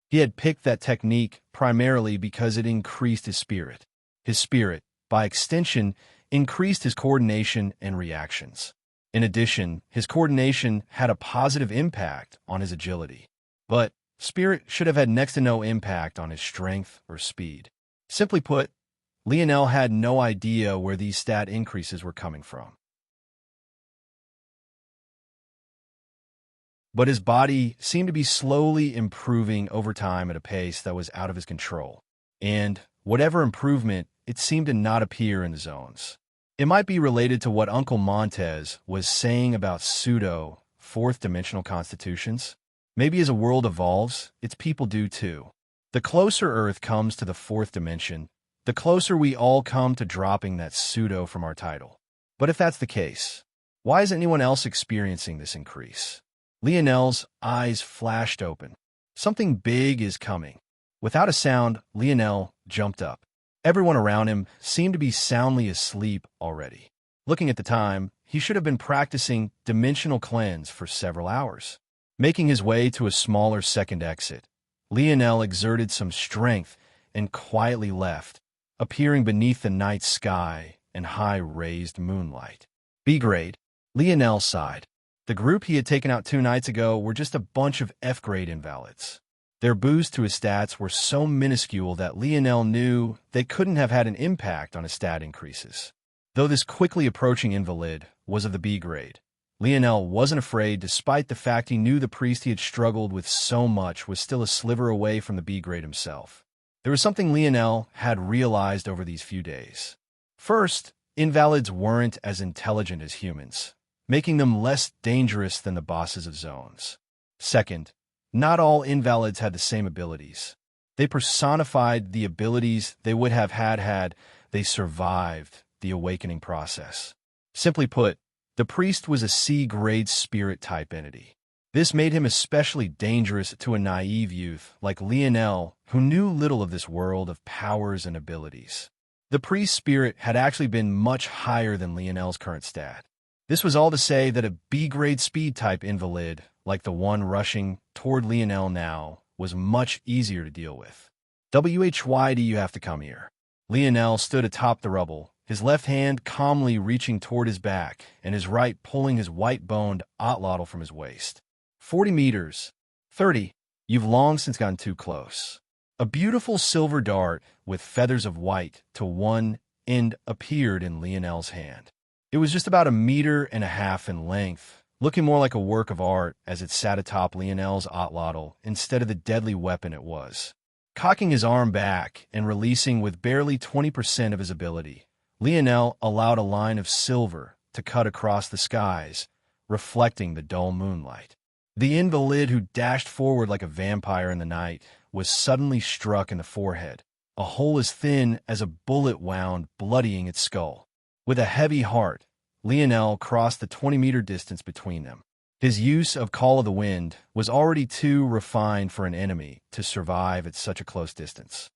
He had picked that technique primarily because it increased his spirit. His spirit, by extension, increased his coordination and reactions. In addition, his coordination had a positive impact on his agility. But spirit should have had next to no impact on his strength or speed. Simply put, Lionel had no idea where these stat increases were coming from. But his body seemed to be slowly improving over time at a pace that was out of his control. And whatever improvement, it seemed to not appear in the zones. It might be related to what Uncle Montez was saying about pseudo fourth-dimensional constitutions. Maybe as a world evolves, its people do too. The closer Earth comes to the fourth dimension, the closer we all come to dropping that pseudo from our title. But if that's the case, why is anyone else experiencing this increase? Lionel's eyes flashed open. Something big is coming. Without a sound, Lionel jumped up. Everyone around him seemed to be soundly asleep already. Looking at the time, he should have been practicing dimensional cleanse for several hours. Making his way to a smaller second exit, Lionel exerted some strength and quietly left, appearing beneath the night sky and high-raised moonlight. B-grade, Lionel sighed. The group he had taken out 2 nights ago were just a bunch of F-grade invalids. Their boosts to his stats were so minuscule that Lionel knew they couldn't have had an impact on his stat increases. Though this quickly approaching invalid was of the B grade, Lionel wasn't afraid despite the fact he knew the priest he had struggled with so much was still a sliver away from the B grade himself. There was something Lionel had realized over these few days. First, invalids weren't as intelligent as humans, making them less dangerous than the bosses of zones. Second, not all invalids had the same abilities. They personified the abilities they would have had they survived the awakening process. Simply put, the priest was a C-grade spirit-type entity. This made him especially dangerous to a naive youth like Lionel, who knew little of this world of powers and abilities. The priest's spirit had actually been much higher than Lionel's current stat. This was all to say that a B-grade speed-type invalid, like the one rushing toward Lionel now, was much easier to deal with. Why do you have to come here? Lionel stood atop the rubble, his left hand calmly reaching toward his back, and his right pulling his white-boned otlotl from his waist. 40 meters. 30. You've long since gotten too close. A beautiful silver dart with feathers of white to one end appeared in Lionel's hand. It was just about 1.5 meters in length, looking more like a work of art as it sat atop Lionel's otlotl instead of the deadly weapon it was. Cocking his arm back and releasing with barely 20% of his ability, Lionel allowed a line of silver to cut across the skies, reflecting the dull moonlight. The invalid, who dashed forward like a vampire in the night, was suddenly struck in the forehead, a hole as thin as a bullet wound, bloodying its skull. With a heavy heart, Lionel crossed the 20-meter distance between them. His use of Call of the Wind was already too refined for an enemy to survive at such a close distance.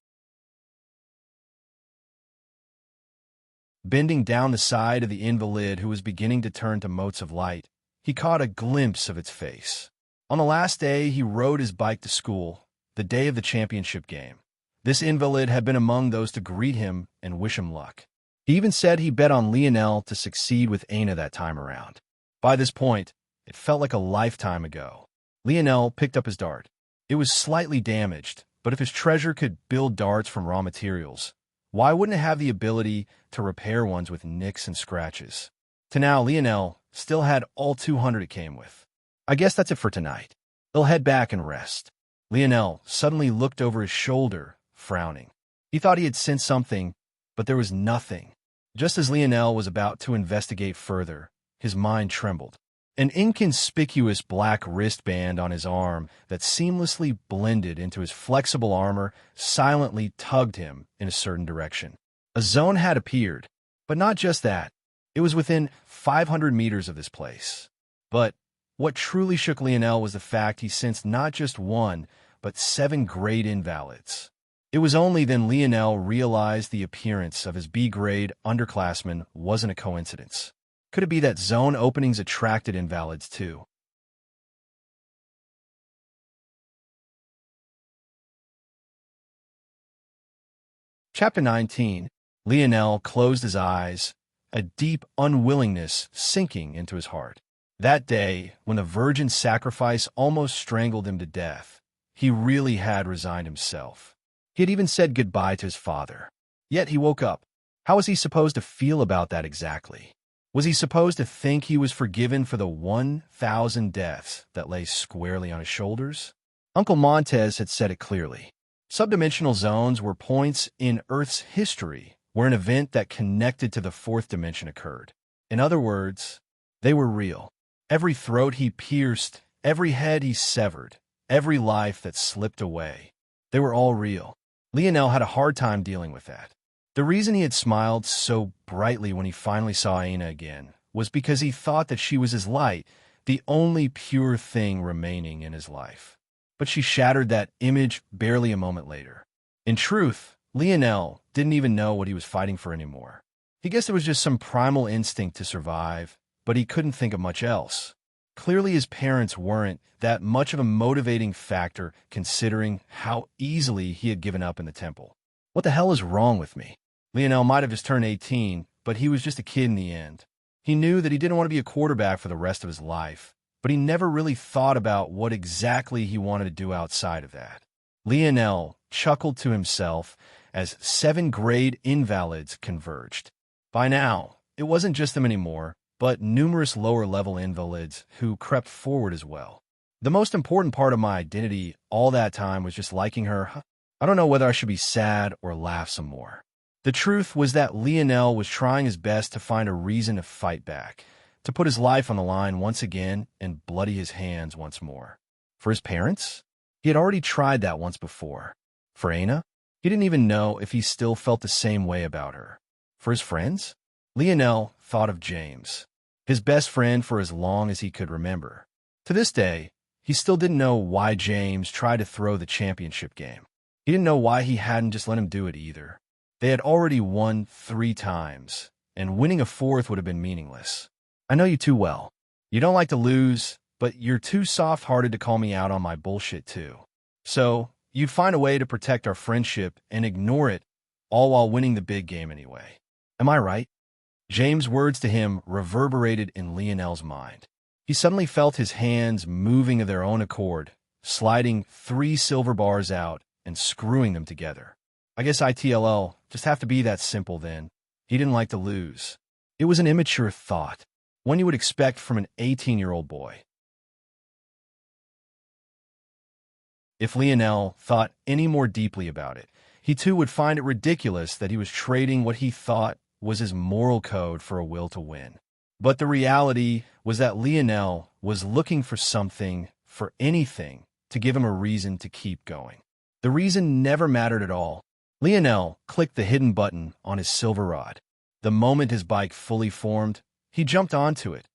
Bending down the side of the invalid, who was beginning to turn to motes of light, he caught a glimpse of its face. On the last day he rode his bike to school, the day of the championship game, this invalid had been among those to greet him and wish him luck. He even said he bet on Lionel to succeed with Aina that time around. By this point, it felt like a lifetime ago. Lionel picked up his dart. It was slightly damaged, but if his treasure could build darts from raw materials, why wouldn't it have the ability to repair ones with nicks and scratches? To now, Lionel still had all 200 it came with. I guess that's it for tonight. He'll head back and rest. Lionel suddenly looked over his shoulder, frowning. He thought he had sensed something, but there was nothing. Just as Lionel was about to investigate further, his mind trembled. An inconspicuous black wristband on his arm that seamlessly blended into his flexible armor silently tugged him in a certain direction. A zone had appeared, but not just that. It was within 500 meters of this place. But what truly shook Lionel was the fact he sensed not just one, but 7 grade invalids. It was only then Lionel realized the appearance of his B-grade underclassmen wasn't a coincidence. Could it be that zone openings attracted invalids too? Chapter 19. Lionel closed his eyes, a deep unwillingness sinking into his heart. That day, when the virgin sacrifice almost strangled him to death, he really had resigned himself. He had even said goodbye to his father. Yet he woke up. How was he supposed to feel about that exactly? Was he supposed to think he was forgiven for the 1,000 deaths that lay squarely on his shoulders? Uncle Montez had said it clearly. Subdimensional zones were points in Earth's history where an event that connected to the 4th dimension occurred. In other words, they were real. Every throat he pierced, every head he severed, every life that slipped away, they were all real. Lionel had a hard time dealing with that. The reason he had smiled so brightly when he finally saw Aina again was because he thought that she was his light, the only pure thing remaining in his life. But she shattered that image barely a moment later. In truth, Lionel didn't even know what he was fighting for anymore. He guessed it was just some primal instinct to survive, but he couldn't think of much else. Clearly his parents weren't that much of a motivating factor considering how easily he had given up in the temple. What the hell is wrong with me? Lionel might have just turned 18, but he was just a kid in the end. He knew that he didn't want to be a quarterback for the rest of his life, but he never really thought about what exactly he wanted to do outside of that. Lionel chuckled to himself as 7 grade invalids converged. By now, it wasn't just them anymore, but numerous lower-level invalids who crept forward as well. The most important part of my identity all that time was just liking her. I don't know whether I should be sad or laugh some more. The truth was that Lionel was trying his best to find a reason to fight back, to put his life on the line once again and bloody his hands once more. For his parents? He had already tried that once before. For Aina? He didn't even know if he still felt the same way about her. For his friends? Lionel thought of James, his best friend for as long as he could remember. To this day, he still didn't know why James tried to throw the championship game. He didn't know why he hadn't just let him do it either. They had already won 3 times, and winning a 4th would have been meaningless. I know you too well. You don't like to lose, but you're too soft-hearted to call me out on my bullshit too. So, you'd find a way to protect our friendship and ignore it, all while winning the big game anyway. Am I right? James' words to him reverberated in Lionel's mind. He suddenly felt his hands moving of their own accord, sliding 3 silver bars out and screwing them together. I guess ITLL just have to be that simple then. He didn't like to lose. It was an immature thought, one you would expect from an 18-year-old boy. If Lionel thought any more deeply about it, he too would find it ridiculous that he was trading what he thought was his moral code for a will to win. But the reality was that Lionel was looking for something, for anything, to give him a reason to keep going. The reason never mattered at all. Lionel clicked the hidden button on his silver rod. The moment his bike fully formed, he jumped onto it,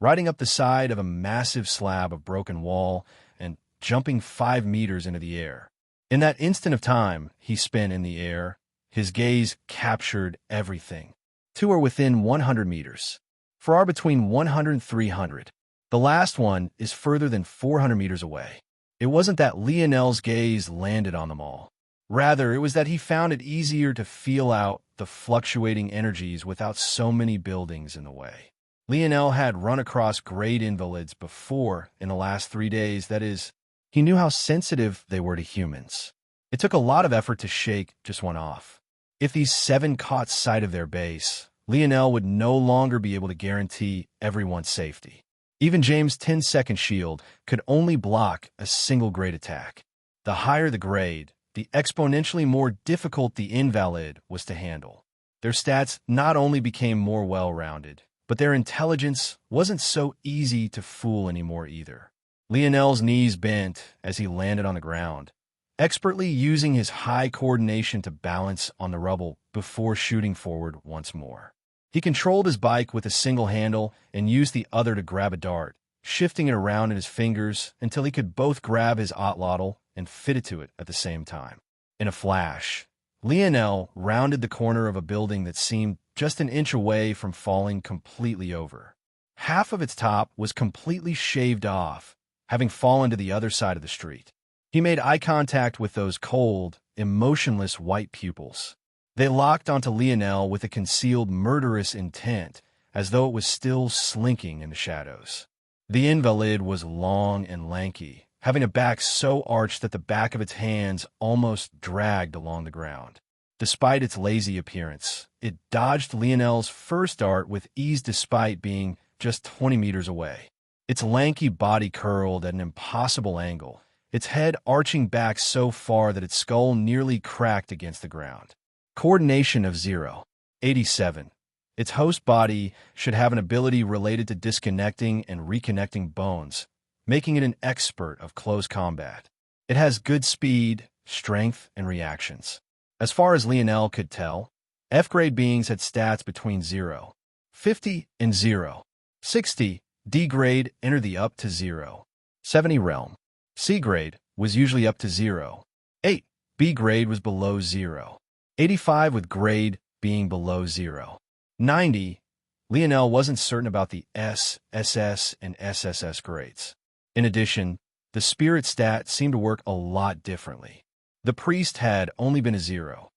riding up the side of a massive slab of broken wall and jumping 5 meters into the air. In that instant of time he spent in the air, his gaze captured everything. Two are within 100 meters. 4 are between 100 and 300. The last one is further than 400 meters away. It wasn't that Lionel's gaze landed on them all. Rather, it was that he found it easier to feel out the fluctuating energies without so many buildings in the way. Lionel had run across great invalids before in the last 3 days. That is, he knew how sensitive they were to humans. It took a lot of effort to shake just one off. If these 7 caught sight of their base, Lionel would no longer be able to guarantee everyone's safety. Even James' 10-second shield could only block a single grade attack. The higher the grade, the exponentially more difficult the invalid was to handle. Their stats not only became more well-rounded, but their intelligence wasn't so easy to fool anymore either. Lionel's knees bent as he landed on the ground, expertly using his high coordination to balance on the rubble before shooting forward once more. He controlled his bike with a single handle and used the other to grab a dart, shifting it around in his fingers until he could both grab his otlotl and fit it to it at the same time. In a flash, Lionel rounded the corner of a building that seemed just an inch away from falling completely over. Half of its top was completely shaved off, having fallen to the other side of the street. He made eye contact with those cold, emotionless white pupils. They locked onto Lionel with a concealed murderous intent, as though it was still slinking in the shadows. The invalid was long and lanky, having a back so arched that the back of its hands almost dragged along the ground. Despite its lazy appearance, it dodged Lionel's first dart with ease despite being just 20 meters away. Its lanky body curled at an impossible angle, its head arching back so far that its skull nearly cracked against the ground. Coordination of 0. 87. Its host body should have an ability related to disconnecting and reconnecting bones, making it an expert of close combat. It has good speed, strength, and reactions. As far as Lionel could tell, F-grade beings had stats between 0. 50 and 0. 60. D-grade entered the up to 0. 70 realm. C-grade was usually up to 0. 8. B-grade was below 0. 85 with grade being below 0. 90. Lionel wasn't certain about the S, SS, and SSS grades. In addition, the spirit stat seemed to work a lot differently. The priest had only been a 0.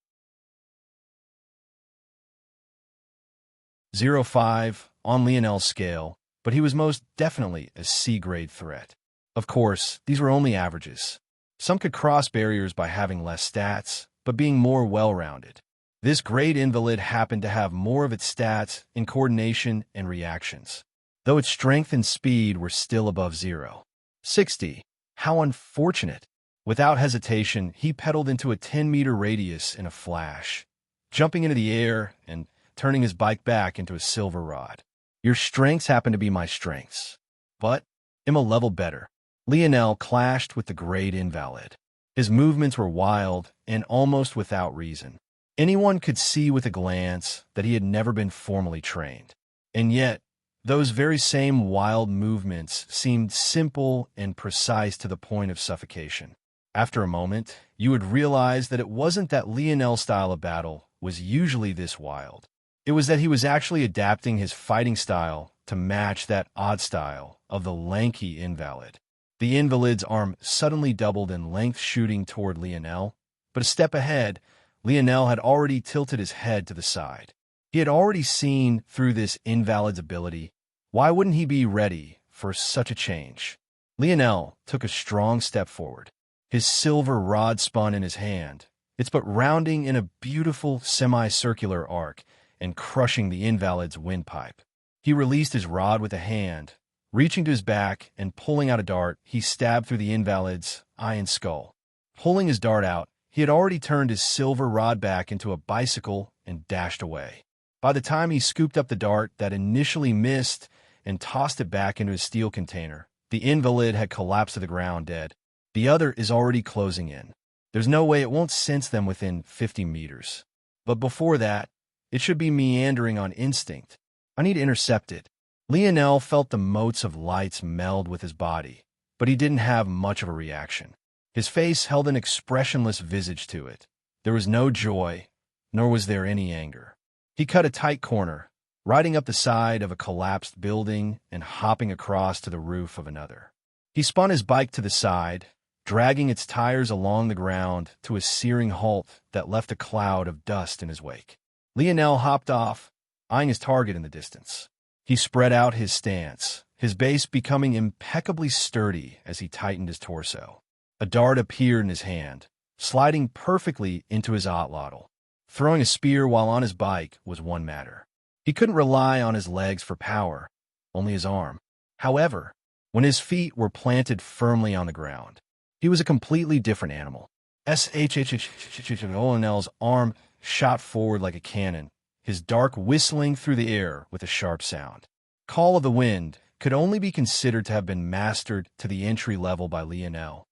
0.5 on Lionel's scale, but he was most definitely a C-grade threat. Of course, these were only averages. Some could cross barriers by having less stats, but being more well-rounded. This grade invalid happened to have more of its stats in coordination and reactions, though its strength and speed were still above 0. 60. How unfortunate. Without hesitation, he pedaled into a 10-meter radius in a flash, jumping into the air and turning his bike back into a silver rod. Your strengths happen to be my strengths, but I'm a level better. Lionel clashed with the grade invalid. His movements were wild and almost without reason. Anyone could see with a glance that he had never been formally trained. And yet, those very same wild movements seemed simple and precise to the point of suffocation. After a moment, you would realize that it wasn't that Lionel's style of battle was usually this wild. It was that he was actually adapting his fighting style to match that odd style of the lanky invalid. The invalid's arm suddenly doubled in length, shooting toward Lionel, but a step ahead, Lionel had already tilted his head to the side. He had already seen through this invalid's ability. Why wouldn't he be ready for such a change? Lionel took a strong step forward. His silver rod spun in his hand, its but rounding in a beautiful semicircular arc and crushing the invalid's windpipe. He released his rod with a hand. Reaching to his back and pulling out a dart, he stabbed through the invalid's eye and skull. Pulling his dart out, he had already turned his silver rod back into a bicycle and dashed away. By the time he scooped up the dart that initially missed and tossed it back into his steel container, the invalid had collapsed to the ground dead. The other is already closing in. There's no way it won't sense them within 50 meters. But before that, it should be meandering on instinct. I need to intercept it. Lionel felt the motes of lights meld with his body, but he didn't have much of a reaction. His face held an expressionless visage to it. There was no joy, nor was there any anger. He cut a tight corner, riding up the side of a collapsed building and hopping across to the roof of another. He spun his bike to the side, dragging its tires along the ground to a searing halt that left a cloud of dust in his wake. Lionel hopped off, eyeing his target in the distance. He spread out his stance, his base becoming impeccably sturdy as he tightened his torso. A dart appeared in his hand, sliding perfectly into his otlotl. Throwing a spear while on his bike was one matter. He couldn't rely on his legs for power, only his arm. However, when his feet were planted firmly on the ground, he was a completely different animal. Lionel's arm shot forward like a cannon, his dart whistling through the air with a sharp sound. Call of the Wind could only be considered to have been mastered to the entry level by Lionel.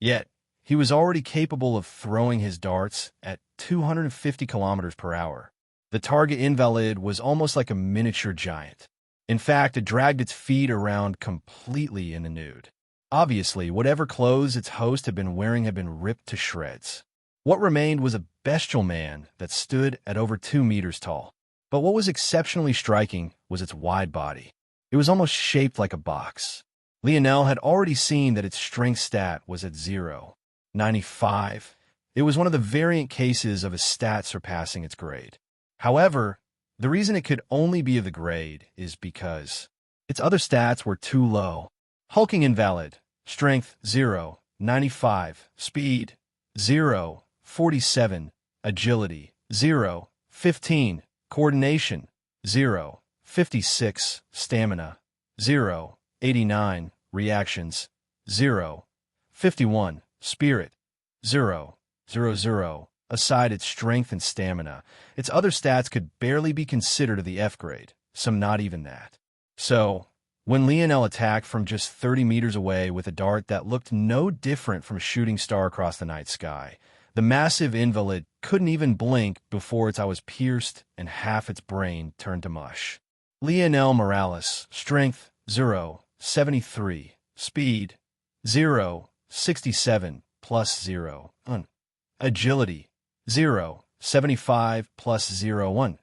Yet, he was already capable of throwing his darts at 250 kilometers per hour. The target invalid was almost like a miniature giant. In fact, it dragged its feet around completely in the nude. Obviously, whatever clothes its host had been wearing had been ripped to shreds. What remained was a bestial man that stood at over 2 meters tall. But what was exceptionally striking was its wide body. It was almost shaped like a box. Lionel had already seen that its strength stat was at 0.95. It was one of the variant cases of a stat surpassing its grade. However, the reason it could only be of the grade is because its other stats were too low. Hulking invalid, strength 0.95, speed 0.47, agility 0.15, coordination 0.56, stamina 0.89, reactions 0.51, spirit 0.00. Aside its strength and stamina, its other stats could barely be considered of the F grade, some not even that. So, when Lionel attacked from just 30 meters away with a dart that looked no different from a shooting star across the night sky, the massive invalid couldn't even blink before its eye was pierced and half its brain turned to mush. Lionel Morales, strength 0.73, speed 0.67 plus 0, agility 0.75 plus 0.1,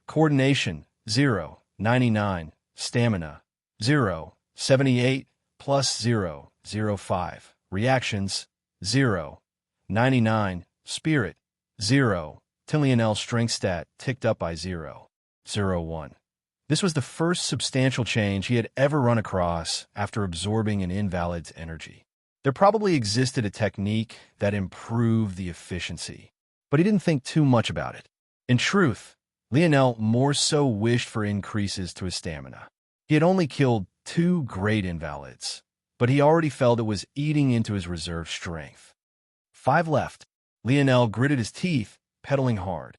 coordination 0.99, stamina 0.78 plus 0.05, reactions 0.99, spirit 0. Lionel's strength stat ticked up by 0.01. This was the first substantial change he had ever run across after absorbing an invalid's energy. There probably existed a technique that improved the efficiency, but he didn't think too much about it. In truth, Lionel more so wished for increases to his stamina. He had only killed 2 great invalids, but he already felt it was eating into his reserve strength. 5 left. Lionel gritted his teeth, pedaling hard.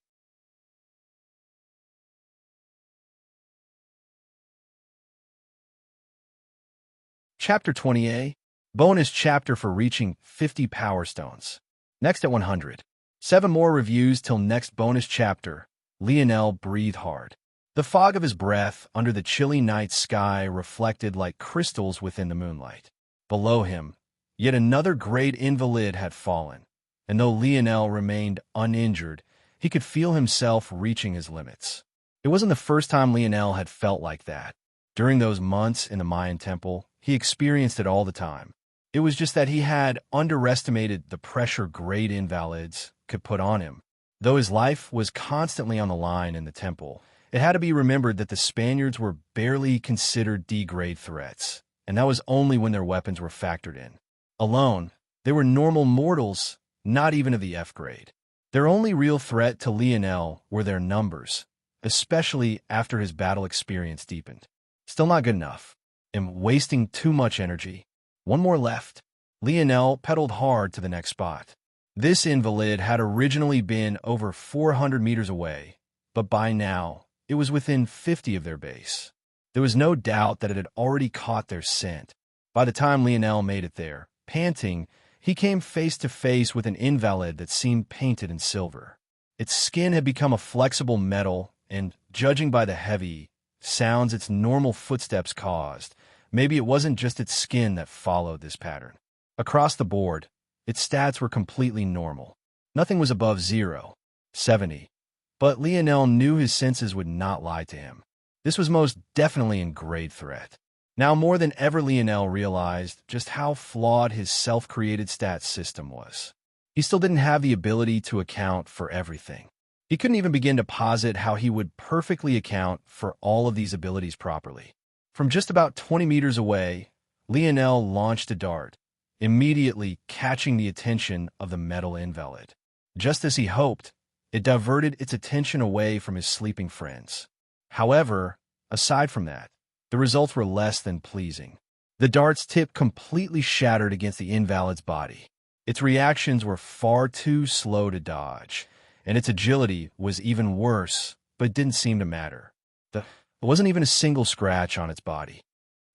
Chapter 20A, bonus chapter for reaching 50 Power Stones. Next at 100. 7 more reviews till next bonus chapter. Lionel breathed hard. The fog of his breath under the chilly night sky reflected like crystals within the moonlight. Below him, yet another great invalid had fallen, and though Lionel remained uninjured, he could feel himself reaching his limits. It wasn't the first time Lionel had felt like that. During those months in the Mayan temple, he experienced it all the time. It was just that he had underestimated the pressure great invalids could put on him. Though his life was constantly on the line in the temple, it had to be remembered that the Spaniards were barely considered D-grade threats, and that was only when their weapons were factored in. Alone, they were normal mortals, not even of the F grade. Their only real threat to Lionel were their numbers, especially after his battle experience deepened. Still not good enough, and wasting too much energy. One more left. Lionel pedaled hard to the next spot. This invalid had originally been over 400 meters away, but by now, it was within 50 of their base. There was no doubt that it had already caught their scent. By the time Lionel made it there, panting, he came face to face with an invalid that seemed painted in silver. Its skin had become a flexible metal, and, judging by the heavy sounds its normal footsteps caused, maybe it wasn't just its skin that followed this pattern. Across the board, its stats were completely normal. Nothing was above 0, 70. But Lionel knew his senses would not lie to him. This was most definitely in grade threat. Now more than ever, Lionel realized just how flawed his self-created stats system was. He still didn't have the ability to account for everything. He couldn't even begin to posit how he would perfectly account for all of these abilities properly. From just about 20 meters away, Lionel launched a dart, immediately catching the attention of the metal invalid. Just as he hoped, it diverted its attention away from his sleeping friends. However, aside from that, the results were less than pleasing. The dart's tip completely shattered against the invalid's body. Its reactions were far too slow to dodge, and its agility was even worse, but didn't seem to matter. There wasn't even a single scratch on its body.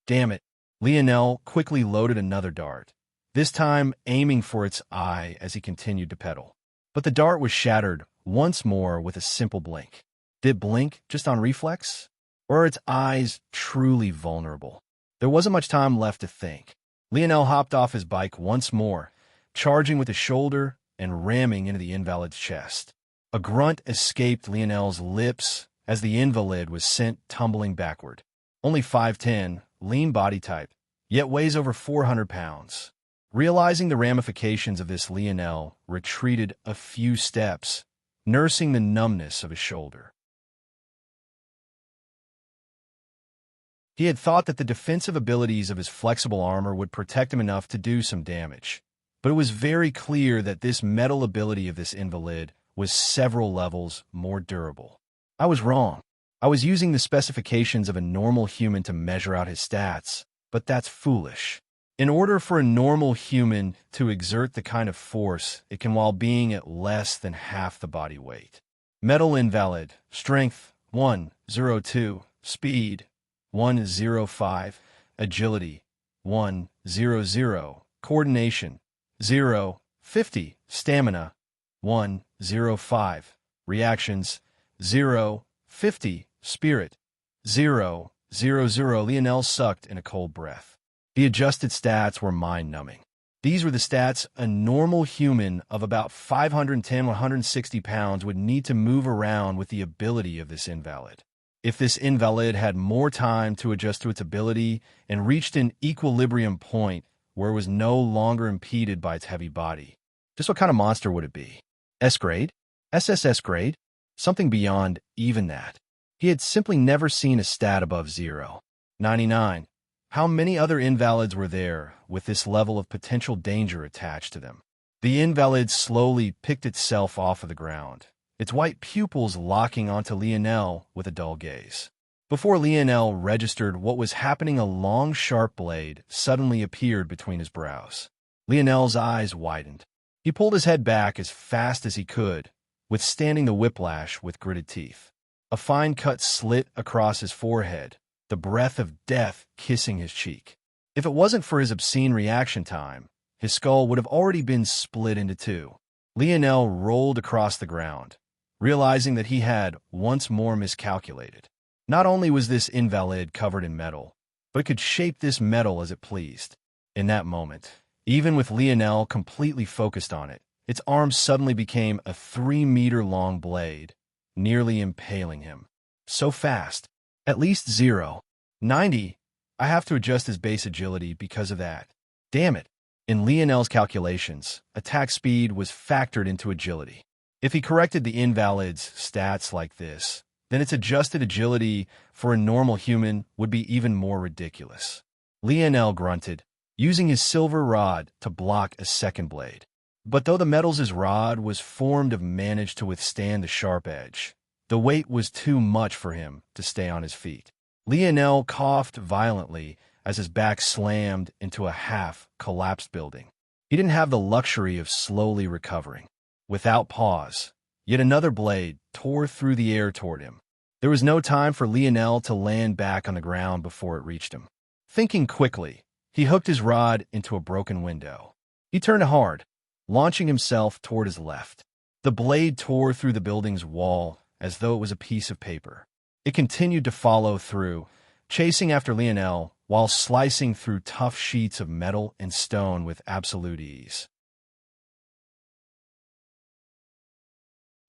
Damn it, Lionel quickly loaded another dart, this time aiming for its eye as he continued to pedal. But the dart was shattered once more with a simple blink. Did it blink just on reflex? Or are its eyes truly vulnerable? There wasn't much time left to think. Lionel hopped off his bike once more, charging with his shoulder and ramming into the invalid's chest. A grunt escaped Lionel's lips as the invalid was sent tumbling backward. Only 5'10", lean body type, yet weighs over 400 pounds. Realizing the ramifications of this, Lionel retreated a few steps, nursing the numbness of his shoulder. He had thought that the defensive abilities of his flexible armor would protect him enough to do some damage, but it was very clear that this metal ability of this invalid was several levels more durable. I was wrong. I was using the specifications of a normal human to measure out his stats, but that's foolish. In order for a normal human to exert the kind of force it can while being at less than half the body weight. Metal invalid, strength 102, speed 105, agility 100, coordination 050, stamina 105, reactions 050, spirit 000. Lionel sucked in a cold breath. The adjusted stats were mind-numbing. These were the stats a normal human of about 510-160 pounds would need to move around with the ability of this invalid. If this invalid had more time to adjust to its ability and reached an equilibrium point where it was no longer impeded by its heavy body, just what kind of monster would it be? S-grade? SSS grade? Something beyond even that. He had simply never seen a stat above 0. 99. How many other invalids were there with this level of potential danger attached to them? The invalid slowly picked itself off of the ground, its white pupils locking onto Lionel with a dull gaze. Before Lionel registered what was happening, a long, sharp blade suddenly appeared between his brows. Lionel's eyes widened. He pulled his head back as fast as he could, withstanding the whiplash with gritted teeth. A fine cut slit across his forehead, the breath of death kissing his cheek. If it wasn't for his obscene reaction time, his skull would have already been split into two. Lionel rolled across the ground, realizing that he had once more miscalculated. Not only was this invalid covered in metal, but it could shape this metal as it pleased. In that moment, even with Lionel completely focused on it, its arm suddenly became a 3-meter-long blade, nearly impaling him. So fast. At least 0.90. I have to adjust his base agility because of that. Damn it. In Lionel's calculations, attack speed was factored into agility. If he corrected the invalid's stats like this, then its adjusted agility for a normal human would be even more ridiculous. Lionel grunted, using his silver rod to block a second blade. But though the metal's rod was formed of managed to withstand the sharp edge, the weight was too much for him to stay on his feet. Lionel coughed violently as his back slammed into a half-collapsed building. He didn't have the luxury of slowly recovering. Without pause, yet another blade tore through the air toward him. There was no time for Lionel to land back on the ground before it reached him. Thinking quickly, he hooked his rod into a broken window. He turned hard, launching himself toward his left. The blade tore through the building's wall as though it was a piece of paper. It continued to follow through, chasing after Lionel while slicing through tough sheets of metal and stone with absolute ease.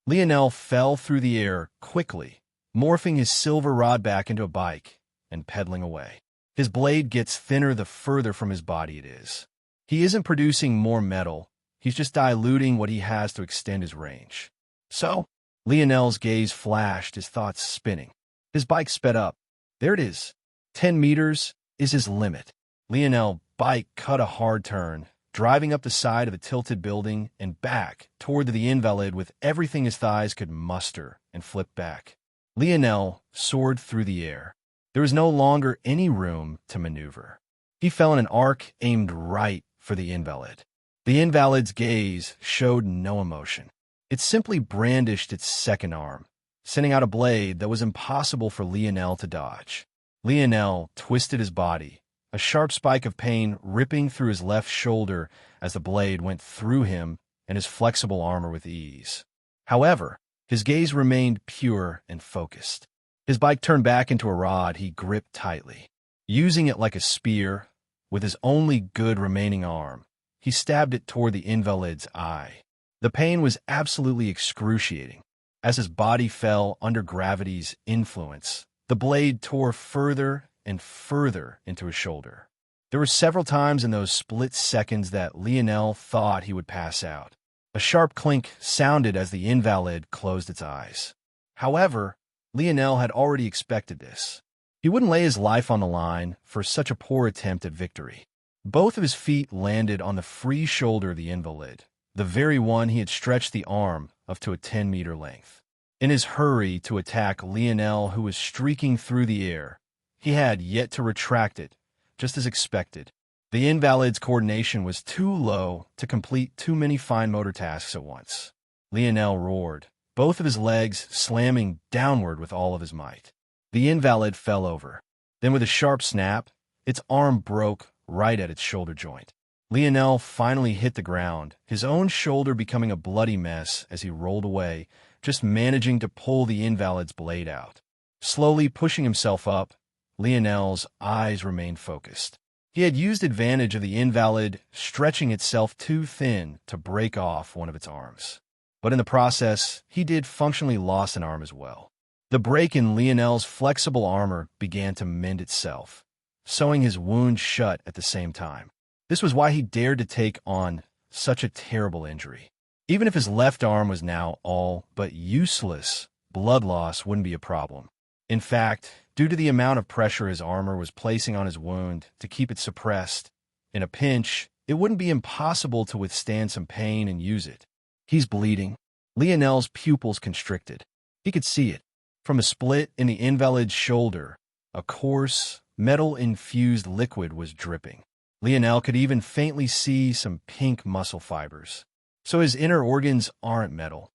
Lionel fell through the air quickly, morphing his silver rod back into a bike and pedaling away. His blade gets thinner the further from his body it is. He isn't producing more metal, he's just diluting what he has to extend his range. So, Lionel's gaze flashed, his thoughts spinning. His bike sped up. There it is. 10 meters is his limit. Lionel's bike cut a hard turn, driving up the side of a tilted building and back toward the invalid with everything his thighs could muster, and flipped back. Lionel soared through the air. There was no longer any room to maneuver. He fell in an arc aimed right for the invalid. The invalid's gaze showed no emotion. It simply brandished its second arm, sending out a blade that was impossible for Lionel to dodge. Lionel twisted his body, a sharp spike of pain ripping through his left shoulder as the blade went through him and his flexible armor with ease. However, his gaze remained pure and focused. His bike turned back into a rod he gripped tightly. Using it like a spear, with his only good remaining arm, he stabbed it toward the invalid's eye. The pain was absolutely excruciating. As his body fell under gravity's influence, the blade tore further and further into his shoulder. There were several times in those split seconds that Lionel thought he would pass out. A sharp clink sounded as the invalid closed its eyes. However, Lionel had already expected this. He wouldn't lay his life on the line for such a poor attempt at victory. Both of his feet landed on the free shoulder of the invalid, the very one he had stretched the arm of to a 10-meter length. In his hurry to attack Lionel, who was streaking through the air, he had yet to retract it, just as expected. The invalid's coordination was too low to complete too many fine motor tasks at once. Lionel roared, both of his legs slamming downward with all of his might. The invalid fell over. Then with a sharp snap, its arm broke right at its shoulder joint. Lionel finally hit the ground, his own shoulder becoming a bloody mess as he rolled away, just managing to pull the invalid's blade out. Slowly pushing himself up, Lionel's eyes remained focused. He had used advantage of the invalid stretching itself too thin to break off one of its arms. But in the process, he did functionally lose an arm as well. The break in Lionel's flexible armor began to mend itself, sewing his wound shut at the same time. This was why he dared to take on such a terrible injury. Even if his left arm was now all but useless, blood loss wouldn't be a problem. In fact, due to the amount of pressure his armor was placing on his wound to keep it suppressed, in a pinch, it wouldn't be impossible to withstand some pain and use it. He's bleeding. Lionel's pupils constricted. He could see it. From a split in the invalid's shoulder, a coarse, metal-infused liquid was dripping. Lionel could even faintly see some pink muscle fibers. So his inner organs aren't metal.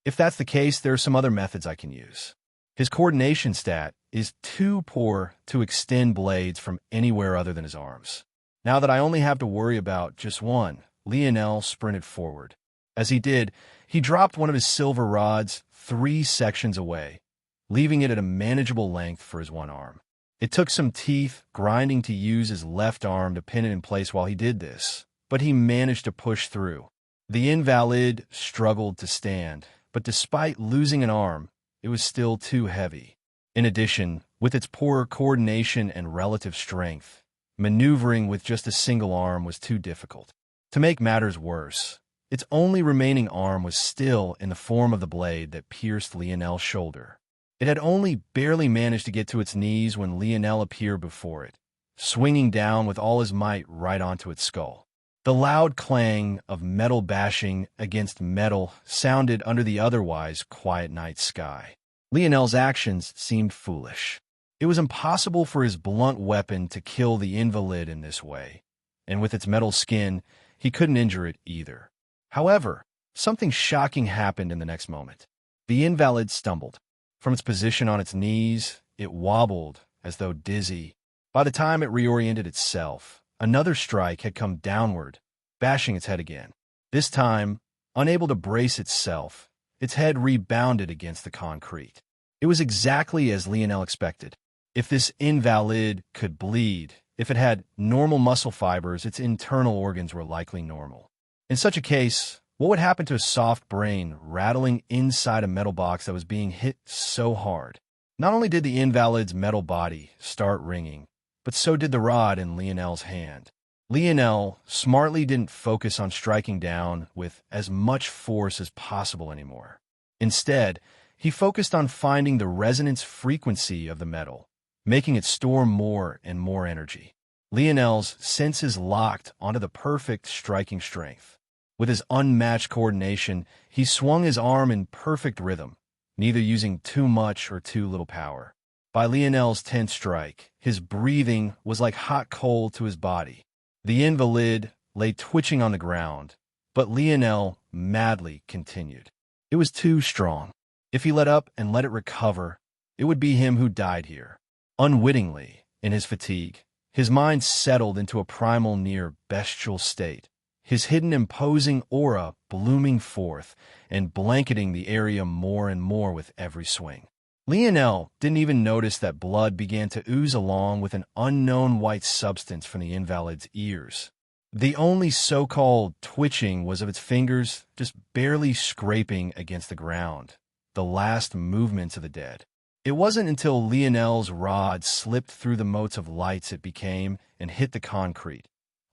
If that's the case, there are some other methods I can use. His coordination stat is too poor to extend blades from anywhere other than his arms. Now that I only have to worry about just one, Lionel sprinted forward. As he did, he dropped one of his silver rods 3 sections away, leaving it at a manageable length for his one arm. It took some teeth grinding to use his left arm to pin it in place while he did this, but he managed to push through. The invalid struggled to stand, but despite losing an arm, it was still too heavy. In addition, with its poor coordination and relative strength, maneuvering with just a single arm was too difficult. To make matters worse, its only remaining arm was still in the form of the blade that pierced Lionel's shoulder. It had only barely managed to get to its knees when Lionel appeared before it, swinging down with all his might right onto its skull. The loud clang of metal bashing against metal sounded under the otherwise quiet night sky. Lionel's actions seemed foolish. It was impossible for his blunt weapon to kill the invalid in this way, and with its metal skin, he couldn't injure it either. However, something shocking happened in the next moment. The invalid stumbled. From its position on its knees, it wobbled as though dizzy. By the time it reoriented itself, another strike had come downward, bashing its head again. This time, unable to brace itself, its head rebounded against the concrete. It was exactly as Lionel expected. If this invalid could bleed, if it had normal muscle fibers, its internal organs were likely normal. In such a case, what would happen to a soft brain rattling inside a metal box that was being hit so hard? Not only did the invalid's metal body start ringing, but so did the rod in Lionel's hand. Lionel smartly didn't focus on striking down with as much force as possible anymore. Instead, he focused on finding the resonance frequency of the metal, making it store more and more energy. Lionel's senses locked onto the perfect striking strength. With his unmatched coordination, he swung his arm in perfect rhythm, neither using too much or too little power. By Lionel's 10th strike, his breathing was like hot coal to his body. The invalid lay twitching on the ground, but Lionel madly continued. It was too strong. If he let up and let it recover, it would be him who died here. Unwittingly, in his fatigue, his mind settled into a primal near bestial state, his hidden imposing aura blooming forth and blanketing the area more and more with every swing. Lionel didn't even notice that blood began to ooze along with an unknown white substance from the invalid's ears. The only so-called twitching was of its fingers just barely scraping against the ground, the last movements of the dead. It wasn't until Lionel's rod slipped through the motes of lights it became and hit the concrete,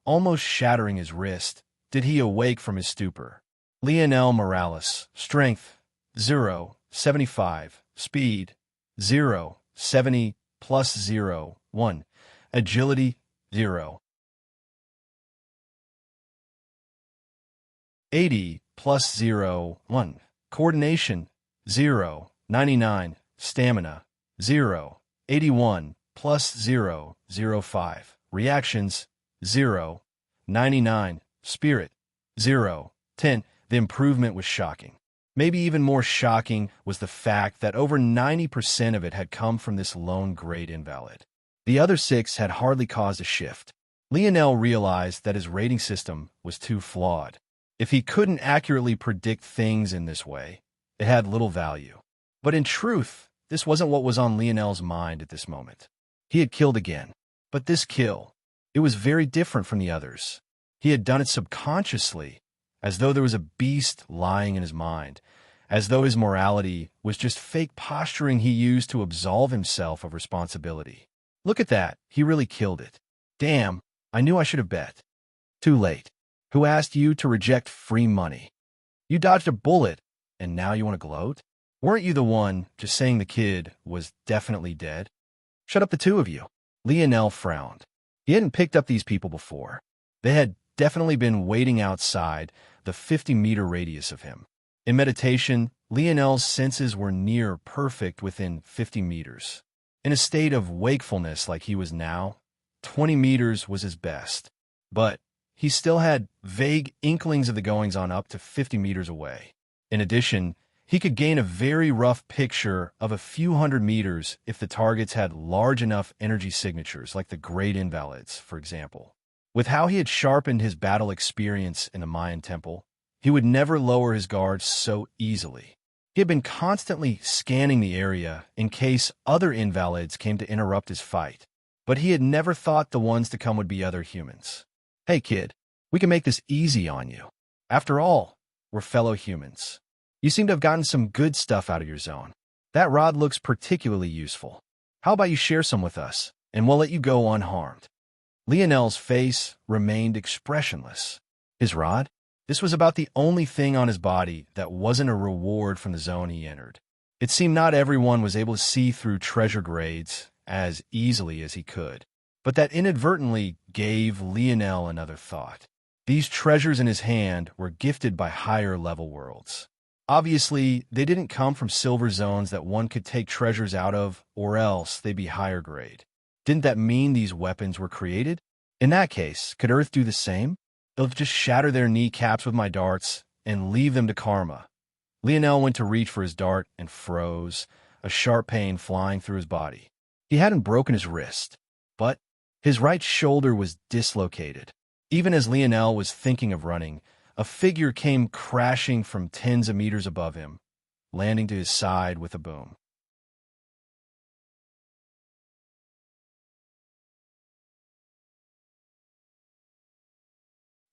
almost shattering his wrist, did he awake from his stupor. Lionel Morales, strength 0, 75, speed 0, 70 plus 0, 1, agility 0, 80 plus 0, 1, coordination 0, 99, stamina 0, 81 plus 0, 0, 5, reactions 0, 99, spirit 0, 10. The improvement was shocking. Maybe even more shocking was the fact that over 90% of it had come from this lone great invalid. The other 6 had hardly caused a shift. Lionel realized that his rating system was too flawed. If he couldn't accurately predict things in this way, it had little value. But in truth, this wasn't what was on Lionel's mind at this moment. He had killed again. But this kill, it was very different from the others. He had done it subconsciously, as though there was a beast lying in his mind, as though his morality was just fake posturing he used to absolve himself of responsibility. Look at that, he really killed it. Damn, I knew I should have bet. Too late. Who asked you to reject free money? You dodged a bullet, and now you want to gloat? Weren't you the one just saying the kid was definitely dead? Shut up, the two of you. Lionel frowned. He hadn't picked up these people before. They had definitely been waiting outside the 50-meter radius of him. In meditation, Lionel's senses were near perfect within 50 meters. In a state of wakefulness like he was now, 20 meters was his best. But he still had vague inklings of the goings-on up to 50 meters away. In addition, he could gain a very rough picture of a few hundred meters if the targets had large enough energy signatures, like the Great Invalids, for example. With how he had sharpened his battle experience in the Mayan temple, he would never lower his guard so easily. He had been constantly scanning the area in case other invalids came to interrupt his fight, but he had never thought the ones to come would be other humans. Hey kid, we can make this easy on you. After all, we're fellow humans. You seem to have gotten some good stuff out of your zone. That rod looks particularly useful. How about you share some with us, and we'll let you go unharmed. Lionel's face remained expressionless. His rod? This was about the only thing on his body that wasn't a reward from the zone he entered. It seemed not everyone was able to see through treasure grades as easily as he could, but that inadvertently gave Lionel another thought. These treasures in his hand were gifted by higher-level worlds. Obviously, they didn't come from silver zones that one could take treasures out of, or else they'd be higher grade. Didn't that mean these weapons were created? In that case, could Earth do the same? They'll just shatter their kneecaps with my darts and leave them to karma. Lionel went to reach for his dart and froze, a sharp pain flying through his body. He hadn't broken his wrist, but his right shoulder was dislocated. Even as Lionel was thinking of running, a figure came crashing from tens of meters above him, landing to his side with a boom.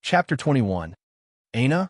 Chapter 21. Aina?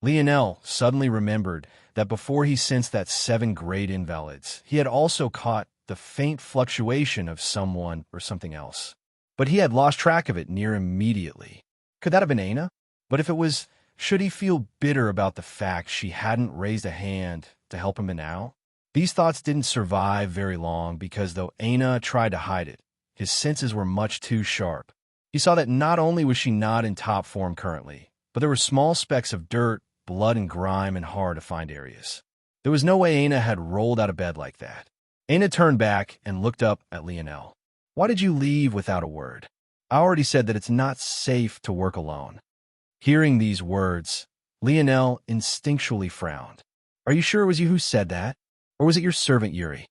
Lionel suddenly remembered that before he sensed that 7 great invalids, he had also caught the faint fluctuation of someone or something else. But he had lost track of it near immediately. Could that have been Aina? But if it was, should he feel bitter about the fact she hadn't raised a hand to help him now? These thoughts didn't survive very long because though Aina tried to hide it, his senses were much too sharp. He saw that not only was she not in top form currently, but there were small specks of dirt, blood and grime in hard-to-find areas. There was no way Aina had rolled out of bed like that. Aina turned back and looked up at Lionel. Why did you leave without a word? I already said that it's not safe to work alone. Hearing these words, Lionel instinctually frowned. Are you sure it was you who said that? Or was it your servant Yuri?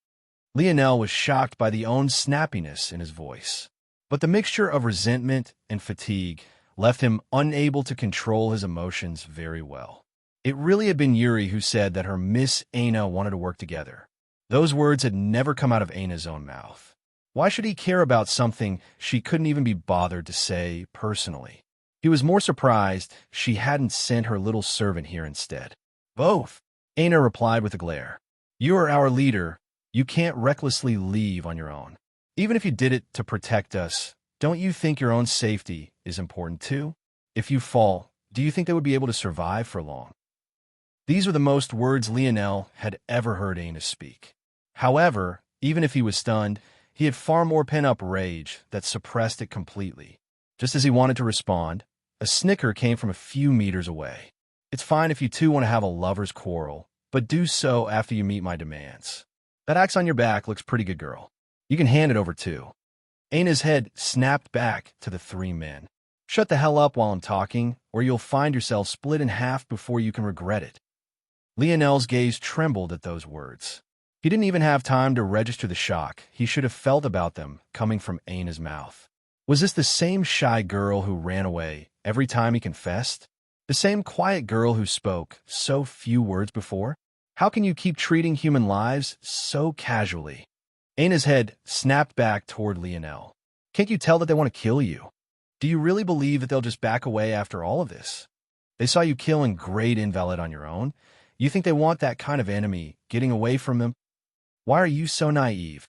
Lionel was shocked by the own snappiness in his voice. But the mixture of resentment and fatigue left him unable to control his emotions very well. It really had been Yuri who said that her Miss Aina wanted to work together. Those words had never come out of Aina's own mouth. Why should he care about something she couldn't even be bothered to say personally? He was more surprised she hadn't sent her little servant here instead. Both, Aina replied with a glare. You are our leader. You can't recklessly leave on your own. Even if you did it to protect us, don't you think your own safety is important too? If you fall, do you think they would be able to survive for long? These were the most words Lionel had ever heard Aina speak. However, even if he was stunned, he had far more pent-up rage that suppressed it completely. Just as he wanted to respond, a snicker came from a few meters away. It's fine if you two want to have a lover's quarrel, but do so after you meet my demands. That axe on your back looks pretty good, girl. You can hand it over too. Aina's head snapped back to the 3 men. Shut the hell up while I'm talking, or you'll find yourself split in half before you can regret it. Lionel's gaze trembled at those words. He didn't even have time to register the shock he should have felt about them coming from Aina's mouth. Was this the same shy girl who ran away every time he confessed? The same quiet girl who spoke so few words before? How can you keep treating human lives so casually? Aina's head snapped back toward Lionel. Can't you tell that they want to kill you? Do you really believe that they'll just back away after all of this? They saw you kill a great invalid on your own. You think they want that kind of enemy getting away from them? Why are you so naive?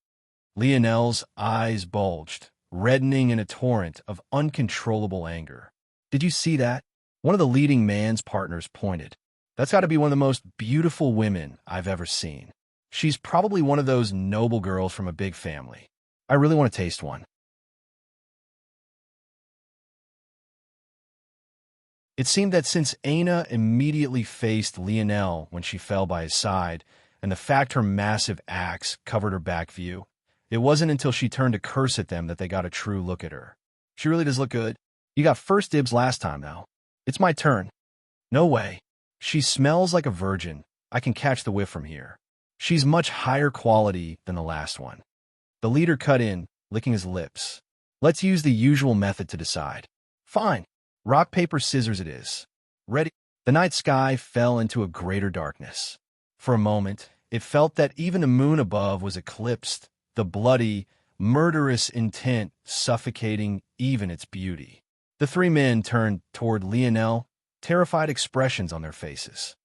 Lionel's eyes bulged, reddening in a torrent of uncontrollable anger. Did you see that? One of the leading man's partners pointed. That's got to be one of the most beautiful women I've ever seen. She's probably one of those noble girls from a big family. I really want to taste one. It seemed that since Aina immediately faced Lionel when she fell by his side, and the fact her massive axe covered her back view, it wasn't until she turned to curse at them that they got a true look at her. She really does look good. You got first dibs last time, though. It's my turn. No way. She smells like a virgin. I can catch the whiff from here. She's much higher quality than the last one. The leader cut in, licking his lips. Let's use the usual method to decide. Fine. Rock, paper, scissors it is. Ready? The night sky fell into a greater darkness. For a moment, it felt that even the moon above was eclipsed, the bloody, murderous intent suffocating even its beauty. The 3 men turned toward Lionel, terrified expressions on their faces.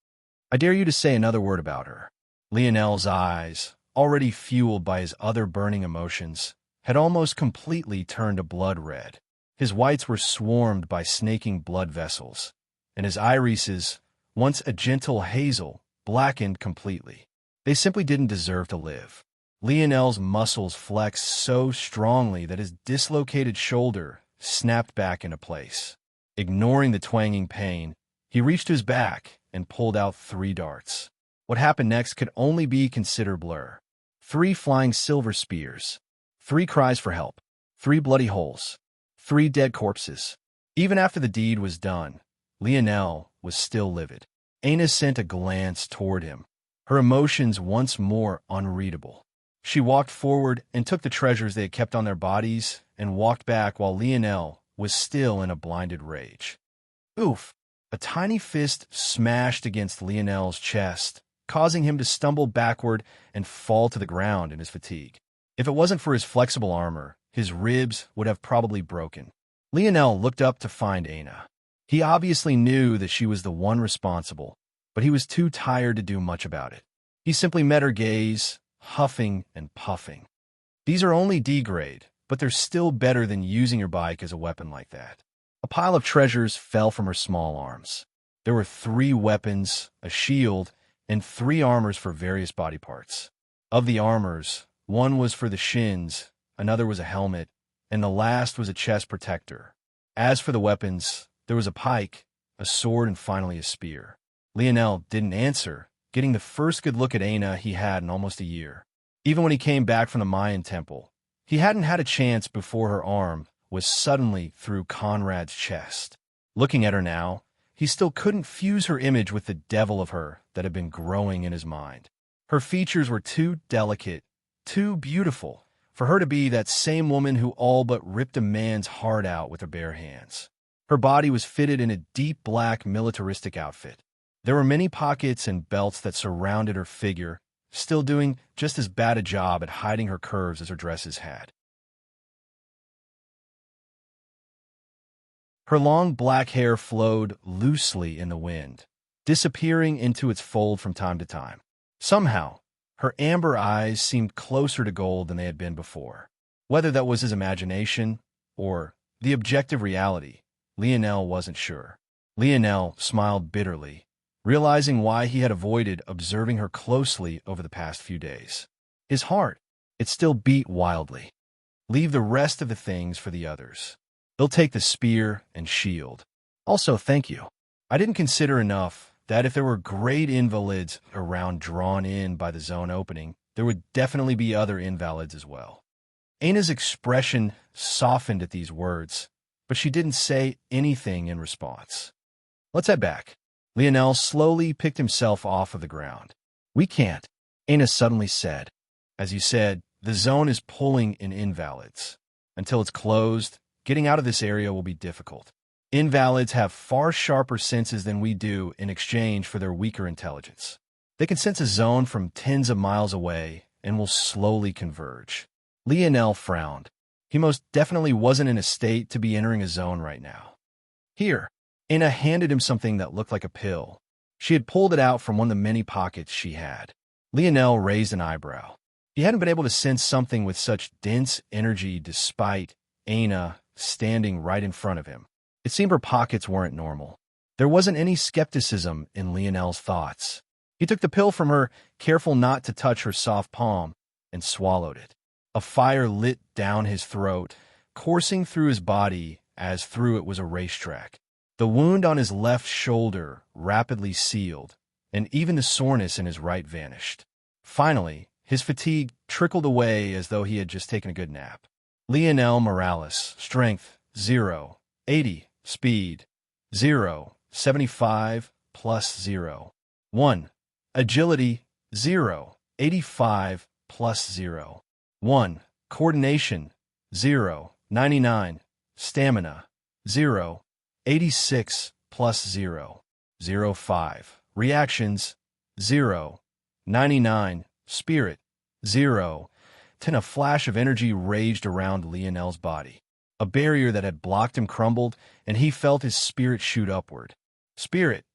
I dare you to say another word about her. Lionel's eyes, already fueled by his other burning emotions, had almost completely turned a blood red. His whites were swarmed by snaking blood vessels, and his irises, once a gentle hazel, blackened completely. They simply didn't deserve to live. Lionel's muscles flexed so strongly that his dislocated shoulder snapped back into place. Ignoring the twanging pain, he reached his back and pulled out 3 darts. What happened next could only be considered blur. 3 flying silver spears. 3 cries for help. 3 bloody holes. 3 dead corpses. Even after the deed was done, Lionel was still livid. Aina sent a glance toward him, her emotions once more unreadable. She walked forward and took the treasures they had kept on their bodies and walked back while Lionel was still in a blinded rage. Oof! A tiny fist smashed against Lionel's chest, causing him to stumble backward and fall to the ground in his fatigue. If it wasn't for his flexible armor, his ribs would have probably broken. Lionel looked up to find Aina. He obviously knew that she was the one responsible, but he was too tired to do much about it. He simply met her gaze, huffing and puffing. These are only D grade, but they're still better than using your bike as a weapon like that. A pile of treasures fell from her small arms. There were 3 weapons, a shield, and 3 armors for various body parts. Of the armors, one was for the shins, another was a helmet, and the last was a chest protector. As for the weapons, there was a pike, a sword, and finally a spear. Lionel didn't answer, getting the first good look at Aina he had in almost a year. Even when he came back from the Mayan temple, he hadn't had a chance before her arm was suddenly through Conrad's chest. Looking at her now, he still couldn't fuse her image with the devil of her that had been growing in his mind. Her features were too delicate, too beautiful, for her to be that same woman who all but ripped a man's heart out with her bare hands. Her body was fitted in a deep black militaristic outfit. There were many pockets and belts that surrounded her figure, still doing just as bad a job at hiding her curves as her dresses had. Her long black hair flowed loosely in the wind, disappearing into its fold from time to time. Somehow, her amber eyes seemed closer to gold than they had been before. Whether that was his imagination or the objective reality, Lionel wasn't sure. Lionel smiled bitterly, realizing why he had avoided observing her closely over the past few days. His heart, it still beat wildly. Leave the rest of the things for the others. They'll take the spear and shield. Also, thank you. I didn't consider enough that if there were great invalids around drawn in by the zone opening, there would definitely be other invalids as well. Aina's expression softened at these words, but she didn't say anything in response. Let's head back. Lionel slowly picked himself off of the ground. We can't, Aina suddenly said. As you said, the zone is pulling in invalids. Until it's closed, getting out of this area will be difficult. Invalids have far sharper senses than we do in exchange for their weaker intelligence. They can sense a zone from tens of miles away and will slowly converge. Lionel frowned. He most definitely wasn't in a state to be entering a zone right now. Here, Aina handed him something that looked like a pill. She had pulled it out from one of the many pockets she had. Lionel raised an eyebrow. He hadn't been able to sense something with such dense energy despite Aina standing right in front of him. It seemed her pockets weren't normal. There wasn't any skepticism in Lionel's thoughts. He took the pill from her, careful not to touch her soft palm, and swallowed it. A fire lit down his throat, coursing through his body as through it was a racetrack. The wound on his left shoulder rapidly sealed, and even the soreness in his right vanished. Finally, his fatigue trickled away as though he had just taken a good nap. Lionel Morales, strength, 0, 80, speed, 0, 75, plus 0, 1, agility, 0, 85, plus 0, 1, coordination, 0, 99, stamina, 0, 86, plus 0, 0, 5, reactions, 0, 99, spirit, 0. Then a flash of energy raged around Lionel's body. A barrier that had blocked him crumbled, and he felt his spirit shoot upward. Spirit,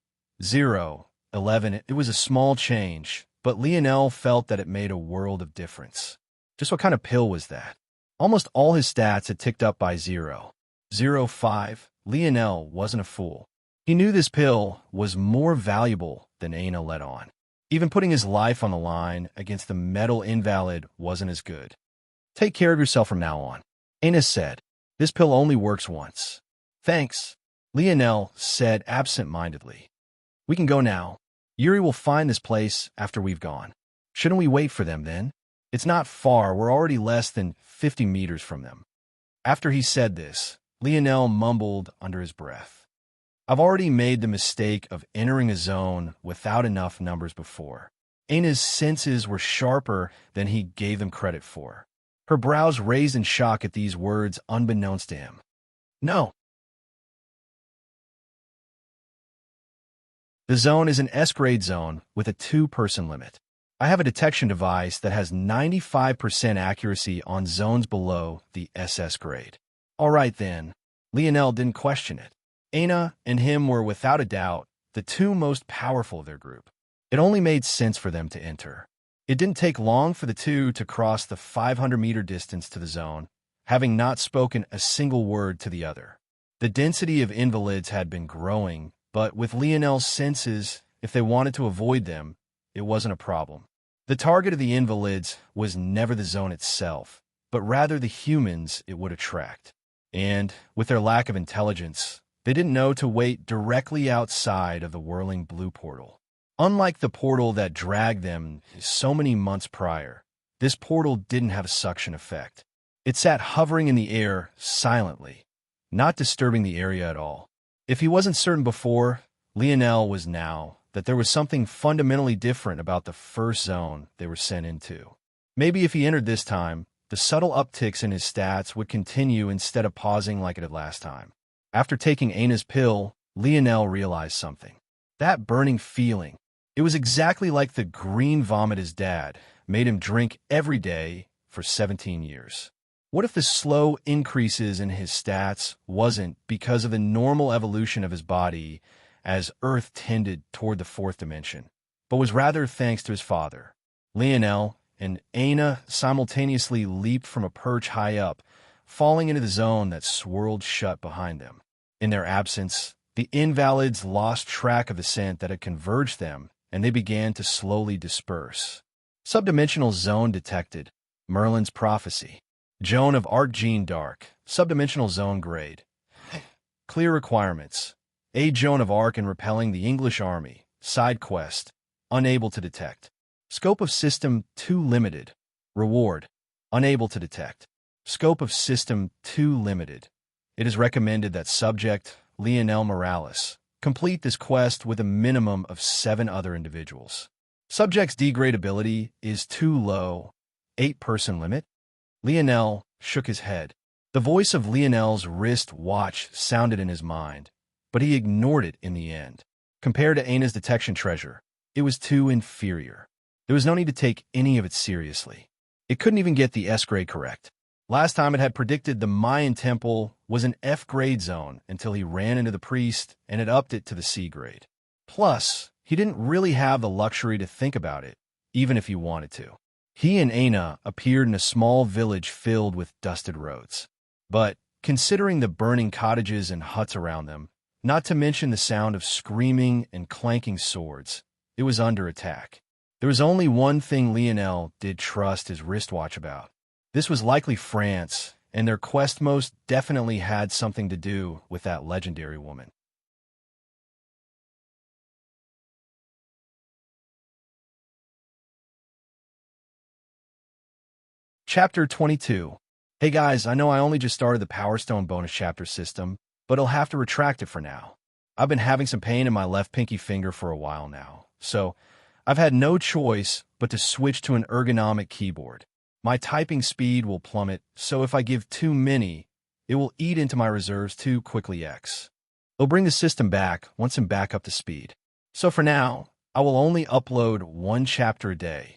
0, 11. It was a small change, but Lionel felt that it made a world of difference. Just what kind of pill was that? Almost all his stats had ticked up by 0. 0, 5. Lionel wasn't a fool. He knew this pill was more valuable than Aina let on. Even putting his life on the line against the metal invalid wasn't as good. Take care of yourself from now on, Aina said. This pill only works once. Thanks, Lionel said absent-mindedly. We can go now. Yuri will find this place after we've gone. Shouldn't we wait for them then? It's not far. We're already less than 50 meters from them. After he said this, Lionel mumbled under his breath. I've already made the mistake of entering a zone without enough numbers before. Ana's senses were sharper than he gave them credit for. Her brows raised in shock at these words unbeknownst to him. No. The zone is an S-grade zone with a 2-person limit. I have a detection device that has 95% accuracy on zones below the SS grade. All right then. Lionel didn't question it. Ana and him were without a doubt the two most powerful of their group. It only made sense for them to enter. It didn't take long for the two to cross the 500-meter distance to the zone, having not spoken a single word to the other. The density of invalids had been growing, but with Lionel's senses, if they wanted to avoid them, it wasn't a problem. The target of the invalids was never the zone itself, but rather the humans it would attract. And, with their lack of intelligence, they didn't know to wait directly outside of the whirling blue portal. Unlike the portal that dragged them so many months prior, this portal didn't have a suction effect. It sat hovering in the air silently, not disturbing the area at all. If he wasn't certain before, Lionel was now that there was something fundamentally different about the first zone they were sent into. Maybe if he entered this time, the subtle upticks in his stats would continue instead of pausing like it had last time. After taking Ana's pill, Lionel realized something. That burning feeling. It was exactly like the green vomit his dad made him drink every day for 17 years. What if the slow increases in his stats wasn't because of the normal evolution of his body as Earth tended toward the fourth dimension, but was rather thanks to his father? Lionel and Ana simultaneously leaped from a perch high up, falling into the zone that swirled shut behind them. In their absence, the invalids lost track of the scent that had converged them, and they began to slowly disperse. Subdimensional zone detected. Merlin's prophecy. Joan of Arc Gene Dark. Subdimensional zone grade. Clear requirements. Aid Joan of Arc in repelling the English army. Side quest. Unable to detect. Scope of system too limited. Reward. Unable to detect. Scope of system too limited. It is recommended that subject, Lionel Morales, complete this quest with a minimum of 7 other individuals. Subject's degradability is too low. 8-person limit. Lionel shook his head. The voice of Lionel's wrist watch sounded in his mind, but he ignored it in the end. Compared to Ana's detection treasure, it was too inferior. There was no need to take any of it seriously. It couldn't even get the S-grade correct. Last time it had predicted the Mayan temple was an F-grade zone until he ran into the priest and had upped it to the C-grade. Plus, he didn't really have the luxury to think about it, even if he wanted to. He and Ana appeared in a small village filled with dusted roads. But, considering the burning cottages and huts around them, not to mention the sound of screaming and clanking swords, it was under attack. There was only one thing Lionel did trust his wristwatch about. This was likely France, and their quest most definitely had something to do with that legendary woman. Chapter 22. Hey guys, I know I only just started the Power Stone bonus chapter system, but I'll have to retract it for now. I've been having some pain in my left pinky finger for a while now, so I've had no choice but to switch to an ergonomic keyboard. My typing speed will plummet, so if I give too many, it will eat into my reserves too quickly. It'll bring the system back once I'm back up to speed. So for now, I will only upload 1 chapter a day.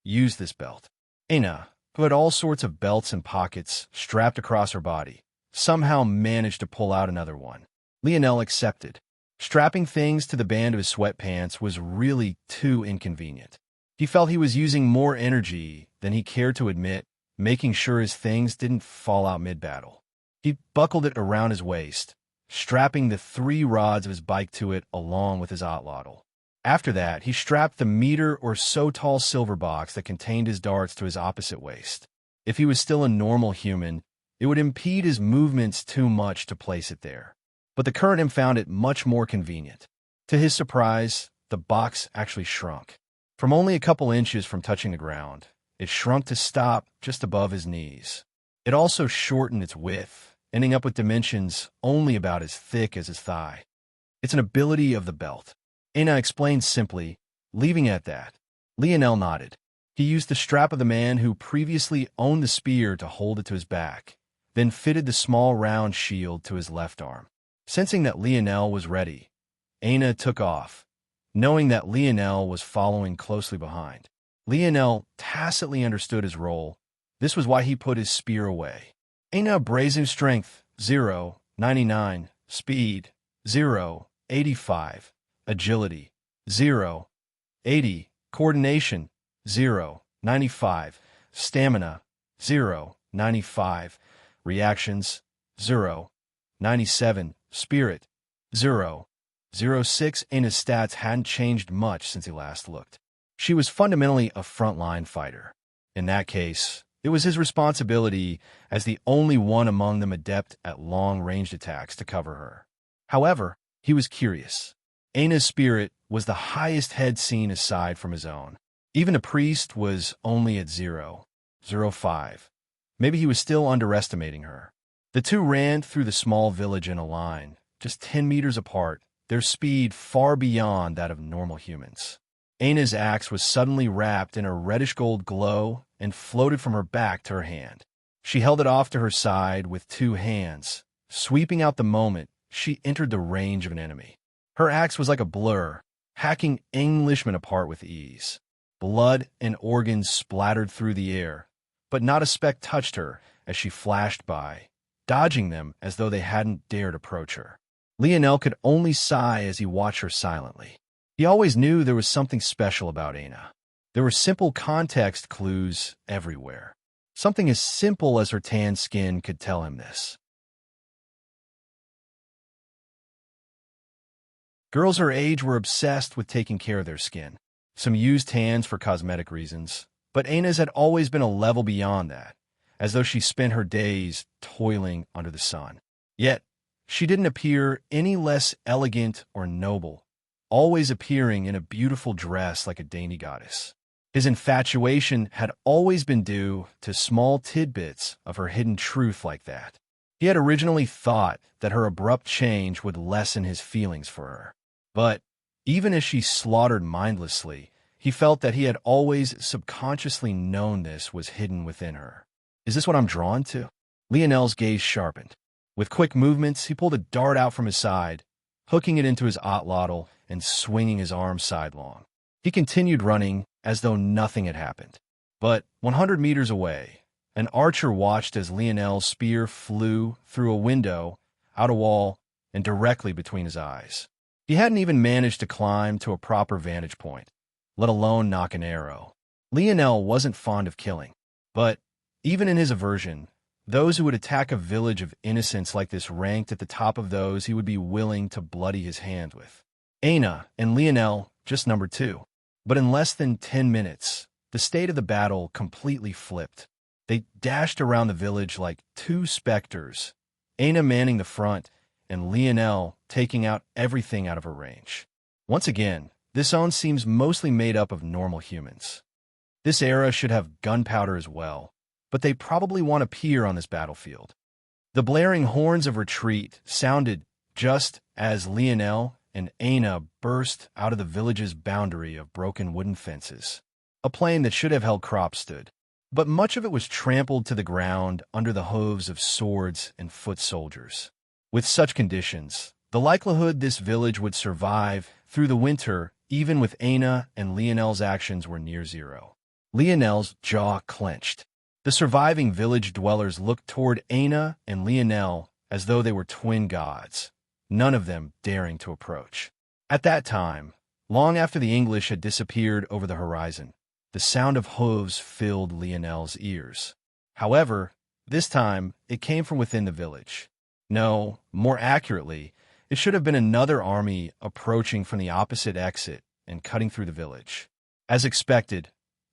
Use this belt. Ana, who had all sorts of belts and pockets strapped across her body, somehow managed to pull out another one. Lionel accepted. Strapping things to the band of his sweatpants was really too inconvenient. He felt he was using more energy than he cared to admit, making sure his things didn't fall out mid-battle. He buckled it around his waist, strapping the 3 rods of his bike to it along with his otlotl. After that, he strapped the meter or so tall silver box that contained his darts to his opposite waist. If he was still a normal human, it would impede his movements too much to place it there. But the current him found it much more convenient. To his surprise, the box actually shrunk. From only a couple inches from touching the ground, it shrunk to stop just above his knees. It also shortened its width, ending up with dimensions only about as thick as his thigh. It's an ability of the belt. Aina explained simply, leaving it at that. Lionel nodded. He used the strap of the man who previously owned the spear to hold it to his back, then fitted the small round shield to his left arm. Sensing that Lionel was ready, Aina took off, knowing that Lionel was following closely behind. Lionel tacitly understood his role. This was why he put his spear away. Aina abrasive strength, 0, 99, speed, 0, 85, agility, 0, 80, coordination, 0, 95, stamina, 0, 95, reactions, 0, 97, spirit, 0, 06. Aina's stats hadn't changed much since he last looked. She was fundamentally a frontline fighter. In that case, it was his responsibility as the only one among them adept at long-ranged attacks to cover her. However, he was curious. Aina's spirit was the highest head seen aside from his own. Even a priest was only at 0, 05. Maybe he was still underestimating her. The two ran through the small village in a line, just 10 meters apart, their speed far beyond that of normal humans. Aina's axe was suddenly wrapped in a reddish-gold glow and floated from her back to her hand. She held it off to her side with two hands, sweeping out the moment she entered the range of an enemy. Her axe was like a blur, hacking Englishmen apart with ease. Blood and organs splattered through the air, but not a speck touched her as she flashed by, dodging them as though they hadn't dared approach her. Lionel could only sigh as he watched her silently. He always knew there was something special about Aina. There were simple context clues everywhere. Something as simple as her tan skin could tell him this. Girls her age were obsessed with taking care of their skin. Some used tans for cosmetic reasons, but Aina's had always been a level beyond that, as though she spent her days toiling under the sun. Yet, she didn't appear any less elegant or noble, always appearing in a beautiful dress like a dainty goddess. His infatuation had always been due to small tidbits of her hidden truth like that. He had originally thought that her abrupt change would lessen his feelings for her. But even as she slaughtered mindlessly, he felt that he had always subconsciously known this was hidden within her. Is this what I'm drawn to? Lionel's gaze sharpened. With quick movements, he pulled a dart out from his side, hooking it into his otlotl and swinging his arm sidelong. He continued running as though nothing had happened. But 100 meters away, an archer watched as Lionel's spear flew through a window, out a wall, and directly between his eyes. He hadn't even managed to climb to a proper vantage point, let alone knock an arrow. Lionel wasn't fond of killing, but even in his aversion, those who would attack a village of innocents like this ranked at the top of those he would be willing to bloody his hand with. Aina and Lionel just number 2. But in less than 10 minutes, the state of the battle completely flipped. They dashed around the village like two specters, Aina manning the front and Lionel taking out everything out of her range. Once again, this zone seems mostly made up of normal humans. This era should have gunpowder as well, but they probably won't appear on this battlefield. The blaring horns of retreat sounded just as Lionel and Aina burst out of the village's boundary of broken wooden fences. A plain that should have held crops stood, but much of it was trampled to the ground under the hooves of swords and foot soldiers. With such conditions, the likelihood this village would survive through the winter, even with Aina and Lionel's actions, were near zero. Lionel's jaw clenched. The surviving village dwellers looked toward Aina and Lionel as though they were twin gods, none of them daring to approach. At that time, long after the English had disappeared over the horizon, the sound of hooves filled Lionel's ears. However, this time it came from within the village. No, more accurately, it should have been another army approaching from the opposite exit and cutting through the village. As expected,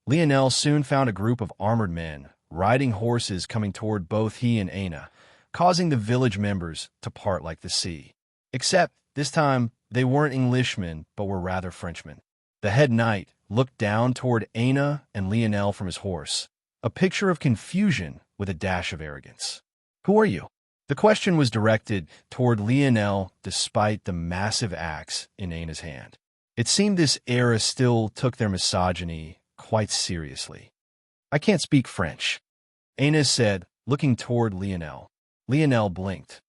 Lionel soon found a group of armored men riding horses coming toward both he and Aina, causing the village members to part like the sea. Except, this time, They weren't Englishmen, but were rather Frenchmen. The head knight looked down toward Aina and Lionel from his horse, a picture of confusion with a dash of arrogance. "Who are you?" The question was directed toward Lionel despite the massive axe in Aina's hand. It seemed this era still took their misogyny quite seriously. "I can't speak French," Aina said, looking toward Lionel. Lionel blinked.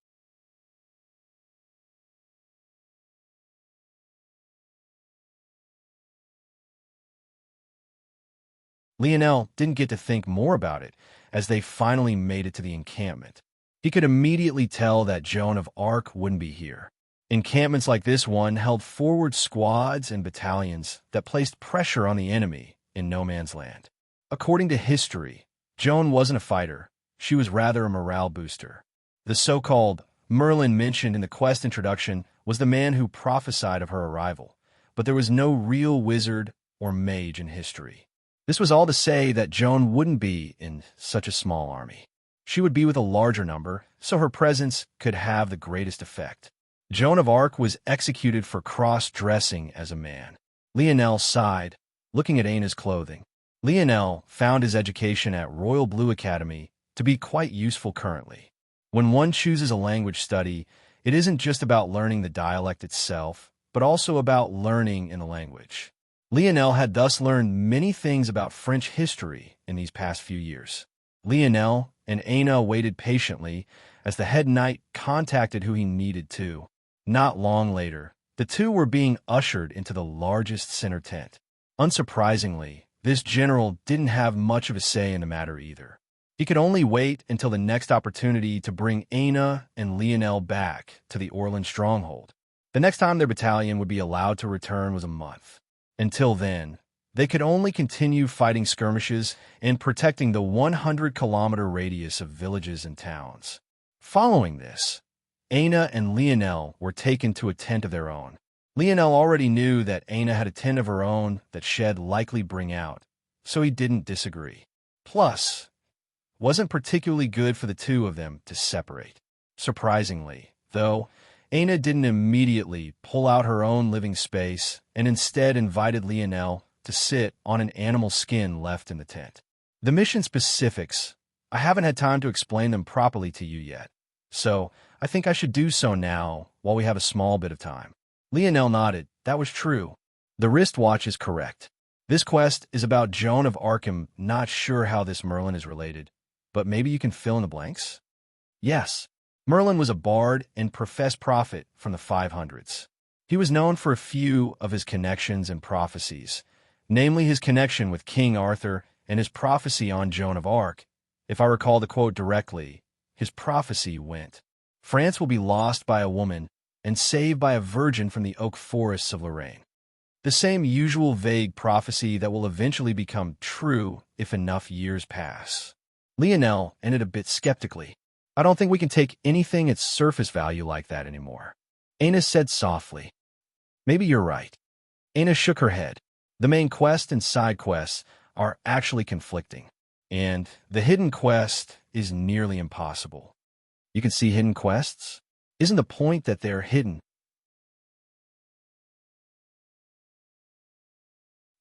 Lionel didn't get to think more about it as they finally made it to the encampment. He could immediately tell that Joan of Arc wouldn't be here. Encampments like this one held forward squads and battalions that placed pressure on the enemy in no man's land. According to history, Joan wasn't a fighter. She was rather a morale booster. The so-called Merlin mentioned in the quest introduction was the man who prophesied of her arrival, but there was no real wizard or mage in history. This was all to say that Joan wouldn't be in such a small army. She would be with a larger number, so her presence could have the greatest effect. Joan of Arc was executed for cross-dressing as a man. Lionel sighed, looking at Aina's clothing. Lionel found his education at Royal Blue Academy to be quite useful currently. When one chooses a language study, it isn't just about learning the dialect itself, but also about learning in the language. Lionel had thus learned many things about French history in these past few years. Lionel and Aina waited patiently as the head knight contacted who he needed to. Not long later, the two were being ushered into the largest center tent. Unsurprisingly, this general didn't have much of a say in the matter either. He could only wait until the next opportunity to bring Aina and Lionel back to the Orland stronghold. The next time their battalion would be allowed to return was a month. Until then, they could only continue fighting skirmishes and protecting the 100-kilometer radius of villages and towns. Following this, Aina and Lionel were taken to a tent of their own. Lionel already knew that Aina had a tent of her own that she'd likely bring out, so he didn't disagree. Plus, it wasn't particularly good for the two of them to separate. Surprisingly, though, Aina didn't immediately pull out her own living space and instead invited Lionel to sit on an animal skin left in the tent. The mission specifics, I haven't had time to explain them properly to you yet, so I think I should do so now while we have a small bit of time. Lionel nodded. That was true. The wristwatch is correct. This quest is about Joan of Arc. Not sure how this Merlin is related, but maybe you can fill in the blanks? Yes. Merlin was a bard and professed prophet from the 500s. He was known for a few of his connections and prophecies, namely his connection with King Arthur and his prophecy on Joan of Arc. If I recall the quote directly, his prophecy went, "France will be lost by a woman and saved by a virgin from the oak forests of Lorraine." The same usual vague prophecy that will eventually become true if enough years pass. Lionel ended a bit skeptically. "I don't think we can take anything at surface value like that anymore," Aina said softly. "Maybe you're right." Aina shook her head. The main quest and side quests are actually conflicting, and the hidden quest is nearly impossible. You can see hidden quests? Isn't the point that they're hidden?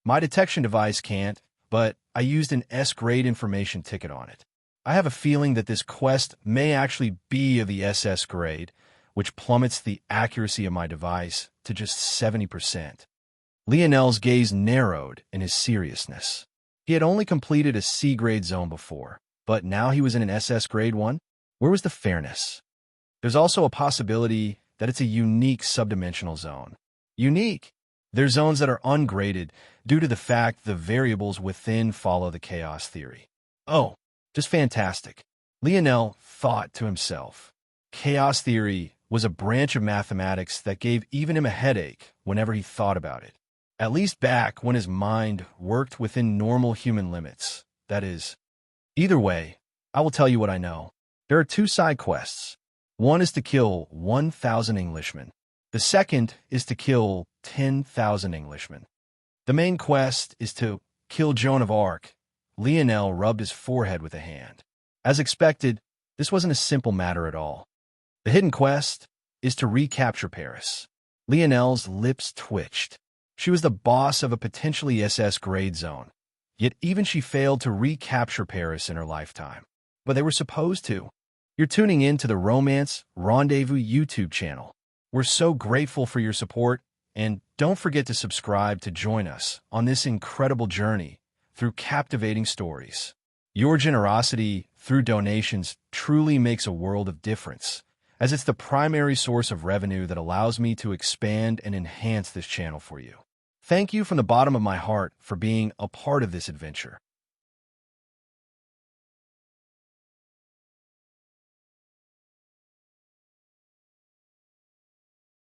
My detection device can't, but I used an S-grade information ticket on it. I have a feeling that this quest may actually be of the SS grade, which plummets the accuracy of my device to just 70%. Lionel's gaze narrowed in his seriousness. He had only completed a C-grade zone before, but now he was in an SS grade one? Where was the fairness? There's also a possibility that it's a unique subdimensional zone. Unique? There's zones that are ungraded due to the fact the variables within follow the chaos theory. Oh, just fantastic. Lionel thought to himself. Chaos theory was a branch of mathematics that gave even him a headache whenever he thought about it. At least back when his mind worked within normal human limits, that is. Either way, I will tell you what I know. There are two side quests. One is to kill 1,000 Englishmen. The second is to kill 10,000 Englishmen. The main quest is to kill Joan of Arc. Lionel rubbed his forehead with a hand. As expected, this wasn't a simple matter at all. The hidden quest is to recapture Paris. Lionel's lips twitched. She was the boss of a potentially SS grade zone, yet even she failed to recapture Paris in her lifetime. But they were supposed to. You're tuning in to the Romance Rendezvous YouTube channel. We're so grateful for your support, and don't forget to subscribe to join us on this incredible journey through captivating stories. Your generosity through donations truly makes a world of difference, as it's the primary source of revenue that allows me to expand and enhance this channel for you. Thank you from the bottom of my heart for being a part of this adventure.